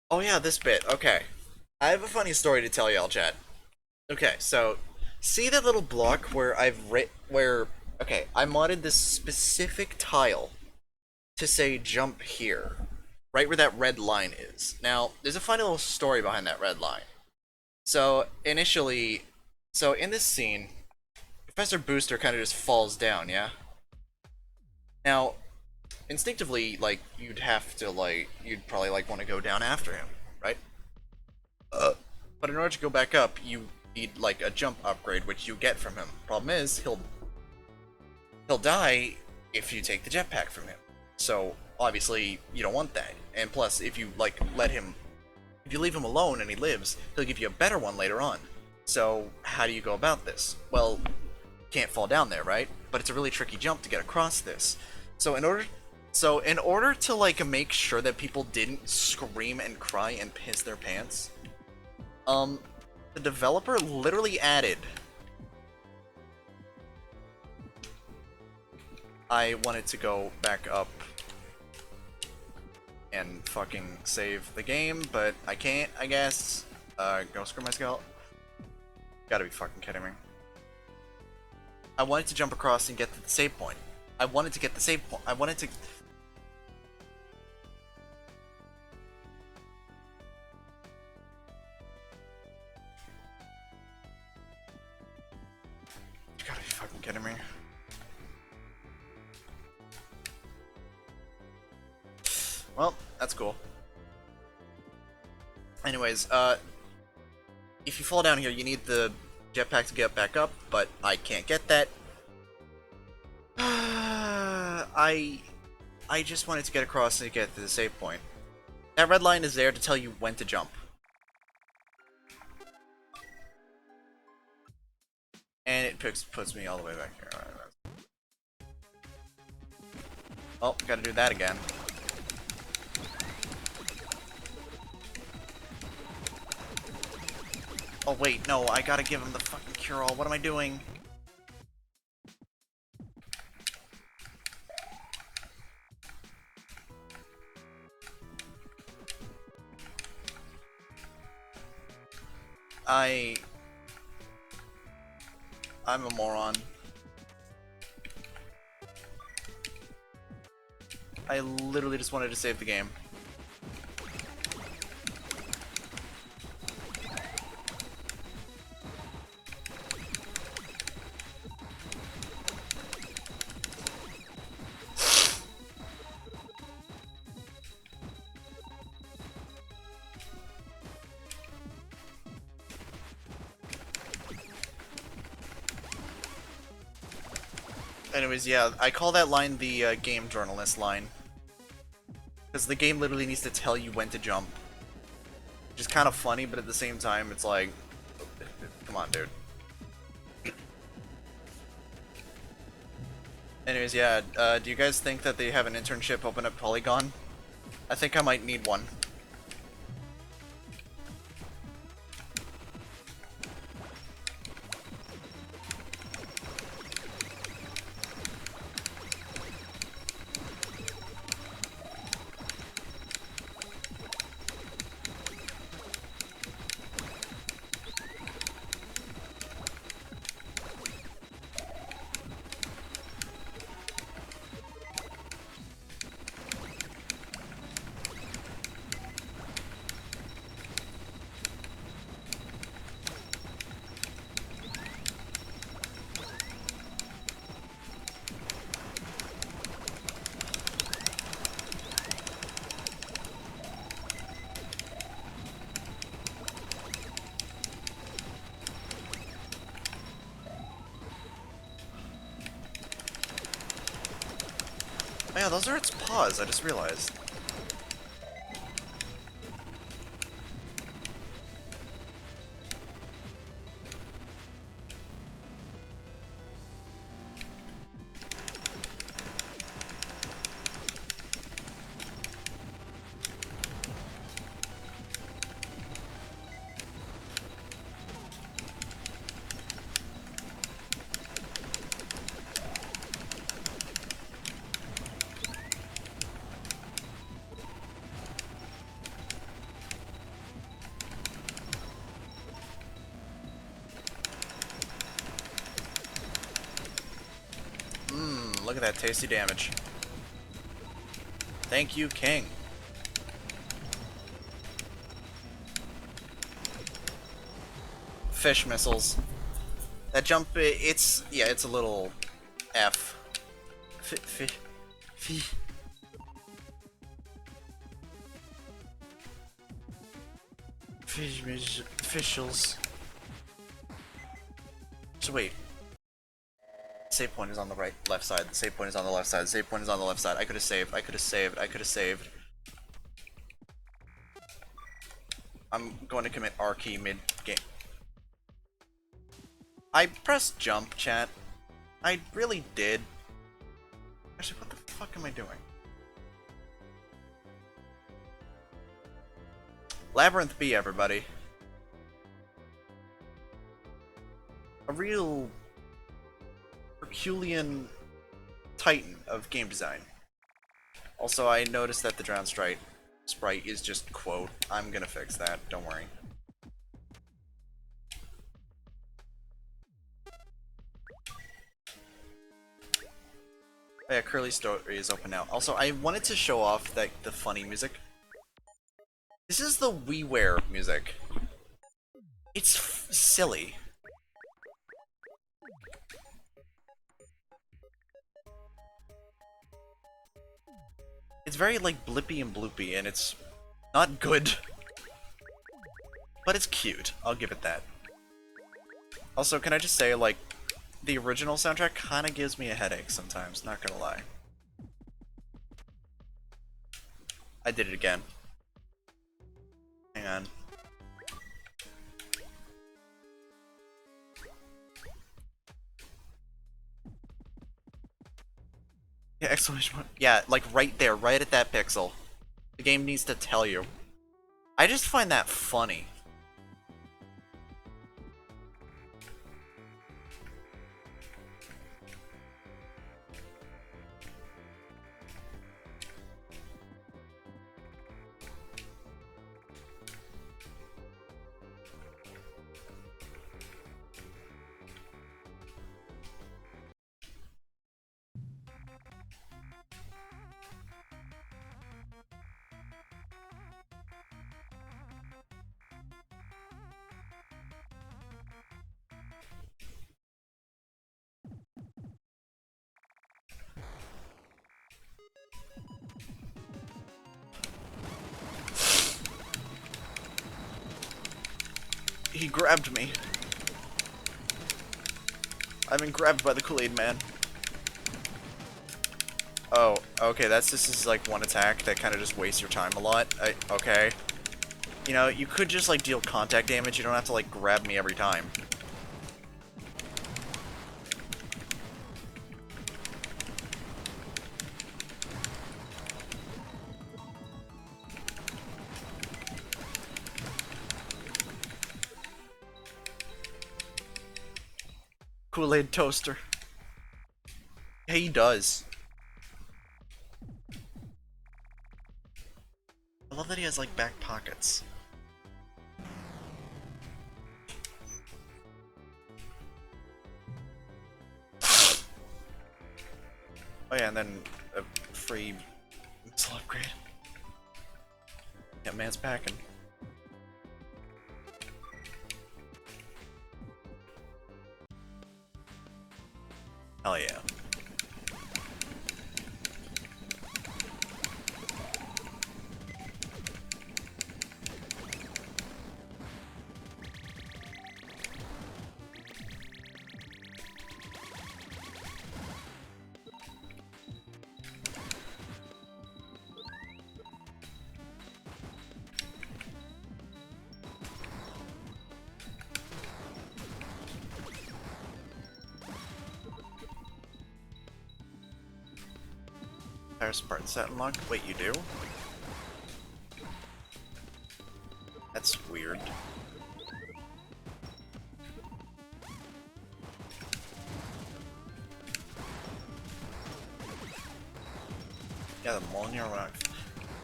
A: Oh yeah, this bit. Okay. I have a funny story to tell y'all, chat. Okay, so see that little block where okay, I modded this specific tile to say jump here, right where that red line is. Now, there's a funny little story behind that red line. So initially, in this scene, Professor Booster kind of just falls down, yeah? Now, instinctively, like, you'd probably, like, want to go down after him, right? But in order to go back up, you need, like, a jump upgrade, which you get from him. Problem is, he'll die if you take the jetpack from him. So, obviously, you don't want that. And plus, if you, like, if you leave him alone and he lives, he'll give you a better one later on. So, how do you go about this? Well, you can't fall down there, right? But it's a really tricky jump to get across this. So in order to, like, make sure that people didn't scream and cry and piss their pants, the developer literally added... I wanted to go back up and fucking save the game, but I can't, I guess. Go screw my skull. Gotta be fucking kidding me. I wanted to jump across and get to the save point. I wanted to get the save point. I wanted to... You gotta be fucking kidding me. Well, that's cool. Anyways, if you fall down here, you need the jetpack to get back up, but I can't get that. I just wanted to get across and get to the save point. That red line is there to tell you when to jump. And it puts me all the way back here. Alright, oh, gotta do that again. Oh wait, no, I gotta give him the fucking cure-all. What am I doing? I'm a moron. I literally just wanted to save the game. Anyways, yeah, I call that line the game journalist line. Because the game literally needs to tell you when to jump. Which is kind of funny, but at the same time, it's like... Come on, dude. Anyways, yeah, do you guys think that they have an internship open at Polygon? I think I might need one. Oh yeah, those are its paws, I just realized. look at that tasty damage. Thank you, King. Fish missiles. That jump, it's a little F. Fish. Officials. So wait. Save point is on the left side. The save point is on the left side. The save point is on the left side. I could have saved. I could have saved. I could have saved. I'm going to commit R key mid game. I pressed jump, chat. I really did. Actually, what the fuck am I doing? Labyrinth B, everybody. A real Herculean titan of game design. Also, I noticed that the drown sprite is just quote. I'm gonna fix that, don't worry. Oh yeah, Curly's story is open now. Also, I wanted to show off the funny music. This is the WiiWare music. It's silly. It's very like blippy and bloopy, and it's not good. But it's cute. I'll give it that. Also, can I just say, like, the original soundtrack kind of gives me a headache sometimes, not gonna lie. I did it again. Hang on. Yeah, exclamation point. Yeah, like right there, right at that pixel. The game needs to tell you. I just find that funny. He grabbed me. I've been grabbed by the Kool-Aid Man. Oh, okay, this is like one attack that kind of just wastes your time a lot. Okay. You know, you could just like deal contact damage, you don't have to like grab me every time. Kool-Aid toaster. Yeah, he does. I love that he has like back pockets. Oh yeah, and then a free missile upgrade. Yeah, man's packing. Hell yeah. Fire Spartan set unlocked? Wait, you do? That's weird. Yeah, the Molnir Rock.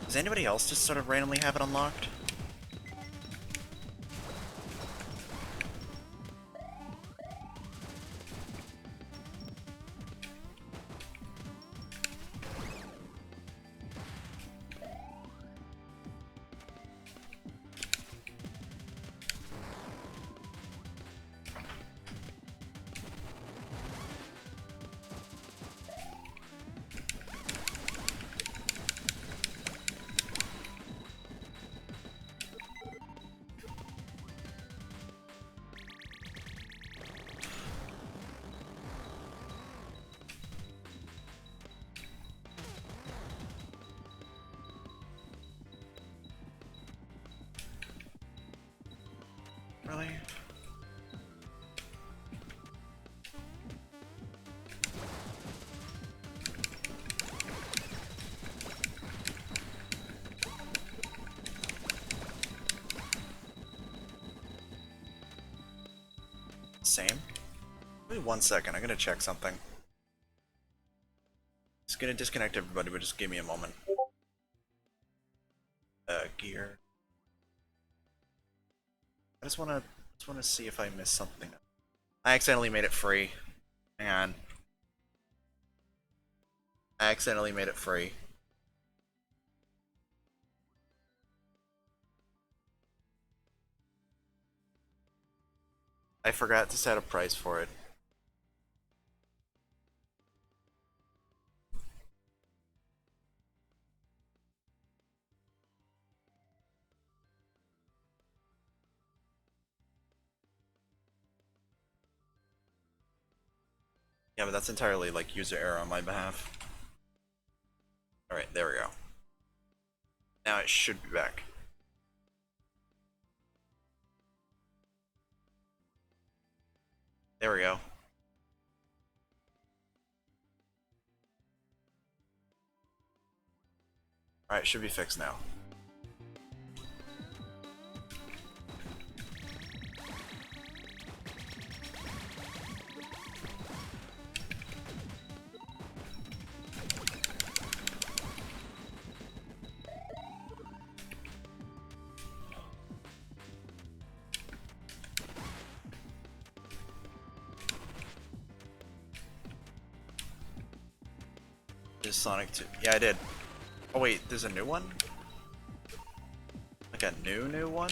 A: Does anybody else just sort of randomly have it unlocked? same? Give me 1 second, I'm gonna check something. Just gonna disconnect everybody, but just give me a moment. Gear. I just wanna see if I missed something. I accidentally made it free. Hang on. I accidentally made it free. I forgot to set a price for it. Yeah, but that's entirely like user error on my behalf. Alright, there we go. Now it should be back. There we go. Alright, should be fixed now. Is Sonic 2? Yeah, I did. Oh wait, there's a new one? Like a new one?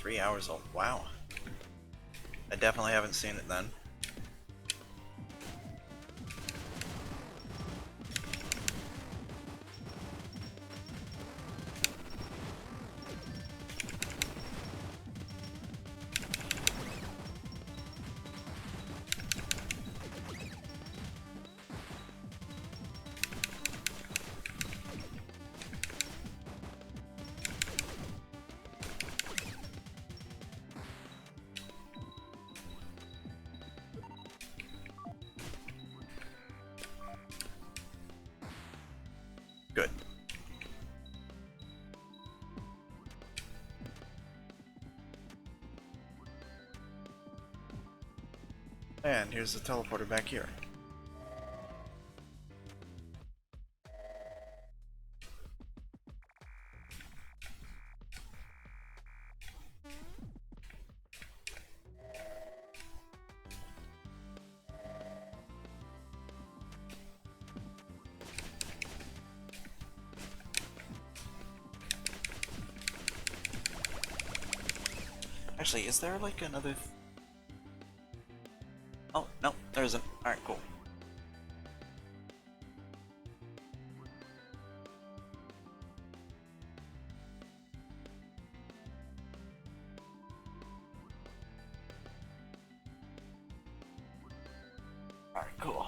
A: $3 old. Wow. I definitely haven't seen it then. And here's the teleporter back here. Actually, is there like another... Oh, no, there isn't. Alright, cool. Alright, cool.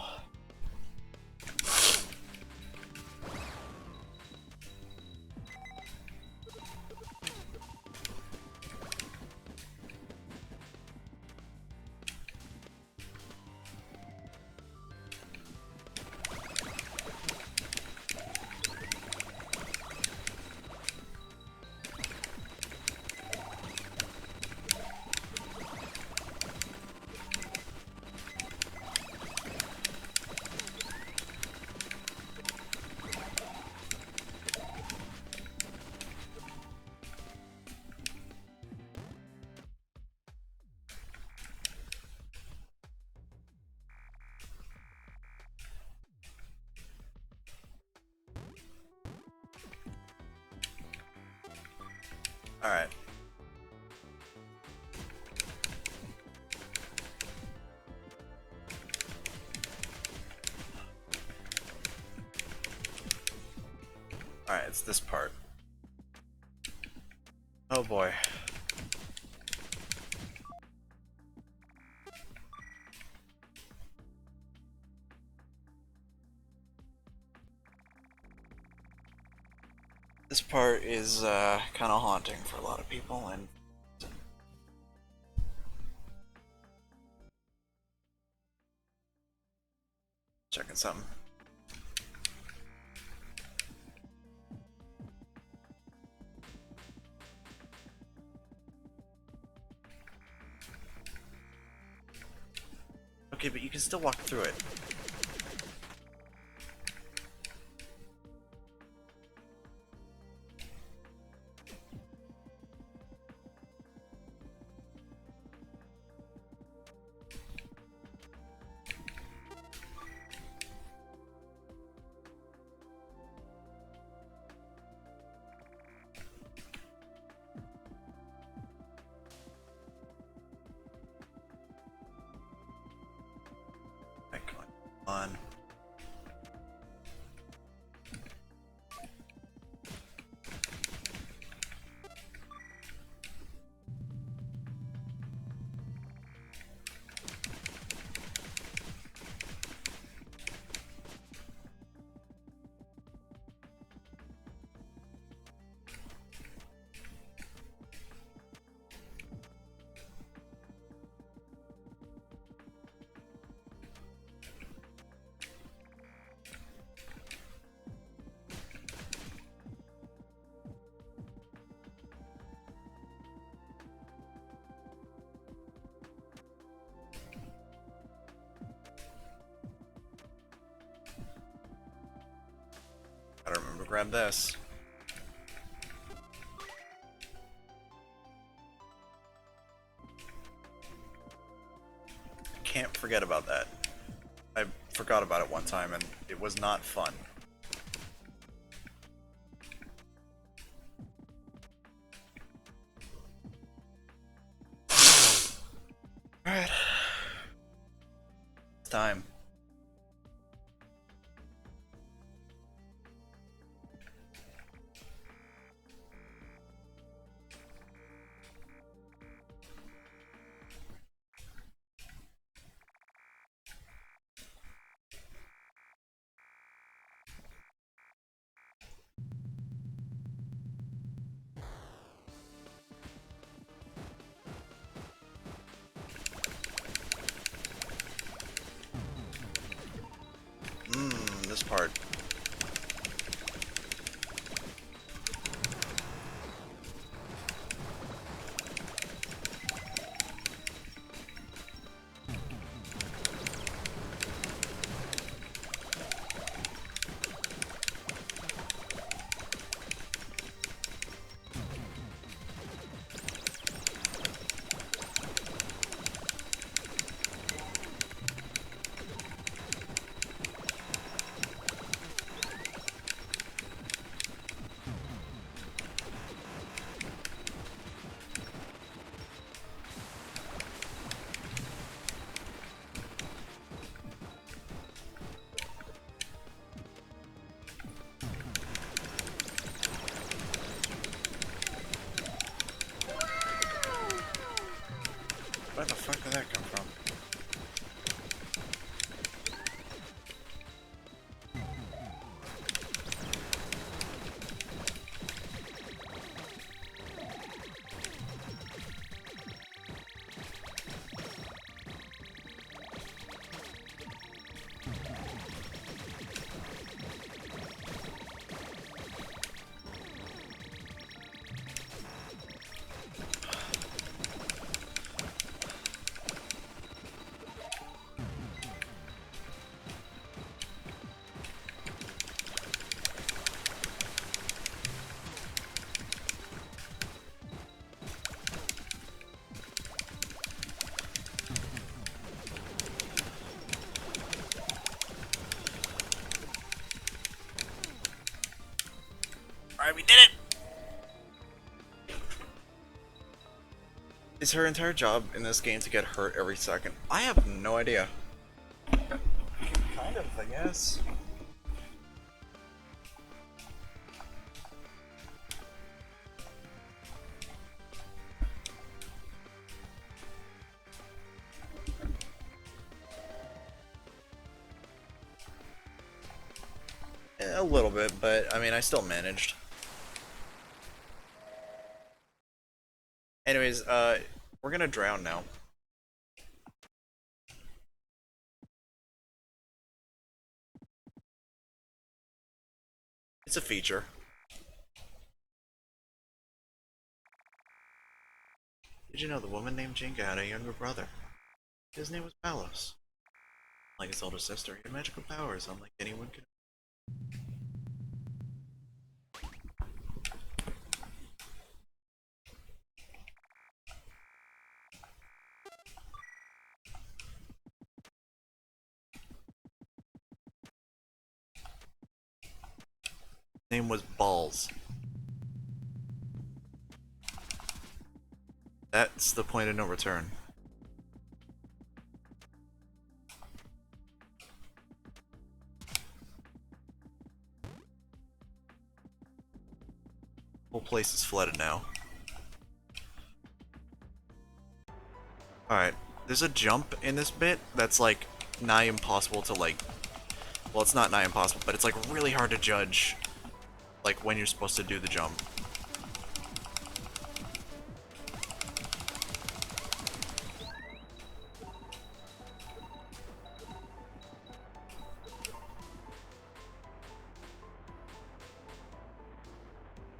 A: Alright. Alright, it's this part. Oh boy. This part is kind of haunting for a lot of people, and checking something. Okay, but you can still walk through it. On. I don't remember to grab this. Can't forget about that. I forgot about it one time and it was not fun. Alright. It's time. This part. Where the fuck did that come from? Alright, we did it! Is her entire job in this game to get hurt every second? I have no idea. Kind of, I guess. A little bit, but I mean, I still managed. Anyways, we're gonna drown now. It's a feature. Did you know the woman named Jinka had a younger brother? His name was Palos. Like his older sister, he had magical powers unlike anyone could. Name was Balls. That's the point of no return. Whole place is flooded now. Alright, there's a jump in this bit that's like nigh impossible to like... Well, it's not nigh impossible, but it's like really hard to judge like when you're supposed to do the jump.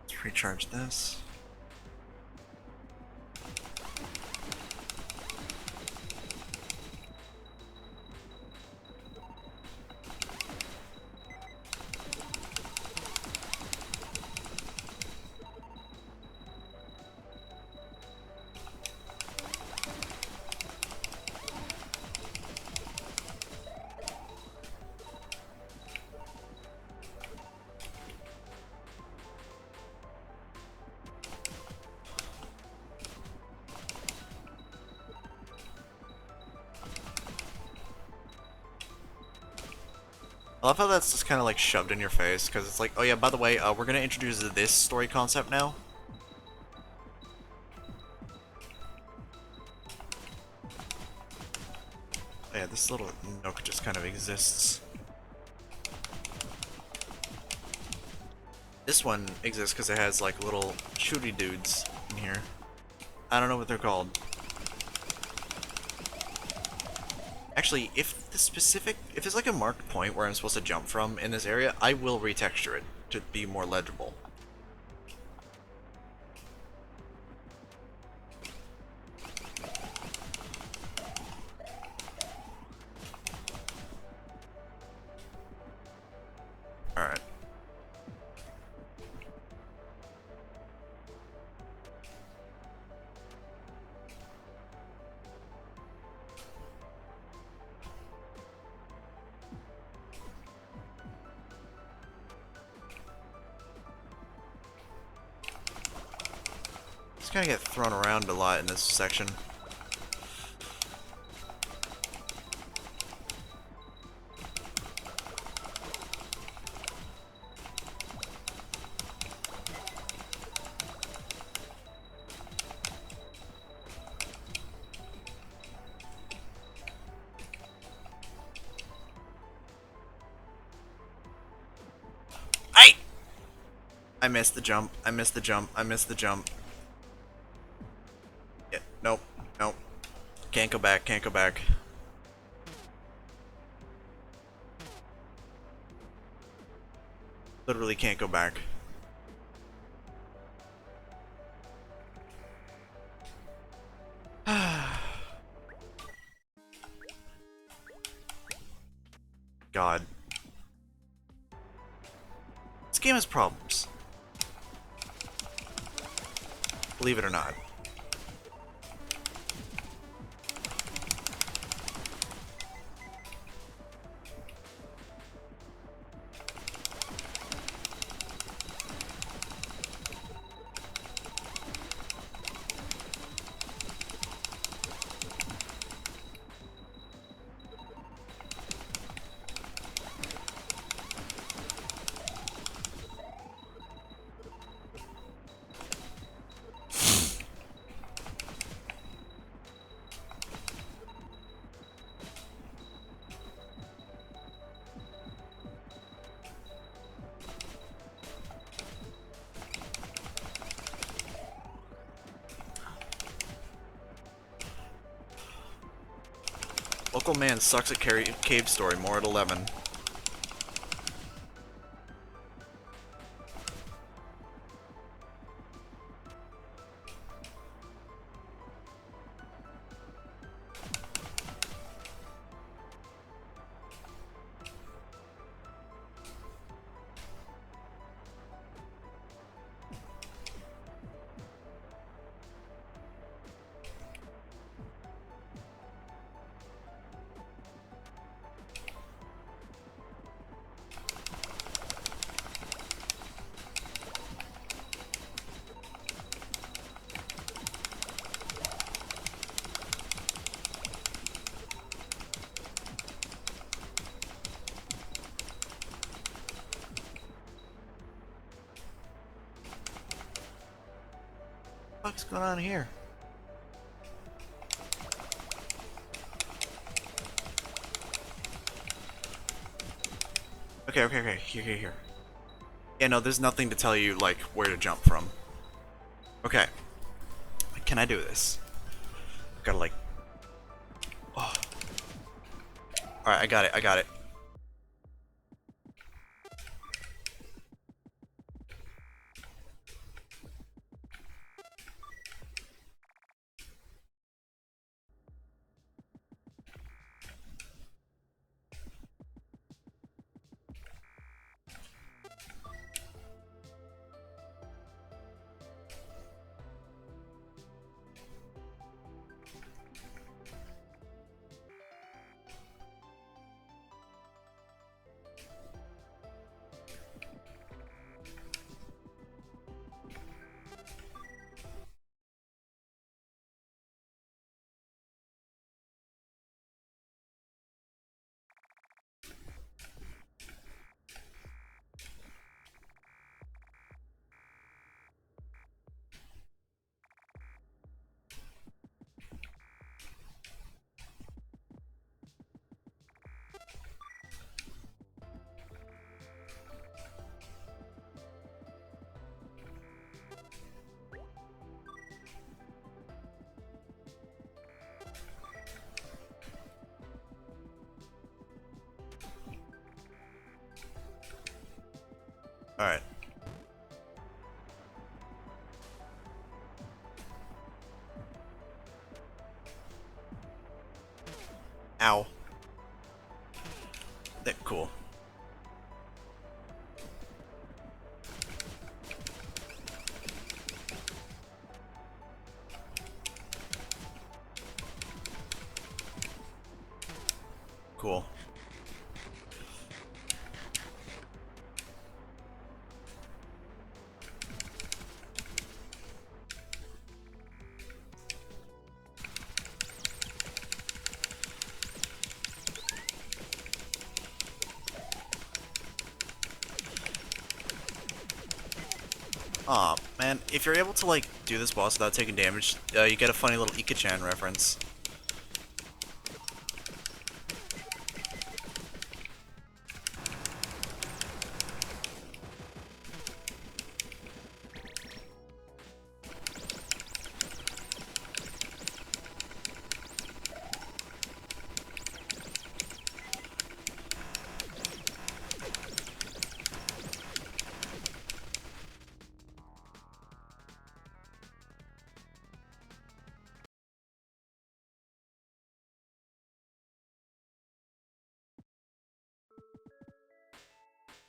A: Let's recharge this. I love how that's just kind of like shoved in your face, because it's like, oh yeah, by the way, we're going to introduce this story concept now. Oh yeah, this little nook just kind of exists. This one exists because it has like little shooty dudes in here. I don't know what they're called. Actually, if there's like a marked point where I'm supposed to jump from in this area, I will retexture it to be more legible. Alright. Just kind of get thrown around a lot in this section. I missed the jump. I missed the jump. I missed the jump. Yeah, nope. Nope. Can't go back. Can't go back. Literally can't go back. God. This game has problems. Believe it or not. Local man sucks at cave story, more at 11. What's going on here? Okay. Here. Yeah, no, there's nothing to tell you, like, where to jump from. Okay. Can I do this? I gotta, like... Oh. Alright, I got it. Alright. Ow. That cool. Cool. Aw, man, if you're able to, like, do this boss without taking damage, you get a funny little Ika-chan reference.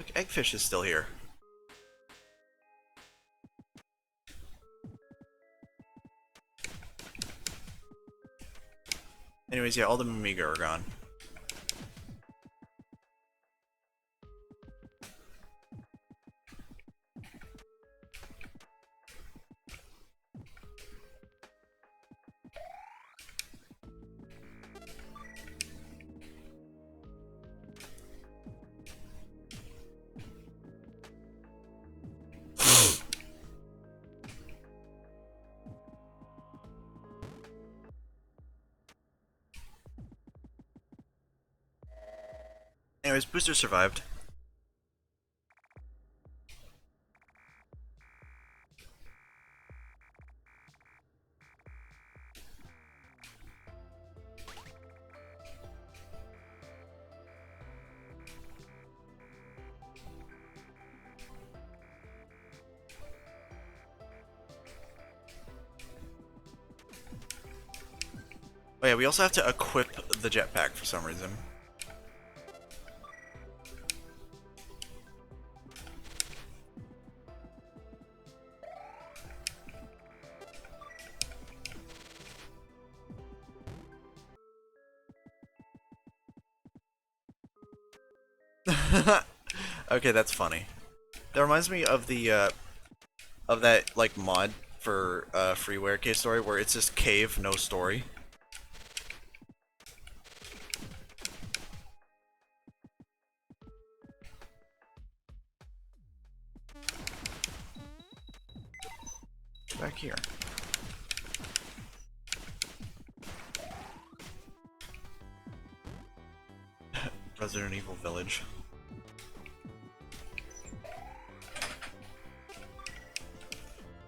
A: Look, Eggfish is still here. Anyways, yeah, all the Mimiga are gone. Anyways, Booster survived. Oh yeah, we also have to equip the jetpack for some reason. Okay, that's funny. That reminds me of the of that like mod for freeware cave story where it's just cave, no story. Back here. Resident Evil Village.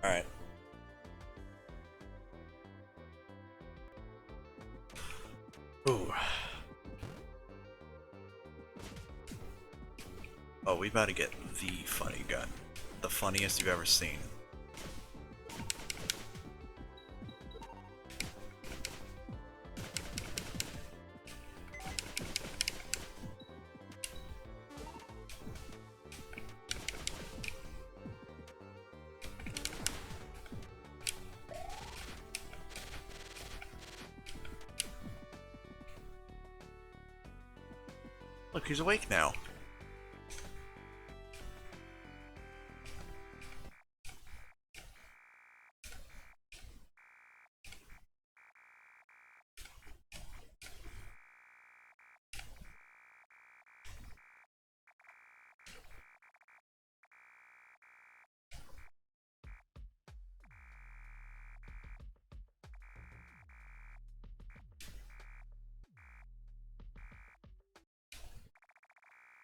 A: Alright. Ooh. Oh, we about to get the funny gun. The funniest you've ever seen. Look, he's awake now.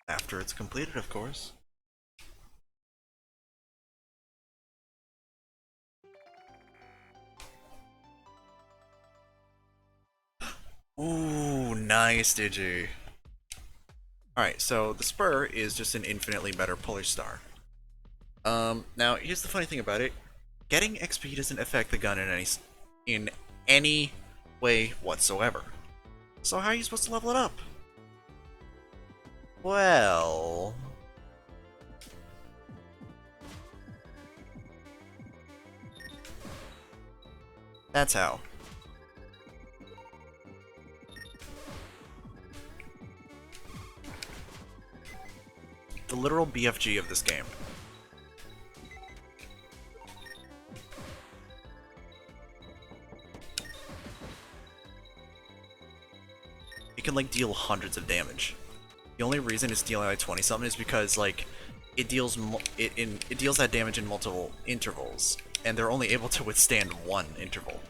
A: After it's completed, of course. Ooh, nice, Digi. Alright, so the Spur is just an infinitely better Polar Star. Now, here's the funny thing about it. Getting XP doesn't affect the gun in any way whatsoever. So how are you supposed to level it up? Well... that's how. The literal BFG of this game. It can like deal hundreds of damage. The only reason it's dealing like 20 something is because like it deals it deals that damage in multiple intervals, and they're only able to withstand one interval.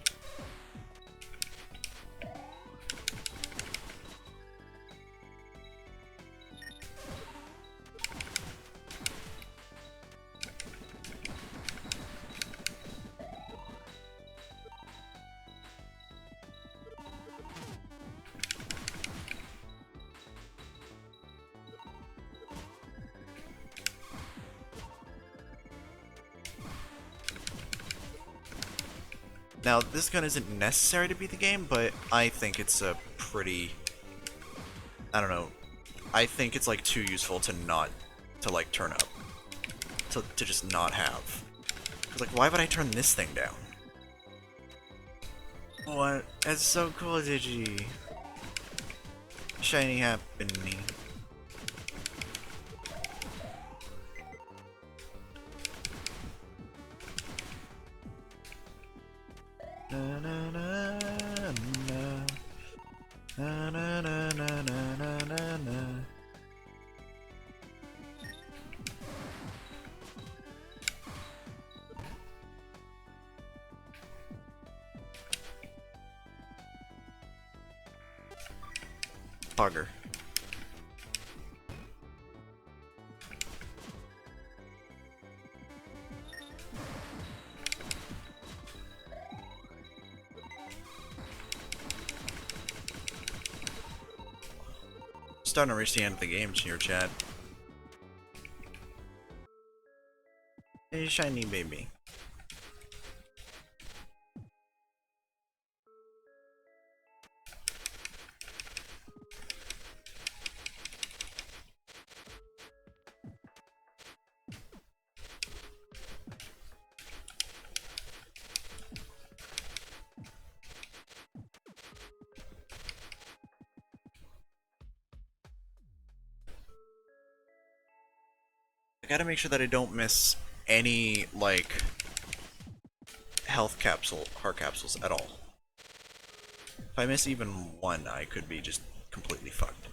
A: Now, this gun isn't necessary to beat the game, but I think it's a pretty... I don't know. I think it's like too useful to not to like turn up. To just not have. Cause like, why would I turn this thing down? What? That's so cool, Digi. Shiny happening. Na na na na na na na na na na na. Bugger. Starting to reach the end of the game here, chat. Hey, shiny baby. I gotta make sure that I don't miss any, like, heart capsules at all. If I miss even one, I could be just completely fucked.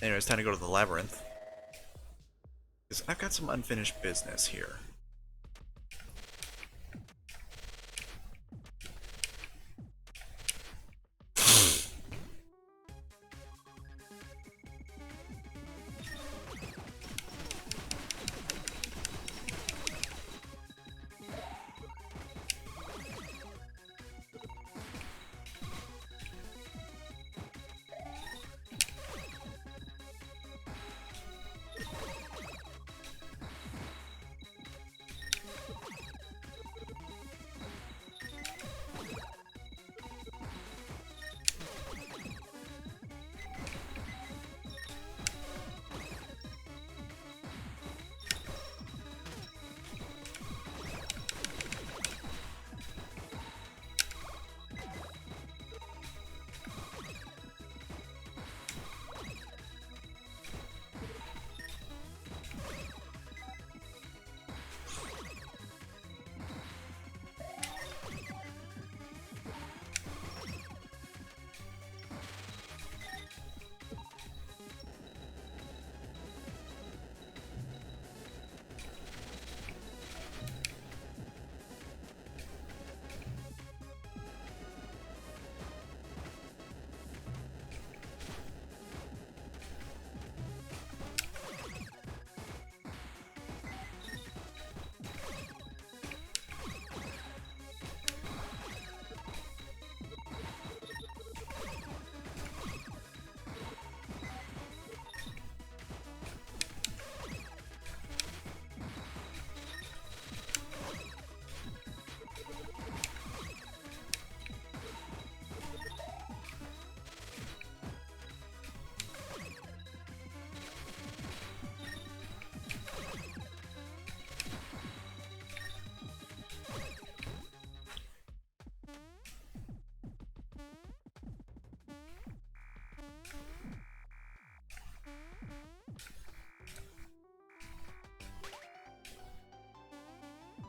A: Anyway, it's time to go to the labyrinth. Because I've got some unfinished business here.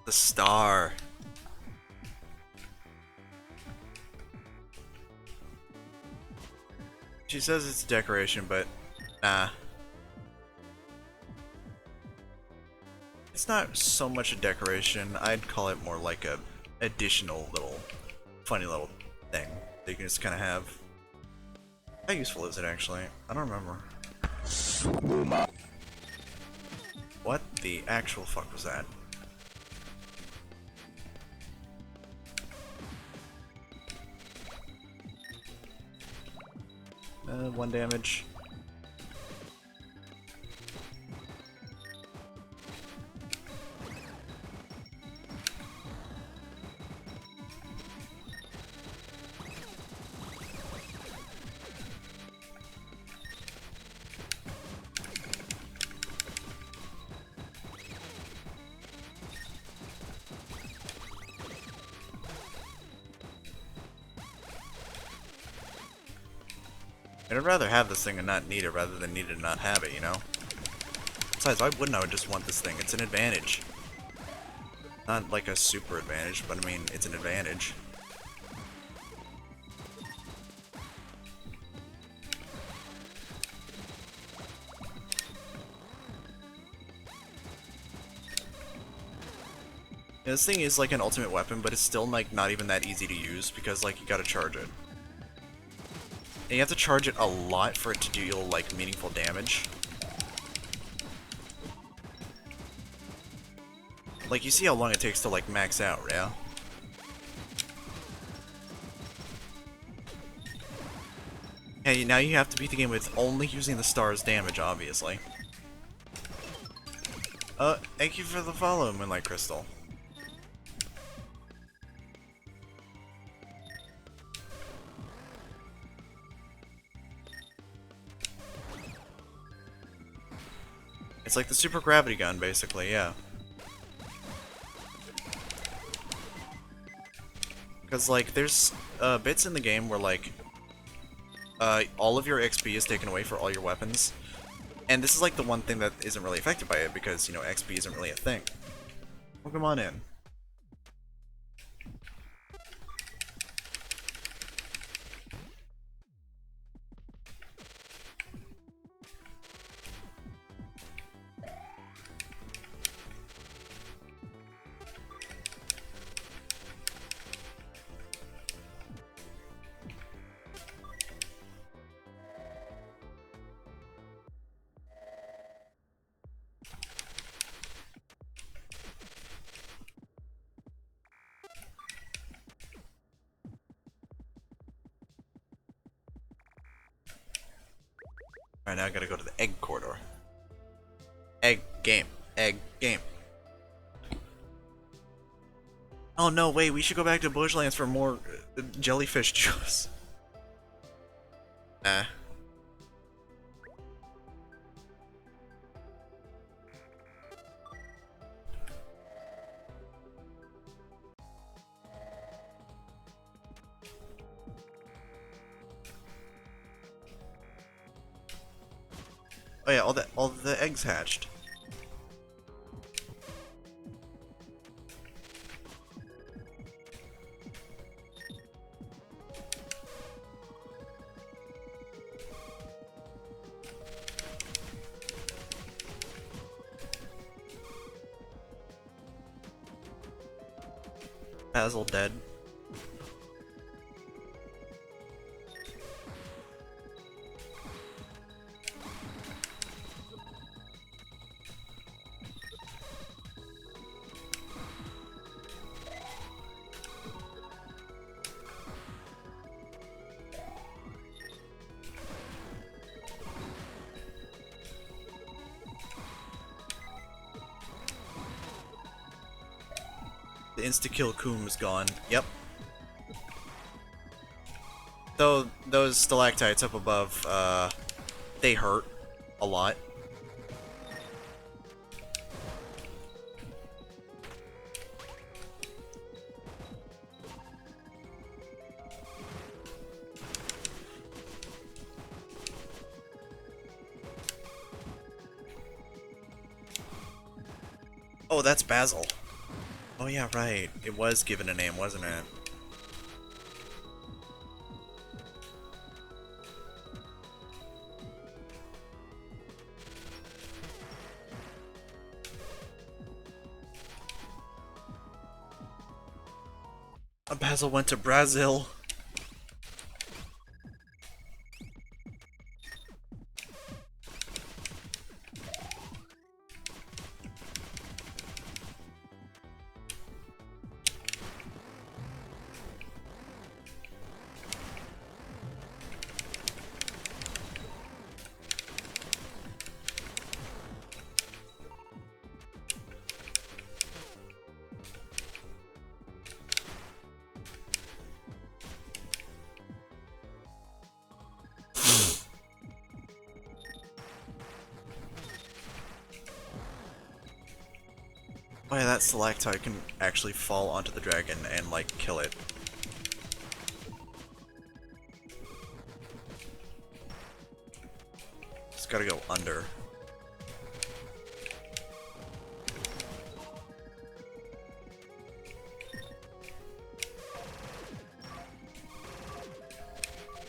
A: The star. She says it's a decoration, but nah. It's not so much a decoration. I'd call it more like a additional little, funny little thing that you can just kind of have. How useful is it actually? I don't remember. What the actual fuck was that? One damage. I'd rather have this thing and not need it rather than need it and not have it, you know? Besides, why wouldn't I just want this thing? It's an advantage. Not like a super advantage, but I mean, it's an advantage. Yeah, this thing is like an ultimate weapon, but it's still like not even that easy to use because like you gotta charge it. And you have to charge it a lot for it to deal like meaningful damage. Like, you see how long it takes to, like, max out, yeah? And now you have to beat the game with only using the star's damage, obviously. Thank you for the follow, Moonlight Crystal. It's like the super gravity gun, basically, yeah. Because, like, there's bits in the game where, like, all of your XP is taken away for all your weapons. And this is, like, the one thing that isn't really affected by it because, you know, XP isn't really a thing. Well, come on in. Alright, now I gotta go to the egg corridor. Egg game. Egg game. Oh no, wait, we should go back to Bushlands for more jellyfish juice. Nah. Oh yeah, all the eggs hatched. Basil dead. The insta-kill Coom is gone. Yep. Though those stalactites up above, they hurt a lot. Oh, that's Basil. Oh yeah, right. It was given a name, wasn't it? Basil went to Brazil. Oh yeah, that stalactite can actually fall onto the dragon and, like, kill it. gotta go under.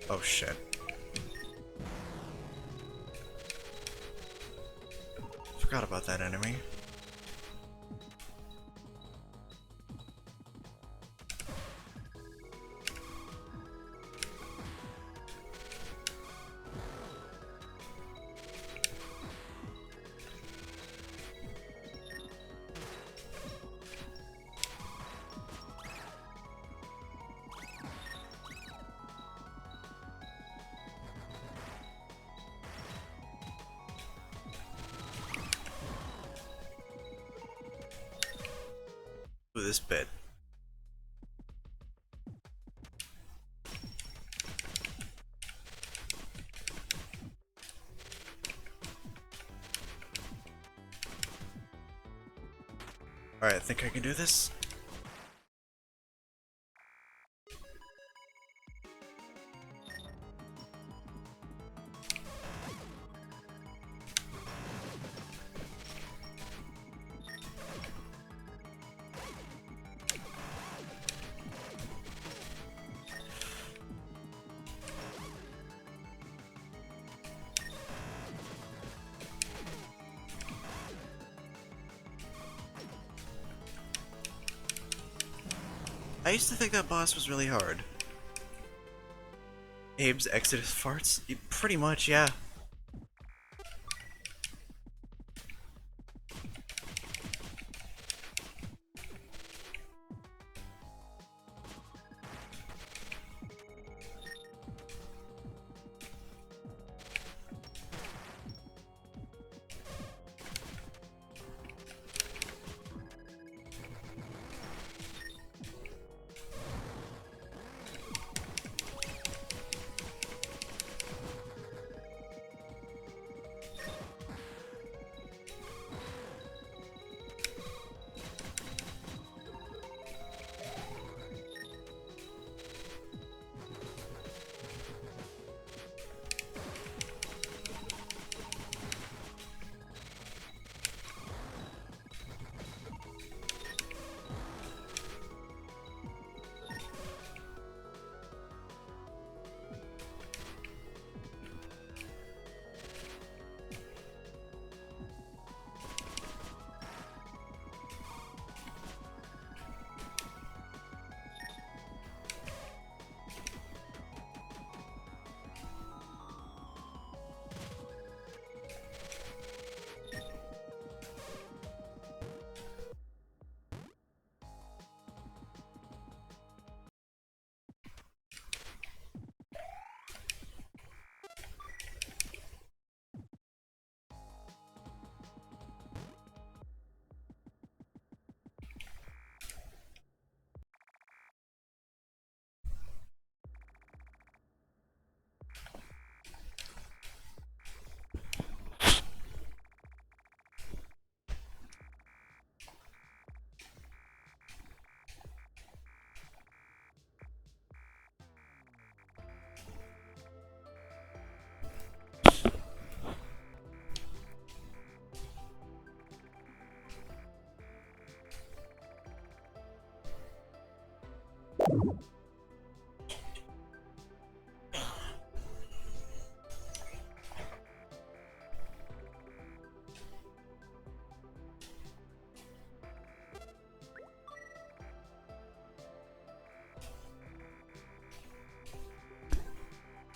A: Oh shit. Forgot about that enemy. With this bit. Alright, I think I can do this. I used to think that boss was really hard. Abe's Exodus farts? Pretty much, yeah.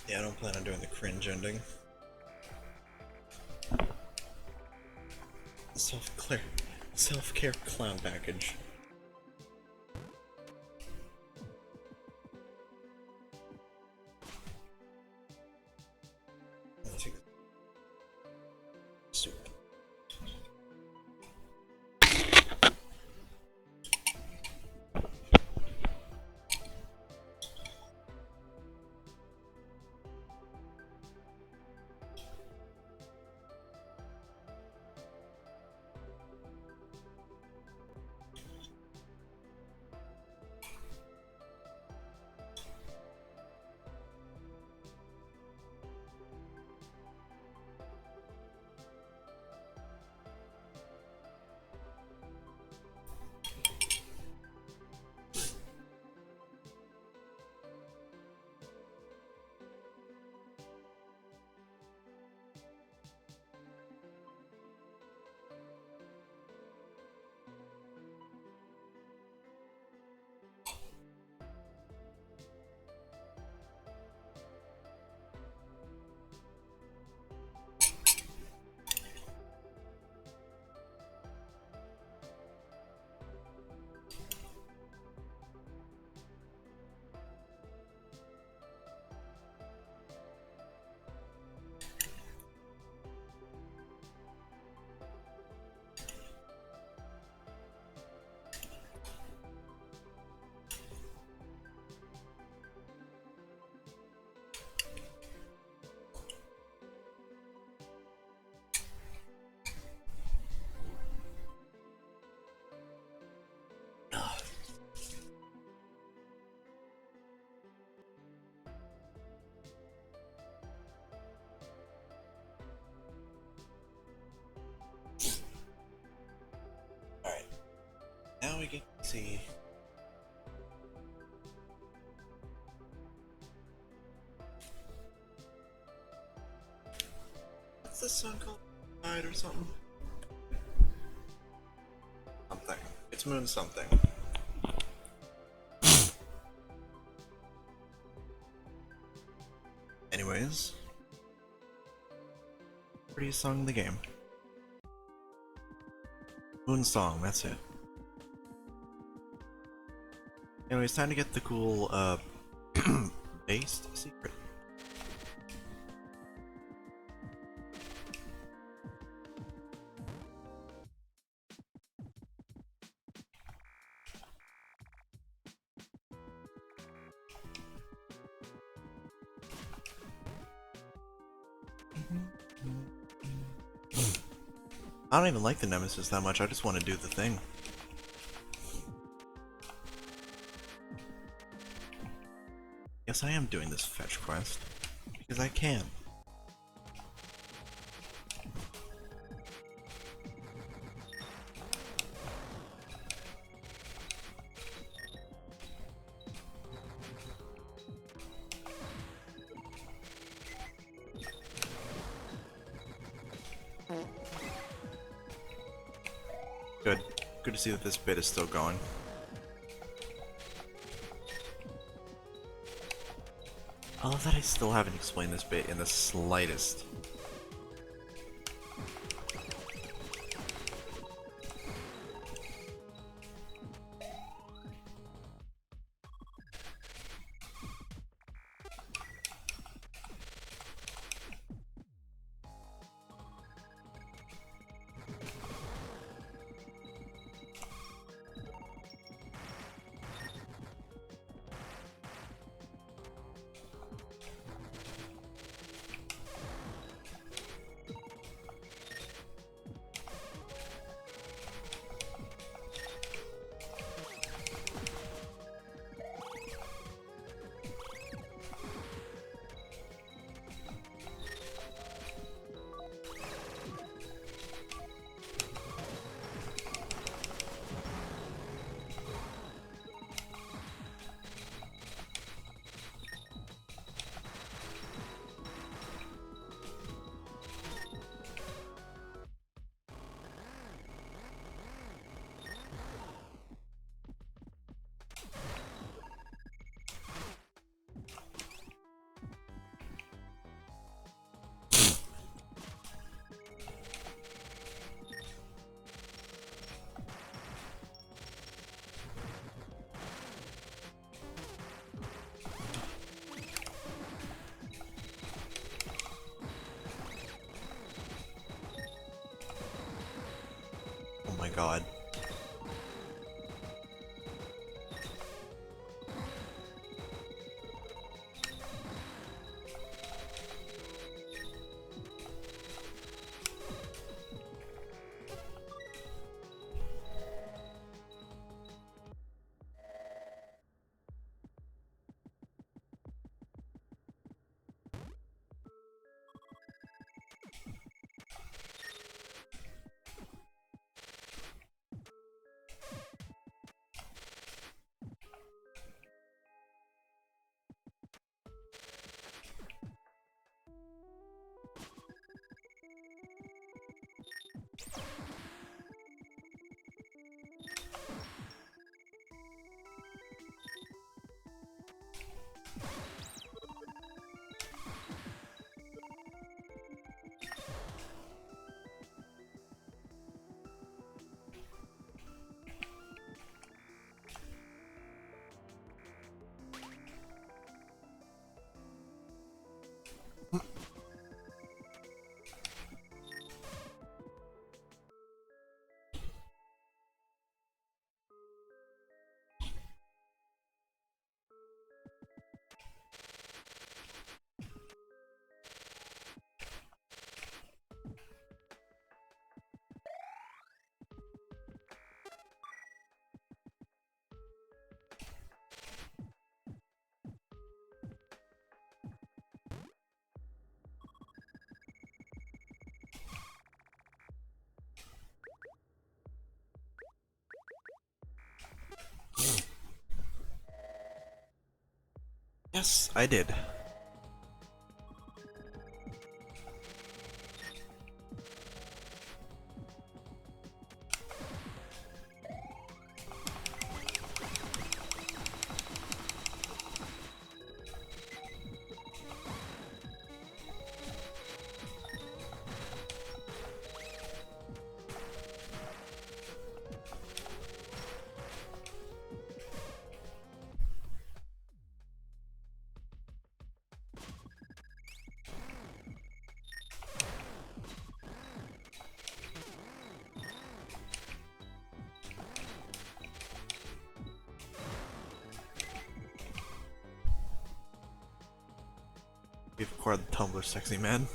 A: Yeah, I don't plan on doing the cringe ending. Self-care clown package. I'll take soup. we can see. What's this song called? Tide or something? Something. It's Moon something. Anyways. Prettiest song in the game. Moon Song, that's it. Anyways, time to get the cool, based secret. I don't even like the Nemesis that much, I just want to do the thing. Yes, I am doing this fetch quest. Because I can. Good. Good to see that this bit is still going. I love that I still haven't explained this bit in the slightest. Oh my god. Yes, I did. We've acquired the Tumblr sexy man.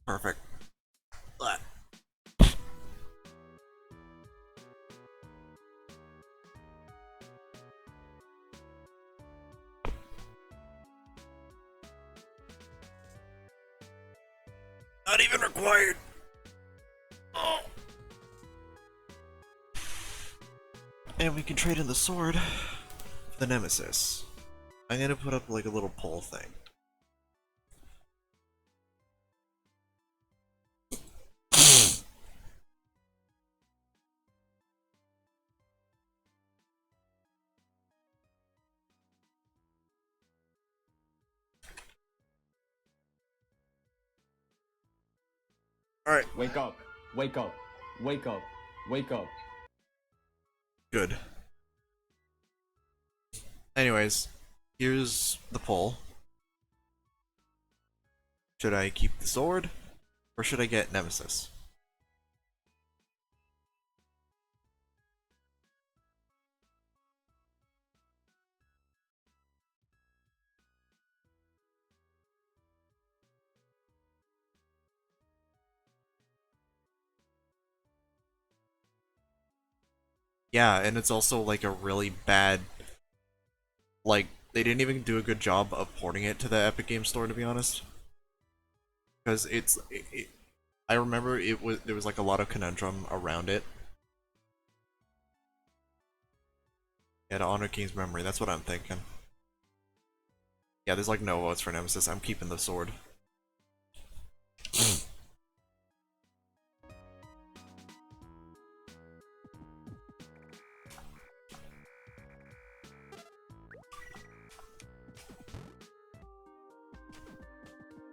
A: Perfect. Blah. Not even required. Oh. And we can trade in the sword for the nemesis. I'm gonna put up like a little poll thing. Alright.
H: Wake up. Wake up. Wake up. Wake up.
A: Good. Anyways, here's the poll. Should I keep the sword, or should I get Nemesis? Yeah, and it's also like a really bad, like, they didn't even do a good job of porting it to the Epic Games Store, to be honest. Because I remember there was like a lot of conundrum around it. Yeah, to honor King's memory, that's what I'm thinking. Yeah, there's like no votes for Nemesis, I'm keeping the sword.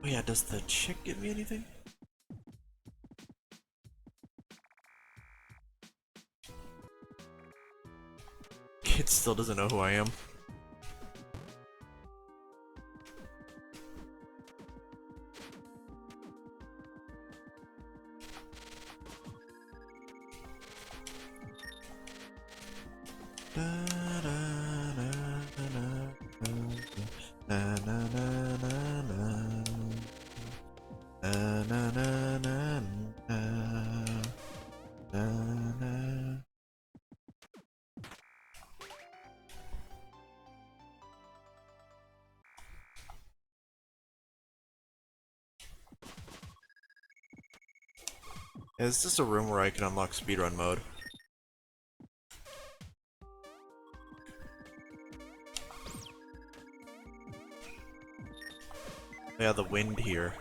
A: Oh yeah, does the chick get me anything? Kid still doesn't know who I am. Da, da, na na na na na na. Is this a room where I can unlock speedrun mode? Yeah, the wind here.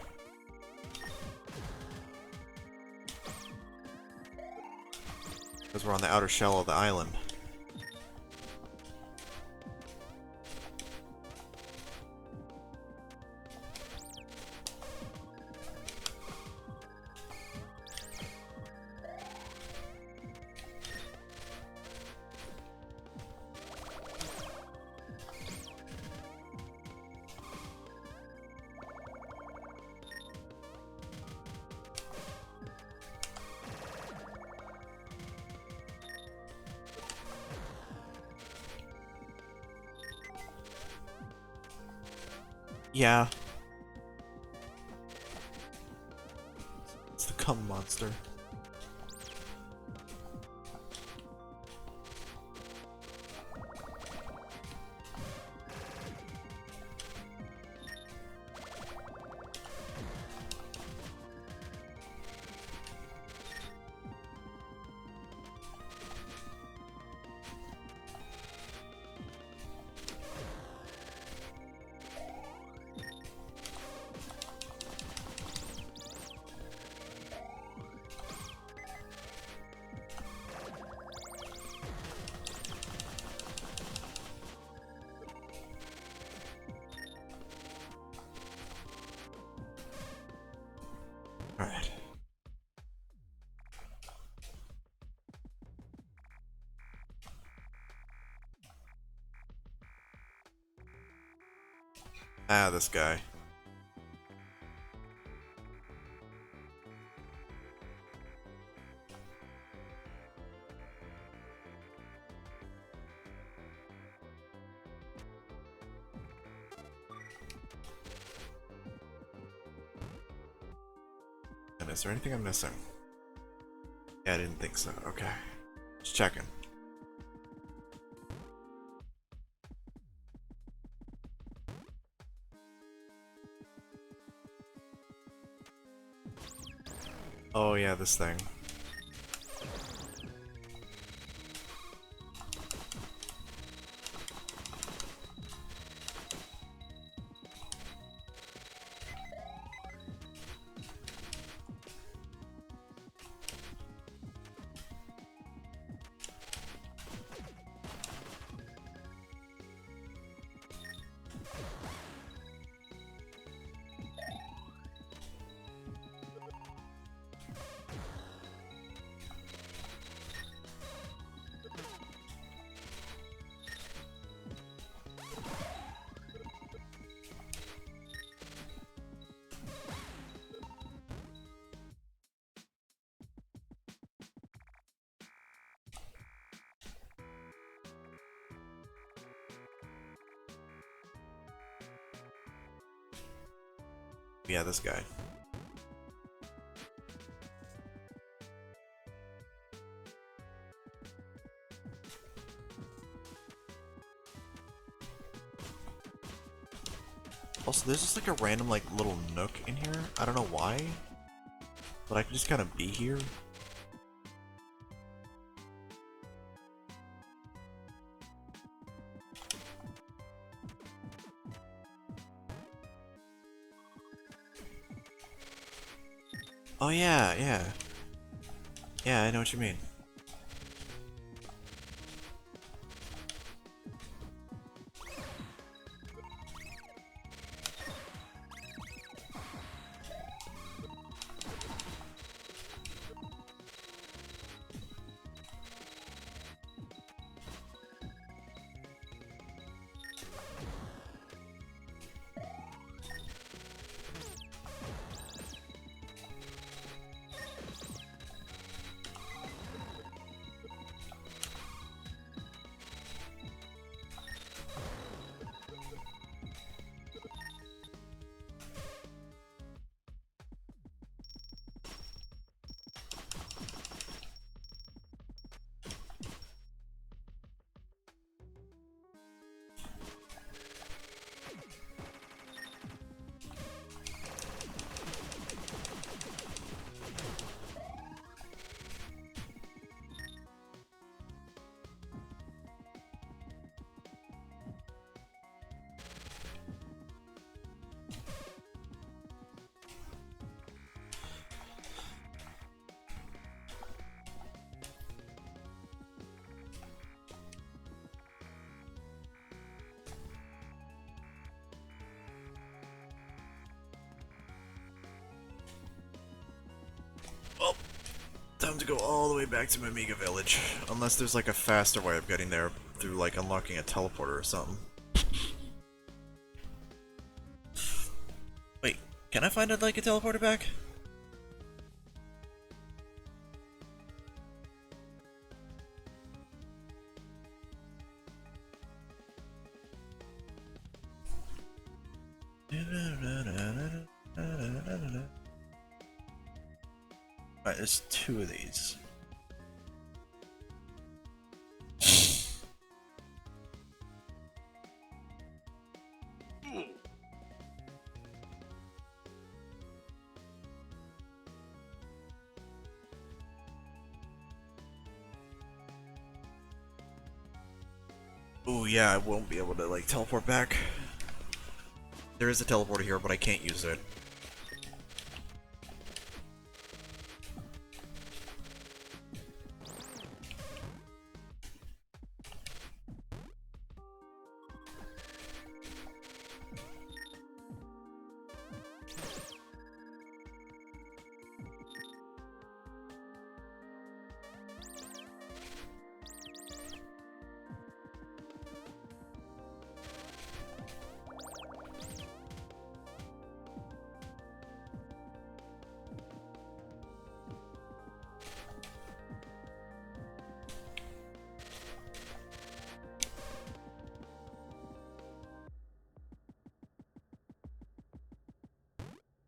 A: Because we're on the outer shell of the island. Yeah. It's the cum monster. Alright. Ah, this guy. And is there anything I'm missing? Yeah, I didn't think so. Okay. Just checking. Oh yeah, this thing. Yeah, this guy. Also, there's just like a random like little nook in here. I don't know why, but I can just kind of be here. Oh yeah, yeah. Yeah, I know what you mean. time to go all the way back to my Mega Village. Unless there's like a faster way of getting there through like unlocking a teleporter or something. Wait, can I find like a teleporter back? Alright, there's 2 of these. Oh yeah, I won't be able to like teleport back. There is a teleporter here, but I can't use it.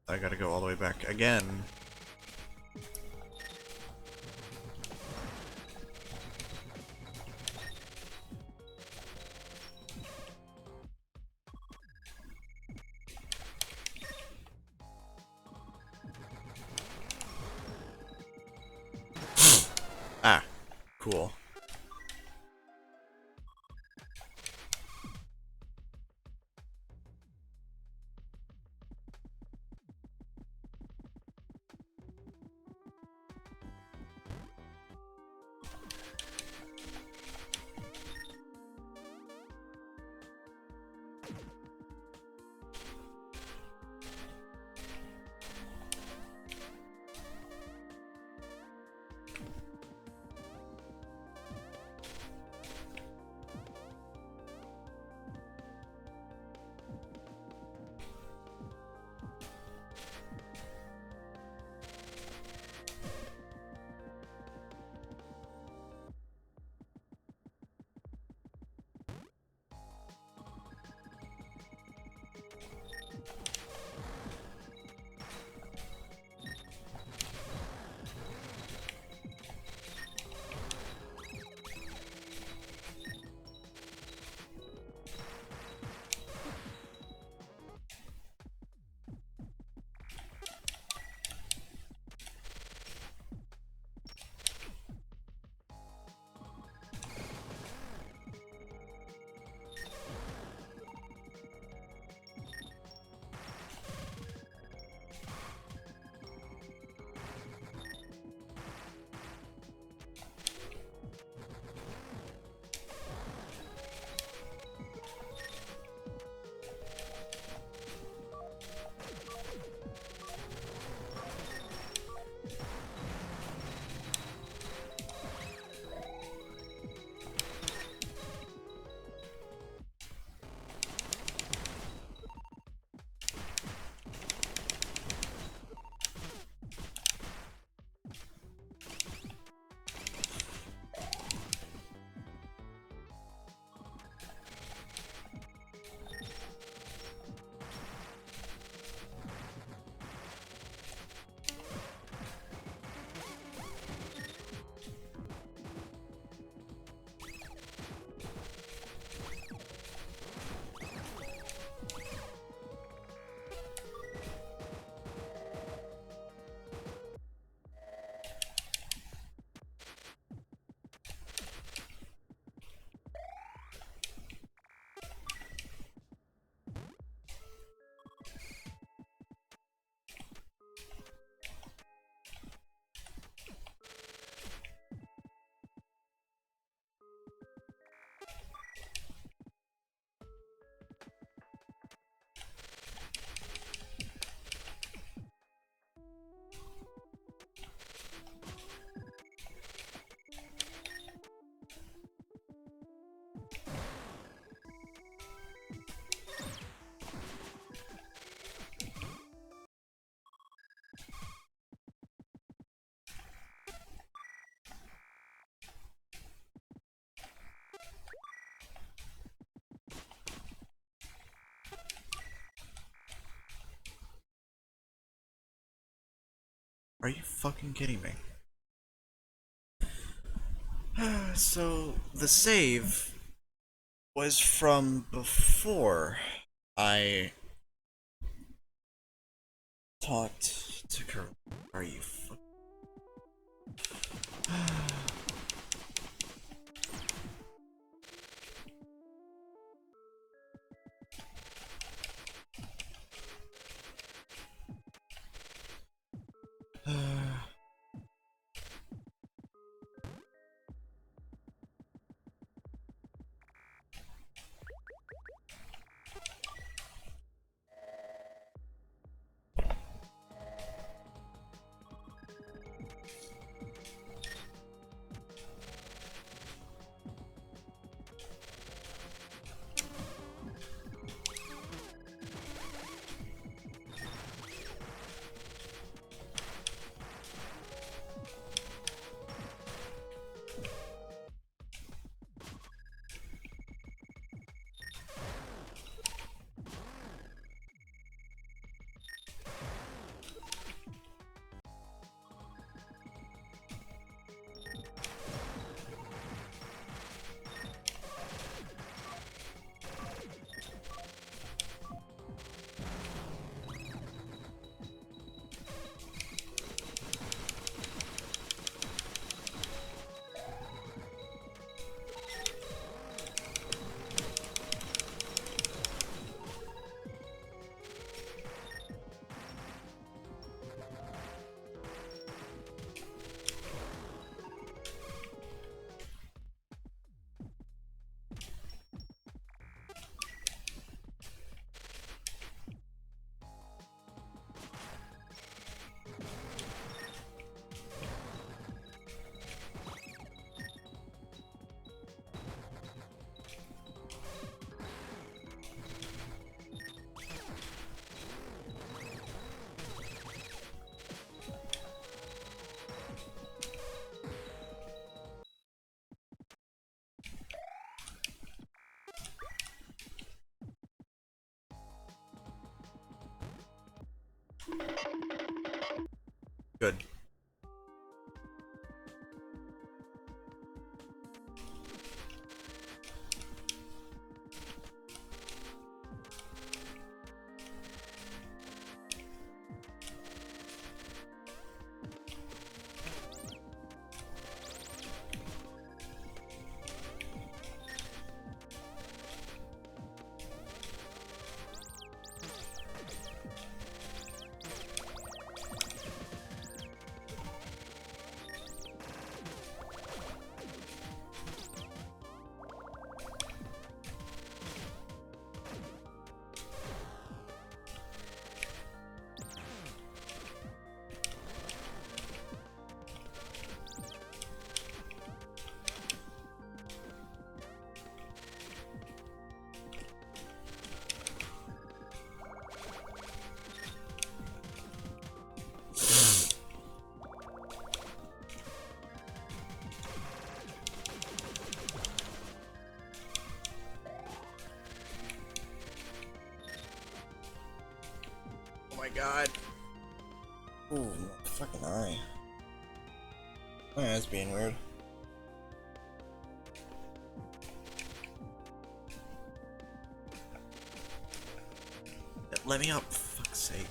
A: I gotta go all the way back again. Ah, cool. Are you fucking kidding me? So, the save was from before I talked to Kurt. Are you fucking... Good. My god. Ooh, fucking eye. My eye's being weird. Let me up, for fuck's sake.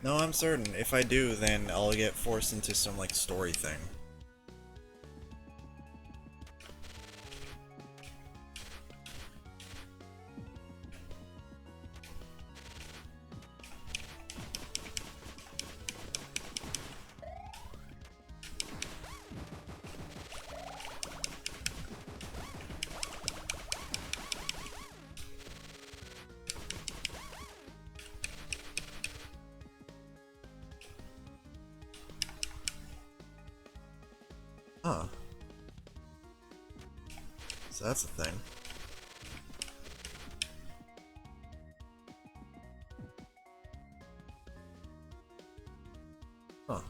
A: No, I'm certain. If I do, then I'll get forced into some, like, story thing. Huh. So that's the thing. Huh.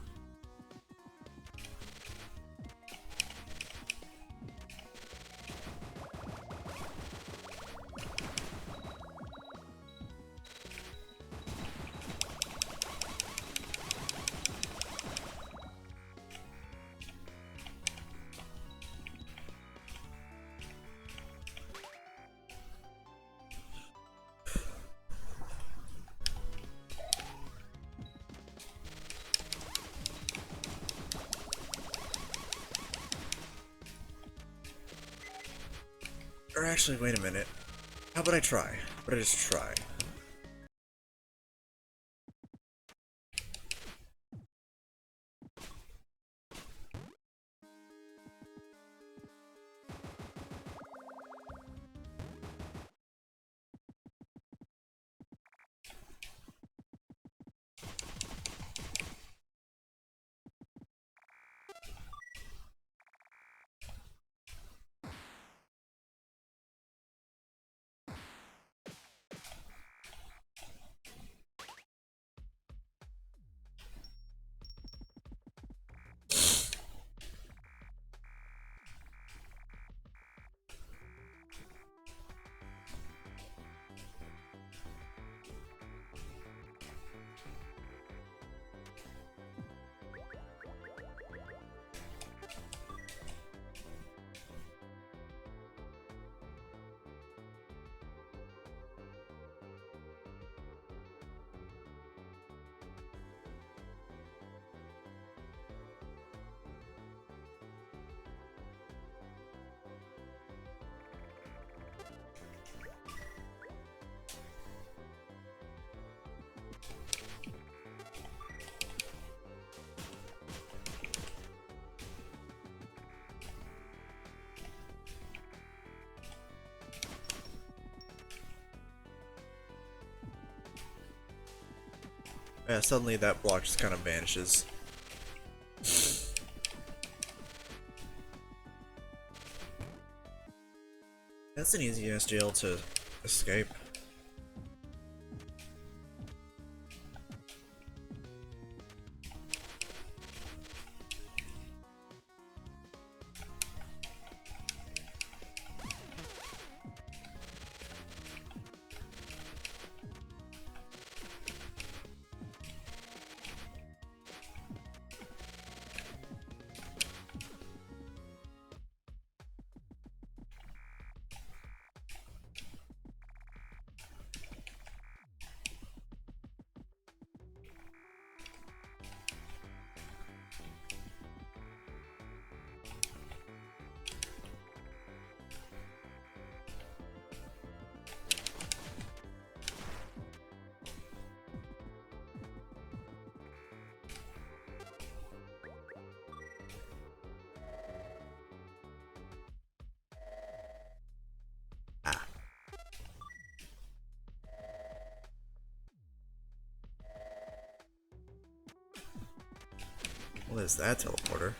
A: Or actually, wait a minute. How about I try? How about I just try? Yeah, suddenly that block just kind of vanishes. That's an easy SGL to escape. What is that teleporter?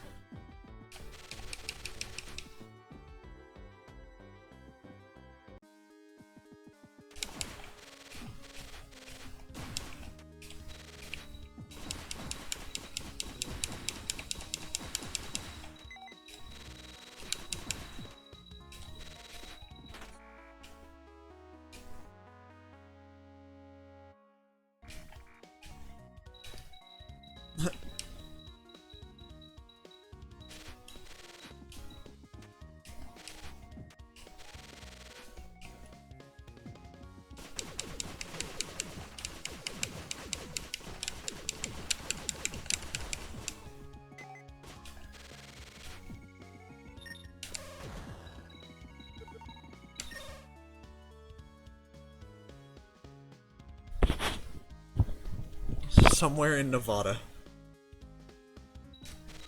A: somewhere in Nevada.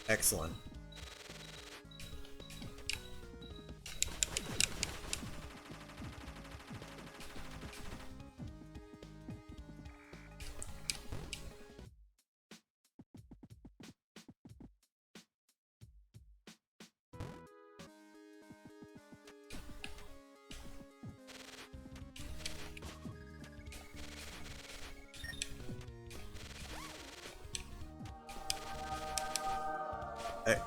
A: Excellent. Hey,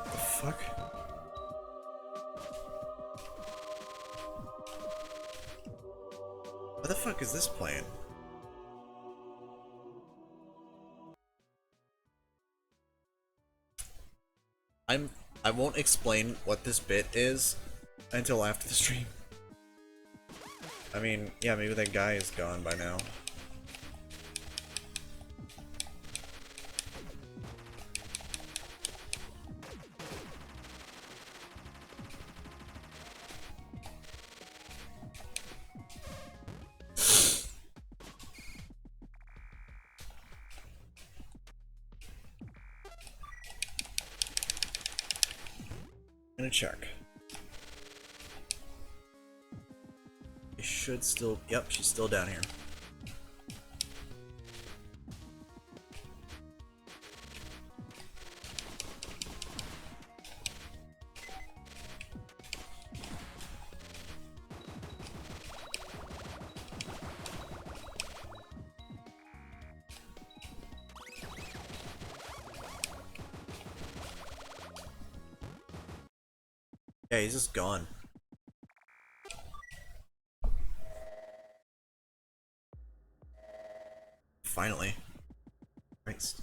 A: the fuck? What the fuck is this playing? I won't explain what this bit is until after the stream. I mean, yeah, maybe that guy is gone by now. Gonna check. It should still. Yep, she's still down here. Yeah, he's just gone. Finally. Christ.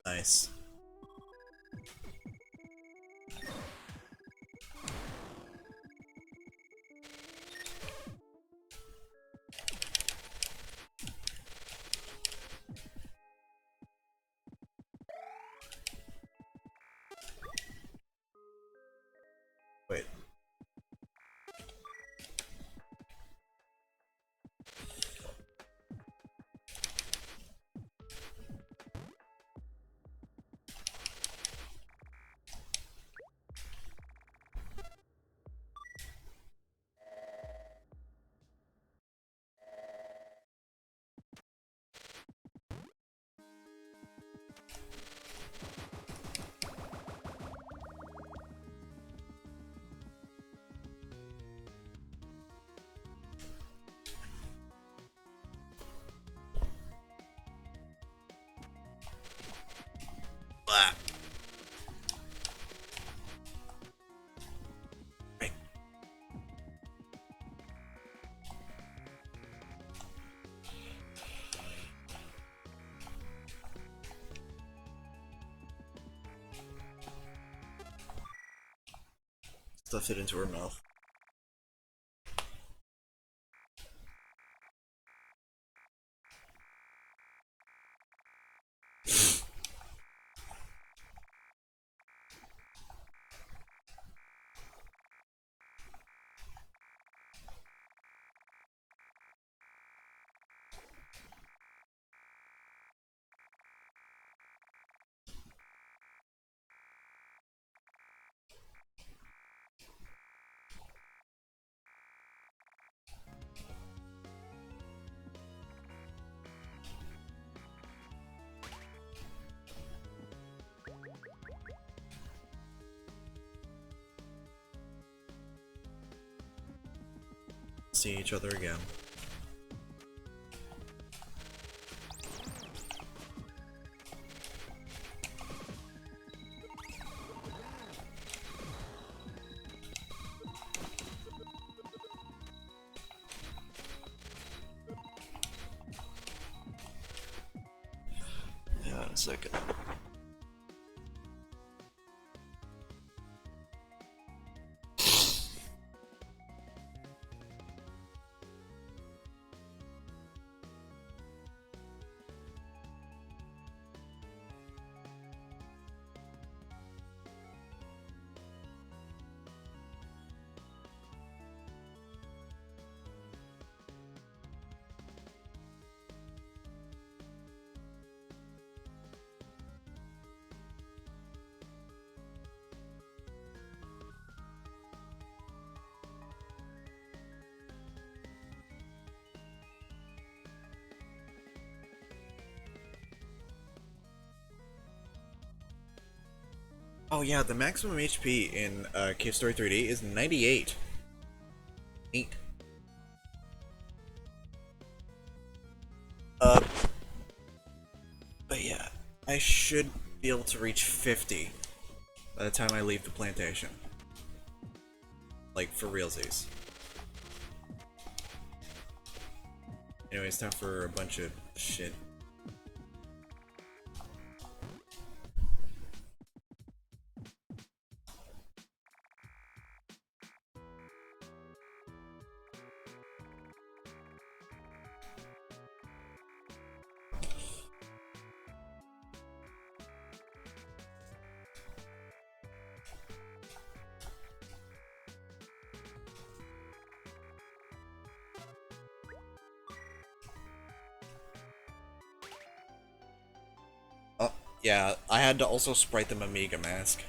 A: Nice. Wait. Stuffed it into her mouth. See each other again. Yeah, in a second. Oh yeah, the maximum HP in Cave Story 3D is 98. Neat. But yeah, I should be able to reach 50 by the time I leave the plantation. Like, for realsies. Anyway, it's time for a bunch of shit. Yeah, I had to also sprite them Amiga mask.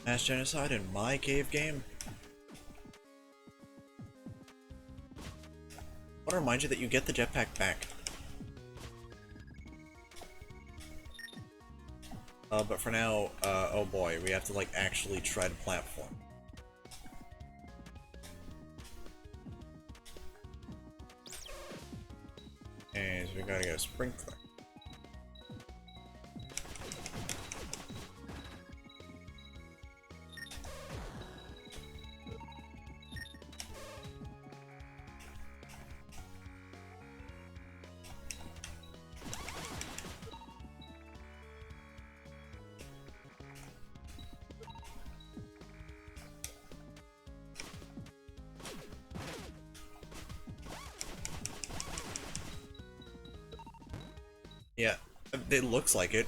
A: Mass genocide in my cave game? I want to remind you that you get the jetpack back. But for now, oh boy, we have to like actually try to platform. And we gotta get a sprinkler. Yeah, it looks like it.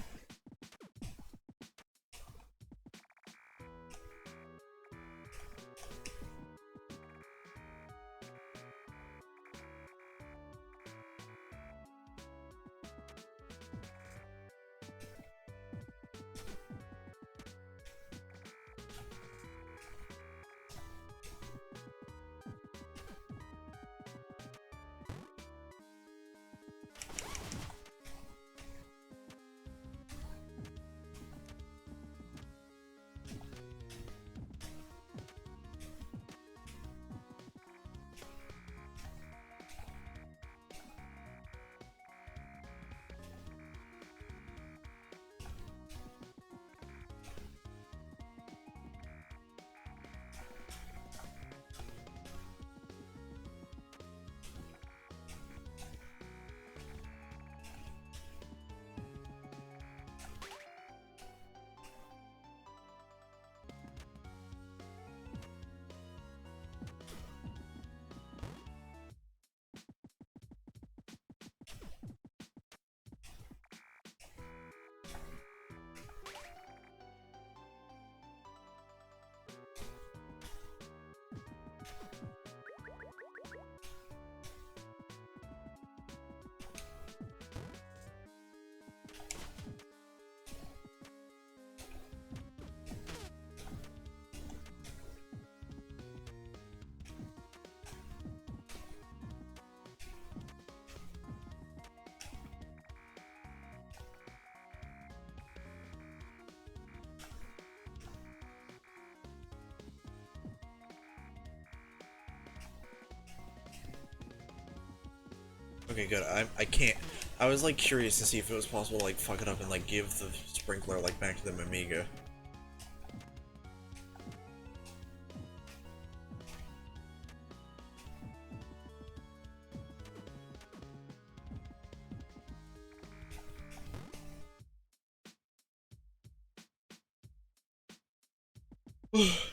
A: Okay, good. I can't. I was like curious to see if it was possible to like fuck it up and like give the sprinkler like back to the Amiga.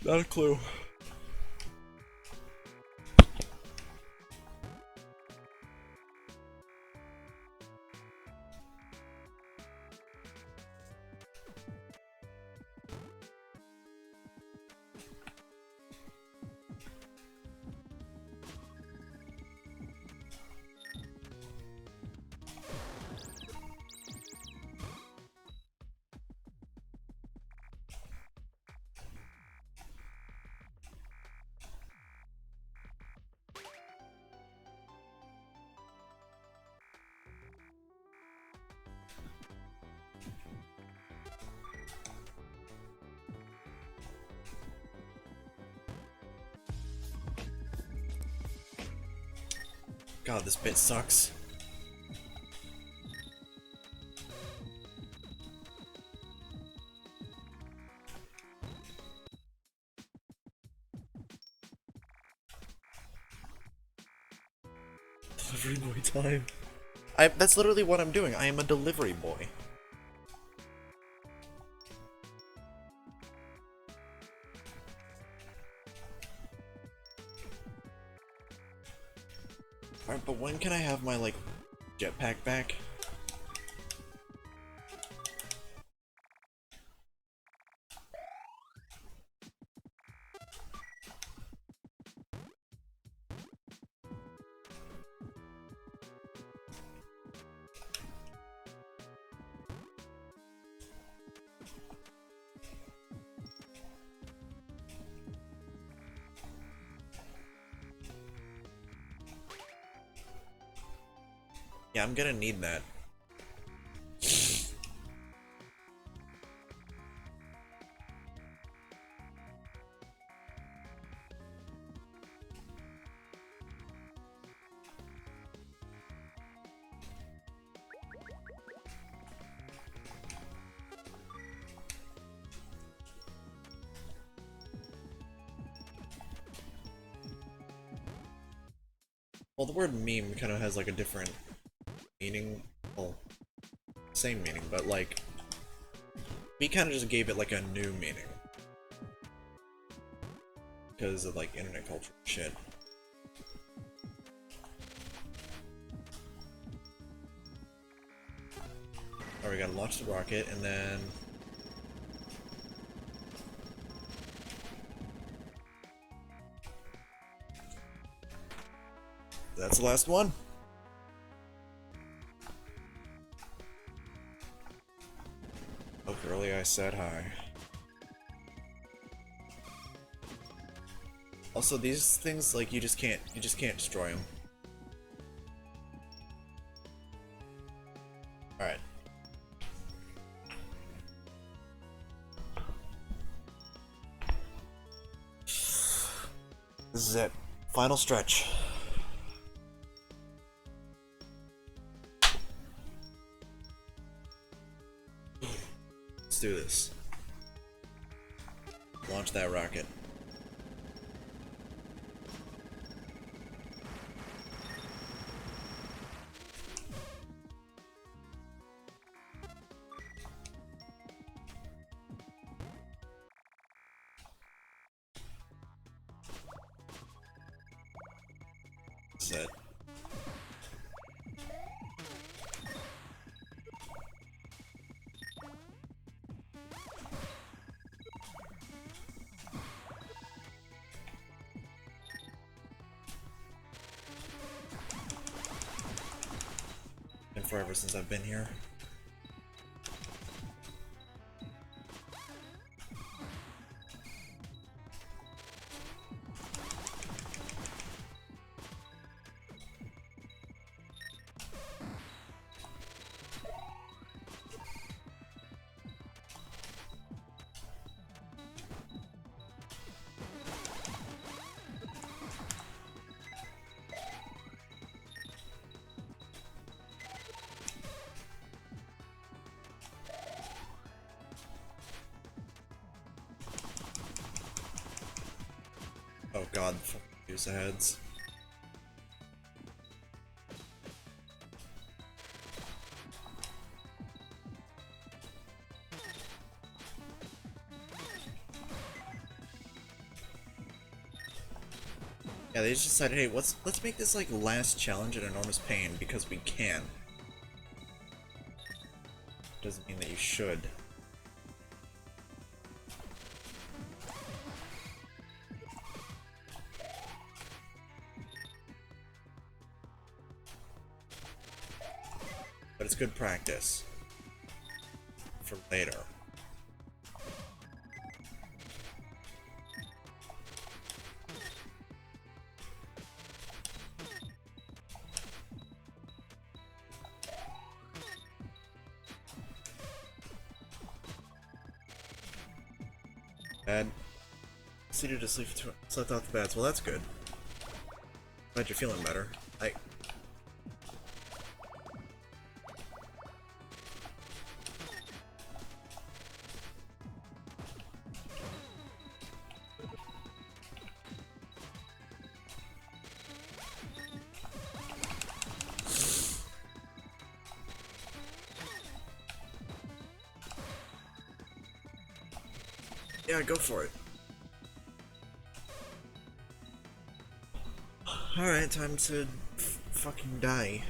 A: Not a clue. God, this bit sucks. Delivery boy time. That's literally what I'm doing. I am a delivery boy. Alright, but when can I have my, like, jetpack back? Yeah, I'm gonna need that. Well, the word meme kind of has like a different meaning. Well, same meaning, but like, we kind of just gave it like a new meaning. Because of like internet culture shit. Alright, we gotta launch the rocket and then... That's the last one. Look, early I said hi. Also, these things, like, you just can't destroy them. Alright. This is it. Final stretch. Let's do this. Launch that rocket. Set. Been forever since I've been here. god, fucking use heads. Yeah, they just decided, hey, let's make this like last challenge an enormous pain because we can. Doesn't mean that you should. But it's good practice for later. Bad. Proceeded to slept off the beds. Well, that's good. Glad you're feeling better. Yeah, go for it. Alright, time to fucking die.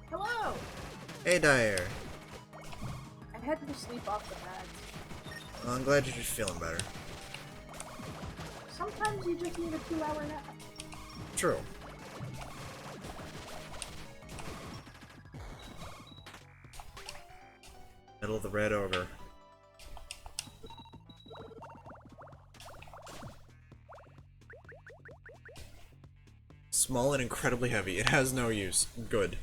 C: Hello!
A: Hey, Dyer.
C: I had to sleep off the meds.
A: Well, I'm glad you're just feeling better.
C: Sometimes you just need a 2-hour nap.
A: True. Middle of the red ogre. Small and incredibly heavy. It has no use. Good.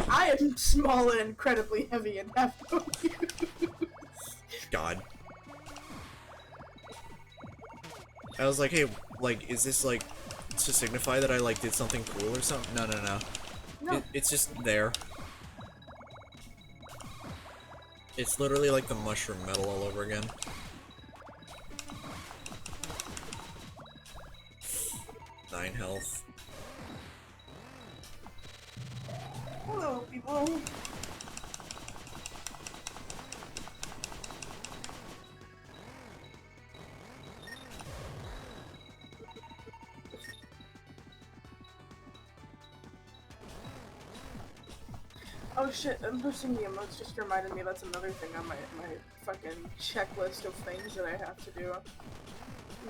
C: I am small and incredibly heavy and have no use.
A: God. I was like, hey, like, is this like to signify that I like did something cool or something? No, no, no.
C: No.
A: It's just there. It's literally like the mushroom metal all over again. Nine health.
C: Hello, people. Oh shit, and posting the emotes just reminded me that's another thing on my fucking checklist of things that I have to do.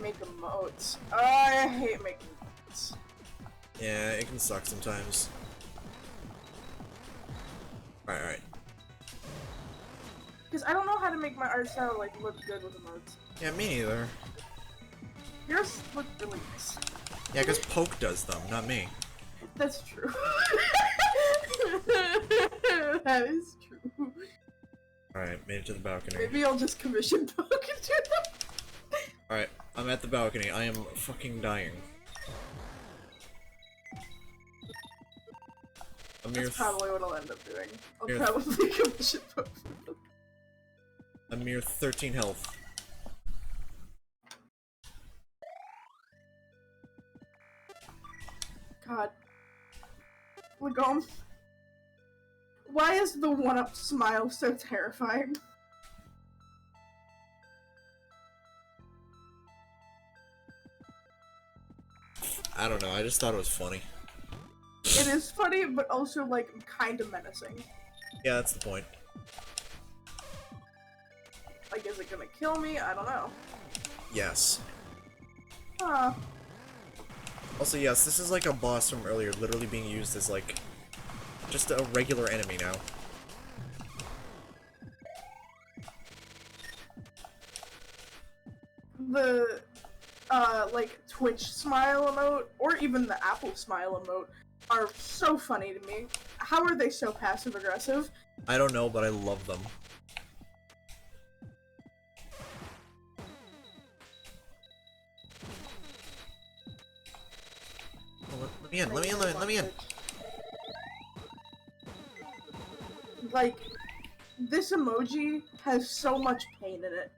C: Make emotes. Oh, I hate making emotes.
A: Yeah, it can suck sometimes. Alright.
C: Because I don't know how to make my art style like look good with emotes.
A: Yeah, me neither.
C: Yours look really nice.
A: Yeah, because Poke does them, not me.
C: That's true. That is true.
A: Alright, made it to the balcony.
C: Maybe I'll just commission Poke and do them.
A: Alright, I'm at the balcony. I am fucking dying.
C: That's probably what I'll end up doing. I'll
A: Mere
C: probably commission Poke.
A: a mere 13 health.
C: God. Lagom. Why is the one-up smile so terrifying?
A: I don't know, I just thought it was funny.
C: It is funny, but also, like, kind of menacing.
A: Yeah, that's the point.
C: Like, is it gonna kill me? I don't know.
A: Yes.
C: Huh.
A: Also, yes, this is like a boss from earlier, literally being used as, like, just a regular enemy now.
C: The, like, Twitch smile emote, or even the Apple smile emote, are so funny to me. How are they so passive-aggressive?
A: I don't know, but I love them. Oh, let me in, let me in, let me in!
C: Like, this emoji has so much pain in it.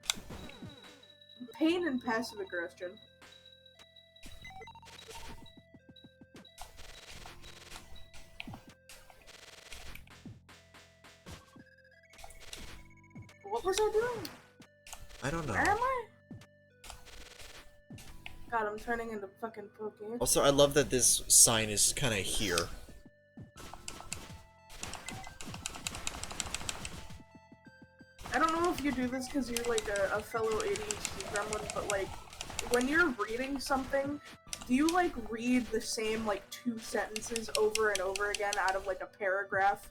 C: Pain and passive aggression. What was I doing?
A: I don't know.
C: Where am I? God, I'm turning into fucking Pokey.
A: Also, I love that this sign is kind of here.
C: I don't know if you do this because you're like a fellow ADHD gremlin, but like, when you're reading something, do you like read the same like 2 sentences over and over again out of like a paragraph?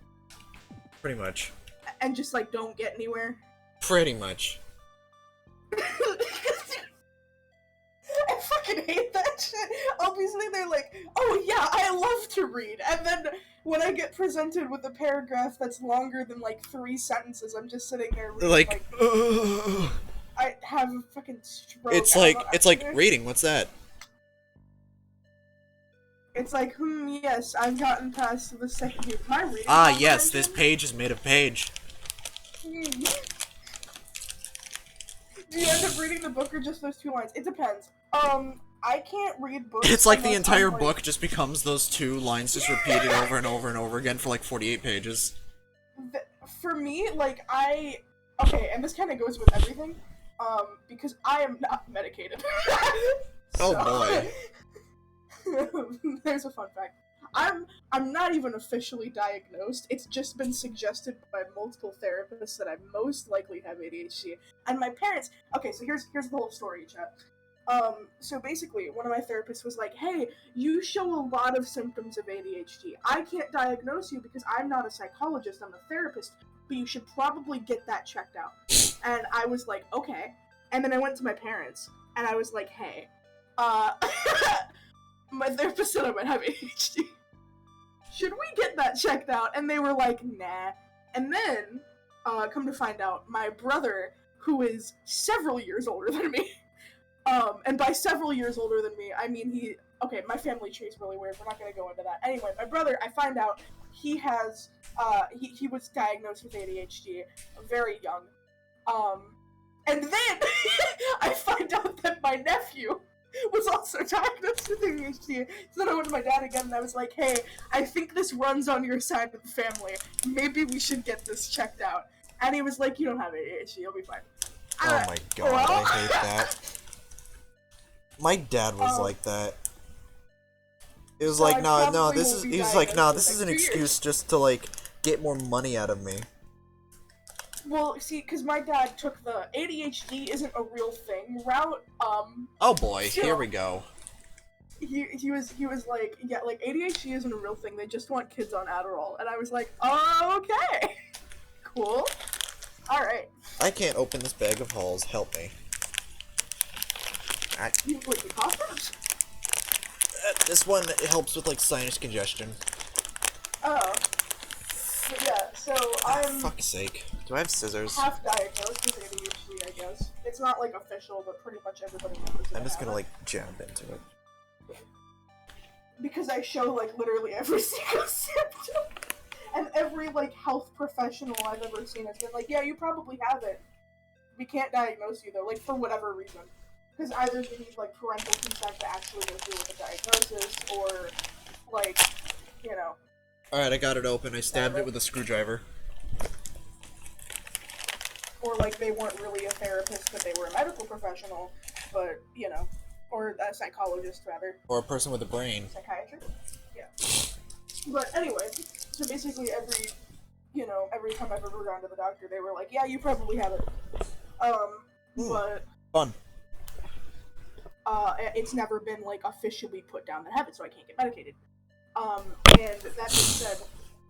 A: Pretty much.
C: And just like don't get anywhere?
A: Pretty much.
C: I fucking hate that shit. Obviously they're like, oh yeah, I love to read. And then when I get presented with a paragraph that's longer than like 3 sentences, I'm just sitting there reading,
A: Like,
C: I have a fucking stroke.
A: it's
C: I
A: like,
C: don't know-
A: it's like reading, what's that?
C: It's like, yes, I've gotten past the second. My reading.
A: Ah, yes, this
C: comprehension?
A: page is made of page.
C: Do you end up reading the book or just those 2 lines? It depends. I can't read books.
A: It's like the
C: unless
A: entire
C: I'm, like-
A: book just becomes those 2 lines just repeated over and over and over again for like 48 pages.
C: For me, like, okay, and this kind of goes with everything, because I am not medicated.
A: Oh boy.
C: There's a fun fact. I'm not even officially diagnosed. It's just been suggested by multiple therapists that I most likely have ADHD. And my parents. Okay, so here's the whole story, chat. So basically, one of my therapists was like, "Hey, you show a lot of symptoms of ADHD. I can't diagnose you because I'm not a psychologist. I'm a therapist, but you should probably get that checked out." And I was like, "Okay." And then I went to my parents, and I was like, "Hey, my therapist said I might have ADHD. Should we get that checked out?" And they were like, "Nah." And then, come to find out, my brother, who is several years older than me, and by several years older than me, I mean okay, my family tree is really weird, we're not gonna go into that. Anyway, my brother, I find out, he has, he was diagnosed with ADHD very young. And then, I find out that my nephew was also diagnosed with ADHD. So then I went to my dad again and I was like, "Hey, I think this runs on your side of the family. Maybe we should get this checked out." And he was like, "You don't have ADHD, you'll be fine."
A: Oh my god,
C: well-
A: I hate that. My dad was like that. It was
C: So
A: like,
C: I
A: no,
C: probably
A: this
C: will
A: is,
C: be
A: he was like, no,
C: diagnosed
A: this
C: in
A: is an
C: like 2 years.
A: excuse just to, like, get more money out of me.
C: Well, see, because my dad took the ADHD isn't a real thing route.
A: Oh boy,
C: So-
A: here we go.
C: He was like, yeah, like ADHD isn't a real thing. They just want kids on Adderall, and I was like, oh, okay, cool, all right.
A: I can't open this bag of hulls, help me.
C: You wait, you coughed?
A: This one, it helps with, like, sinus congestion.
C: Oh, but yeah. So I'm
A: Fuck's sake. Do I have scissors?
C: half diagnosed with ADHD, I guess. It's not like official, but pretty much everybody knows.
A: I'm just gonna, like, jump into it.
C: Because I show like literally every single symptom, and every like health professional I've ever seen has been like, "Yeah, you probably have it. We can't diagnose you though, like for whatever reason, because either you need like parental consent to actually go through with the diagnosis, or like, you know."
A: Alright, I got it open. I stabbed it with a screwdriver.
C: Or like they weren't really a therapist, but they were a medical professional, but you know, or a psychologist rather.
A: Or a person with a brain.
C: Psychiatrist? Yeah. But anyway, so basically every time I've ever gone to the doctor, they were like, "Yeah, you probably have it." But
A: Fun.
C: it's never been like officially put down that I have it, so I can't get medicated. And that being said,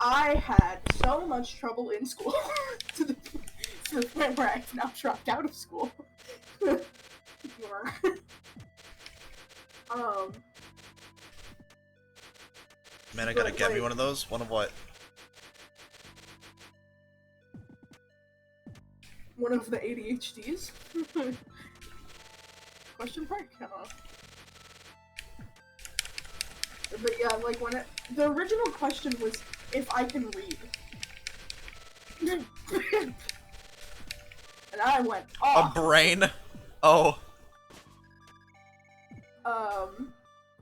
C: I had so much trouble in school to the point where I've now dropped out of school.
A: Man, I gotta
C: But,
A: get me
C: like-
A: one of those. One of what?
C: One of the ADHDs? Question mark? I don't know. But yeah, like the original question was if I can read. and I went
A: A
C: off.
A: brain? Oh.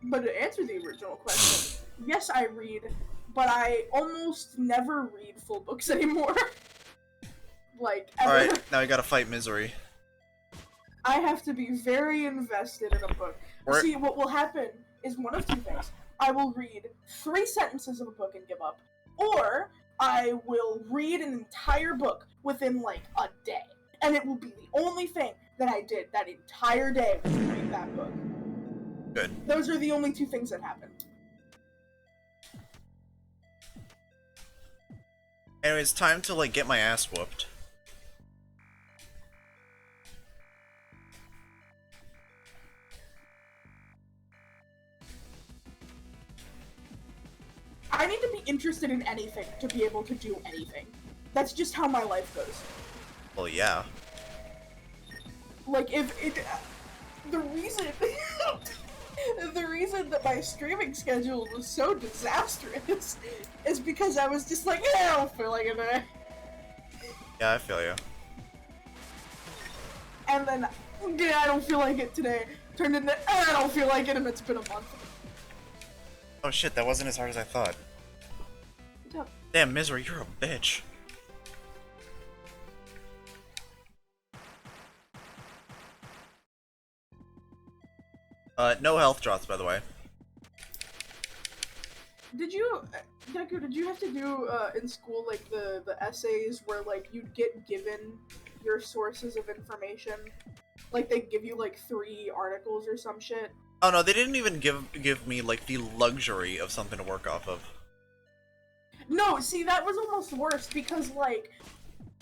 C: But to answer the original question, yes, I read, but I almost never read full books anymore. Like, ever.
A: Alright, now I gotta fight misery.
C: I have to be very invested in a book.
A: We're-
C: See, what will happen is one of two things. I will read 3 sentences of a book and give up, or I will read an entire book within, like, a day. And it will be the only thing that I did that entire day was read that book.
A: Good.
C: Those are the only 2 things that happened.
A: Anyways, time to, like, get my ass whooped.
C: I need to be interested in anything to be able to do anything. That's just how my life goes.
A: Well, yeah.
C: Like, if it... The reason... the reason that my streaming schedule was so disastrous is because I was just like, yeah, I don't feel like it today.
A: Yeah, I feel you.
C: And then, yeah, I don't feel like it today. Turned into, I don't feel like it, and it's been a month.
A: Oh shit, that wasn't as hard as I thought.
C: Good job.
A: Damn, Misery, you're a bitch. No health drops, by the way.
C: Did you, Deku, did you have to do, in school, like, the essays where, like, you'd get given your sources of information? Like, they give you, like, 3 articles or some shit?
A: Oh no, they didn't even give me, like, the luxury of something to work off of.
C: No, see, that was almost worse, because, like,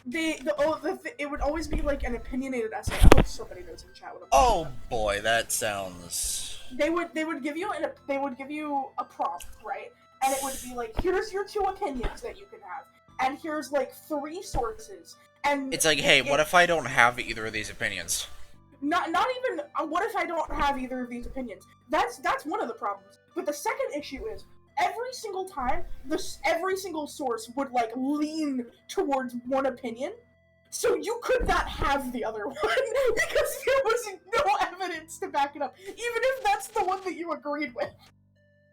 C: it would always be, like, an opinionated essay. I hope somebody knows in chat what I'm talking
A: Oh
C: about.
A: boy, that sounds...
C: They would give you a prompt, right? And it would be like, here's your 2 opinions that you can have, and here's like 3 sources, and
A: It's like, hey, what if I don't have either of these opinions?
C: not even what if I don't have either of these opinions? That's one of the problems. But the second issue is every single time every single source would like lean towards one opinion. So you could not have the other one, because there was no evidence to back it up, even if that's the one that you agreed with.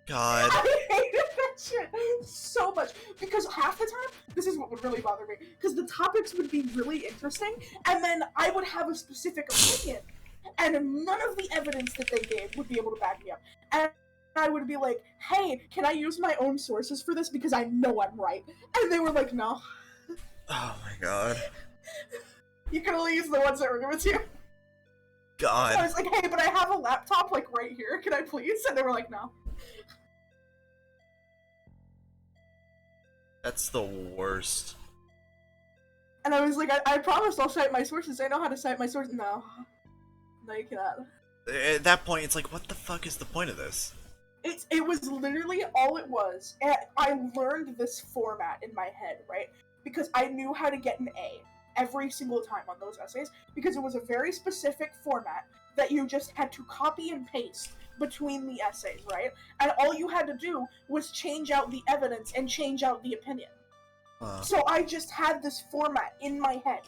A: God.
C: I hated that shit so much, because half the time, this is what would really bother me, because the topics would be really interesting, and then I would have a specific opinion, and none of the evidence that they gave would be able to back me up. And I would be like, hey, can I use my own sources for this, because I know I'm right? And they were like, no.
A: Oh my god.
C: You can only use the ones that were given to you.
A: God.
C: So I was like, hey, but I have a laptop, like, right here. Can I please? And they were like, no.
A: That's the worst.
C: And I was like, I promise I'll cite my sources. I know how to cite my sources. No. No, you cannot.
A: At that point, it's like, what the fuck is the point of this?
C: It was literally all it was. And I learned this format in my head, right? Because I knew how to get an A every single time on those essays, because it was a very specific format that you just had to copy and paste between the essays, right? And all you had to do was change out the evidence and change out the opinion. So I just had this format in my head.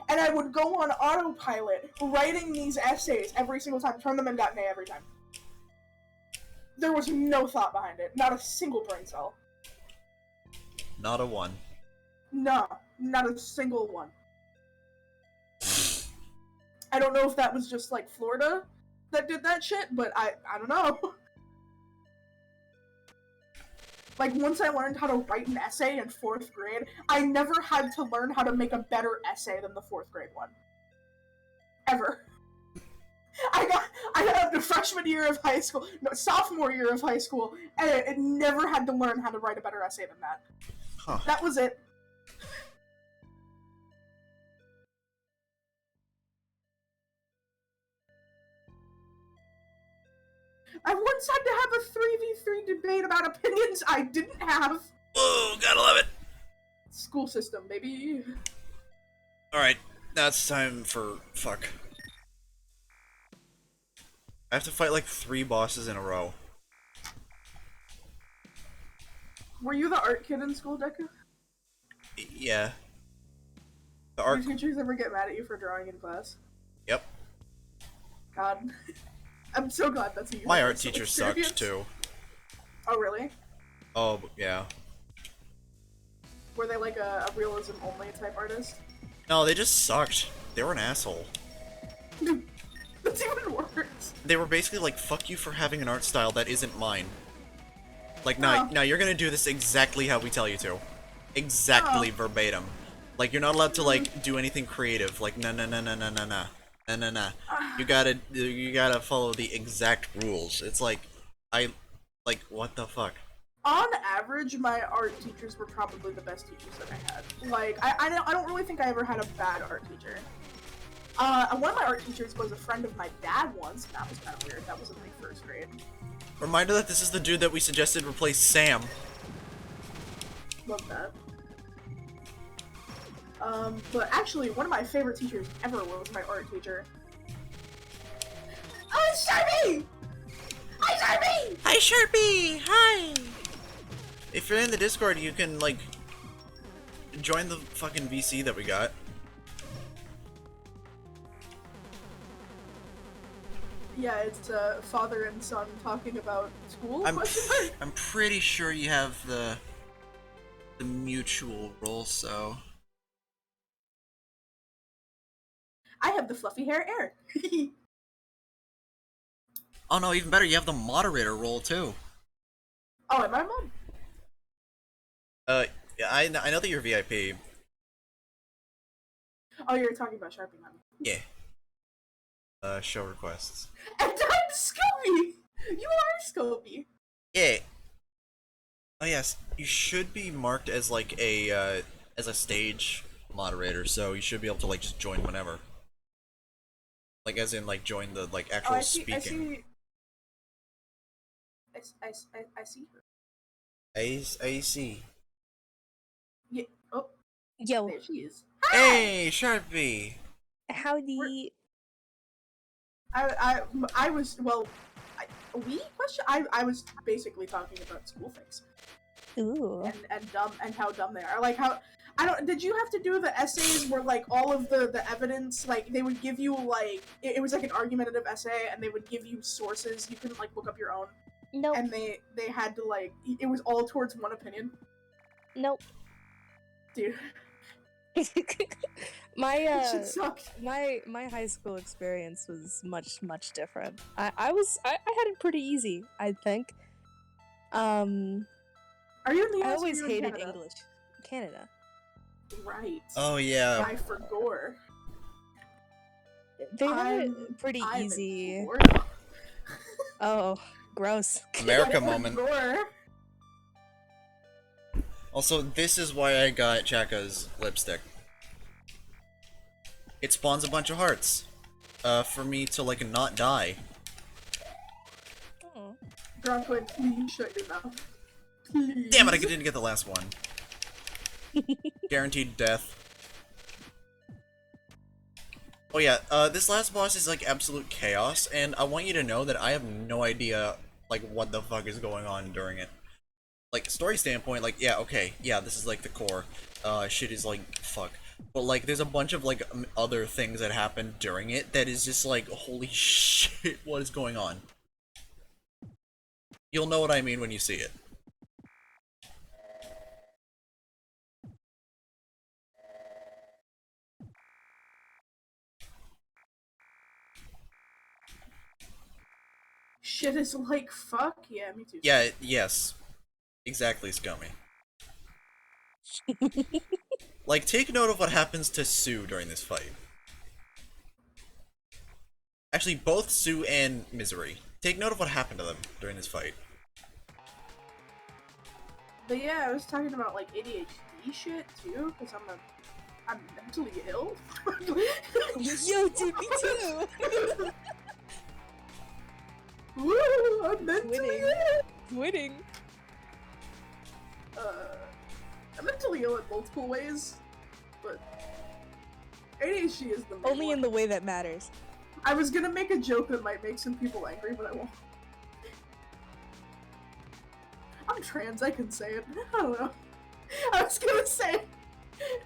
C: And I would go on autopilot writing these essays every single time, turn them in, got an A every time. There was no thought behind it, not a single brain cell.
A: Not a one.
C: No, not a single one. I don't know if that was just like Florida that did that shit, but I don't know. Like, once I learned how to write an essay in 4th grade, I never had to learn how to make a better essay than the 4th grade one. Ever. I got the freshman year of high school, no, sophomore year of high school, and I never had to learn how to write a better essay than that.
A: Huh.
C: That was it. I once had to have a 3v3 debate about opinions I didn't have.
A: Whoa, gotta love it.
C: School system, baby.
A: Alright, now it's time for... fuck. I have to fight like 3 bosses in a row.
C: Were you the art kid in school, Deku?
A: Yeah. The
C: Do
A: art.
C: your teachers ever get mad at you for drawing in class?
A: Yep.
C: God. I'm so glad that's a
A: My art
C: universal
A: teacher
C: experience.
A: sucked too.
C: Oh, really?
A: Oh yeah.
C: Were they like a realism only type artist?
A: No, they just sucked. They were an asshole.
C: That's even worse.
A: They were basically like, fuck you for having an art style that isn't mine. Like,
C: Oh.
A: now you're gonna do this exactly how we tell you to. Exactly verbatim. Like, you're not allowed to, like, do anything creative. Like, no. You gotta follow the exact rules. It's like, what the fuck?
C: On average, my art teachers were probably the best teachers that I had. Like, I don't really think I ever had a bad art teacher. One of my art teachers was a friend of my dad once, and that was kind of weird. That was in like first grade.
A: Reminder that this is the dude that we suggested replace Sam.
C: Love that. But actually, one of my favorite teachers ever was my art teacher. Oh, it's Sharpie! Hi, Sharpie!
A: Hi, Sharpie! Hi! If you're in the Discord, you can, like, join the fucking VC that we got.
C: Yeah, it's father and son talking about school.
A: I'm pretty sure you have the mutual role, so...
C: I have the fluffy hair, Eric.
A: Oh no, even better, you have the moderator role, too.
C: Oh, am I mom?
A: Yeah, I know that you're VIP.
C: Oh, you're talking about Sharpie, not me.
A: Yeah. Show requests.
C: And I'm Scooby! You are Scooby!
A: Yeah. Oh yes, you should be marked as like a stage moderator, so you should be able to like just join whenever. Like as in like join the like actual speaking.
C: I see her.
A: I see.
C: Yeah. Oh,
I: Yo,
C: there she is.
A: Hey, Sharpie.
I: howdy.
C: I was I was basically talking about school things
I: Ooh.
C: and how dumb they are. Like how did you have to do the essays where like all of the evidence, like they would give you like it was like an argumentative essay and they would give you sources, you couldn't like look up your own.
I: Nope.
C: And they had to like it was all towards one opinion.
I: Nope.
C: Dude.
I: my
C: Shit sucked.
I: my high school experience was much different. I had it pretty easy, I think.
C: Are you in the US
I: I
C: or
I: always
C: you in
I: hated
C: Canada?
I: English. Canada.
C: Right.
A: Oh yeah.
C: I forgot.
I: They had it pretty
C: I'm in
I: easy.
C: Florida.
I: Oh, gross.
A: America
C: I
A: moment.
C: forgot.
A: Also, this is why I got Chaka's lipstick. It spawns a bunch of hearts. For me to like not die.
I: Oh.
C: Bronco, please shut your mouth. Please.
A: Damn it, I didn't get the last one. Guaranteed death. Oh yeah, this last boss is like absolute chaos, and I want you to know that I have no idea like what the fuck is going on during it. Like, story standpoint, like, yeah, okay, yeah, this is like the core. Shit is like, fuck. But like, there's a bunch of like other things that happen during it that is just like, holy shit, what is going on? You'll know what I mean when you see it.
C: Shit is like fuck. Yeah, me too.
A: Yeah, yes. Exactly, Scummy. Like, take note of what happens to Sue during this fight. Actually, both Sue and Misery. Take note of what happened to them during this fight.
C: But yeah, I was talking about like ADHD shit too, because I'm mentally ill.
I: Yo, dude, me too.
C: Woo, I'm mentally
I: Winning.
C: ill.
I: Winning.
C: I'm mentally ill in multiple ways, but ADHD is the main
I: Only
C: one.
I: in the way that matters.
C: I was gonna make a joke that might make some people angry, but I won't. I'm trans, I can say it. I don't know. I was gonna say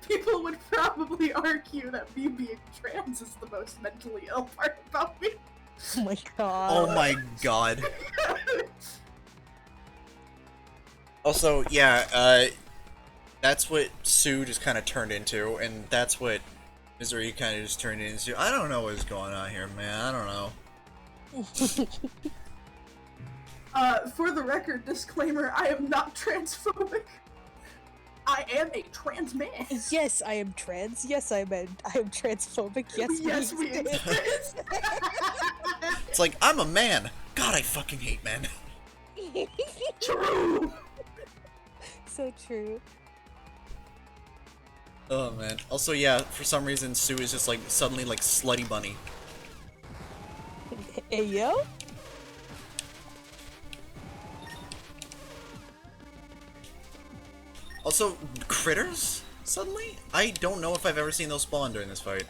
C: people would probably argue that me being trans is the most mentally ill part about me.
I: Oh my god.
A: Oh my god. Also, yeah, that's what Sue just kind of turned into, and that's what Misery kind of just turned into. I don't know what's going on here, man. I don't know.
C: For the record, disclaimer, I am not transphobic. I am a trans man.
I: Yes, I am trans. Yes, I am transphobic. Yes,
C: we exist.
A: It's like, I'm a man. God, I fucking hate men.
C: True.
I: So true.
A: Oh man. Also, yeah, for some reason, Sue is just like suddenly like slutty bunny.
I: Hey yo.
A: Also, critters? Suddenly? I don't know if I've ever seen those spawn during this fight.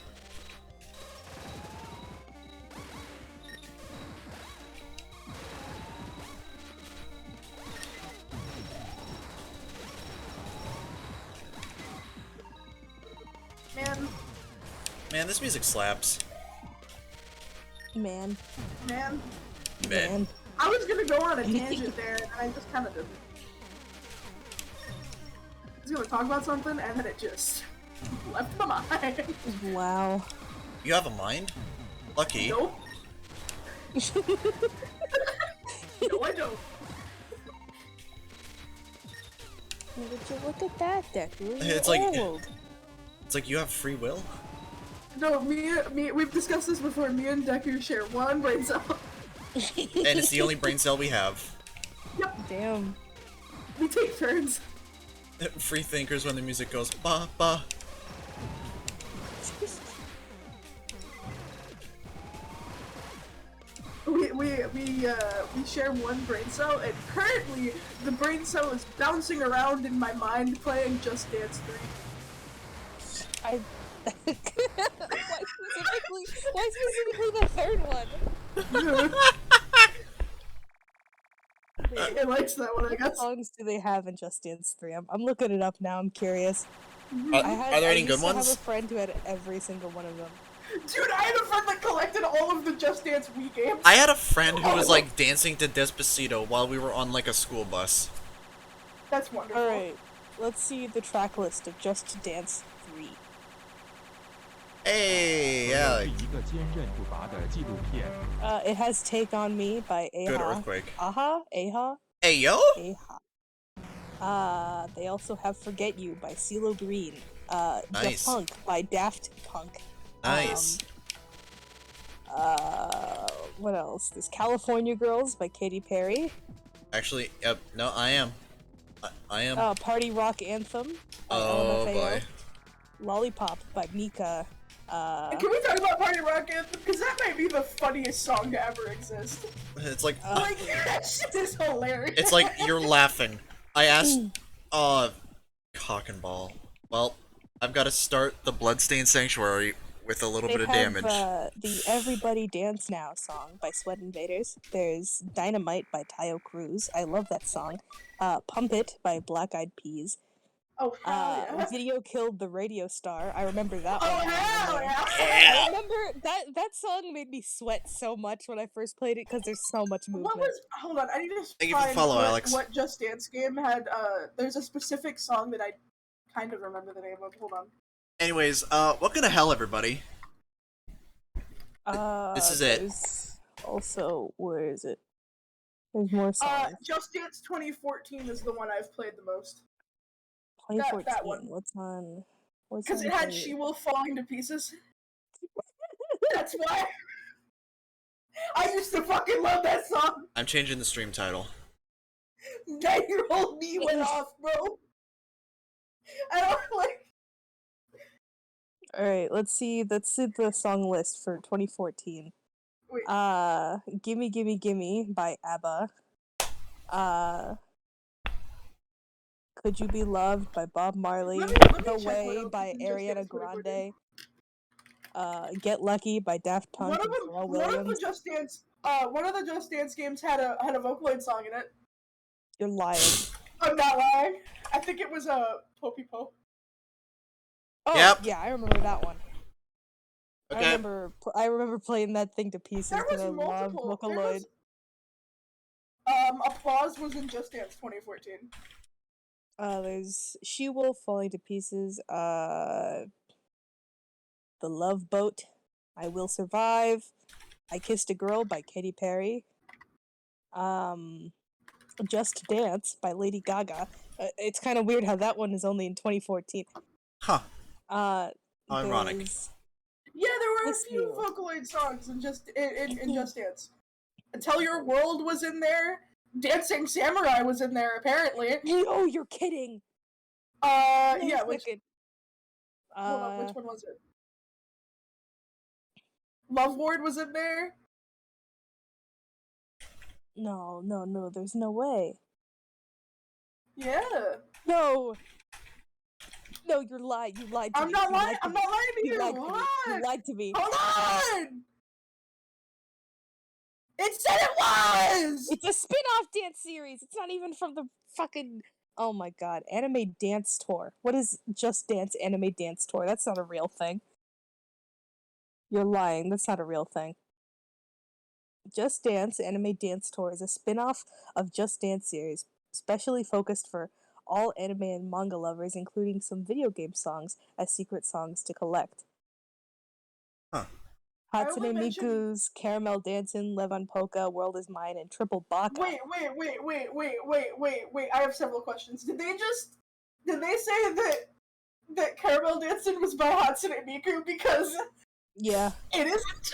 A: Man, this music slaps.
I: Man.
C: Man.
A: Man.
C: I was gonna go on a tangent there, and I just kind of didn't. I was gonna talk about something, and then it just left my mind.
I: Wow.
A: You have a mind? Lucky.
C: Nope. No, I don't.
I: Would you look at that, Deku?
A: It's
I: You're
A: like
I: old.
A: it's like you have free will.
C: No, me, we've discussed this before. Me and Deku share one brain cell.
A: And it's the only brain cell we have.
C: Yep.
I: Damn.
C: We take turns.
A: Free thinkers when the music goes ba ba.
C: We share one brain cell, and currently the brain cell is bouncing around in my mind playing Just Dance 3.
I: Why specifically the third one?
C: It likes that one, I
I: What
C: guess.
I: songs do they have in Just Dance 3? I'm looking it up now, I'm curious.
A: Are there any good
I: I
A: ones?
I: have a friend who had every single one of them.
C: Dude, I had a friend that collected all of the Just Dance Wii games.
A: I had a friend who was like dancing to Despacito while we were on like a school bus.
C: That's wonderful.
I: Alright, let's see the track list of Just Dance 3.
A: Hey, yeah.
I: It has Take On Me by Aha.
A: Good earthquake.
I: Aha? Aha?
A: Hey yo.
I: Aha. They also have Forget You by CeeLo Green.
A: Nice.
I: Da Punk by Daft Punk.
A: Nice.
I: What else? There's California Girls by Katy Perry.
A: Actually, yep. No, I am. I am.
I: Party Rock Anthem by
A: Oh
I: LMFAO.
A: boy.
I: Lollipop by Mika.
C: Can we talk about Party Rock Anthem? Because that might be the funniest song to ever exist.
A: It's like
C: Like, that shit is hilarious.
A: it's like you're laughing. I asked cock and ball. Well, I've got to start the Bloodstained Sanctuary with a little bit of damage.
I: The Everybody Dance Now song by Sweat Invaders. There's Dynamite by Tayo Cruz. I love that song. Pump It by Black Eyed Peas.
C: Oh, hell yeah.
I: Video Killed the Radio Star. I remember that
C: Oh,
I: one.
C: hell yeah.
I: I remember that song made me sweat so much when I first played it because there's so much movement.
C: Hold on, I need to
A: Thank you for
C: find
A: follow,
C: what,
A: Alex.
C: what Just Dance game had, there's a specific song that I kind of remember the name of. Hold on.
A: Anyways, welcome to hell, everybody. This is it.
I: Also, where is it? There's more songs.
C: Just Dance 2014 is the one I've played the most.
I: 2014.
C: that one.
I: What's on?
C: Because it had She Will Falling to Pieces. That's why. I used to fucking love that song.
A: I'm changing the stream title.
C: 9-year-old me went off, bro. I don't like.
I: Alright, let's see the song list for 2014.
C: Wait.
I: Gimme Gimme Gimme by ABBA. Could You Be Loved by Bob Marley.
C: Let me
I: The
C: check
I: Way
C: what else
I: by
C: is in Just
I: Ariana
C: Dance 2014.
I: Grande. Get Lucky by Daft Punk
C: One of
I: and
C: them,
I: Pharrell
C: one of the
I: Williams.
C: Just Dance games had a Vocaloid song in it.
I: You're lying.
C: I'm not lying. I think it was a Popey Po.
I: Oh,
A: Yep.
I: yeah, I remember that one.
A: Okay.
I: I remember playing that thing to pieces
C: There
I: because
C: was
I: I love
C: multiple. There
I: Vocaloid.
C: was, Applause was in Just Dance 2014.
I: There's She Wolf Falling to Pieces, The Love Boat, I Will Survive, I Kissed a Girl by Katy Perry, Just Dance by Lady Gaga. It's kind of weird how that one is only in 2014.
A: Huh.
I: Uh,
A: How ironic.
I: there's
C: Yeah, there were a
I: Kiss
C: few
I: You.
C: Vocaloid songs in Just Dance. Tell Your World was in there. Dancing Samurai was in there apparently.
I: Oh, you're kidding!
C: Yeah, which
I: Second.
C: hold on, which one was it? Love Ward was in there.
I: No, there's no way.
C: Yeah.
I: No, you're lying. You lied to me.
C: I'm not
I: You
C: lying.
I: lied to
C: I'm
I: me.
C: not lying to
I: You
C: you.
I: lied to
C: Hold
I: me. You
C: on.
I: lied to me.
C: Hold on. It said it was.
I: It's a spin-off dance series. It's not even from the fucking. Oh my god, Anime Dance Tour. What is Just Dance Anime Dance Tour? That's not a real thing. You're lying. That's not a real thing. Just Dance Anime Dance Tour is a spin-off of Just Dance series, specially focused for all anime and manga lovers, including some video game songs as secret songs to collect.
A: Huh.
I: Hatsune
C: only mentioned-
I: Miku's Caramel Dancin', Levan Polka, World is Mine, and Triple Baka.
C: Wait. I have several questions. Did they say that Caramel Dancing was by Hatsune Miku? Because
I: Yeah,
C: it isn't.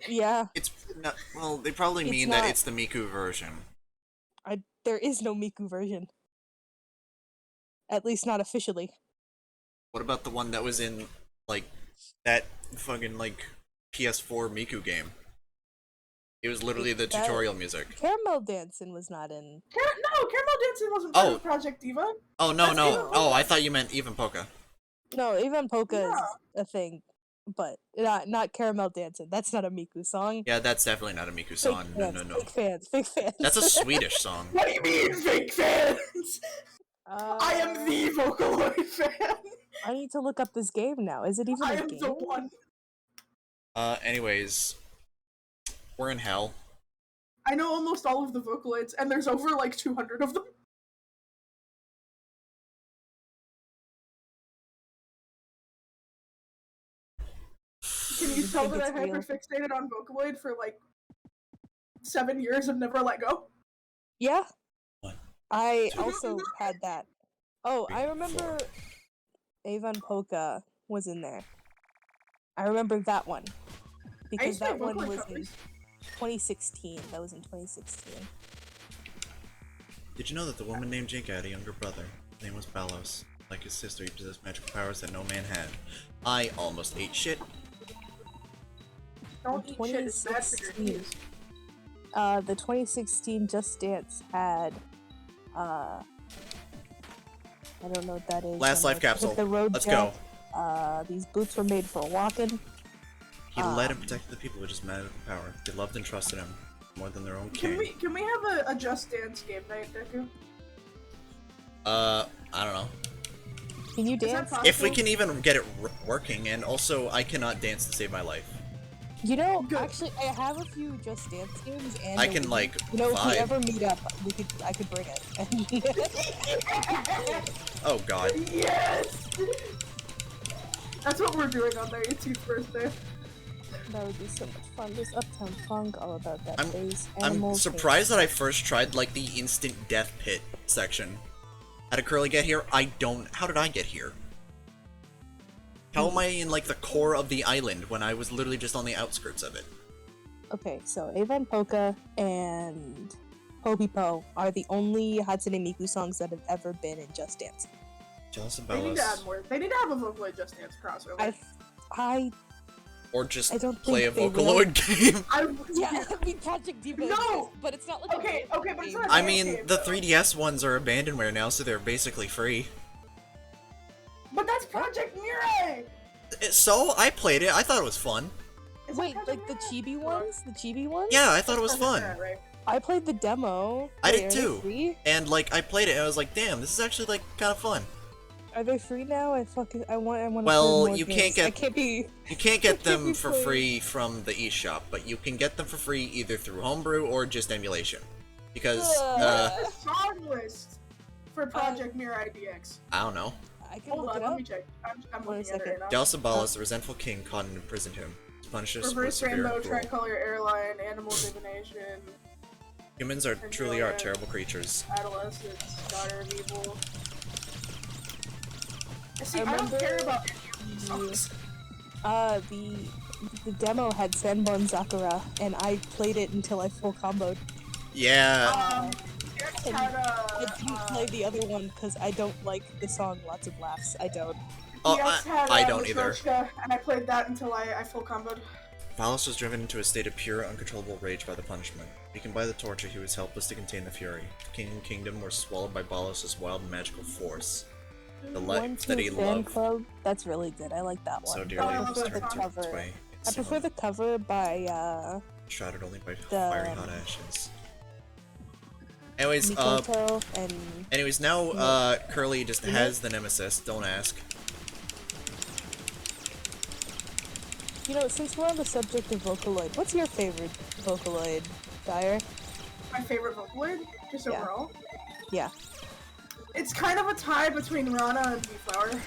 I: yeah.
A: It's not, well, they probably
I: It's
A: mean
I: not.
A: that it's the Miku version.
I: There is no Miku version. At least not officially.
A: What about the one that was in, like, that fucking, like, PS4 Miku game? It was literally the
I: That-
A: tutorial music.
I: Caramel Dancin' was not in.
C: No, Caramel Dancing wasn't part
A: Oh.
C: of Project Diva.
A: Oh, no,
C: That's
A: no.
C: even
A: Oh,
C: older.
A: I thought you meant Even Polka.
I: No, even Polka
C: Yeah.
I: is a thing, but not Caramel Dancin'. That's not a Miku song.
A: Yeah, that's definitely not a Miku song. No, no, no.
I: Fake fans.
A: That's a Swedish song.
C: What do you mean, fake fans? I am the Vocaloid fan.
I: I need to look up this game now. Is it even
C: I
I: a
C: am
I: game?
C: the one.
A: Anyways. We're in hell.
C: I know almost all of the Vocaloids, and there's over like 200 of them. Can you tell that I
I: it's real?
C: hyperfixated on Vocaloid for like 7 years and never let go?
I: Yeah.
A: What?
I: I also had that. Oh, I remember Avon Polka was in there. I remember that one.
C: I
I: Because
C: used to
I: that
C: make
I: one
C: Vocaloid
I: was in
C: covers.
I: 2016. That was in 2016.
A: Did you know that the woman named Jake had a younger brother? His name was Balos. Like his sister, he possessed magical powers that no man had. I almost ate shit.
C: Don't eat shit, it's bad for your
I: 2016.
C: knees.
I: The 2016 Just Dance had, I don't know what that is.
A: Last life
I: Hit
A: capsule.
I: The road
A: Let's
I: Jack.
A: go.
I: These boots were made for walking.
A: He led and protected the people with his magical power. They loved and trusted him more than their own king.
C: Can we have a Just Dance game night, Deku?
A: I don't know.
I: Can you
C: Is that
I: dance?
C: possible?
A: If we can even get it working, and also I cannot dance to save my life.
I: You know,
C: Good.
I: actually, I have a few Just Dance games, and
A: I
I: a
A: can,
I: Wii.
A: like,
I: you know, if we
A: vibe.
I: ever meet up, I could bring it.
A: Oh god.
C: Yes! That's what we're doing on my 18th birthday.
I: That would be so much fun. There's Uptown Funk, all about that
A: I'm-
I: bass.
A: I'm
I: Animals,
A: surprised that I first tried, like, the instant death pit section. How did Curly get here? How did I get here? How am I in, like, the core of the island when I was literally just on the outskirts of it?
I: Okay, so Avon Polka and Popipo are the only Hatsune Miku songs that have ever been in Just Dance.
A: Jealous of
C: They need to add
A: Bellas.
C: more. They need to have a Vocaloid Just Dance crossover.
I: I
A: Or just
I: I don't
A: play a
I: think they
A: Vocaloid game.
I: yeah, I mean Project Diva.
C: No!
I: exists, but it's not like a
C: Okay,
I: video
C: okay, but it's
I: game.
C: not a
A: I
C: dance
A: mean,
C: game,
A: the
C: though.
A: 3DS ones are abandonware now, so they're basically free.
C: But that's Project Mirai!
A: So, I played it. I thought it was fun.
C: Is that
I: Wait,
C: Project
I: like the
C: Mirai?
I: chibi ones? The chibi ones?
A: Yeah, I thought it was
C: Project
A: fun.
C: Mirai, right?
I: I played the demo.
A: I
I: Wait,
A: did
I: are they
A: too.
I: free?
A: And, like, I played it and I was like, damn, this is actually, like, kind of fun.
I: Are they free now? I want to
A: Well,
I: play more
A: you
I: games.
A: can't get
I: I can't be.
A: you can't get them
I: be
A: for
I: playing.
A: free from the eShop, but you can get them for free either through homebrew or just emulation. Because
C: What's the song list for Project Mirror IDX?
A: I don't know.
I: I can
C: Hold
I: look
C: on,
I: it
C: let
I: up.
C: me check. I'm
I: Wait a
C: looking at it
I: second.
C: right now.
A: Jalsabalas, the resentful king, caught and imprisoned him. His punishments were
C: Reverse
A: severe
C: Rainbow,
A: and cruel.
C: Tricolor Airline, Animal Divination,
A: Humans are truly are terrible creatures.
C: Adolescence, Daughter of Evil. See,
I: I
C: I don't
I: remember-
C: care about any of these songs.
I: The demo had Senbon Sakura, and I played it until I full comboed.
A: Yeah.
C: It's
I: And
C: had
I: I didn't play the other one because I don't like the song Lots of Laughs. I don't.
A: Oh,
C: DS had,
A: I don't either.
C: Matryoshka, and I played that until I full comboed.
A: Valos was driven into a state of pure, uncontrollable rage by the punishment. Weakened by the torture, he was helpless to contain the fury. The king and kingdom were swallowed by Balos' wild and magical force. The life that he
I: Fan
A: loved
I: Club, that's really good. I like that one.
A: so dearly
I: I
A: was
I: prefer the
A: turned to its
I: cover.
A: way.
I: I prefer the cover by
A: Shrouded only by
I: the-
A: fiery hot ashes. Anyways,
I: Mikoto and
A: now, Curly just
I: You know-
A: has the nemesis, don't ask.
I: you know, since we're on the subject of Vocaloid, what's your favorite Vocaloid, Dyer?
C: My favorite Vocaloid, just
I: Yeah.
C: overall.
I: Yeah.
C: It's kind of a tie between Rana and V-Flower.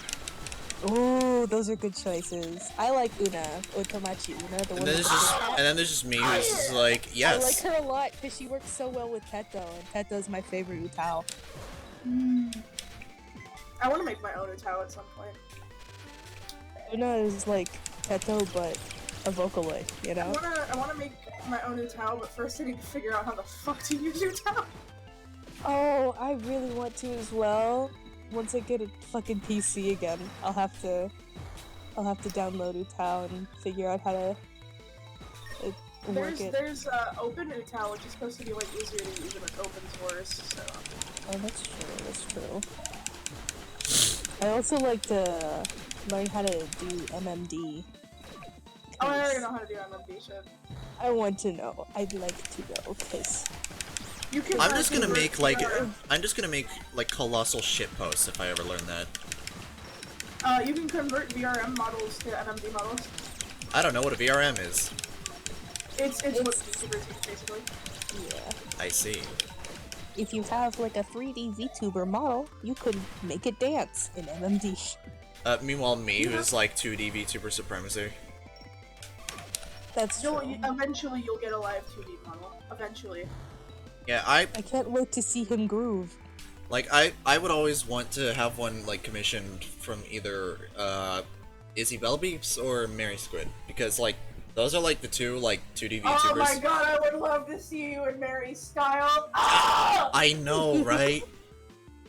I: Ooh, those are good choices. I like Una, Otomachi Una, the one
A: And then
I: with
A: there's
I: the
A: just,
I: cat.
A: and then there's just me who's just like, yes.
I: I like her a lot because she works so well with Teto, and Teto's my favorite Utao.
C: I want to make my own Utao at some point.
I: Una is like Teto, but a Vocaloid, you know?
C: I wanna make my own Utao, but first I need to figure out how the fuck to use Utao.
I: Oh, I really want to as well. Once I get a fucking PC again, I'll have to download Utao and figure out how to work it.
C: There's Open Utao, which is supposed to be like easier to use than open source. So.
I: Oh, that's true. I also like to learn how to do MMD.
C: Oh, I already know how to do MMD shit.
I: I want to know. I'd like to know, cause
C: You can.
A: I'm just gonna
C: convert
A: make like
C: VRM.
A: colossal shit posts if I ever learn that.
C: You can convert VRM models to MMD models.
A: I don't know what a VRM is.
C: It's what YouTubers use basically.
I: yeah.
A: I see.
I: If you have like a 3D VTuber model, you could make it dance in MMD.
A: Meanwhile, me, who's like 2D VTuber supremacy.
I: That's true.
C: Eventually you'll get a live 2D model. Eventually.
A: Yeah, I
I: can't wait to see him groove.
A: like I would always want to have one like commissioned from either Izzy Bellbeeps or Mary Squid because like those are like the two like 2D VTubers.
C: Oh my god, I would love to see you in Mary's style. Ah!
A: I know, right?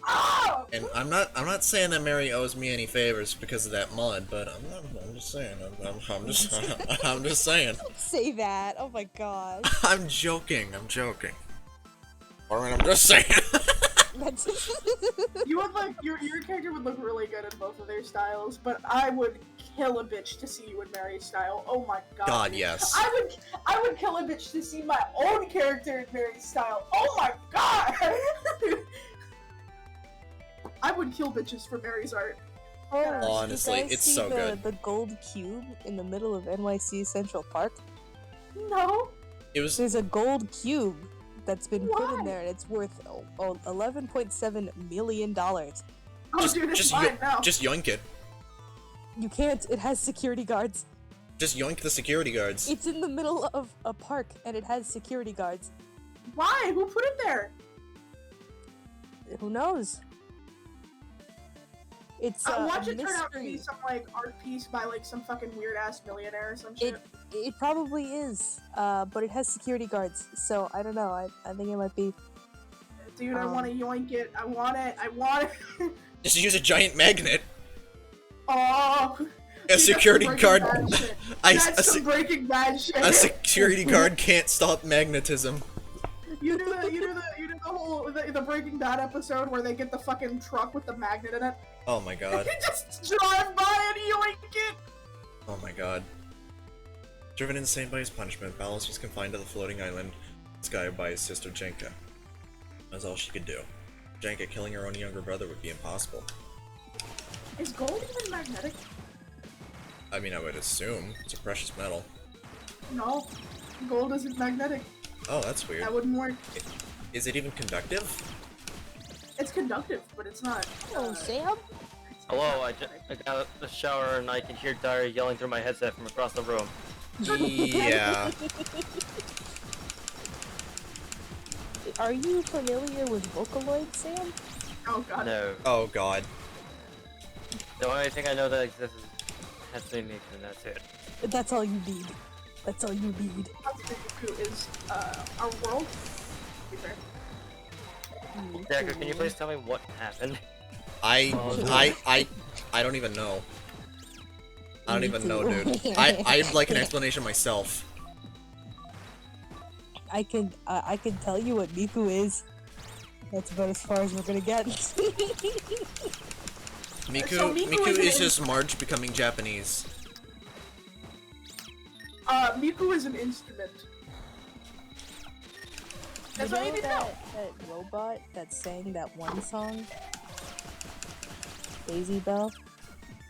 C: Ah!
A: And I'm not saying that Mary owes me any favors because of that mod, but I'm just saying. I'm just saying.
I: Say that. Oh my god.
A: I'm joking. Alright, I'm just saying.
C: You would look your character would look really good in both of their styles, but I would kill a bitch to see you in Mary's style. Oh my god.
A: God,
C: dude.
A: yes.
C: I would kill a bitch to see my own character in Mary's style. Oh my god. I would kill bitches for Mary's art.
I: Oh,
A: honestly,
I: you guys
A: it's
I: see
A: so
I: the,
A: good.
I: The gold cube in the middle of NYC Central Park?
C: No.
A: It was
I: There's a gold cube that's been put in
C: Why?
I: there, and it's worth $11.7 million.
C: Oh, dude, it's mine now.
A: just yoink it.
I: You can't. It has security guards.
A: Just yoink the security guards.
I: It's in the middle of a park, and it has security guards.
C: Why? Who put it there?
I: Who knows? It's
C: Watch
I: a
C: it turn out to be
I: mystery.
C: some like art piece by like some fucking weird ass millionaire or some shit.
I: It probably is, but it has security guards, so I don't know. I think it might be.
C: Dude, I want to yoink it. I want it.
A: Just use a giant magnet.
C: Oh.
A: A security guard.
C: That's some Breaking Bad shit.
A: A security guard can't stop magnetism.
C: You do the whole the Breaking Bad episode where they get the fucking truck with the magnet in it.
A: Oh my god.
C: Just drive by and yoink it.
A: Oh my god. Driven insane by his punishment, Balos was confined to the floating island, Sky by his sister Jenka. That was all she could do. Jenka killing her own younger brother would be impossible.
C: Is gold even magnetic?
A: I mean, I would assume it's a precious metal.
C: No. Gold isn't magnetic.
A: Oh, that's weird.
C: That wouldn't work.
A: Is it even conductive?
C: It's conductive, but it's not.
I: Oh, Sam?
D: Hello, I got a shower and I can hear Dyer yelling through my headset from across the room.
A: Yeah.
I: Are you familiar with Vocaloid, Sam?
C: Oh god.
D: No.
A: Oh god.
D: The only thing I know that exists is Hatsune Miku, and that's it.
I: That's all you need. That's all you need.
C: Hatsune Miku is our world. To be fair.
D: Deku, can you please tell me what happened?
A: I don't even know. I don't even know, dude. I'd like an explanation myself.
I: I can tell you what Miku is. That's about as far as we're gonna get.
A: Miku is just Marge becoming Japanese.
C: Miku is an instrument. That's
I: You
C: all you
I: know
C: need to know.
I: that robot that sang that one song? Daisy Bell?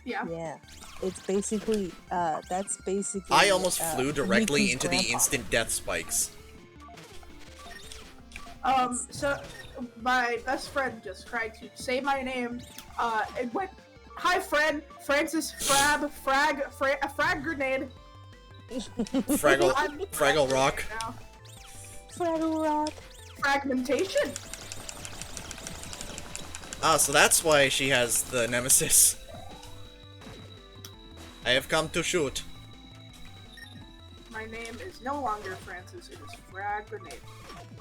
C: Yeah.
I: Yeah. It's basically, that's basically...
A: I almost flew directly
I: Miku's
A: into
I: grandpa.
A: the instant death spikes.
C: So my best friend just tried to say my name. It went, "Hi, friend, Francis Frag grenade."
A: Fraggle Rock.
C: Now.
I: Fraggle Rock.
C: Fragmentation.
A: Ah, so that's why she has the nemesis. I have come to shoot.
C: My name is no longer Francis. It is Frag grenade.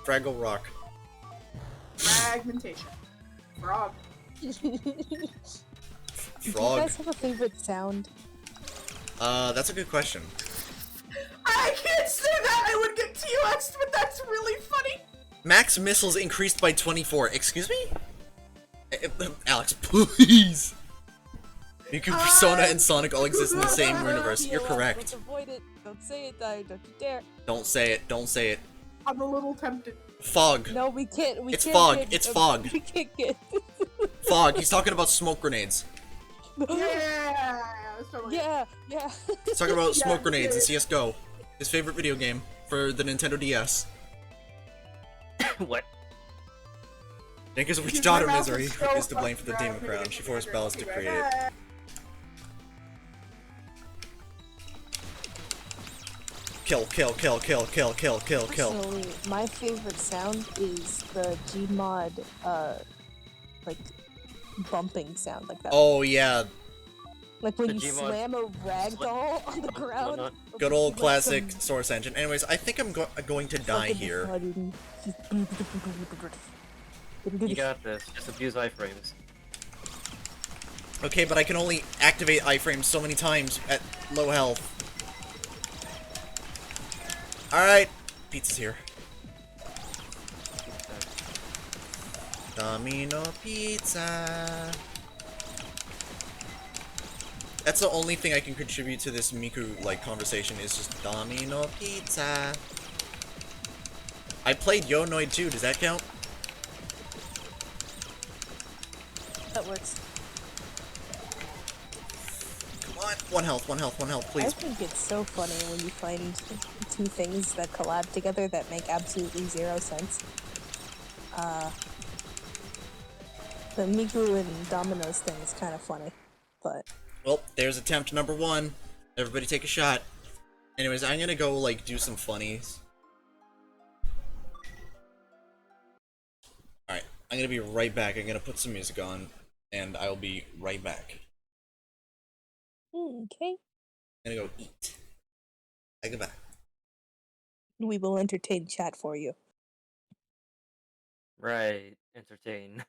A: Fraggle Rock.
C: Fragmentation. Frog.
I: Do you
A: Frog.
I: guys have a favorite sound?
A: That's a good question.
C: I can't say that. I would get TUX'd, but that's really funny.
A: Max missiles increased by 24. Excuse me? Alex, please! Miku, Persona, and Sonic all exist in the same universe. You're correct.
I: Let's avoid it. Don't say it, Dyer. Don't you dare.
A: Don't say it. Don't say it.
C: I'm a little tempted.
A: Fog.
I: No, we can't.
A: It's
I: can't
A: fog.
I: get-
A: It's fog.
I: We can't get.
A: Fog. He's talking about smoke grenades.
C: Yeah. That's totally
I: Yeah, yeah.
A: He's talking about
C: Yeah,
A: smoke grenades in
C: yeah.
A: CSGO. His favorite video game for the Nintendo DS.
D: What?
A: Jenkins'
C: Use
A: witch
C: my
A: daughter
C: mouse
A: Misery
C: is so
A: is to blame for the
C: fucking
A: demon
C: bad.
A: crown. She forced Bells to create it. Kill, kill, kill, kill, kill, kill, kill, kill.
I: Personally, my favorite sound is the Gmod, like, bumping sound, like that.
A: Oh yeah,
I: Like when
D: The
I: you
D: Gmod
I: slam a ragdoll on the ground.
D: whatnot.
A: good old
I: Like
A: classic
I: some
A: Source Engine. Anyways, I think I'm going to die
I: fucking
A: here.
I: button.
D: You got this. Just abuse iframes.
A: Okay, but I can only activate iframes so many times at low health. Alright, pizza's here. Domino pizza. That's the only thing I can contribute to this Miku like conversation is just Domino pizza. I played Yonoid too. Does that count?
I: That works.
A: Come on, one health, one health, one health,
I: I
A: please.
I: think it's so funny when you find two things that collab together that make absolutely zero sense. The Miku and Domino's thing is kind of funny, but
A: Well, there's attempt number 1. Everybody take a shot. Anyways, I'm gonna go like do some funnies. Alright, I'm gonna be right back. I'm gonna put some music on, and I'll be right back.
I: okay.
A: I'm gonna go eat. I go back.
I: We will entertain chat for you.
D: Right. Entertain.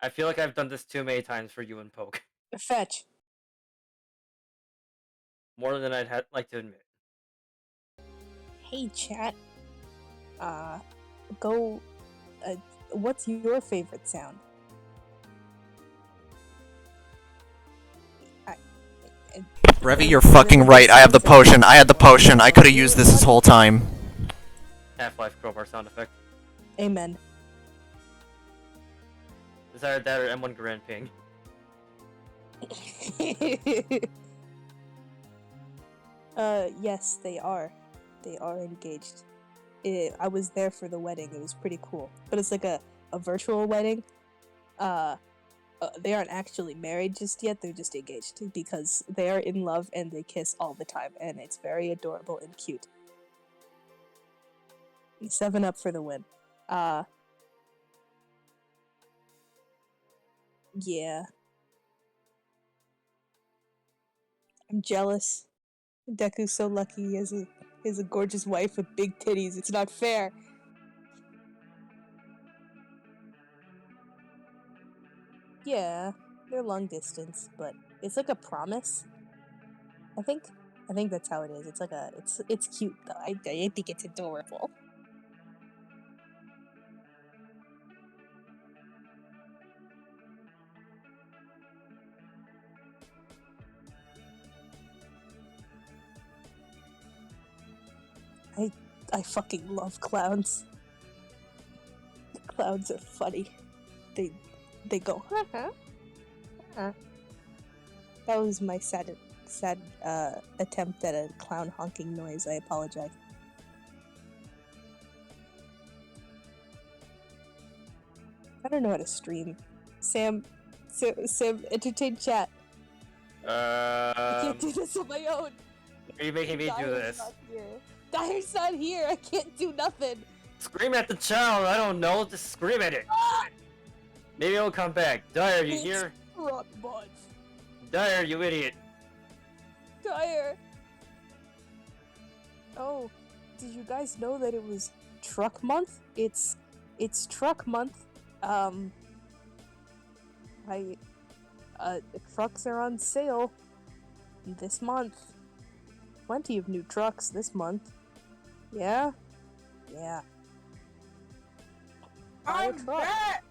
D: I feel like I've done this too many times for you and Poke.
I: Fetch.
D: More than I'd like to admit.
I: Hey chat. Go. What's your favorite sound?
A: Revy, you're fucking right. I have the potion. I had the potion. I could have used this whole time.
D: Half-Life crowbar sound effect.
I: Amen.
D: Is either that or M1 Grand Ping?
I: Yes, they are. They are engaged. I was there for the wedding. It was pretty cool. But it's like a virtual wedding. They aren't actually married just yet. They're just engaged because they are in love and they kiss all the time, and it's very adorable and cute. 7 up for the win. Yeah. I'm jealous. Deku's so lucky he has a gorgeous wife with big titties. It's not fair. Yeah, they're long distance, but it's like a promise. I think that's how it is. It's like it's cute though. I think it's adorable. I fucking love clowns. Clowns are funny. They go That was my sad attempt at a clown honking noise. I apologize. I don't know how to stream. Sam, entertain chat. I can't do this on my own.
D: Are you making me do this?
I: Dyer's not here. I can't do nothing.
D: Scream at the child. I don't know. Just scream at it. Maybe it'll come back. Dyer, you here?
I: Rock buds.
D: Dyer, you idiot.
I: Dyer. Oh, did you guys know that it was truck month? It's truck month. Trucks are on sale this month. Plenty of new trucks this month. Yeah? Yeah.
C: I'm back!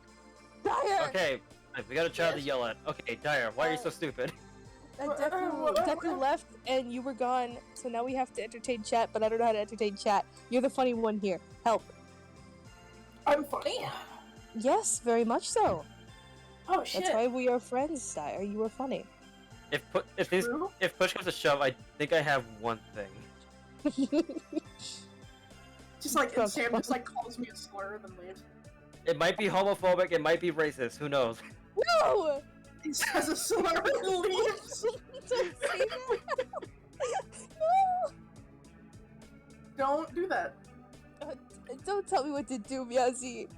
I: Dyer!
D: Okay, we got a child to yell at. Okay, Dyer, why are you so stupid?
I: Deku left and you were gone, so now we have to entertain chat, but I don't know how to entertain chat. You're the funny one here. Help.
C: I'm funny?
I: Yes, very much so.
C: Oh shit.
I: That's why we are friends, Dyer. You were funny.
D: If push comes to shove, I think I have one thing.
C: Just like, and Sam just like calls me a slur and then leaves.
D: It might be homophobic, it might be racist, who knows?
I: No!
C: He says a slur and leaves!
I: Don't say that! No!
C: Don't do that.
I: Don't tell me what to do, Miyazzy.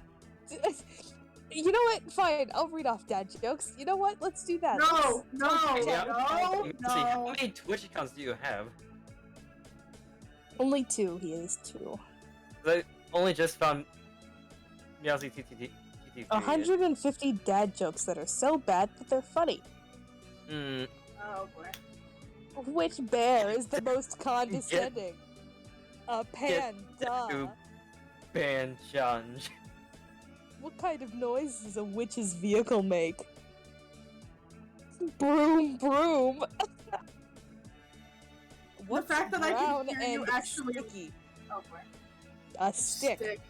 I: You know what? Fine, I'll read off dad jokes. You know what? Let's do that.
C: No! No!
D: See, how many Twitch accounts do you have?
I: Only 2. He is 2.
D: I only just found Meowsy TTT.
I: 150 dad jokes that are so bad that they're funny.
C: Oh boy.
I: Which bear is the most condescending? A panda.
D: Ban-change.
I: What kind of noise does a witch's vehicle make? Broom, broom.
C: The fact that I can hear you
I: and
C: actually.
I: sticky?
C: Oh boy.
I: A stick.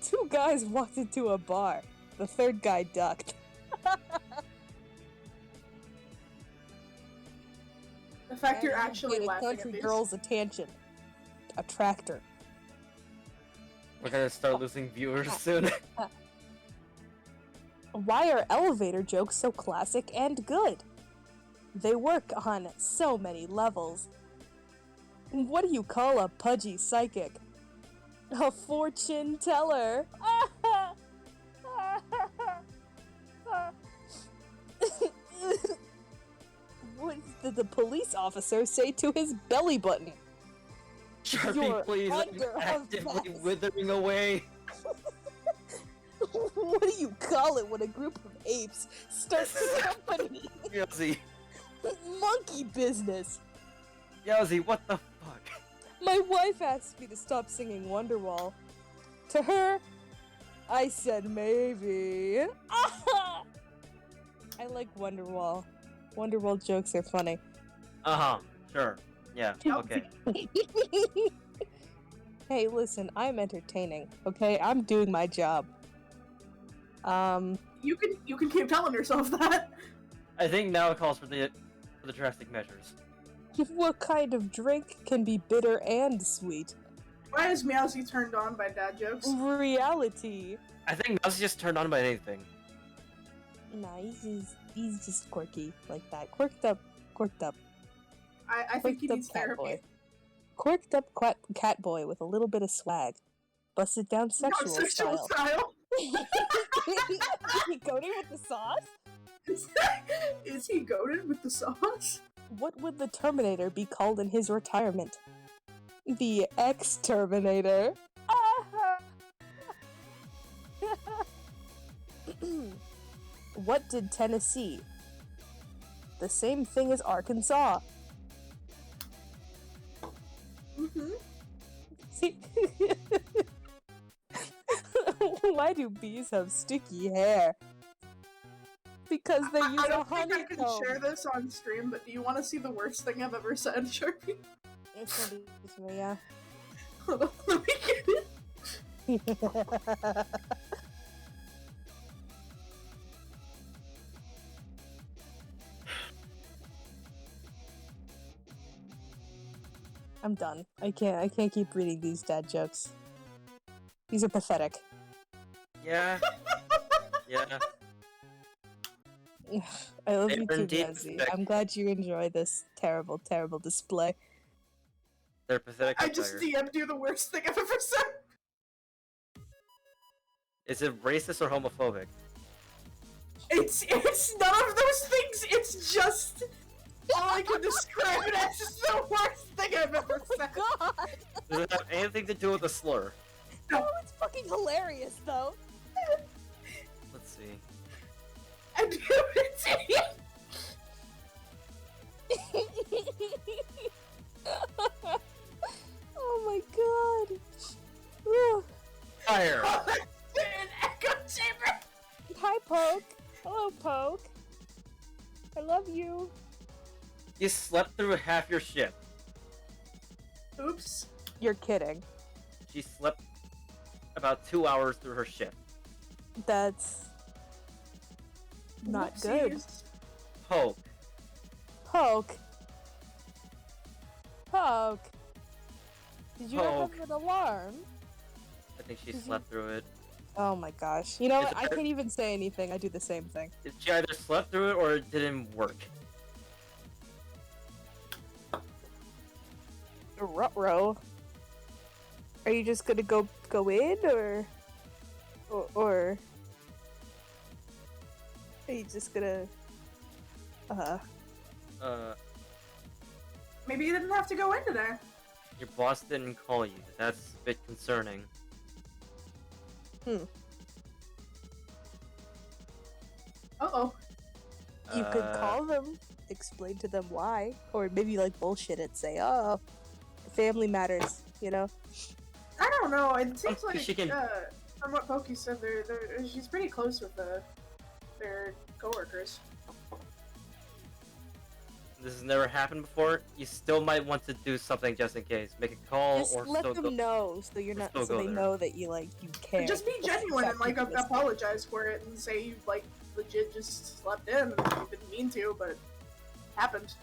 I: 2 guys walked into a bar. The 3rd guy ducked.
C: The fact you're actually
I: Get a
C: laughing
I: country
C: at these.
I: girl's attention. A tractor.
D: We're gonna start losing viewers soon.
I: Why are elevator jokes so classic and good? They work on so many levels. What do you call a pudgy psychic? A fortune teller. What did the police officer say to his belly button?
D: Sharpie,
I: You're
D: please, I'm
I: under
D: actively
I: arrest.
D: withering away.
I: What do you call it when a group of apes starts a company?
D: Yowzy,
I: Monkey business.
D: Yowzy, what the fuck?
I: My wife asked me to stop singing Wonderwall. To her, I said maybe. I like Wonderwall. Wonderwall jokes are funny.
D: Uh-huh, sure. Yeah, okay.
I: Hey, listen, I'm entertaining, okay? I'm doing my job.
C: You can keep telling yourself that.
D: I think now it calls for the drastic measures.
I: What kind of drink can be bitter and sweet?
C: Why is Meowsy turned on by dad jokes?
I: Reality.
D: I think Mouse just turned on by anything.
I: Nah, he's just quirky like that. Quirked up.
C: I think he
I: Quirked up
C: needs
I: cat
C: therapy.
I: boy. Quirked up cat boy with a little bit of swag. Busted down
C: Not
I: sexual style.
C: style.
I: He goaded with the sauce?
C: Is he goaded with the sauce?
I: What would the Terminator be called in his retirement? The Exterminator. What did Tennessee? The same thing as Arkansas.
C: Mm-hmm.
I: Why do bees have sticky hair? Because they use
C: I
I: a
C: don't think I can
I: honeycomb.
C: share this on stream, but do you want to see the worst thing I've ever said, Sharpie?
I: Yeah.
C: Hold on, let me get it.
I: I'm done. I can't keep reading these dad jokes. These are pathetic.
D: Yeah. Yeah.
I: I love
D: They
I: you
D: are
I: too,
D: indeed
I: Nancy.
D: pathetic.
I: I'm glad you enjoy this terrible, terrible display.
D: They're pathetic.
C: I just DM'd you the worst thing I've ever said.
D: Is it racist or homophobic?
C: It's none of those things. It's just all I can describe it as is the worst thing I've ever said.
I: God!
D: Does it have anything to do with the slur?
I: No, it's fucking hilarious, though.
D: Let's see.
C: And it's
I: Oh my god. Whew.
D: Fire!
C: an echo chamber.
I: Hi, Poke. Hello, Poke. I love you.
D: You slept through half your shift.
C: Oops.
I: You're kidding.
D: She slept about 2 hours through her shift.
I: That's not good.
C: Whoopsies.
D: Poke.
I: Poke. Poke. Did you not
D: Poke.
I: have an alarm?
D: I think she
I: Did you-
D: slept through it.
I: Oh my gosh. You know
D: Is
I: what?
D: it
I: I
D: better-
I: can't even say anything. I do the same thing.
D: She either slept through it or it didn't work.
I: Ruh-roh. Are you just gonna go in, or are you just gonna
C: Maybe you didn't have to go in today.
D: Your boss didn't call you. That's a bit concerning.
C: Uh-oh.
I: you could call them, explain to them why, or maybe like bullshit it, say, oh, family matters, you know?
C: I don't know. It seems like
D: she can-
C: from what Pokey said, she's pretty close with their coworkers.
D: This has never happened before. You still might want to do something just in case. Make a call
I: Just
D: or
I: let
D: still
I: them
D: go.
I: know, so you're not,
D: still
I: so
D: go
I: they
D: there.
I: know that you care.
C: Just be genuine and like
I: That people
C: apologize for it and say you legit just slept in and you didn't mean to, but it happened.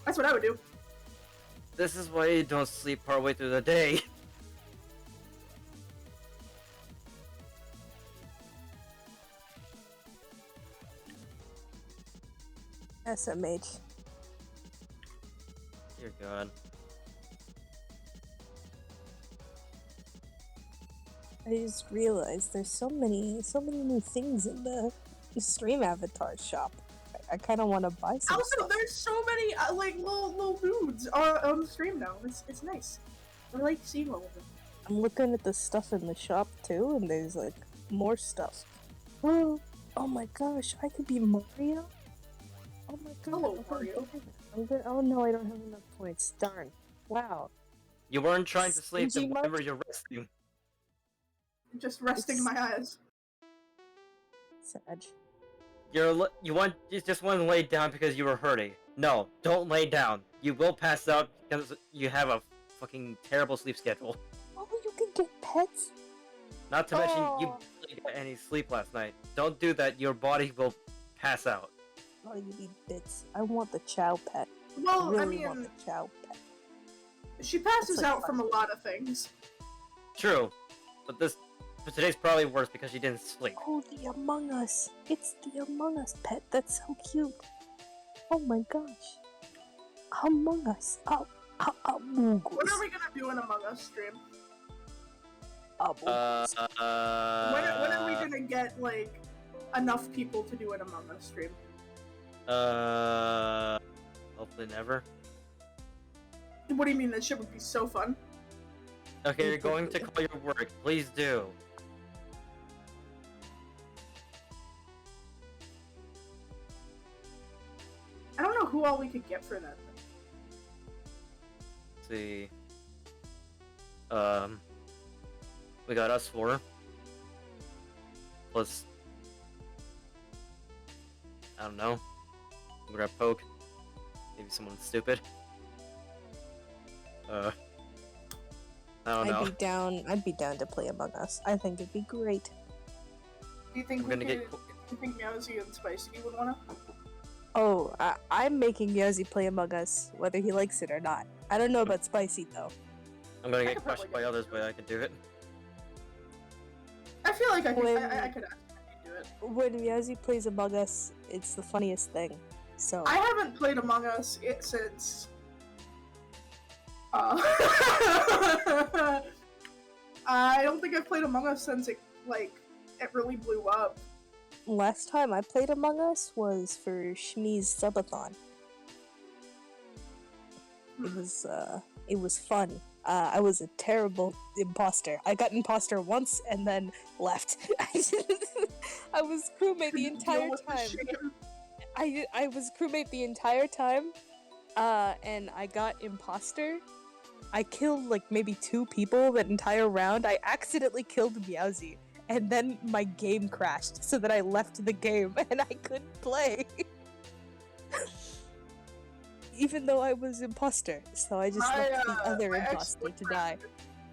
C: That's what I would do.
D: This is why you don't sleep partway through the day.
I: SMH.
D: Dear God.
I: I just realized there's so many new things in the stream avatar shop. I kind of want to buy some
C: Also,
I: stuff.
C: there's so many little dudes on the stream now. It's nice. I like seeing all of them.
I: I'm looking at the stuff in the shop too, and there's like more stuff. Oh my gosh, I could be Mario. Oh my god.
C: Hello,
I: I'm
C: Mario.
I: gonna buy that. I'm good. Oh no, I don't have enough points. Darn. Wow.
D: You weren't trying to sleep, then
I: Stingy
D: whenever
I: much?
D: you're resting.
C: Just resting my eyes.
I: Sag.
D: You just want to lay down because you were hurting. No, don't lay down. You will pass out because you have a fucking terrible sleep schedule.
I: Oh, you can get pets?
D: Not to mention you
I: Oh.
D: didn't get any sleep last night. Don't do that, your body will pass out.
I: Oh, you need bits. I want the Chow pet.
C: Well, I
I: really want
C: mean,
I: the Chow pet.
C: she passes
I: It's like
C: out from a lot of things.
D: True, but today's probably worse because she didn't sleep.
I: Oh, the Among Us. It's the Among Us pet. That's so cute. Oh my gosh. Among Us.
C: When are we gonna do an Among Us stream? When are we gonna get, like, enough people to do an Among Us stream?
D: Hopefully never.
C: What do you mean? That shit would be so fun.
D: Okay, you're going to call your work. Please do.
C: I don't know who all we could get for that.
D: Let's see. We got us four. Plus, I don't know. We grab Poke. Maybe someone stupid. I don't know.
I: I'd be down to play Among Us. I think it'd be great.
C: Do you think
D: I'm gonna get.
C: do you think Meowsy and Spicy would wanna?
I: Oh, I'm making Yazzie play Among Us, whether he likes it or not. I don't know about Spicy though.
D: I'm gonna
C: I
D: get
C: could probably
D: crushed by
C: get
D: others,
C: it.
D: but I can do it.
C: I feel like I could.
I: When-
C: I could ask him to do it.
I: When Yazzie plays Among Us, it's the funniest thing. So
C: I haven't played Among Us since. I don't think I've played Among Us since it really blew up.
I: last time I played Among Us was for Shmi's subathon. It was fun. I was a terrible imposter. I got imposter once and then left. I was crewmate the entire time. I was crewmate the entire time, and I got imposter. I killed like maybe 2 people that entire round. I accidentally killed Meowsy, and then my game crashed so that I left the game and I couldn't play. Even though I was imposter, so I just left the other imposter to die.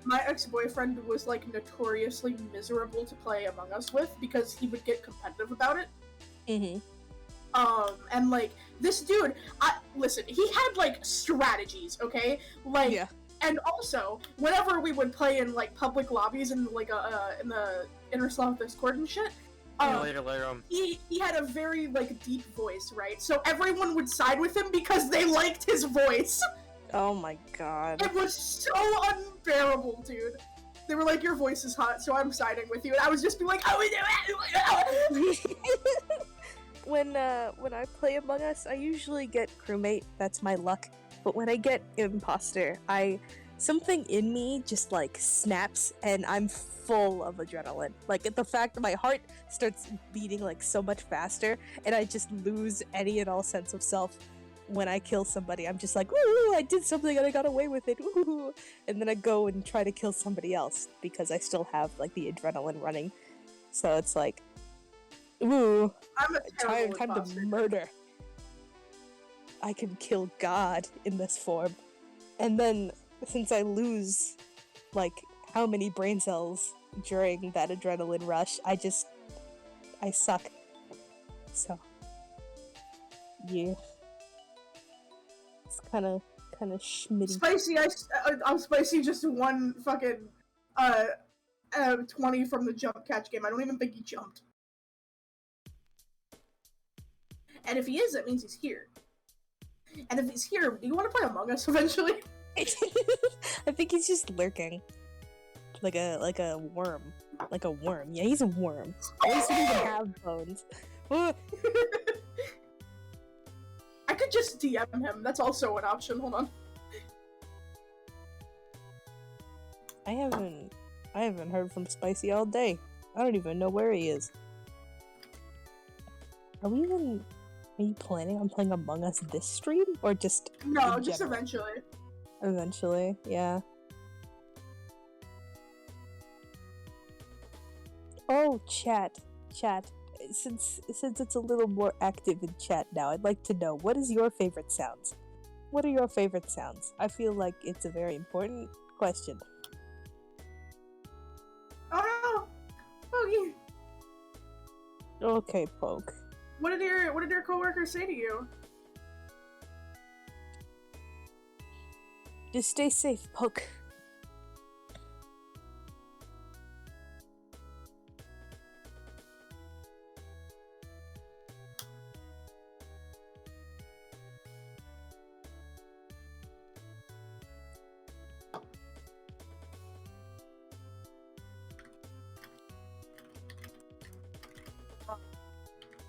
C: My ex-boyfriend was like notoriously miserable to play Among Us with because he would get competitive about it.
I: Mm-hmm.
C: And like this dude, listen, he had like strategies, okay? Like,
I: Yeah.
C: and also whenever we would play in like public lobbies and like in the Interslav Discord and shit, he had a very like deep voice, right? So everyone would side with him because they liked his voice.
I: Oh my god.
C: It was so unbearable, dude. They were like, your voice is hot, so I'm siding with you. And I was just be like,
I: When I play Among Us, I usually get crewmate. That's my luck. But when I get imposter, something in me just like snaps, and I'm full of adrenaline. Like the fact that my heart starts beating like so much faster, and I just lose any and all sense of self when I kill somebody. I'm just like, ooh, I did something and I got away with it. Ooh. And then I go and try to kill somebody else because I still have like the adrenaline running. So it's like, ooh,
C: I'm a terrible
I: time to
C: imposter.
I: murder. I can kill God in this form. And then, since I lose, like, how many brain cells during that adrenaline rush, I suck. So, yeah. It's kinda schmitty.
C: Spicy, I'm Spicy just won fucking 20 from the jump catch game. I don't even think he jumped. And if he is, that means he's here. And if he's here, do you want to play Among Us eventually?
I: I think he's just lurking. Like a worm. Like a worm. Yeah, he's a worm. At least he doesn't have bones.
C: I could just DM him. That's also an option. Hold on.
I: I haven't heard from Spicy all day. I don't even know where he is. Are you planning on playing Among Us this stream? Or just
C: No,
I: in
C: just
I: general?
C: eventually.
I: Eventually, yeah. Oh, chat. Since it's a little more active in chat now, I'd like to know, what is your favorite sounds? What are your favorite sounds? I feel like it's a very important question.
C: Oh no! Boogie!
I: Okay, Poke.
C: What did your coworkers say to you?
I: Just stay safe, Poke.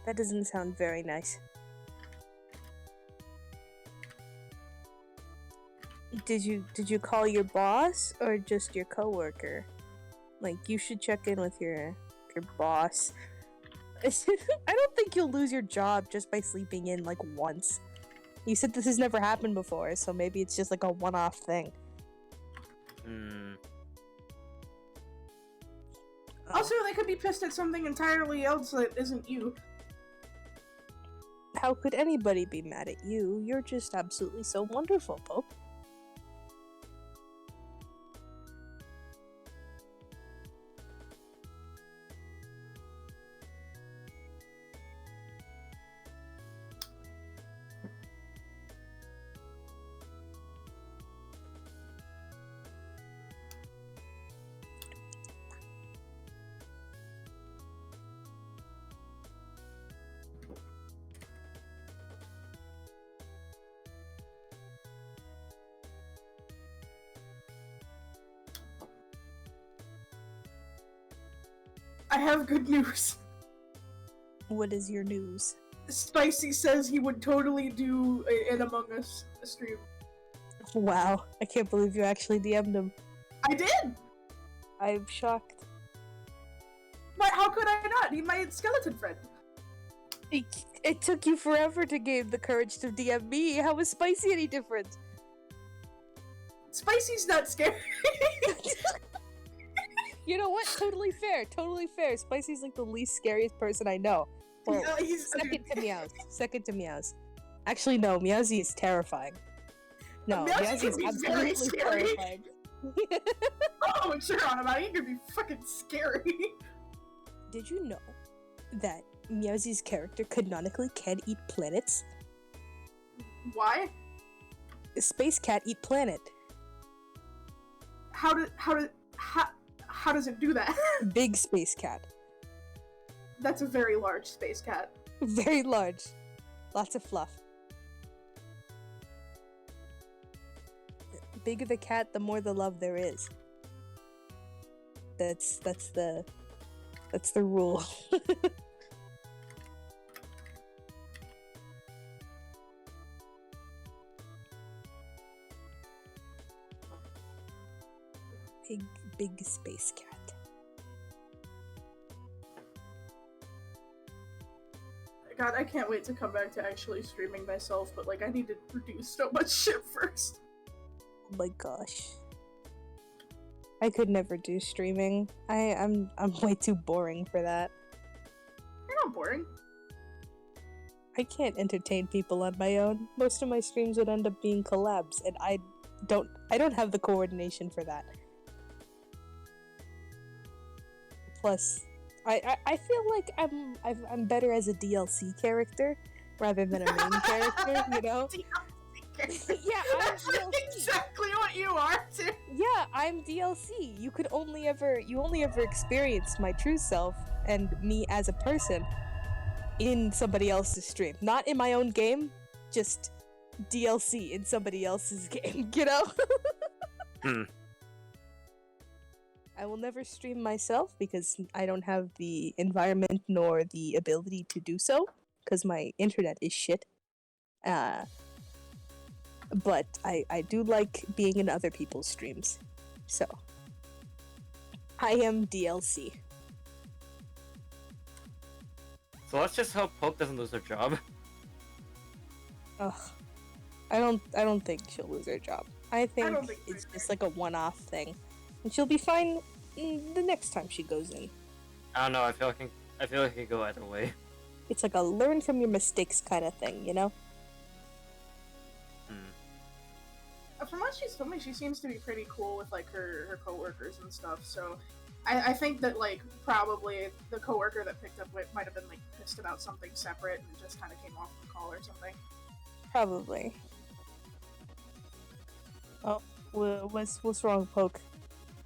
I: That doesn't sound very nice. Did you call your boss or just your coworker? Like, you should check in with your boss. I don't think you'll lose your job just by sleeping in like once. You said this has never happened before, so maybe it's just like a one-off thing.
C: Also, they could be pissed at something entirely else that isn't you.
I: How could anybody be mad at you? You're just absolutely so wonderful, Pope.
C: I have good news.
I: What is your news?
C: Spicy says he would totally do an Among Us stream.
I: Wow, I can't believe you actually DM'd him.
C: I did!
I: I'm shocked.
C: But how could I not? He's my skeleton friend.
I: It took you forever to gain the courage to DM me. How is Spicy any different?
C: Spicy's not scary.
I: You know what? Totally fair. Totally fair. Spicy's like the least scariest person I know. Well,
C: he's
I: second to Meows. Second to Meows. Actually, no. Meowsy is terrifying. No,
C: Meowsy
I: Meowsy is
C: can be very
I: absolutely
C: scary.
I: terrifying.
C: Oh, it's sure on about it. He could be fucking scary.
I: Did you know that Meowsy's character canonically can eat planets?
C: Why?
I: Space cat eat planet.
C: How does it do that?
I: Big space cat.
C: That's a very large space cat.
I: Very large. Lots of fluff. The bigger the cat, the more the love there is. That's the rule. Big space cat.
C: God, I can't wait to come back to actually streaming myself, but like I need to produce so much shit first.
I: Oh my gosh. I could never do streaming. I'm way too boring for that.
C: You're not boring.
I: I can't entertain people on my own. Most of my streams would end up being collabs, and I don't have the coordination for that. Plus, I feel like I'm better as a DLC character rather than a main character, you know? Yeah, I'm
C: That's
I: DLC.
C: exactly what you are, too.
I: Yeah, I'm DLC. You only ever experience my true self and me as a person in somebody else's stream. Not in my own game, just DLC in somebody else's game, you know? I will never stream myself because I don't have the environment nor the ability to do so because my internet is shit. But I do like being in other people's streams. So, I am DLC.
D: So let's just hope Pope doesn't lose her job.
I: Ugh. I don't think she'll lose her job. I think
C: don't think
I: it's
C: so
I: just like a one-off thing. And she'll be fine the next time she goes in.
D: I don't know. I feel like it could go either way.
I: It's like a learn from your mistakes kind of thing, you know?
C: from what she's told me, she seems to be pretty cool with like her coworkers and stuff. So I think that like probably the coworker that picked up it might have been like pissed about something separate and just kind of came off the call or something.
I: Probably. Oh, what's wrong, Poke?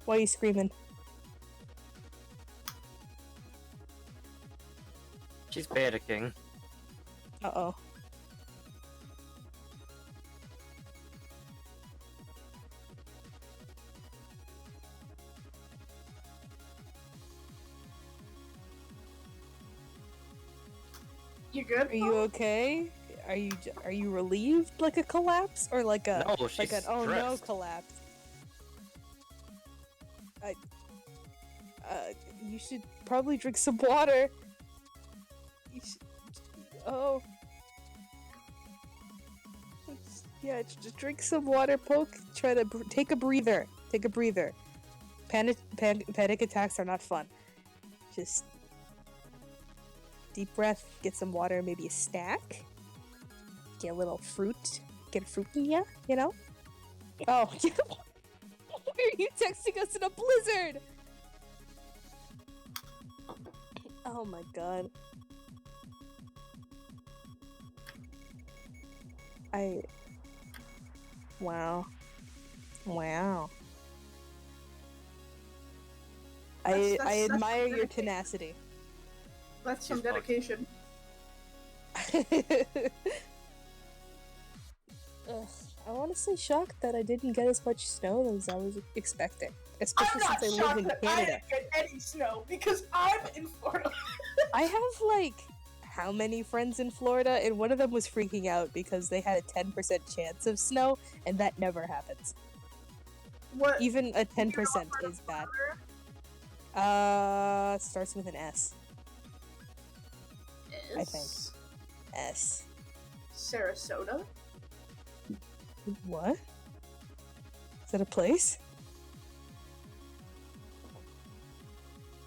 I: Why are you screaming?
D: She's panicking.
I: Uh-oh.
C: You good?
I: Are you okay? Are you relieved like a collapse or like a
D: No, she's
I: like an oh no
D: stressed.
I: collapse? You should probably drink some water. You should, oh. Yeah, just drink some water, Poke. Try to take a breather. Take a breather. Panic attacks are not fun. Just deep breath, get some water, maybe a snack. Get a little fruit. Get a fruit in ya, you know? Oh, why are you texting us in a blizzard? Oh my god. Wow. Wow. I admire your tenacity.
C: That's some
D: She's fucked.
C: dedication.
I: Ugh, I'm honestly shocked that I didn't get as much snow as I was expecting.
C: I'm
I: Especially
C: not
I: since I live
C: shocked
I: in
C: that I
I: Canada.
C: didn't get any snow because I'm in Florida.
I: I have like how many friends in Florida, and one of them was freaking out because they had a 10% chance of snow, and that never happens.
C: What?
I: Even a
C: you know
I: 10%
C: part of
I: is bad.
C: Florida
I: Starts with an S.
C: is
I: I think. S.
C: Sarasota.
I: What? Is that a place?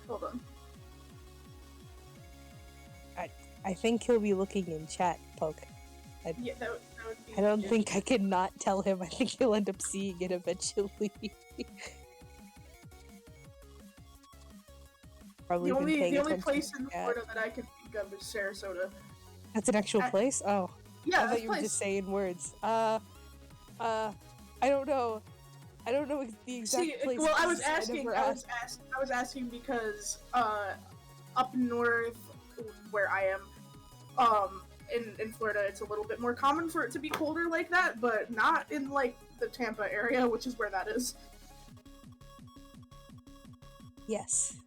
C: Hold on.
I: I think he'll be looking in chat, Poke.
C: Yeah, that would be.
I: I don't think I can not tell him. I think he'll end up seeing it eventually. Probably
C: The
I: been paying
C: only
I: attention
C: place
I: to
C: in
I: chat.
C: Florida that I can think of is Sarasota.
I: That's an actual
C: I-
I: place? Oh.
C: Yeah,
I: I thought
C: that's
I: you were
C: place.
I: just saying words. I don't know. I don't know the exact
C: See,
I: place.
C: well, I was
I: because
C: asking.
I: never
C: I was asking because up north where I am, in Florida, it's a little bit more common for it to be colder like that, but not in like the Tampa area, which is where that is.
I: Yes.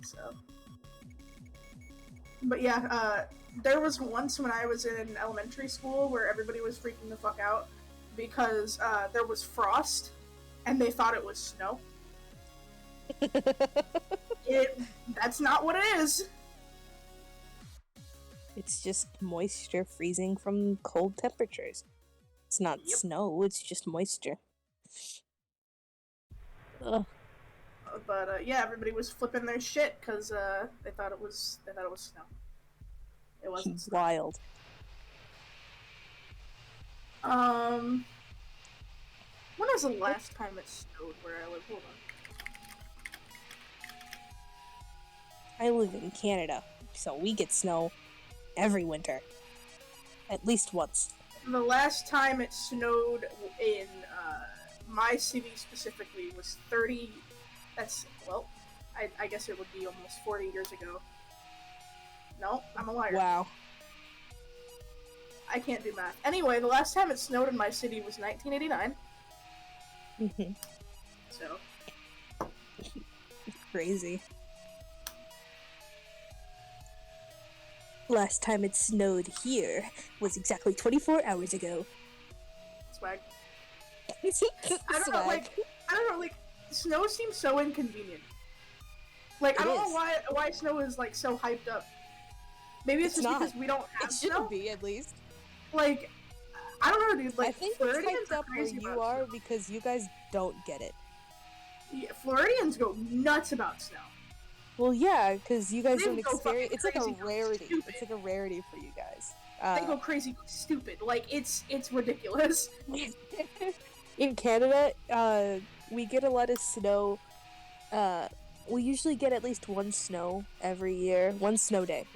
C: So, but yeah, there was once when I was in elementary school where everybody was freaking the fuck out because there was frost and they thought it was snow. That's not what it is.
I: It's just moisture freezing from cold temperatures. It's not
C: Yep.
I: snow, it's just moisture. Ugh.
C: But yeah, everybody was flipping their shit because they thought it was snow. It wasn't snow.
I: Wild.
C: When was the last time it snowed where I live? Hold on.
I: I live in Canada, so we get snow every winter. At least once.
C: The last time it snowed in my city specifically was 30. That's, well, I guess it would be almost 40 years ago. No, I'm a liar.
I: Wow.
C: I can't do math. Anyway, the last time it snowed in my city was 1989. So,
I: Crazy. Last time it snowed here was exactly 24 hours ago.
C: swag. I don't know, like, snow seems so inconvenient. Like, I
I: It
C: don't
I: is.
C: know why snow is, like, so hyped up. Maybe it's
I: It's
C: just
I: not.
C: because we don't have
I: It
C: snow.
I: shouldn't be, at least.
C: Like, I don't know, dude. Like,
I: I think
C: Floridians
I: it's hyped
C: are
I: up where
C: crazy
I: you
C: about
I: are
C: snow.
I: because you guys don't get it.
C: Yeah, Floridians go nuts about snow.
I: Well, yeah, because you guys
C: They
I: don't
C: go
I: experience.
C: fucking
I: It's like a
C: crazy, go
I: rarity.
C: stupid.
I: It's like a rarity for you guys.
C: They go crazy stupid. Like, it's ridiculous.
I: In Canada, we get a lot of snow. We usually get at least one snow every year. One snow day,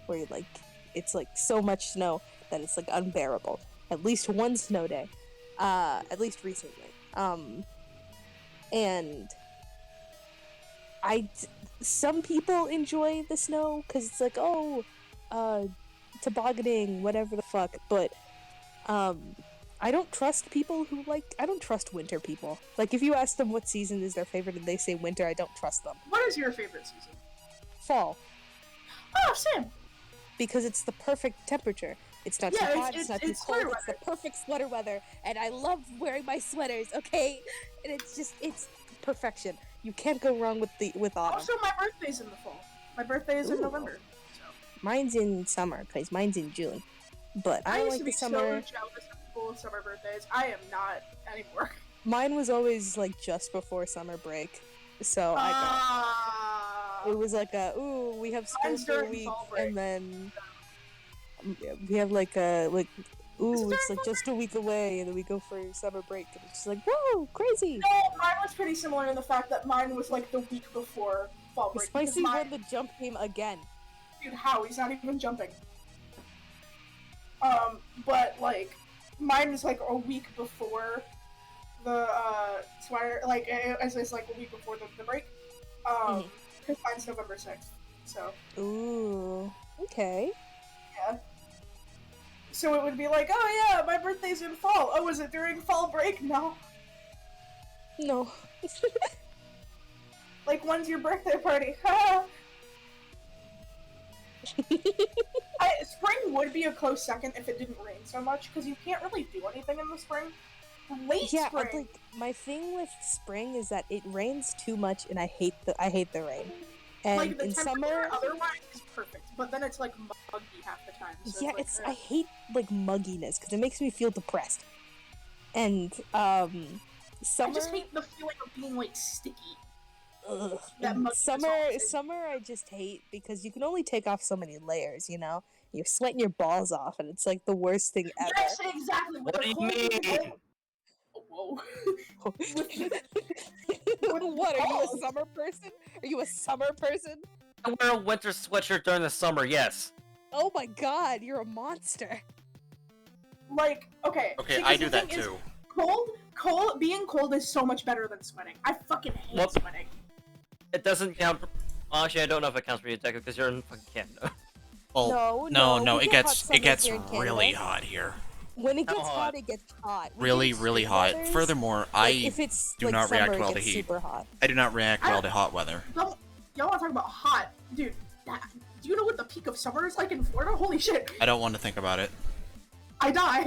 I: where like it's like so much snow that it's like unbearable. At least one snow day, at least recently. And some people enjoy the snow because it's like, oh, tobogganing, whatever the fuck. But I don't trust people who I don't trust winter people. Like, if you ask them what season is their favorite and they say winter, I don't trust them.
C: What is your favorite season?
I: Fall.
C: Oh, same.
I: Because it's the perfect temperature. It's not too hot, it's not too cold,
C: weather.
I: it's the perfect sweater weather, and I love wearing my sweaters, okay? And it's perfection. You can't go wrong with autumn.
C: Also, my birthday's in the fall. My birthday is in November. So.
I: Mine's in summer, because mine's in June. But I like the summer.
C: I used to be so jealous of people with summer birthdays. I am not anymore.
I: Mine was always, like, just before summer break. So I got... It was like we have school for a week, and then... we have it's like just a week away, and then we go for summer break, and it's just like, whoa, crazy!
C: No, mine was pretty similar in the fact that mine was like the week before fall break.
I: Spicy won the jump game again.
C: Dude, how? He's not even jumping. But like, mine was like a week before the sweater, like it's like a week before the break. Because mine's November 6th, so.
I: Ooh, okay.
C: Yeah. So it would be like, oh yeah, my birthday's in fall. Oh, is it during fall break? No.
I: No.
C: Like, when's your birthday party? Spring would be a close second if it didn't rain so much, because you can't really do anything in the spring. Late spring.
I: Like, my thing with spring is that it rains too much, and I hate the rain. And
C: like, the
I: in
C: temperature
I: summer,
C: otherwise is perfect, but then it's like muggy half the time. So
I: yeah,
C: it's
I: I hate like mugginess because it makes me feel depressed. And summer,
C: I just hate the feeling of being like sticky.
I: Ugh.
C: That
I: Summer I just hate because you can only take off so many layers, you know? You're sweating your balls off, and it's like the worst thing ever.
C: Yes, exactly.
D: What do you mean?
C: Whoa.
I: What, are you a summer person? Are you a summer person?
D: I wear a winter sweatshirt during the summer, yes.
I: Oh my god, you're a monster.
C: Like, okay.
A: Okay, I do that too.
C: Being cold is so much better than sweating. I fucking hate sweating.
D: It doesn't count. Actually, I don't know if it counts for you, Deku, because you're in fucking Canada.
A: Well, no, it gets really hot here.
I: When it gets hot, it gets hot.
A: Really, really hot. Furthermore, I do not react well to heat.
I: Super hot.
A: I do not react well to hot weather.
C: Y'all want to talk about hot? Dude, do you know what the peak of summer is like in Florida? Holy shit.
A: I don't want to think about it.
C: I die.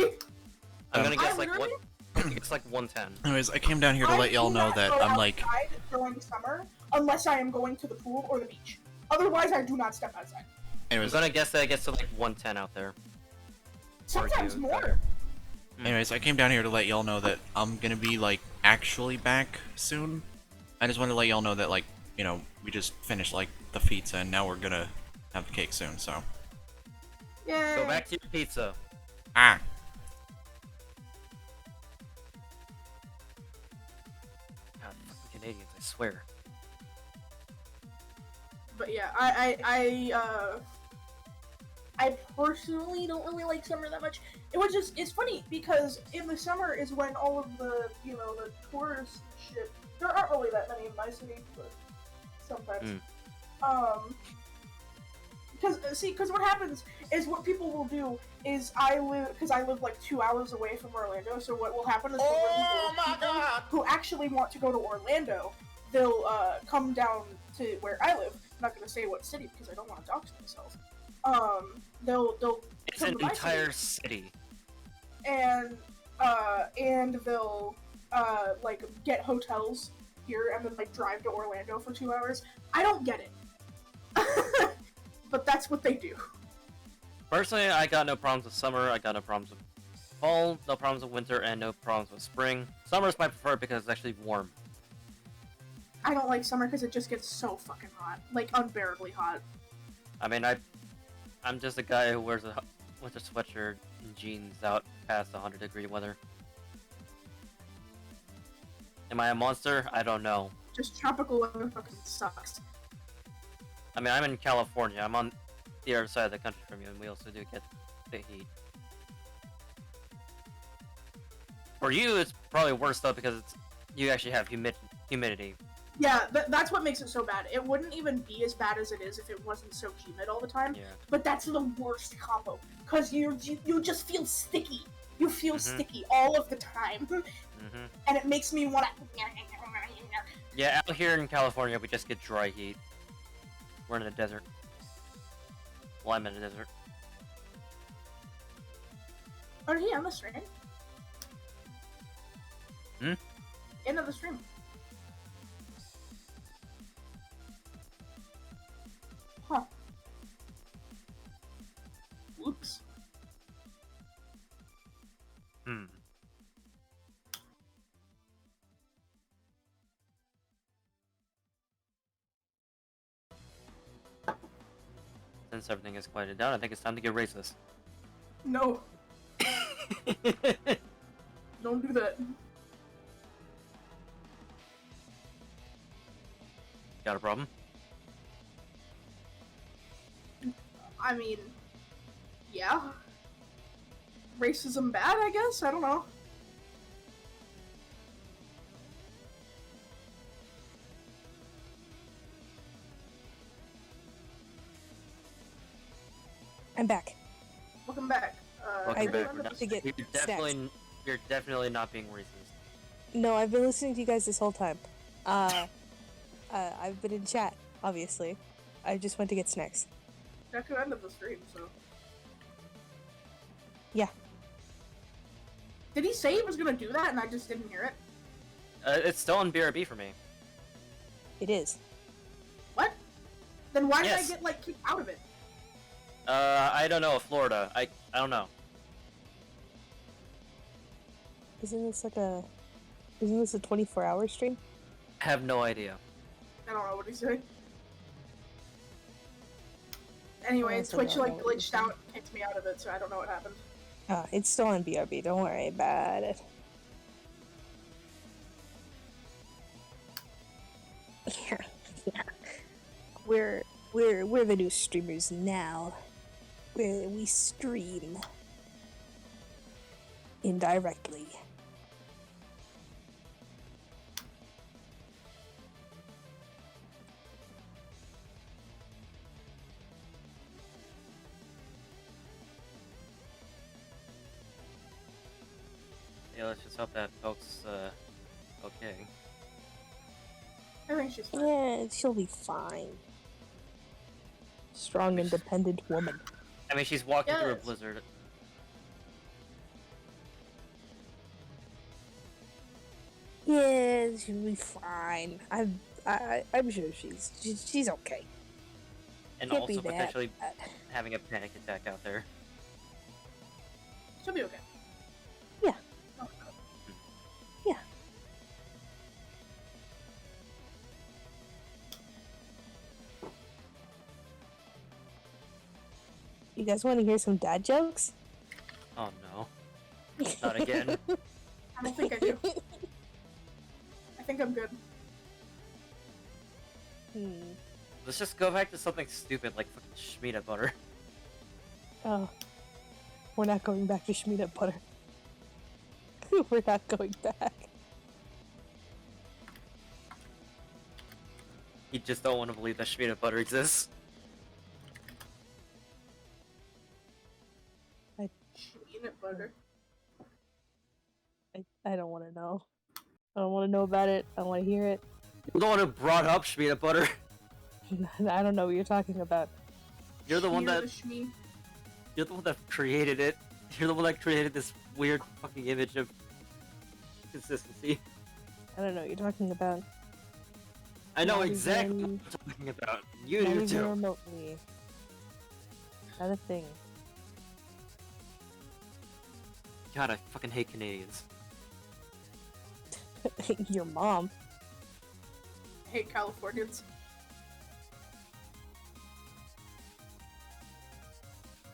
D: I'm gonna guess it's like 110.
A: Anyways, I came down here to let y'all know that I'm like...
C: during summer, unless I am going to the pool or the beach. Otherwise, I do not step outside.
A: Anyways,
D: I'm gonna guess that it gets to like 110 out there.
C: Sometimes more.
A: Anyways, I came down here to let y'all know that I'm gonna be, like, actually back soon. I just wanted to let y'all know that, like, you know, we just finished, like, the pizza, and now we're gonna have the cake soon, so...
C: Yay!
D: Go back to your pizza.
A: Ah!
D: God, fucking Canadians, I swear.
C: But yeah, I personally don't really like summer that much. It's funny because in the summer is when all of the, you know, the tourist shit, there aren't really that many in my city, but sometimes. Because what happens is what people will do is I live like 2 hours away from Orlando, so what will happen is who actually want to go to Orlando, they'll come down to where I live. I'm not going to say what city because I don't want to dox myself. They'll
D: It's an entire city.
C: And they'll like get hotels here and then like drive to Orlando for 2 hours. I don't get it. But that's what they do.
D: Personally, I got no problems with summer, I got no problems with fall, no problems with winter, and no problems with spring. Summer is my preferred because it's actually warm.
C: I don't like summer because it just gets so fucking hot. Like, unbearably hot.
D: I mean, I'm just a guy who wears a winter sweatshirt and jeans out past 100-degree weather. Am I a monster? I don't know.
C: Just tropical weather fucking sucks.
D: I mean, I'm in California. I'm on the other side of the country from you, and we also do get the heat. For you, it's probably worse though because you actually have humidity.
C: Yeah, that's what makes it so bad. It wouldn't even be as bad as it is if it wasn't so humid all the time.
D: Yeah.
C: But that's the worst combo, cause you just feel sticky. You feel sticky all of the time, and it makes me wanna.
D: Yeah, out here in California, we just get dry heat. We're in the desert. Well, I'm in the desert.
C: Oh, did he end the stream? End of the stream. Huh. Whoops.
D: Since everything is quieted down, I think it's time to get racist.
C: No. Don't do that.
D: Got a problem?
C: I mean, yeah. Racism bad, I guess? I don't know.
I: I'm back.
C: Welcome back.
D: Welcome back.
C: everyone,
I: to get
D: You're definitely not being racist.
I: No, I've been listening to you guys this whole time. I've been in chat, obviously. I just went to get snacks.
C: Deku ended the stream, so.
I: Yeah.
C: Did he say he was gonna do that and I just didn't hear it?
D: It's still on BRB for me.
I: It is.
C: What? Then why did
D: Yes.
C: I get, like, kicked out of it?
D: I don't know, Florida. I don't know.
I: Isn't this a 24-hour stream?
D: I have no idea.
C: I don't know what he said. Anyway,
I: also
C: Twitch,
I: don't
C: like,
I: know what he
C: glitched
I: said.
C: out and kicked me out of it, so I don't know what happened.
I: It's still on BRB, don't worry about it. Yeah. We're the new streamers now. We stream indirectly.
D: Yeah, let's just hope that folks, okay.
C: I think she's fine.
I: Yeah, she'll be fine. Strong, independent woman.
D: I mean, she's walking through a
C: Yes.
D: blizzard.
I: Yeah, she'll be fine. I'm sure she's okay.
D: And
I: Can't be
D: also
I: that
D: potentially
I: bad.
D: having a panic attack out there.
C: She'll be okay.
I: Yeah.
C: Oh,
I: Yeah. You guys want to hear some dad jokes?
D: Oh no. Not again.
C: I don't think I do. I think I'm good.
D: Let's just go back to something stupid like fucking Schmita butter.
I: Oh. We're not going back to Schmita butter. We're not going back.
D: You just don't want to believe that Schmita butter exists.
C: Peanut butter.
I: I don't want to know. I don't want to know about it. I don't want to hear it.
D: You're the one who brought up Schmita butter.
I: I don't know what you're talking about.
D: You're the one that
C: Shmee.
D: you're the one that created it. You're the one that created this weird fucking image of consistency.
I: I don't know what you're talking about.
D: I know
I: Not
D: exactly
I: even-
D: what I'm talking about. You
I: Not
D: do
I: even
D: too.
I: remotely. Not a thing.
D: God, I fucking hate Canadians.
I: Your mom.
C: I hate Californians.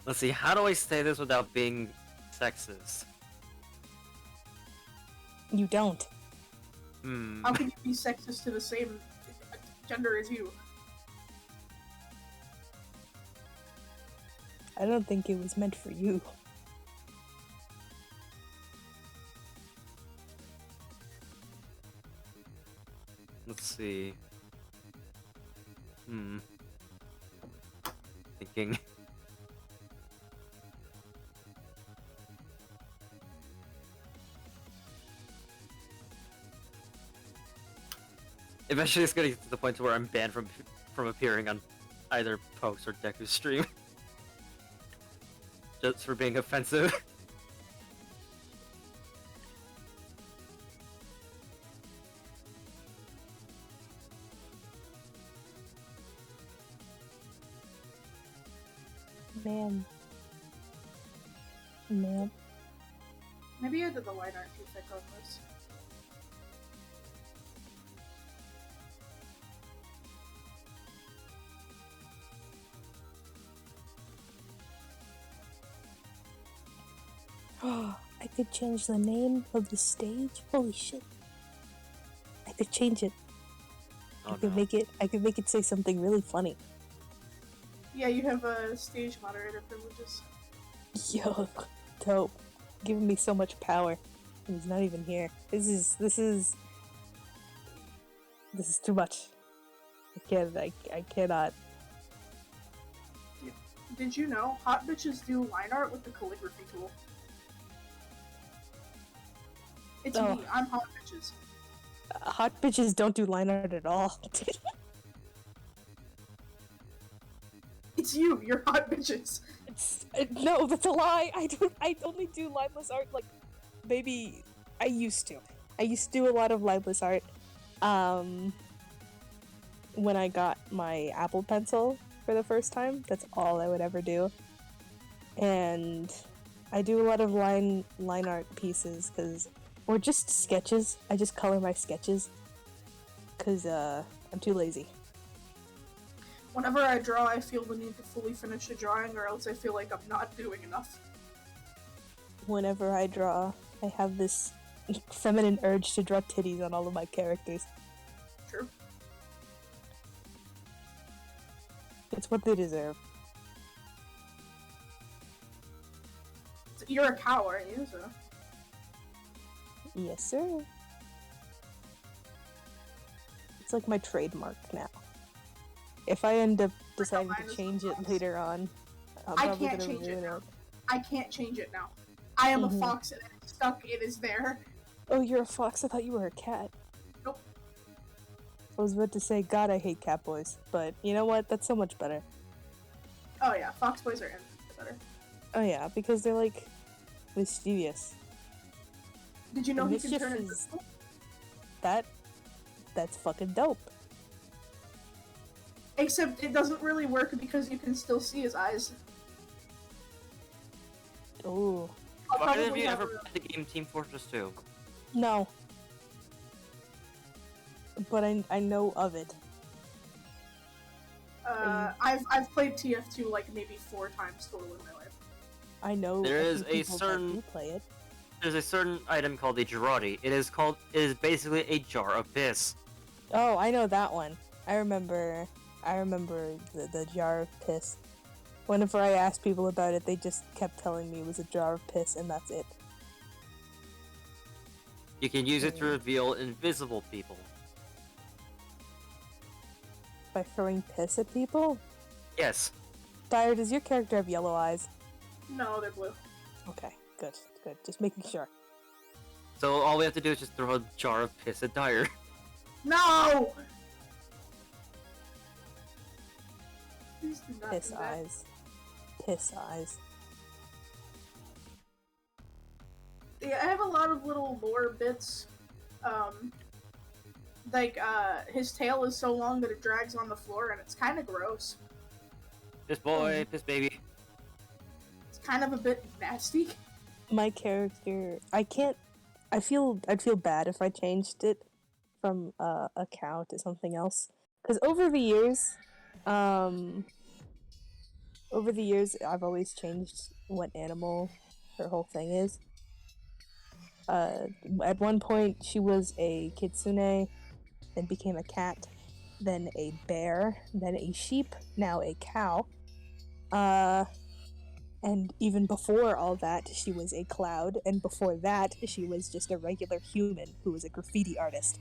D: Let's see, how do I say this without being sexist?
I: You don't.
D: Hmm.
C: How can you be sexist to the same gender as you?
I: I don't think it was meant for you.
D: Let's see. Thinking. Eventually, it's gonna get to the point where I'm banned from appearing on either Pokes or Deku's stream, just for being offensive.
I: Man. Man.
C: Maybe I did the line art too thick on this.
I: I could change the name of the stage. Holy shit. I could change it.
D: Oh,
I: I could
D: no.
I: make it say something really funny.
C: Yeah, you have stage moderator privileges.
I: Yo, dope. Giving me so much power. And he's not even here. This is too much. I cannot.
C: Did you know hot bitches do line art with the calligraphy tool? It's
I: Oh.
C: me. I'm hot bitches.
I: Hot bitches don't do line art at all.
C: It's you. You're hot bitches.
I: No, that's a lie. I only do lineless art, like, maybe I used to do a lot of lineless art when I got my Apple Pencil for the first time. That's all I would ever do. And I do a lot of line art pieces or just sketches. I just color my sketches cuz I'm too lazy.
C: Whenever I draw, I feel the need to fully finish a drawing, or else I feel like I'm not doing enough.
I: Whenever I draw, I have this feminine urge to draw titties on all of my characters.
C: True.
I: It's what they deserve.
C: You're a cow, aren't you? So.
I: Yes, sir. It's like my trademark now. If I end up deciding to change it later on, I'm probably
C: can't
I: gonna
C: change it
I: ruin
C: now.
I: it.
C: I can't change it now. I am
I: Mhm.
C: a fox and it's stuck. It is there.
I: Oh, you're a fox? I thought you were a cat.
C: Nope.
I: I was about to say, God, I hate cat boys, but you know what? That's so much better.
C: Oh yeah, fox boys are better.
I: Oh yeah, because they're like mischievous.
C: Did you know
I: And
C: he can
I: mischief
C: turn
I: is-
C: invisible?
I: That's fucking dope.
C: Except it doesn't really work because you can still see his eyes.
I: Ooh.
C: I'll
D: Why have
C: probably
D: you
C: have
D: ever
C: a-
D: played the game Team Fortress 2?
I: No. But I know of it.
C: I've played TF2 like maybe 4 times total in my life.
I: I know
D: There
I: a
D: is
I: few
D: a
I: people that
D: certain-
I: do play it.
D: There's a certain item called a Girardi. It is basically a jar of piss.
I: Oh, I know that one. I remember the jar of piss. Whenever I asked people about it, they just kept telling me it was a jar of piss and that's it.
D: You can use it to reveal invisible people.
I: By throwing piss at people?
D: Yes.
I: Dyer, does your character have yellow eyes?
C: No, they're blue.
I: Okay, good. Just making sure.
D: So all we have to do is just throw a jar of piss at Dyer.
C: No! Please do not
I: Piss
C: do that.
I: eyes. Piss eyes.
C: Yeah, I have a lot of little lore bits. His tail is so long that it drags on the floor, and it's kind of gross.
D: Piss boy, piss baby.
C: It's kind of a bit nasty.
I: My character, I'd feel bad if I changed it from a cow to something else. Because over the years, Over the years, I've always changed what animal her whole thing is. At one point, she was a kitsune, then became a cat, then a bear, then a sheep, now a cow. And even before all that, she was a cloud, and before that, she was just a regular human who was a graffiti artist.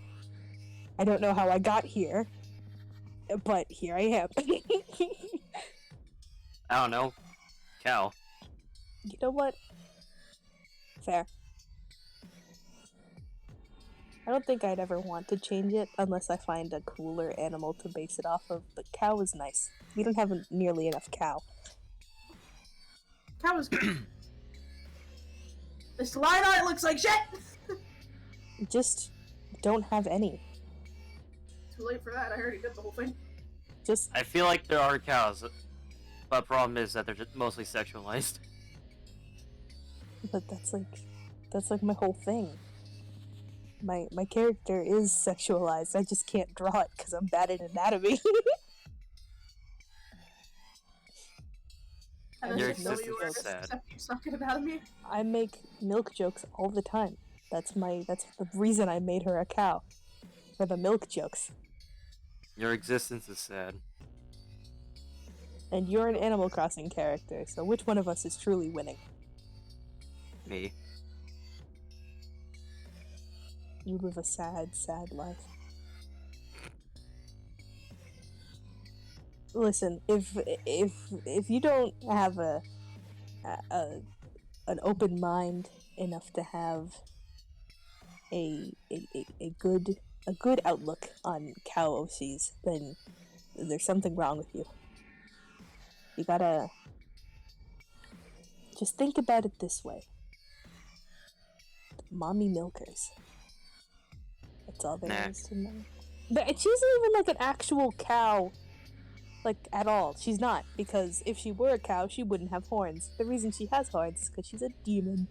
I: I don't know how I got here, but here I am.
D: I don't know. Cow.
I: You know what? Fair. I don't think I'd ever want to change it unless I find a cooler animal to base it off of, but cow is nice. We don't have nearly enough cow.
C: Cow is good. This line art looks like shit!
I: Just don't have any.
C: Too late for that, I already did the whole thing.
I: Just
D: I feel like there are cows, but the problem is that they're just mostly sexualized.
I: but that's like my whole thing. My character is sexualized. I just can't draw it because I'm bad at anatomy.
C: And then
D: Your
C: just
D: existence
C: you are
D: is
C: just
D: sad.
C: except you suck at anatomy.
I: I make milk jokes all the time. That's the reason I made her a cow. For the milk jokes.
D: Your existence is sad.
I: And you're an Animal Crossing character, so which one of us is truly winning?
D: Me.
I: You live a sad, sad life. Listen, if you don't have an open mind enough to have a good outlook on cow OCs, then there's something wrong with you. You gotta just think about it this way. Mommy milkers. That's all there is to know. But she isn't even like an actual cow, like at all. She's not, because if she were a cow, she wouldn't have horns. The reason she has horns is because she's a demon.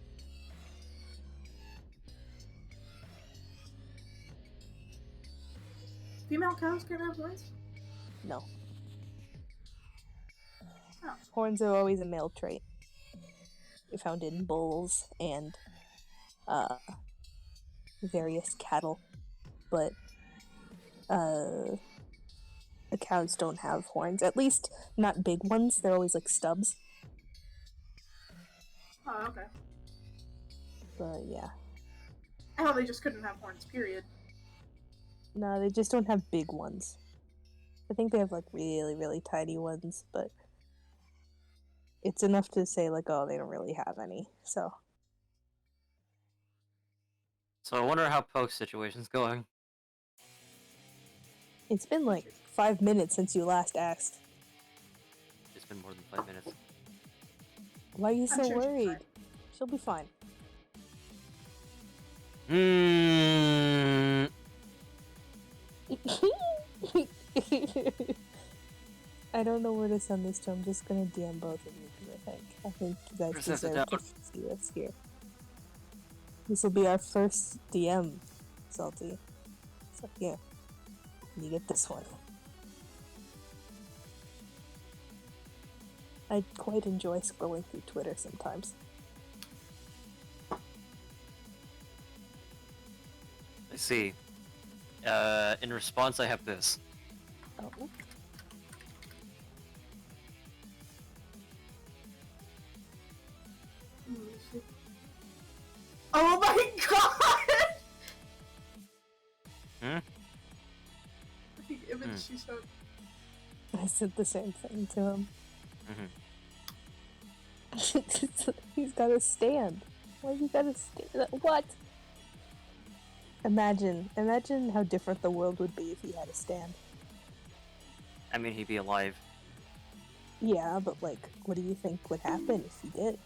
C: Female cows can have horns?
I: No.
C: Oh.
I: Horns are always a male trait. They're found in bulls and various cattle, but the cows don't have horns. At least not big ones. They're always like stubs.
C: Oh, okay.
I: But yeah.
C: I thought they just couldn't have horns, period.
I: No, they just don't have big ones. I think they have like really, really tiny ones, but it's enough to say like, oh, they don't really have any. So
D: I wonder how Poke's situation's going.
I: it's been like 5 minutes since you last asked.
D: It's been more than 5 minutes.
I: Why are you
C: I'm
I: so
C: sure she's
I: worried? She'll be fine. I don't know where to send this to. I'm just gonna DM both of you because I think you guys
D: Process it
I: deserve to
D: out.
I: see what's here. This will be our first DM, Salty. So here, you get this one. I quite enjoy scrolling through Twitter sometimes.
D: I see. In response, I have this.
I: Oh.
C: Oh my god!
D: Hmm?
C: The image she showed.
I: I said the same thing to him. He's got a stand. Why you got a stand? What? Imagine how different the world would be if he had a stand.
D: I mean, he'd be alive.
I: Yeah, but like, what do you think would happen if he did?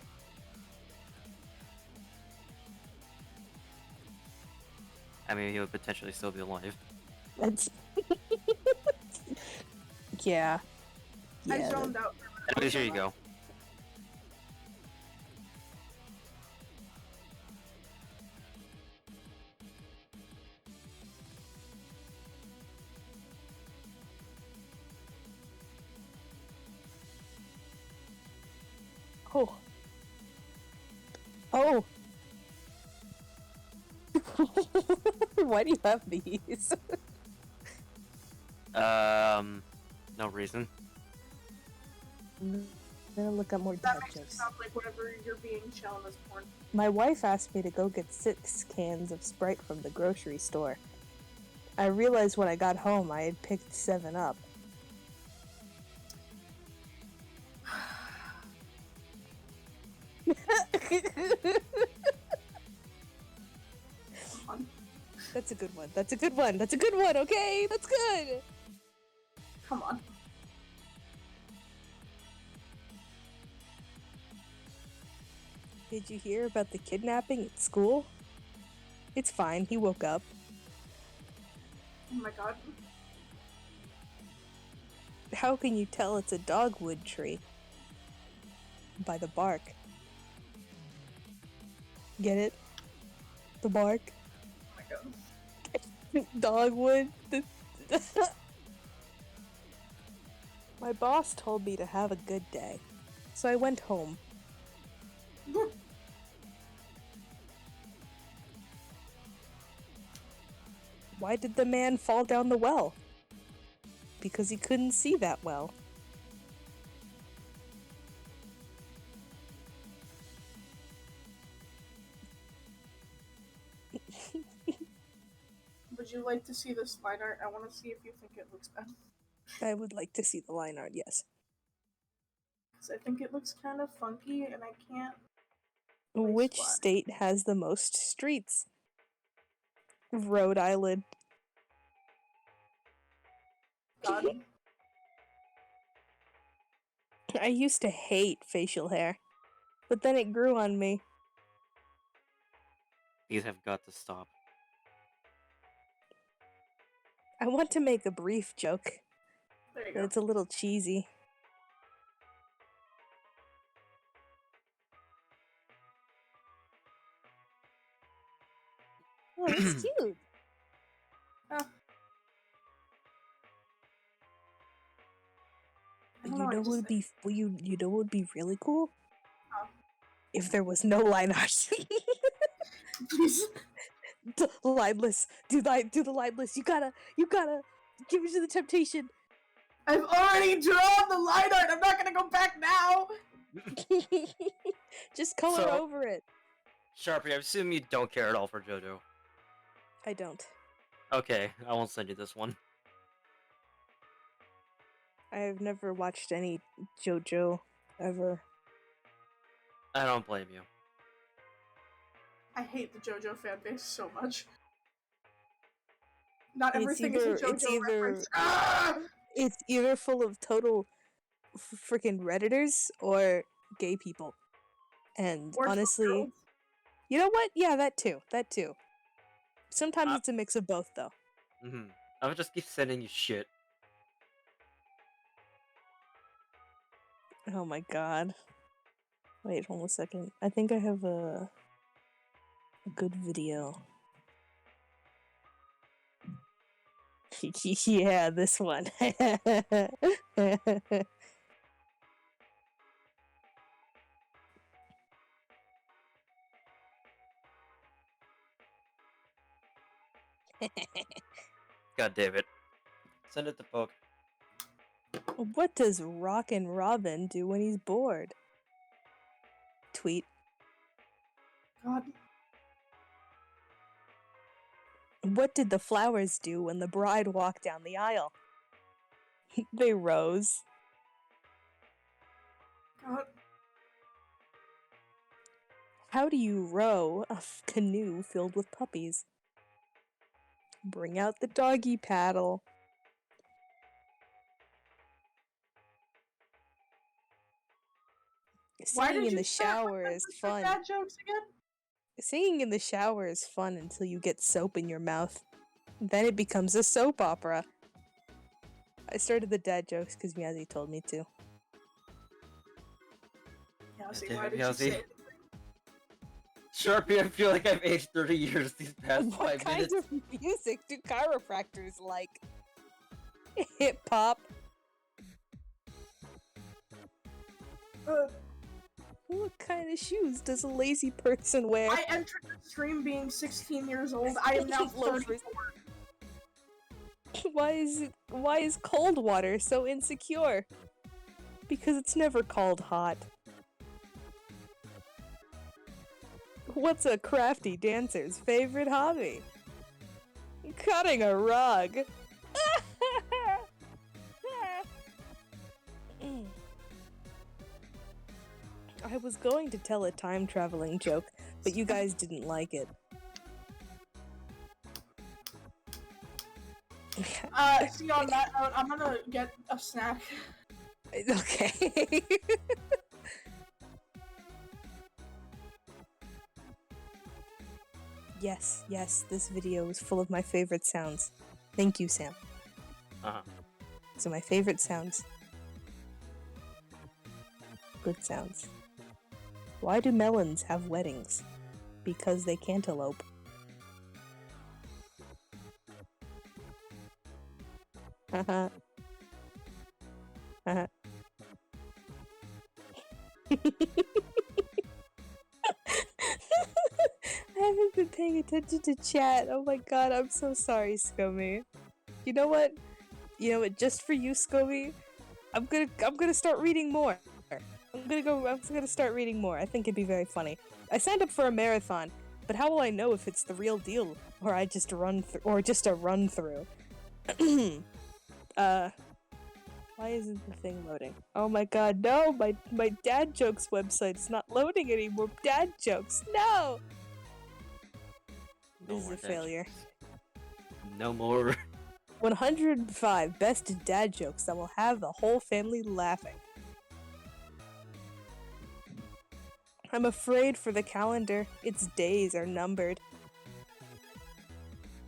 D: I mean, he would potentially still be alive.
I: That's yeah.
C: I zoned out for a minute.
D: Anyways, here you go.
I: Oh. Oh. Why do you have these?
D: No reason.
I: I'm gonna look up more
C: That
I: dad
C: makes it
I: jokes.
C: sound like whenever you're being shown as porn.
I: My wife asked me to go get 6 cans of Sprite from the grocery store. I realized when I got home I had picked 7 up.
C: Come on.
I: That's a good one. That's a good one. That's a good one. Okay, that's good.
C: Come on.
I: Did you hear about the kidnapping at school? It's fine. He woke up.
C: Oh my god.
I: How can you tell it's a dogwood tree? By the bark. Get it? The bark?
C: Oh my god.
I: Dogwood? My boss told me to have a good day, so I went home. Why did the man fall down the well? Because he couldn't see that well.
C: Would you like to see this line art? I want to see if you think it looks bad.
I: I would like to see the line art, yes.
C: Because I think it looks kind of funky and I can't. place
I: Which
C: why.
I: state has the most streets? Rhode Island.
C: God.
I: I used to hate facial hair, but then it grew on me.
D: These have got to stop.
I: I want to make a brief joke,
C: There you
I: but
C: go.
I: it's a little cheesy. Oh, that's cute.
C: I don't
I: You
C: know, I
I: know what
C: just
I: would be you know what would be really cool?
C: Huh?
I: If there was no line art.
C: Please.
I: Lineless. Do the lineless. You gotta give it to the temptation.
C: I've already drawn the line art. I'm not gonna go back now.
I: Just color
D: So-
I: over it.
D: Sharpie, I assume you don't care at all for JoJo.
I: I don't.
D: Okay, I won't send you this one.
I: I've never watched any JoJo ever.
D: I don't blame you.
C: I hate the JoJo fanbase so much. Not
I: It's
C: everything
I: either-
C: is a JoJo
I: it's either-
C: reference. Ah!
I: It's either full of total freaking Redditors or gay people. And
C: Or
I: honestly,
C: girls.
I: you know what? Yeah, that too. That too. Sometimes
D: Uh,
I: it's a mix of both, though.
D: I'll just keep sending you shit.
I: Oh my god. Wait, hold on a second. I think I have a good video. Yeah, this one.
D: God damn it. Send it to Poke.
I: What does Rockin' Robin do when he's bored? Tweet.
C: God.
I: What did the flowers do when the bride walked down the aisle? They rose.
C: God.
I: How do you row a canoe filled with puppies? Bring out the doggy paddle.
C: Why
I: Singing
C: did
I: in
C: you
I: the
C: start with
I: shower
C: the
I: is
C: Mr.
I: fun.
C: Dad jokes again?
I: Singing in the shower is fun until you get soap in your mouth. Then it becomes a soap opera. I started the dad jokes because Miyazzy told me to.
C: Yeah, see,
D: damn
C: why
D: it,
C: did you
D: Yossi.
C: say
D: Sharpie, I feel like I've aged 30 years these past
I: What
D: 5
I: kinds
D: minutes.
I: of music do chiropractors like? Hip hop. What kind of shoes does a lazy person wear?
C: I entered the stream being 16 years old. I am now
I: Loafers.
C: 34.
I: Why is cold water so insecure? Because it's never called hot. What's a crafty dancer's favorite hobby? Cutting a rug. I was going to tell a time-traveling joke, but you guys didn't like it.
C: See, on that note, I'm gonna get a snack.
I: Okay. Yes, this video is full of my favorite sounds. Thank you, Sam.
D: Uh-huh.
I: So my favorite sounds. Good sounds. Why do melons have weddings? Because they cantaloupe. Uh-huh. Uh-huh. I haven't been paying attention to chat. Oh my god, I'm so sorry, Scummy. You know what? Just for you, Scummy, I'm gonna start reading more. I'm gonna start reading more. I think it'd be very funny. I signed up for a marathon, but how will I know if it's the real deal or just a run through? Why isn't the thing loading? Oh my god, no! My dad jokes website is not loading anymore. Dad jokes, no!
D: No
I: This is
D: more
I: a
D: dad
I: failure.
D: No more.
I: 105 best dad jokes that will have the whole family laughing. I'm afraid for the calendar. Its days are numbered.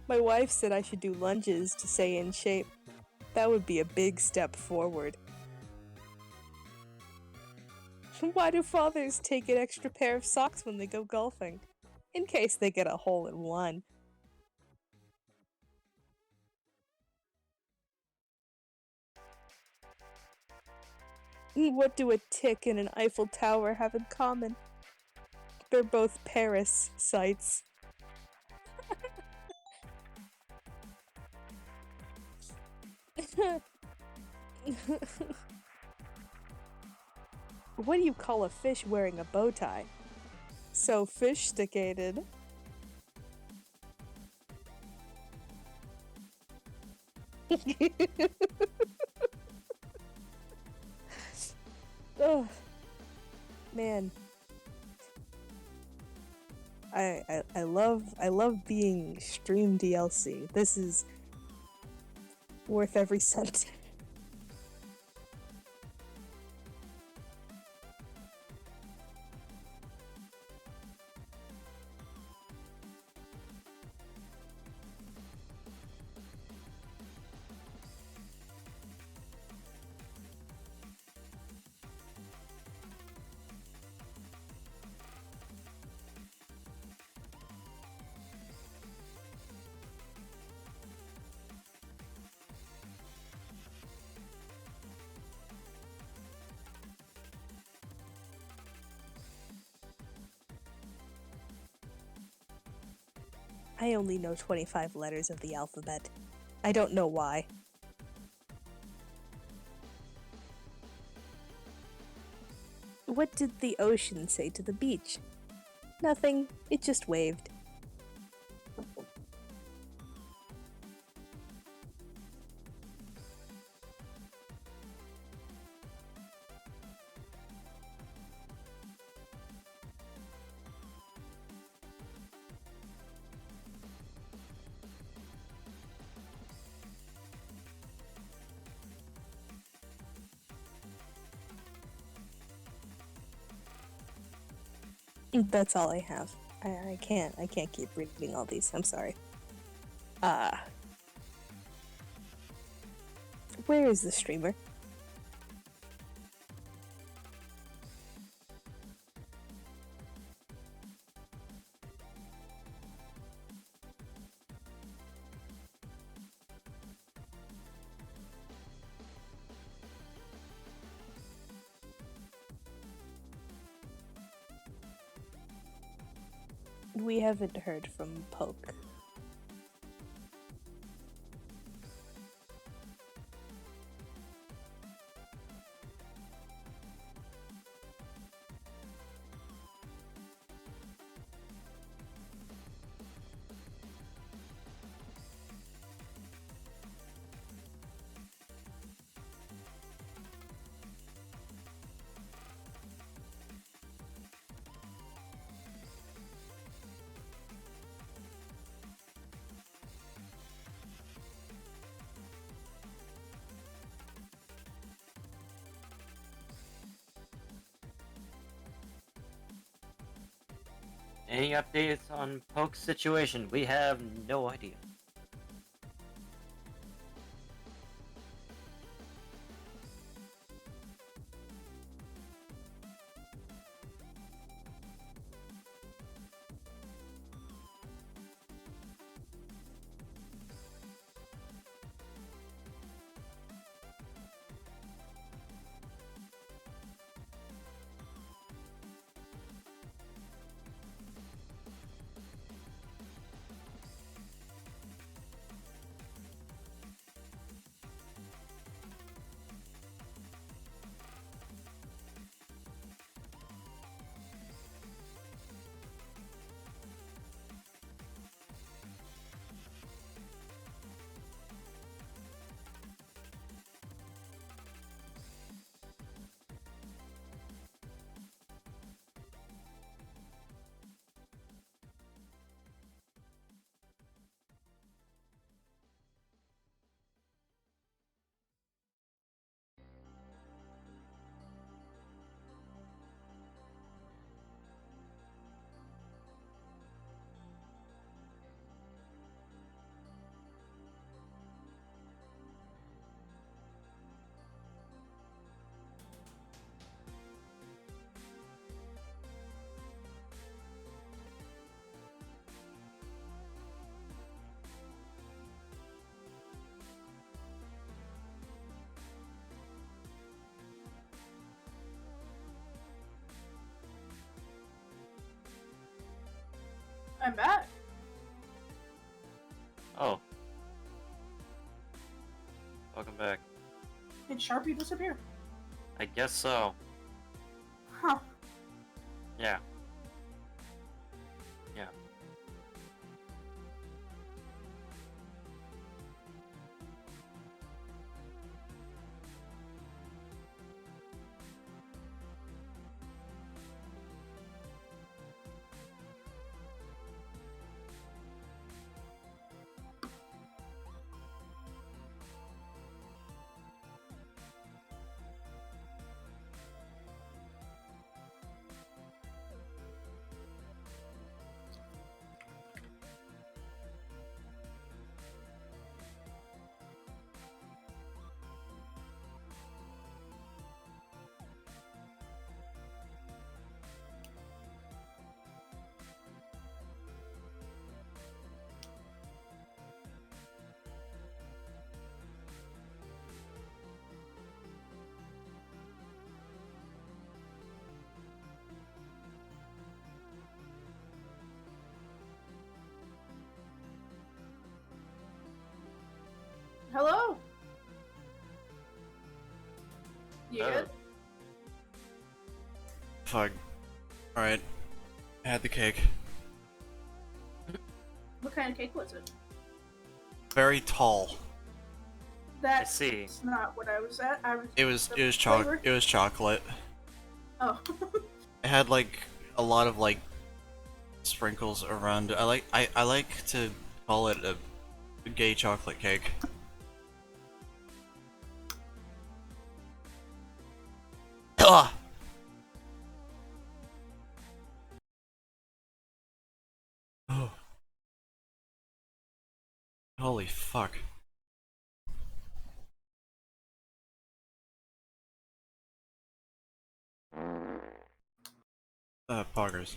I: My wife said I should do lunges to stay in shape. That would be a big step forward. Why do fathers take an extra pair of socks when they go golfing? In case they get a hole in one. What do a tick and an Eiffel Tower have in common? They're both Paris sites. What do you call a fish wearing a bow tie? Sophisticated. Oh, man. I love being stream DLC. This is worth every cent. I only know 25 letters of the alphabet. I don't know why. What did the ocean say to the beach? Nothing, it just waved. That's all I have. I can't keep reading all these. I'm sorry. Where is the streamer? We haven't heard from Poke.
D: Any updates on Poke's situation? We have no idea.
C: I'm back.
D: Oh. Welcome back.
C: Did Sharpie disappear?
D: I guess so.
C: Huh.
D: Yeah. Yeah.
C: Hello? You
D: Oh.
C: good?
A: Fuck. Alright. I had the cake.
C: What kind of cake was it?
A: Very tall.
C: That's
D: see.
C: not what I was at.
A: It was
C: flavor?
A: it was chocolate.
C: Oh.
A: It had like a lot of like sprinkles around it. I like to call it a gay chocolate cake. Ugh. Oh. Holy fuck. Poggers.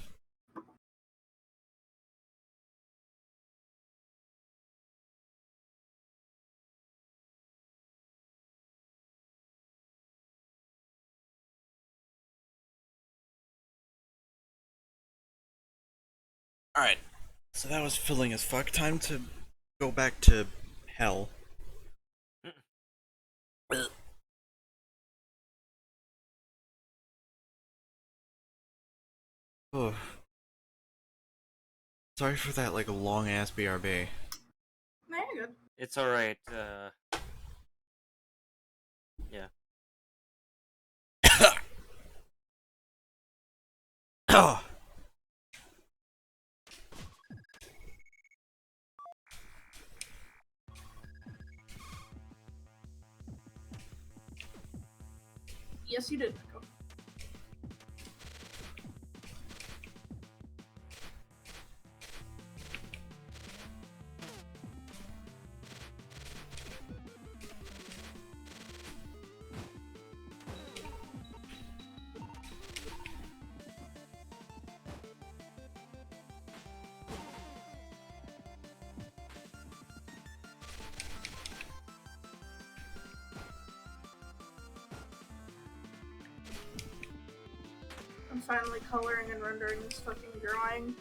A: Alright. So that was filling as fuck. Time to go back to hell. Ugh. Sorry for that, like, long-ass BRB.
C: Nah, you're good.
D: It's alright, yeah.
A: Oh.
C: Yes, you did, Deku. I'm finally coloring and rendering this fucking drawing.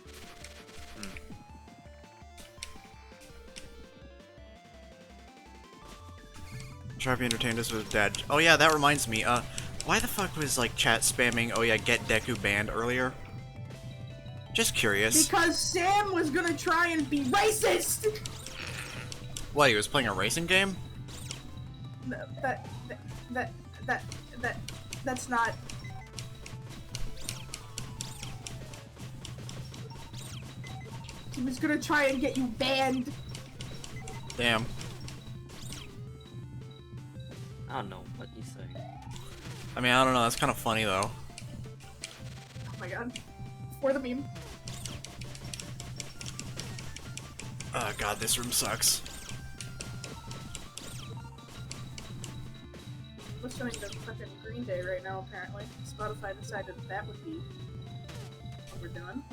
A: Sharpie entertained us with dad. Oh yeah, that reminds me, why the fuck was, like, chat spamming, oh yeah, get Deku banned earlier? Just curious.
C: Because Sam was gonna try and be racist!
A: What, he was playing a racing game?
C: That's not... He was gonna try and get you banned.
A: Damn.
D: I don't know what he's saying.
A: I mean, I don't know, that's kind of funny, though.
C: Oh my god. For the meme.
A: Oh god, this room sucks.
C: Listening to fucking Green Day right now, apparently. Spotify decided that would be what we're doing.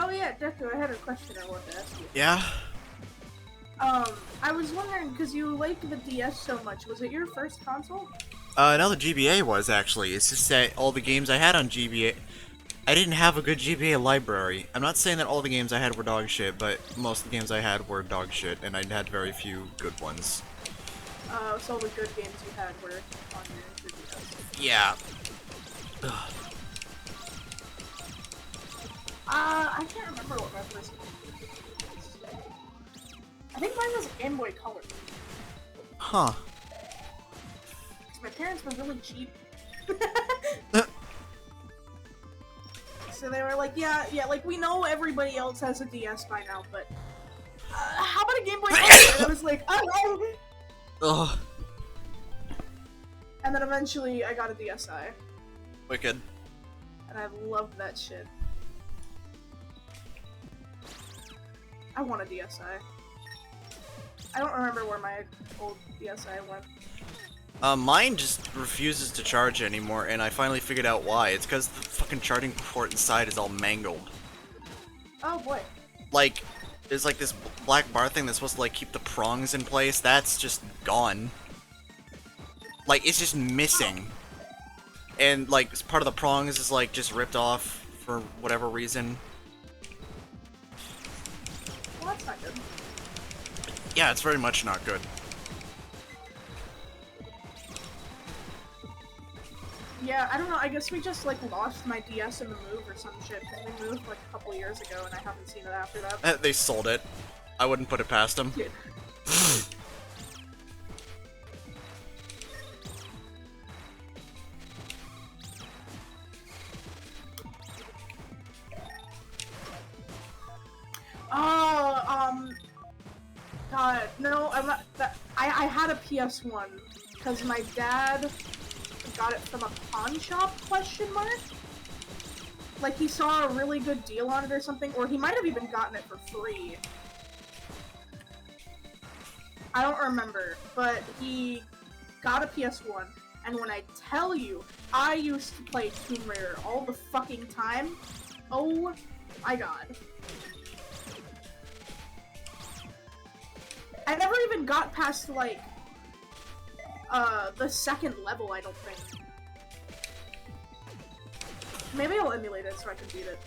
C: Oh yeah, Deku, I had a question I wanted to ask you.
A: Yeah?
C: I was wondering, because you like the DS so much, was it your first console?
A: No, the GBA was, actually. It's just that all the games I had on GBA... I didn't have a good GBA library. I'm not saying that all the games I had were dog shit, but most of the games I had were dog shit, and I had very few good ones.
C: So all the good games you had were on your DS.
A: Yeah.
C: I can't remember what my first game was. I think mine was Game Boy Color.
A: Huh.
C: My parents were really cheap. So they were like, yeah, like, we know everybody else has a DS by now, but how about a Game Boy Color? And I was like, oh.
A: Ugh.
C: And then eventually I got a DSi.
A: Wicked.
C: And I loved that shit. I want a DSi. I don't remember where my old DSi went.
A: Mine just refuses to charge anymore, and I finally figured out why. It's because the fucking charging port inside is all mangled.
C: Oh boy.
A: Like, there's like this black bar thing that's supposed to like keep the prongs in place. That's just gone. Like, it's just missing. And like, part of the prongs is like just ripped off. for whatever reason.
C: Well, that's not good.
A: Yeah, it's very much not good.
C: Yeah, I don't know. I guess we just like lost my DS in the move or some shit because we moved like a couple years ago and I haven't seen it after that.
A: They sold it. I wouldn't put it past them.
C: Dude. Oh, God, no, I'm not. I had a PS1 because my dad got it from a pawn shop? Question mark. Like he saw a really good deal on it or something, or he might have even gotten it for free. I don't remember, but he got a PS1, and when I tell you, I used to play Tomb Raider all the fucking time. Oh my god. I never even got past, like, the second level, I don't think. Maybe I'll emulate it so I can beat it.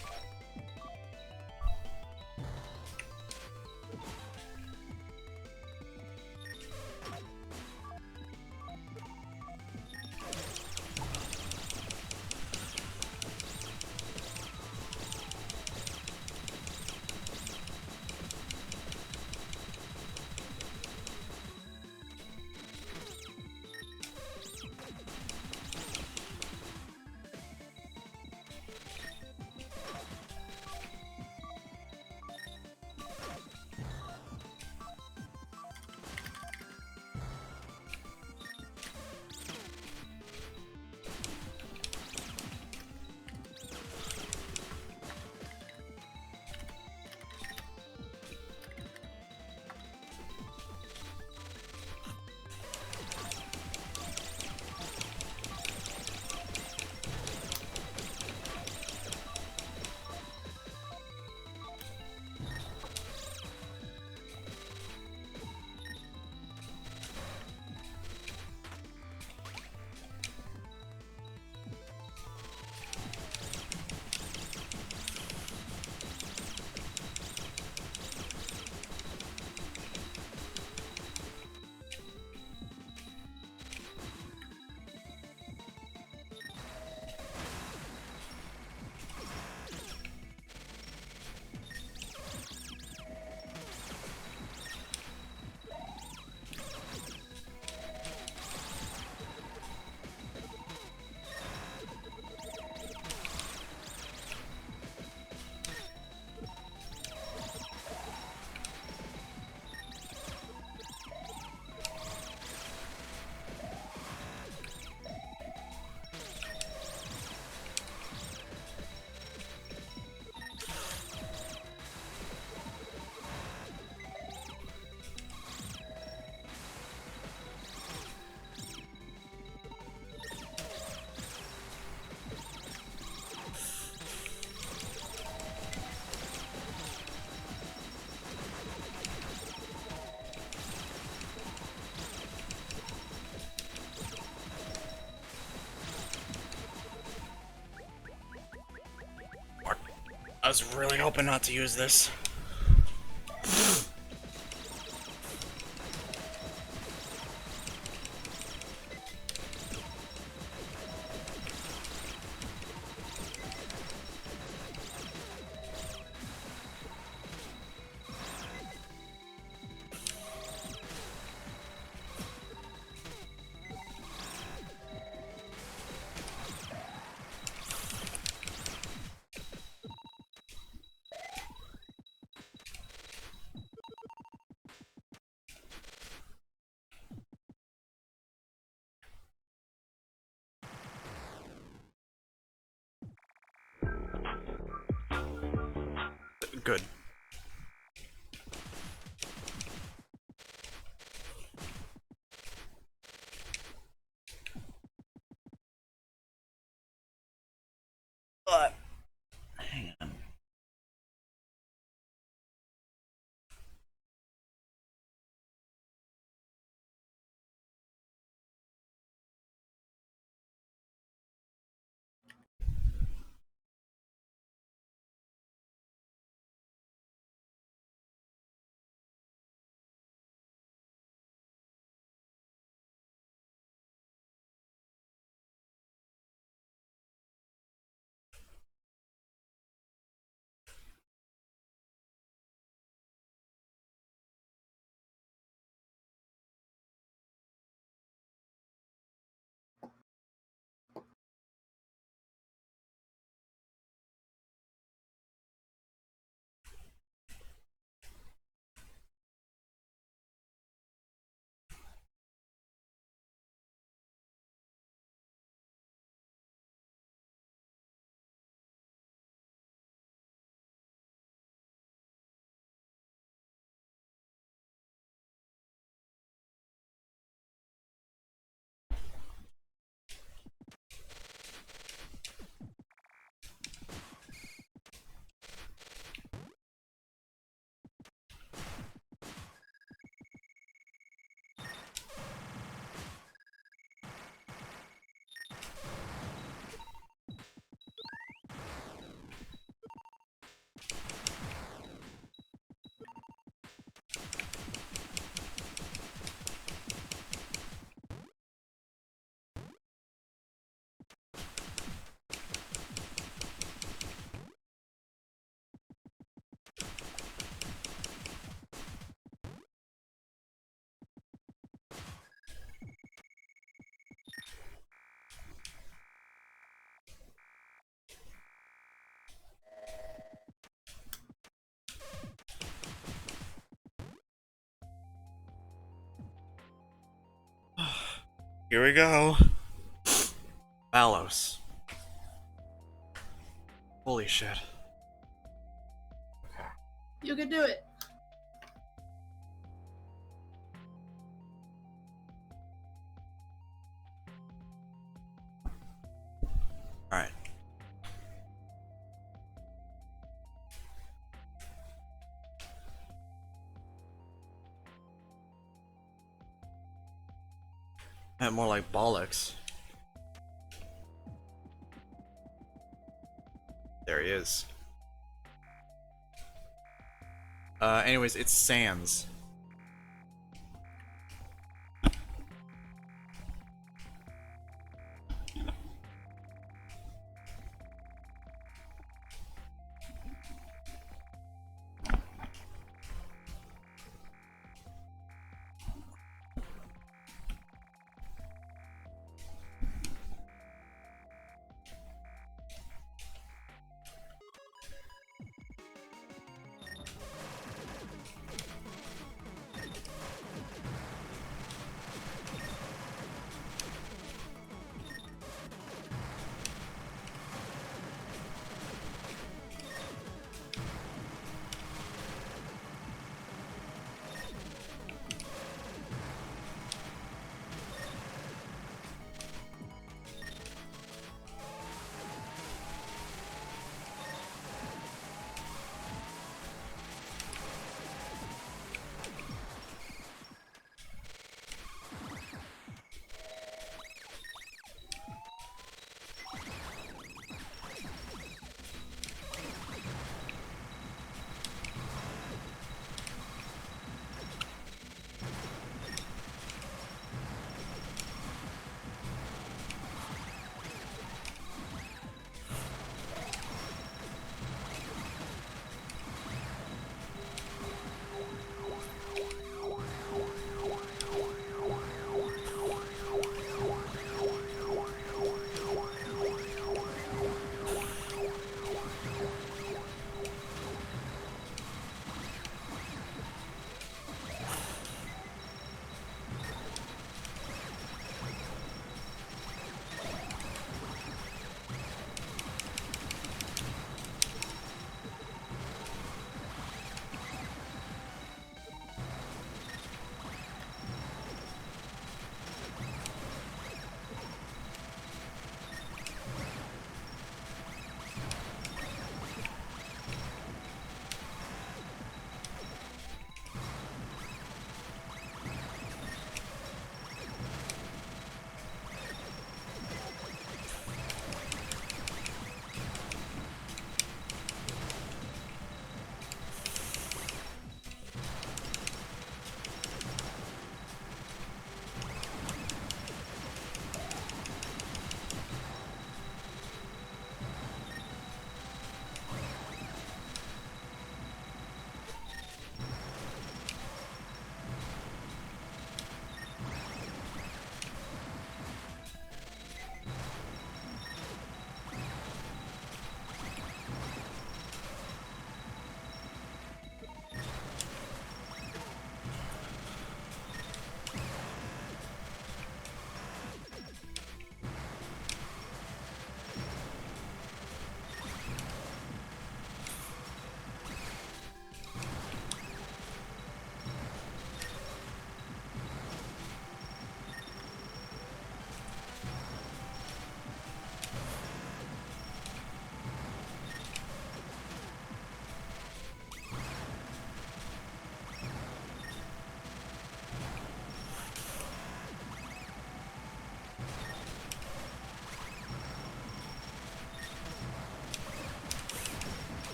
A: I was really hoping not to use this. Good. But hang on. Here we go. Valos. Holy shit.
C: You can do it.
A: Alright. And more like bollocks. There he is. Anyways, it's Sans.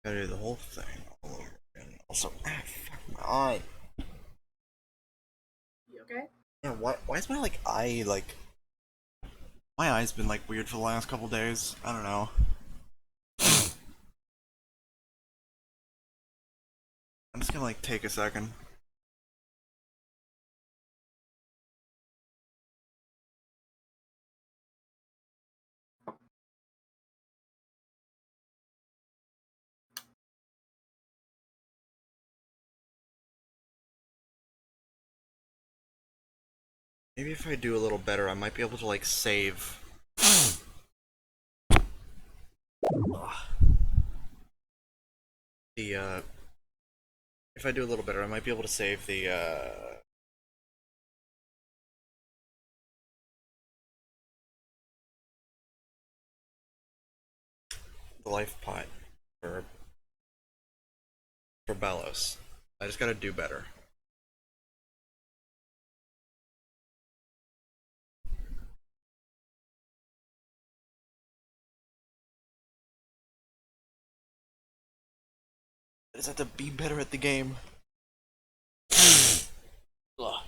A: Gotta do the whole thing all over again. Also, fuck my eye.
C: You okay?
A: Yeah, why is my like eye like my eye's been like weird for the last couple days. I don't know. I'm just gonna like take a second. Maybe if I do a little better, I might be able to like save. Ugh. The if I do a little better, I might be able to save the life pot for Bellows. I just gotta do better. I just have to be better at the game. Ugh.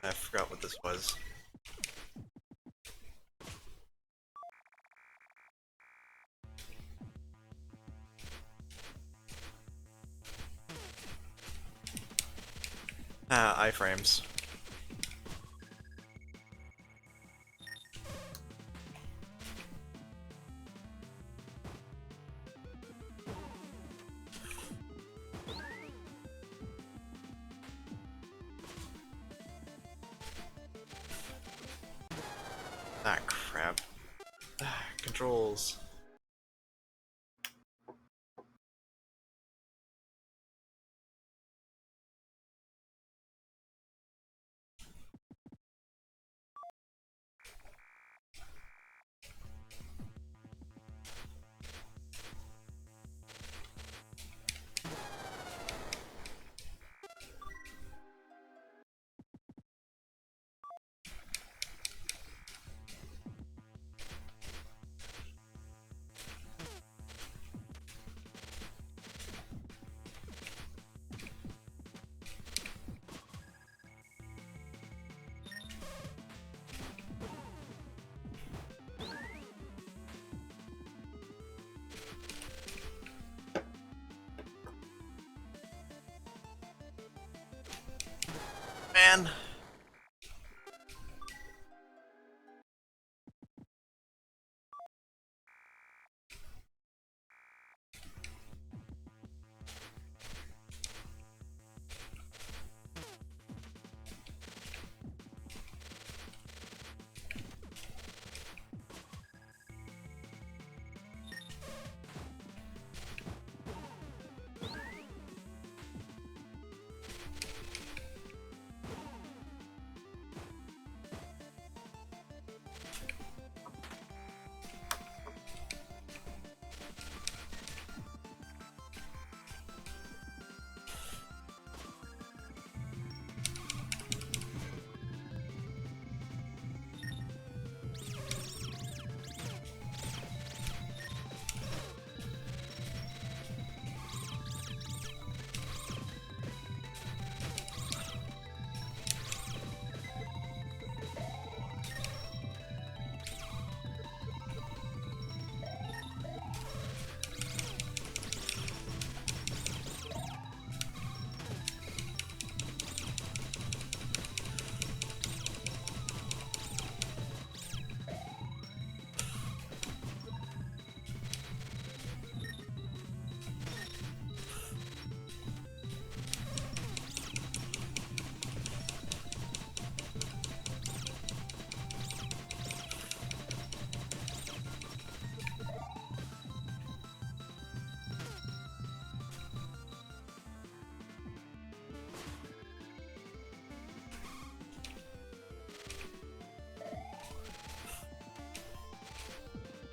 A: I forgot what this was. Iframes. Ah, crap. Controls.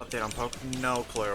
A: Update on Poke? No clue.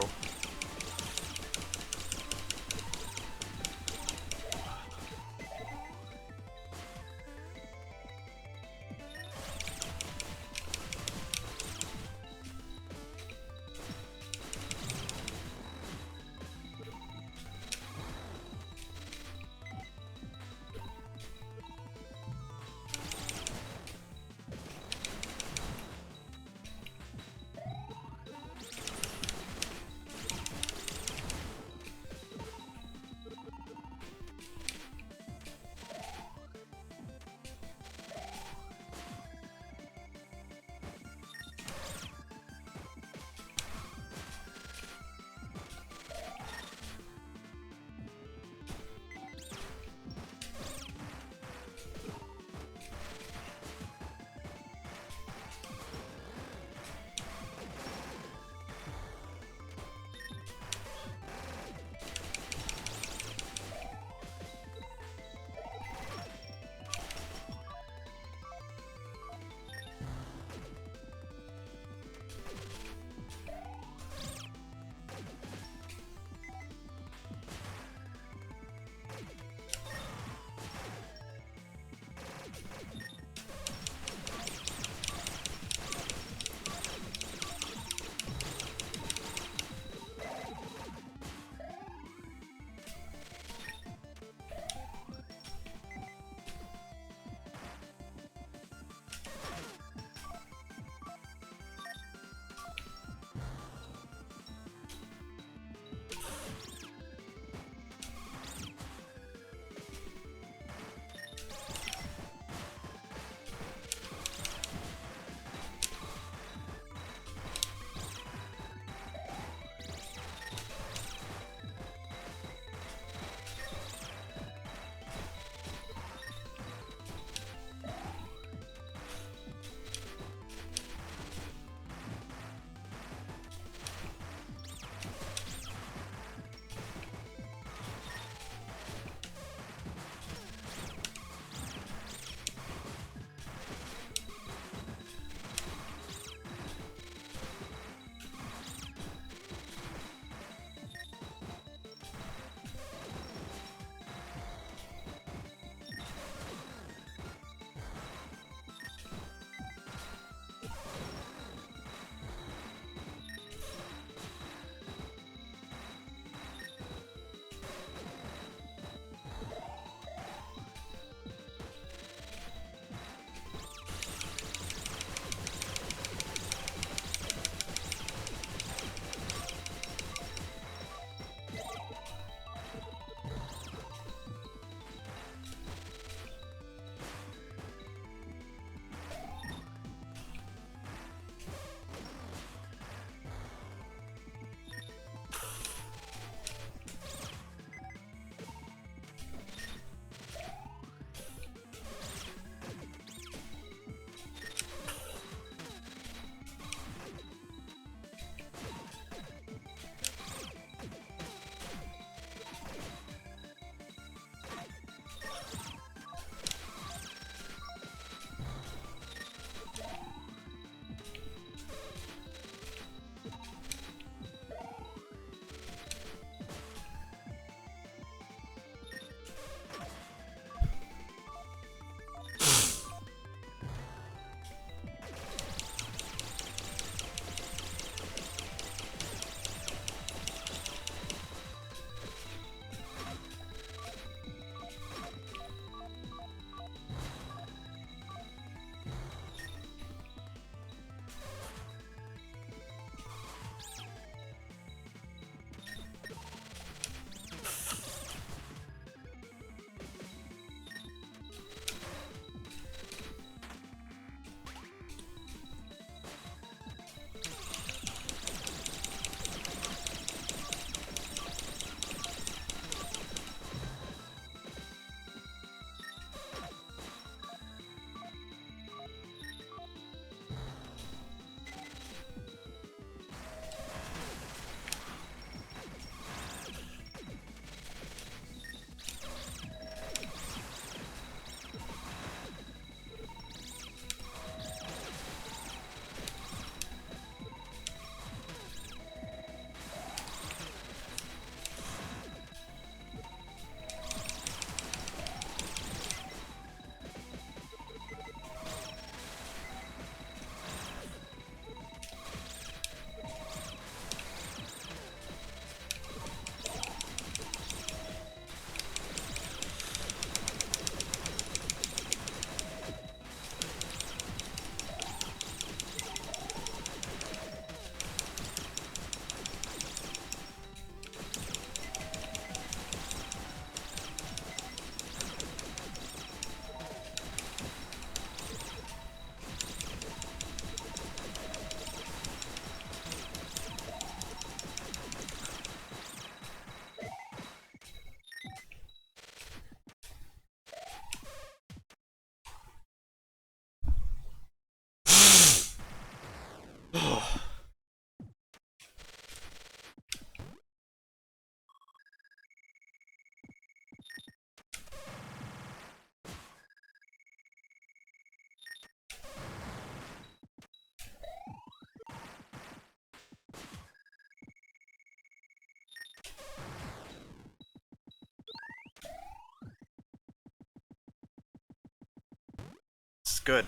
A: good.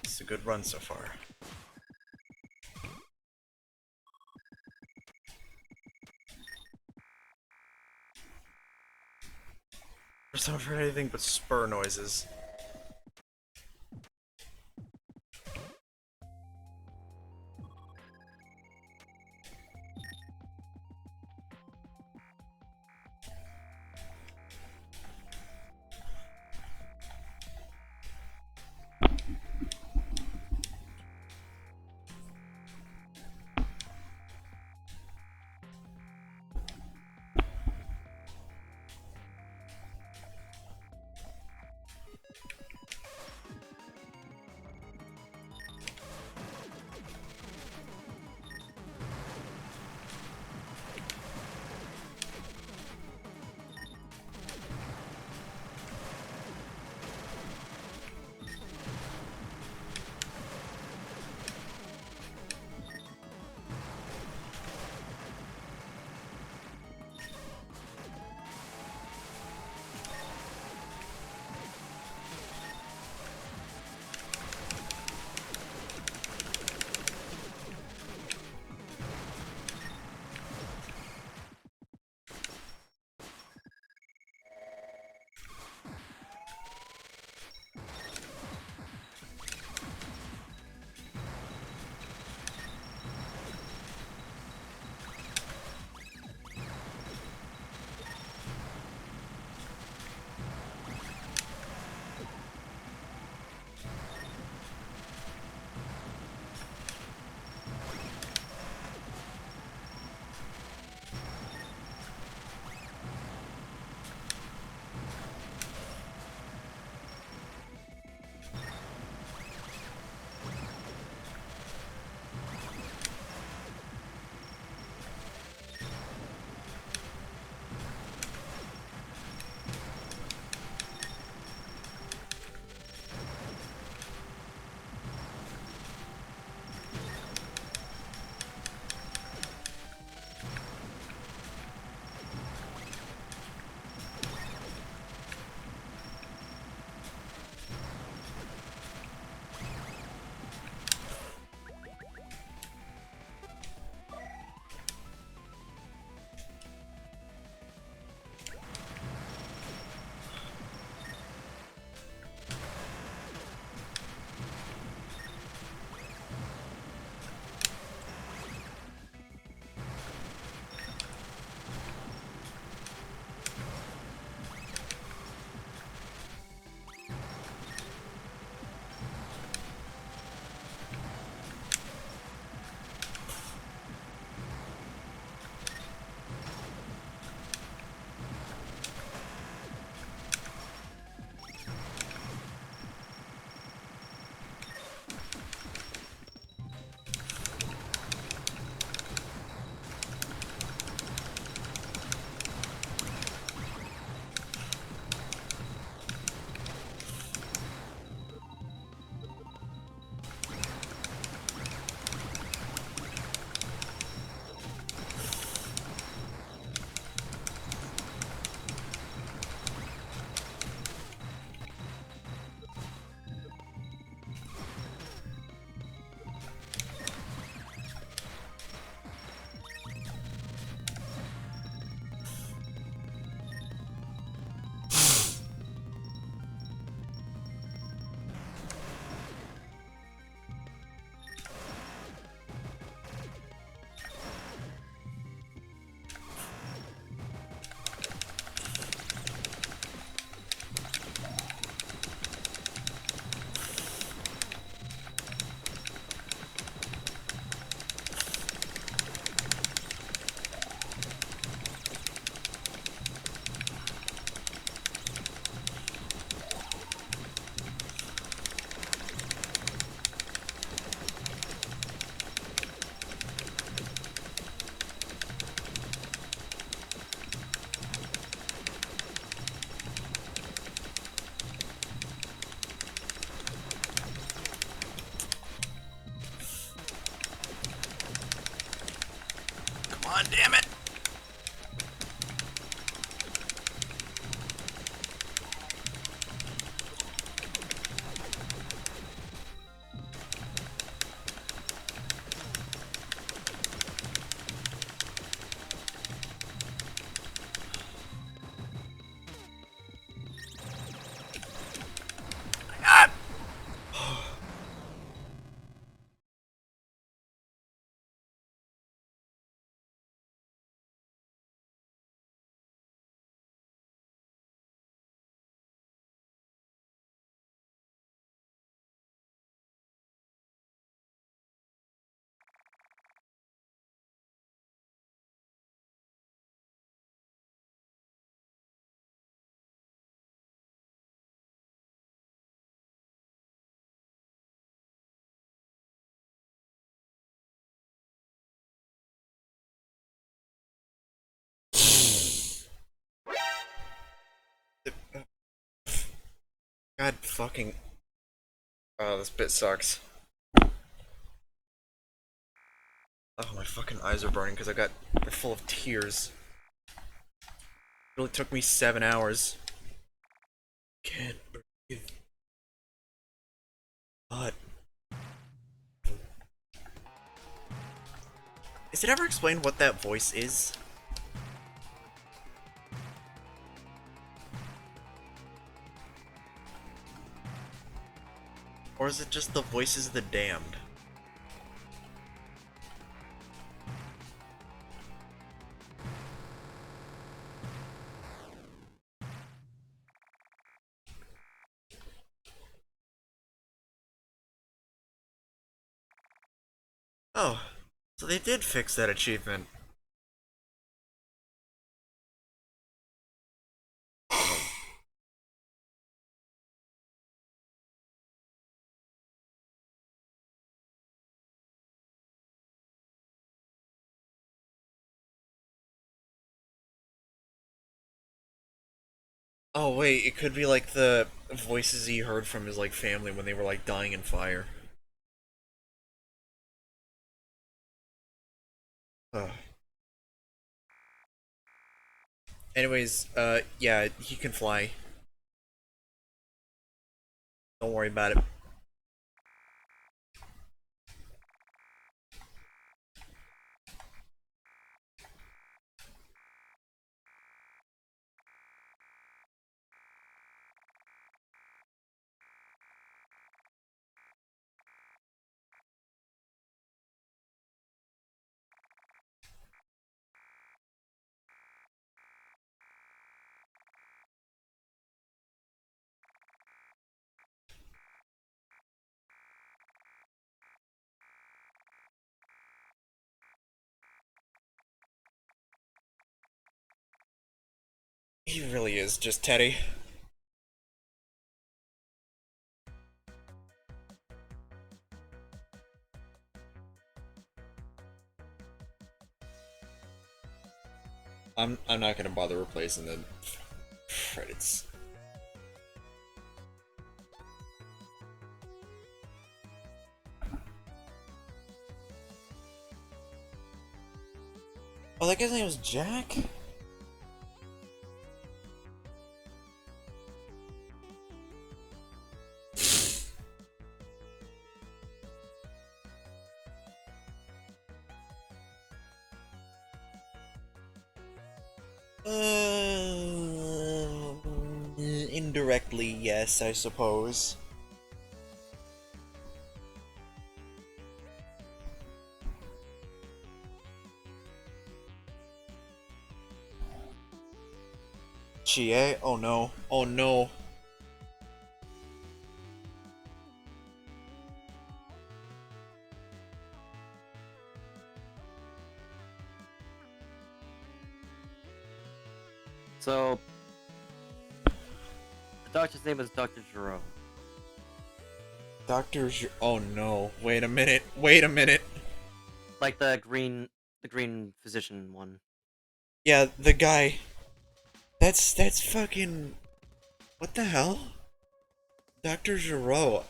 A: It's a good run so far. First time I've heard anything but spur noises. on, damn it! God fucking. Oh, this bit sucks. Oh, my fucking eyes are burning because they're full of tears. It only took me 7 hours. Can't breathe. But. Is it ever explained what that voice is? Or is it just the voices of the damned? Oh, so they did fix that achievement. Oh wait, it could be like the voices he heard from his like family when they were like dying in fire. Ugh. Anyways, yeah, he can fly. Don't worry about it. He really is just Teddy. I'm not gonna bother replacing the credits. Oh, that guy's name was Jack? Indirectly, yes, I suppose. Chie? Oh no. Oh no.
D: So, the doctor's name is Dr. Jerome.
A: Oh no. Wait a minute. Wait a minute.
D: Like the green physician one.
A: Yeah, the guy. That's fucking. What the hell? Dr. Giro.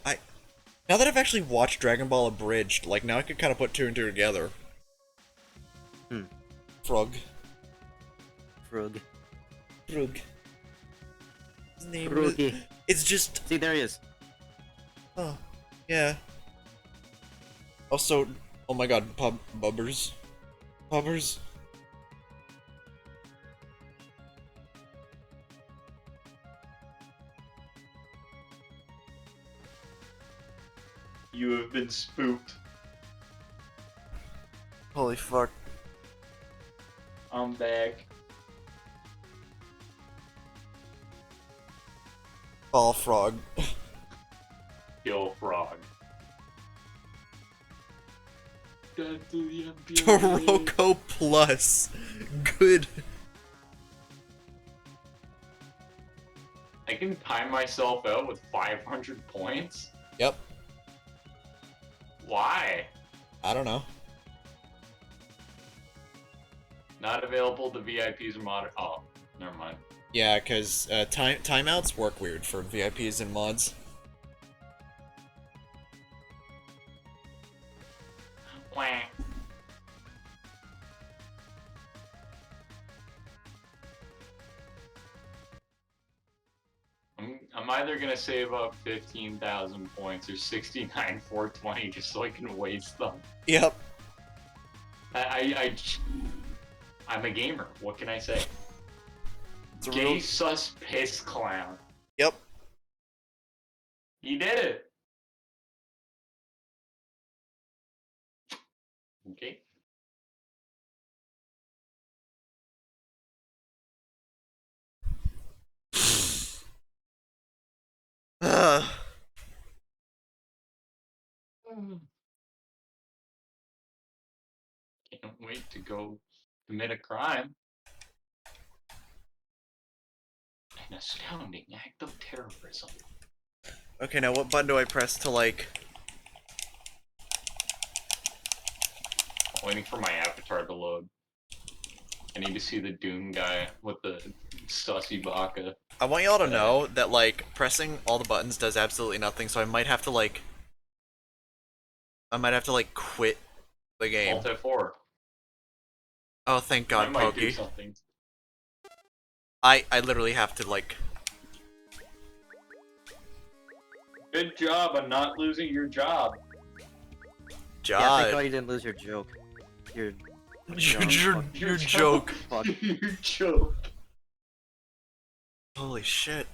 A: Now that I've actually watched Dragon Ball Abridged, like now I could kind of put two and two together.
D: Hmm.
A: Frog.
D: Frog.
A: Frog. His name
D: Froggy.
A: is. It's just.
D: See, there he is.
A: Oh, yeah. Also, oh my god, Bubbers. Bubbers.
E: You have been spooked.
A: Holy fuck.
E: I'm back.
A: Ball frog.
E: Kill frog.
A: Toroko Plus. Good.
E: I can time myself out with 500 points?
A: Yep.
E: Why?
A: I don't know.
E: Not available to VIPs or mod. Oh, never mind.
A: Yeah, because timeouts work weird for VIPs and mods.
E: Wah. I'm either gonna save up 15,000 points or 69,420 just so I can waste them.
A: Yep.
E: I'm a gamer. What can I say?
A: It's a
E: Gay
A: real...
E: sus piss clown.
A: Yep.
E: He did it. Okay.
A: Ugh.
E: Can't wait to go commit a crime. An astounding act of terrorism.
A: Okay, now what button do I press to, like...
E: I'm waiting for my avatar to load. I need to see the Doom guy with the sussy baka.
A: I want y'all to know that, like, pressing all the buttons does absolutely nothing, so I might have to, like... quit the game.
E: Alt F4.
A: Oh, thank God,
E: I might do
A: Pokey.
E: something.
A: I literally have to, like...
E: Good job on not losing your job.
D: Yeah, thank God you didn't lose your joke. Your
A: Your joke.
D: Fuck.
E: Your joke.
A: Holy shit.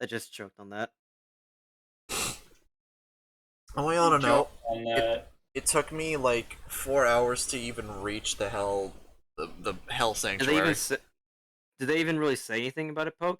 D: I just choked on that.
A: I want y'all to know,
E: On that.
A: it took me like 4 hours to even reach the hell sanctuary.
D: Did they even really say anything about it, Poke?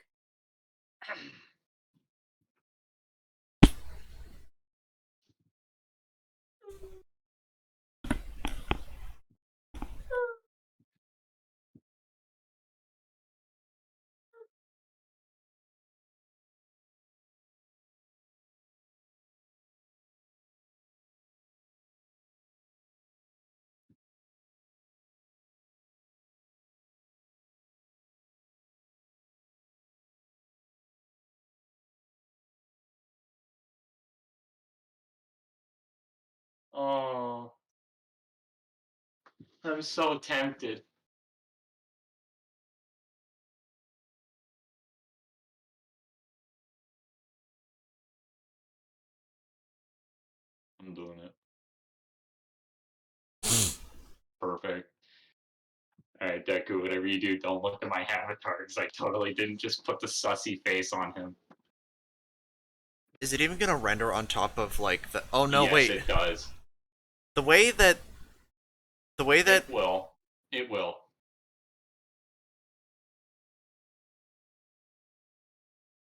E: Oh. I'm so tempted. I'm doing it. Perfect. Alright, Deku, whatever you do, don't look at my avatar, because I totally didn't just put the sussy face on him.
A: Is it even gonna render on top of like the... Oh no,
E: yes,
A: wait.
E: it does.
A: The way that...
E: It will. It will.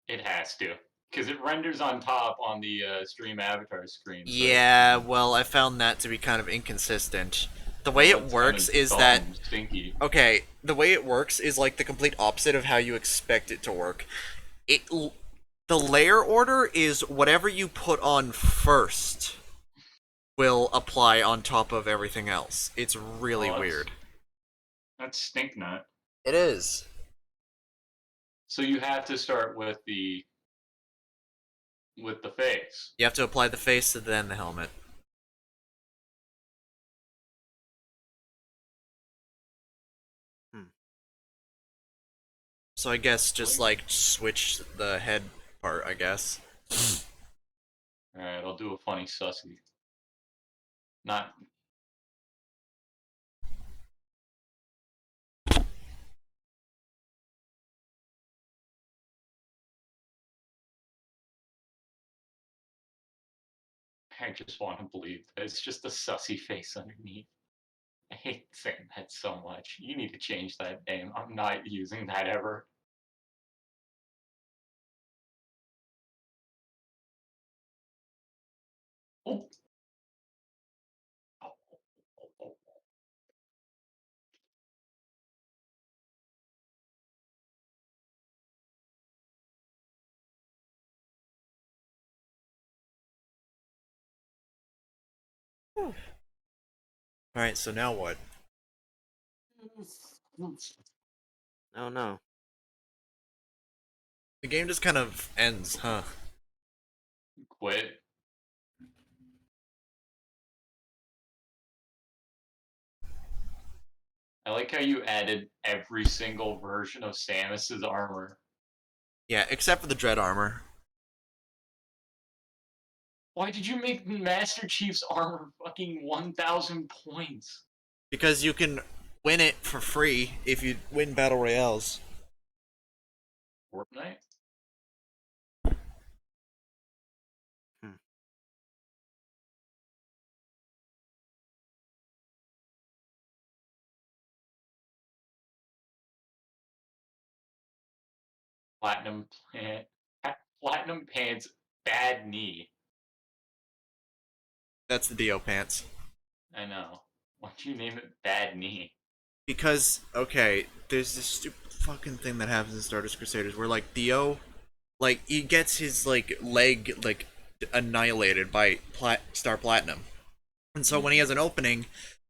E: It has to. Because it renders on top on the stream avatar screen. So
A: Yeah, well, I found that to be kind of inconsistent. The way it works is that...
E: Stinky.
A: Okay, the way it works is like the complete opposite of how you expect it to work. The layer order is whatever you put on first will apply on top of everything else. It's really weird.
E: That's stinknut.
A: It is.
E: So you have to start with the face.
A: You have to apply the face and then the helmet. So I guess just like switch the head part, I guess.
E: Alright, I'll do a funny sussy. Not... I just want to believe that it's just a sussy face underneath. I hate saying that so much. You need to change that name. I'm not using that ever. Oh.
A: Alright, so now what?
D: Oh no.
A: The game just kind of ends, huh?
E: Quit. I like how you added every single version of Samus's armor.
A: Yeah, except for the dread armor.
E: Why did you make Master Chief's armor fucking 1,000 points?
A: Because you can win it for free if you win battle royales.
E: Fortnite? Platinum plant. Platinum pants. Bad knee.
A: That's the Dio pants.
E: I know. Why'd you name it Bad Knee?
A: Because, okay, there's this stupid fucking thing that happens in Stardust Crusaders where, like, Dio, like, he gets his, like, leg, like, annihilated by Star Platinum. And so when he has an opening,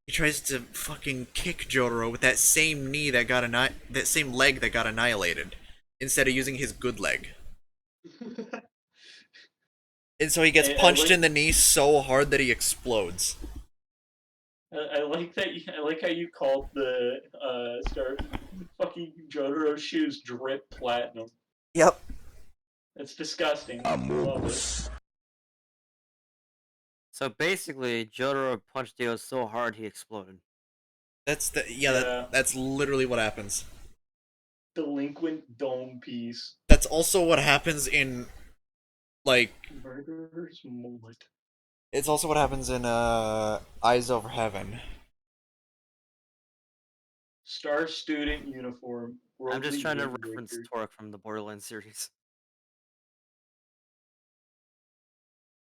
A: he tries to fucking kick Jotaro with that same knee that got that same leg that got annihilated, instead of using his good leg. And so he gets punched in the knee so hard that he explodes.
E: I like that. I like how you called the Star fucking Jotaro shoes drip platinum.
A: Yep.
E: That's disgusting. I love it.
D: So basically, Jotaro punched Dio so hard he exploded.
A: That's the
E: Yeah.
A: that's literally what happens.
E: Delinquent dome piece.
A: That's also what happens in, like,
E: Murderer's mullet.
A: it's also what happens in Eyes Over Heaven.
E: Star student uniform.
D: I'm just trying to
E: Worldly
D: reference
E: Windbreaker.
D: Torque from the Borderlands series.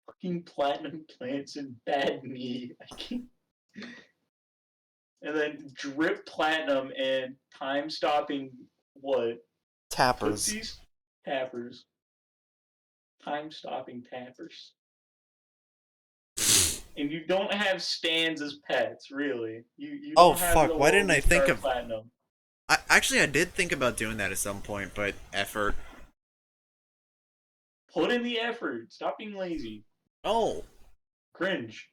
E: Fucking platinum plants and bad knee. I can't. And then drip platinum and time stopping what?
A: Tappers.
E: Tootsies? Tappers. Time stopping tappers. And you don't have stands as pets, really. You
A: Oh,
E: don't have
A: fuck,
E: the
A: why didn't I
E: Lone
A: think
E: Star
A: of-
E: Platinum.
A: Actually, I did think about doing that at some point, but effort.
E: Put in the effort. Stop being lazy.
A: Oh.
E: Cringe.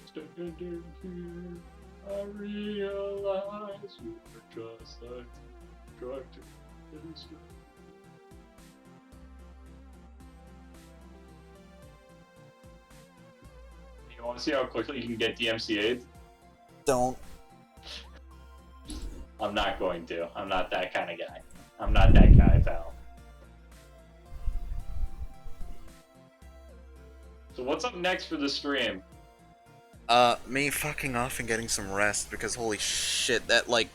E: Standing here, I realize you were just like trying to finish it. You want to see how quickly you can get DMCA'd?
A: Don't.
E: I'm not going to. I'm not that kind of guy. I'm not that guy, pal. So what's up next for the stream?
A: Me fucking off and getting some rest, because holy shit, that, like...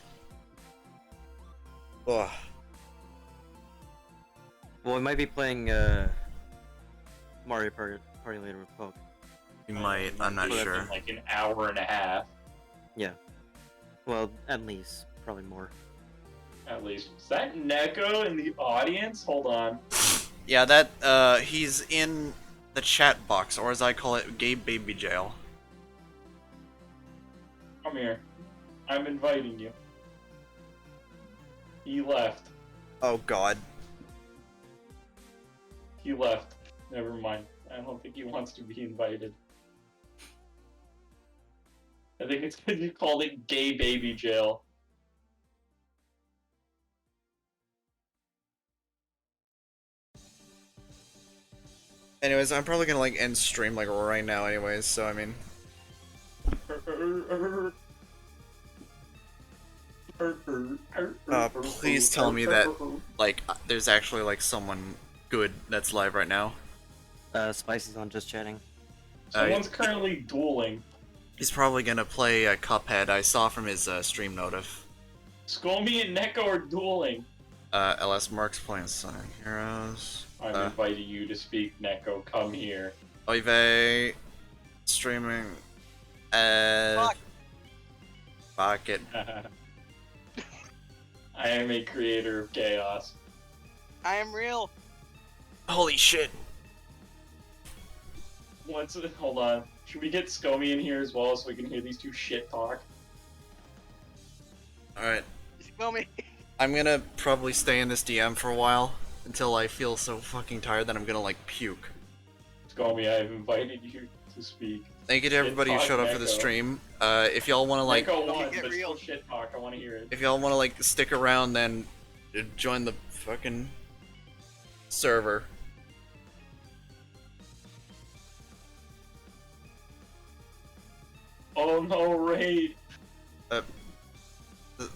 A: Ugh.
D: Well, we might be playing Mario Party later with Poke.
A: You might, I'm not
E: Put up
A: sure.
E: in like an hour and a half,
D: Yeah. Well, at least. Probably more.
E: at least. Is that Neko in the audience? Hold on.
A: Yeah, that, he's in the chat box, or as I call it, gay baby jail.
E: Come here. I'm inviting you. He left.
A: Oh god.
E: He left. Never mind. I don't think he wants to be invited. I think it's because you called it gay baby jail.
A: Anyways, I'm probably gonna, like, end stream, like, right now anyways, so, I mean... Please tell me that, like, there's actually, like, someone good that's live right now.
D: Spicy's on just chatting.
E: Someone's currently dueling.
A: He's probably gonna play Cuphead. I saw from his stream notif.
E: Skolmy and Neko are dueling.
A: LS Mark's playing Sonic Heroes.
E: I'm inviting you to speak, Neko. Come here.
A: Oive streaming. Fuck it.
E: I am a creator of chaos.
J: I am real.
A: Holy shit.
E: Hold on. Should we get Skolmy in here as well so we can hear these two shit talk?
A: Alright.
J: Just kill me.
A: I'm gonna probably stay in this DM for a while until I feel so fucking tired that I'm gonna like puke.
E: Scomy, I've invited you to speak.
A: Thank you to everybody who showed up for the stream. If y'all wanna like
E: Neko
J: Let me
E: won,
J: get
E: but
J: real.
E: still shit talk, I wanna hear it.
A: if y'all wanna like stick around then join the fucking server.
E: Oh no, raid!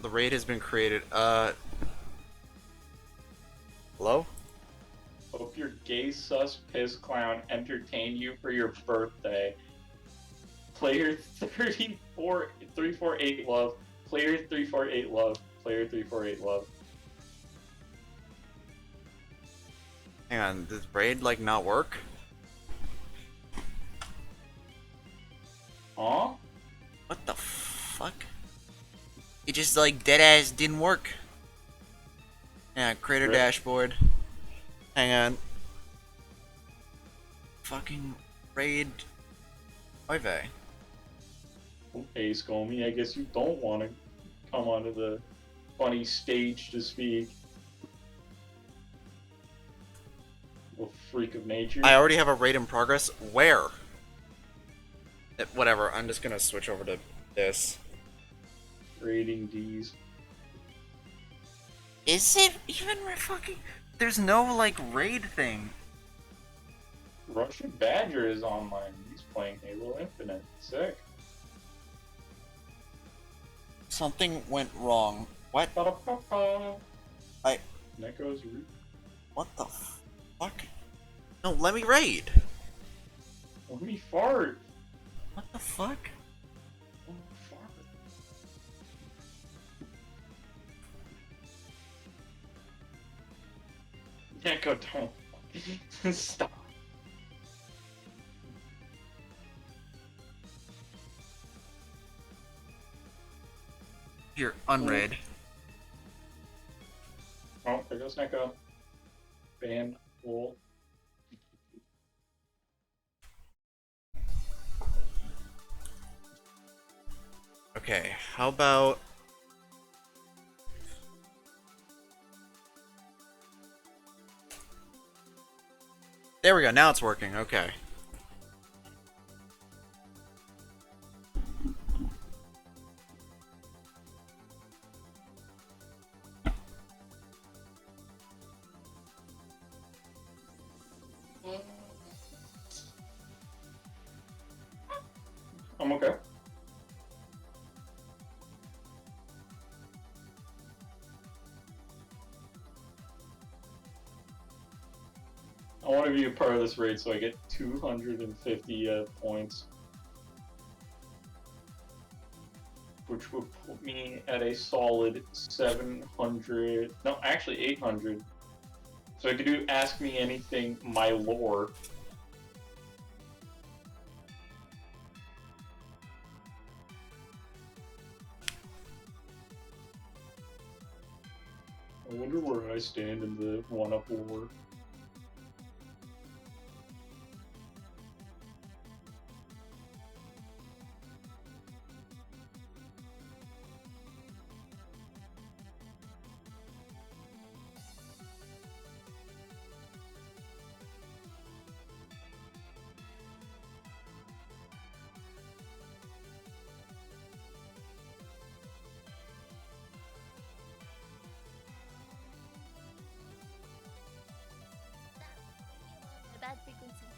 A: The raid has been created. Hello?
E: Hope your gay sus piss clown entertained you for your birthday. Player 348 love. Player 348 love. Player 348 love.
A: Hang on, does raid like not work?
E: Huh?
A: What the fuck? It just like deadass didn't work. Yeah, creator
E: Rip.
A: dashboard. Hang on. Fucking raid. Okay.
E: Okay, Scomy, I guess you don't want to come onto the funny stage to speak. Little freak of nature.
A: I already have a raid in progress. Where? Whatever, I'm just gonna switch over to this.
E: Raiding D's.
A: Is it even fucking... There's no, like, raid thing.
E: Russian Badger is online. He's playing Halo Infinite. Sick.
A: Something went wrong. What?
E: Ba-da-ba-ba.
A: I...
E: Neko's root.
A: What the fuck? No, let me raid!
E: Let me fart.
A: What the fuck?
E: Let me fart. Neko, don't. Stop.
A: Here, unraid.
E: Oh, there goes Neko. Ban. Lol.
A: Okay, how about... There we go, now it's working, okay.
E: I'm okay. I want to be a part of this raid so I get 250 points. Which would put me at a solid 700... No, actually 800. So I could do Ask Me Anything, My Lore. I wonder where I stand in the one-up war.
G: The bad frequency.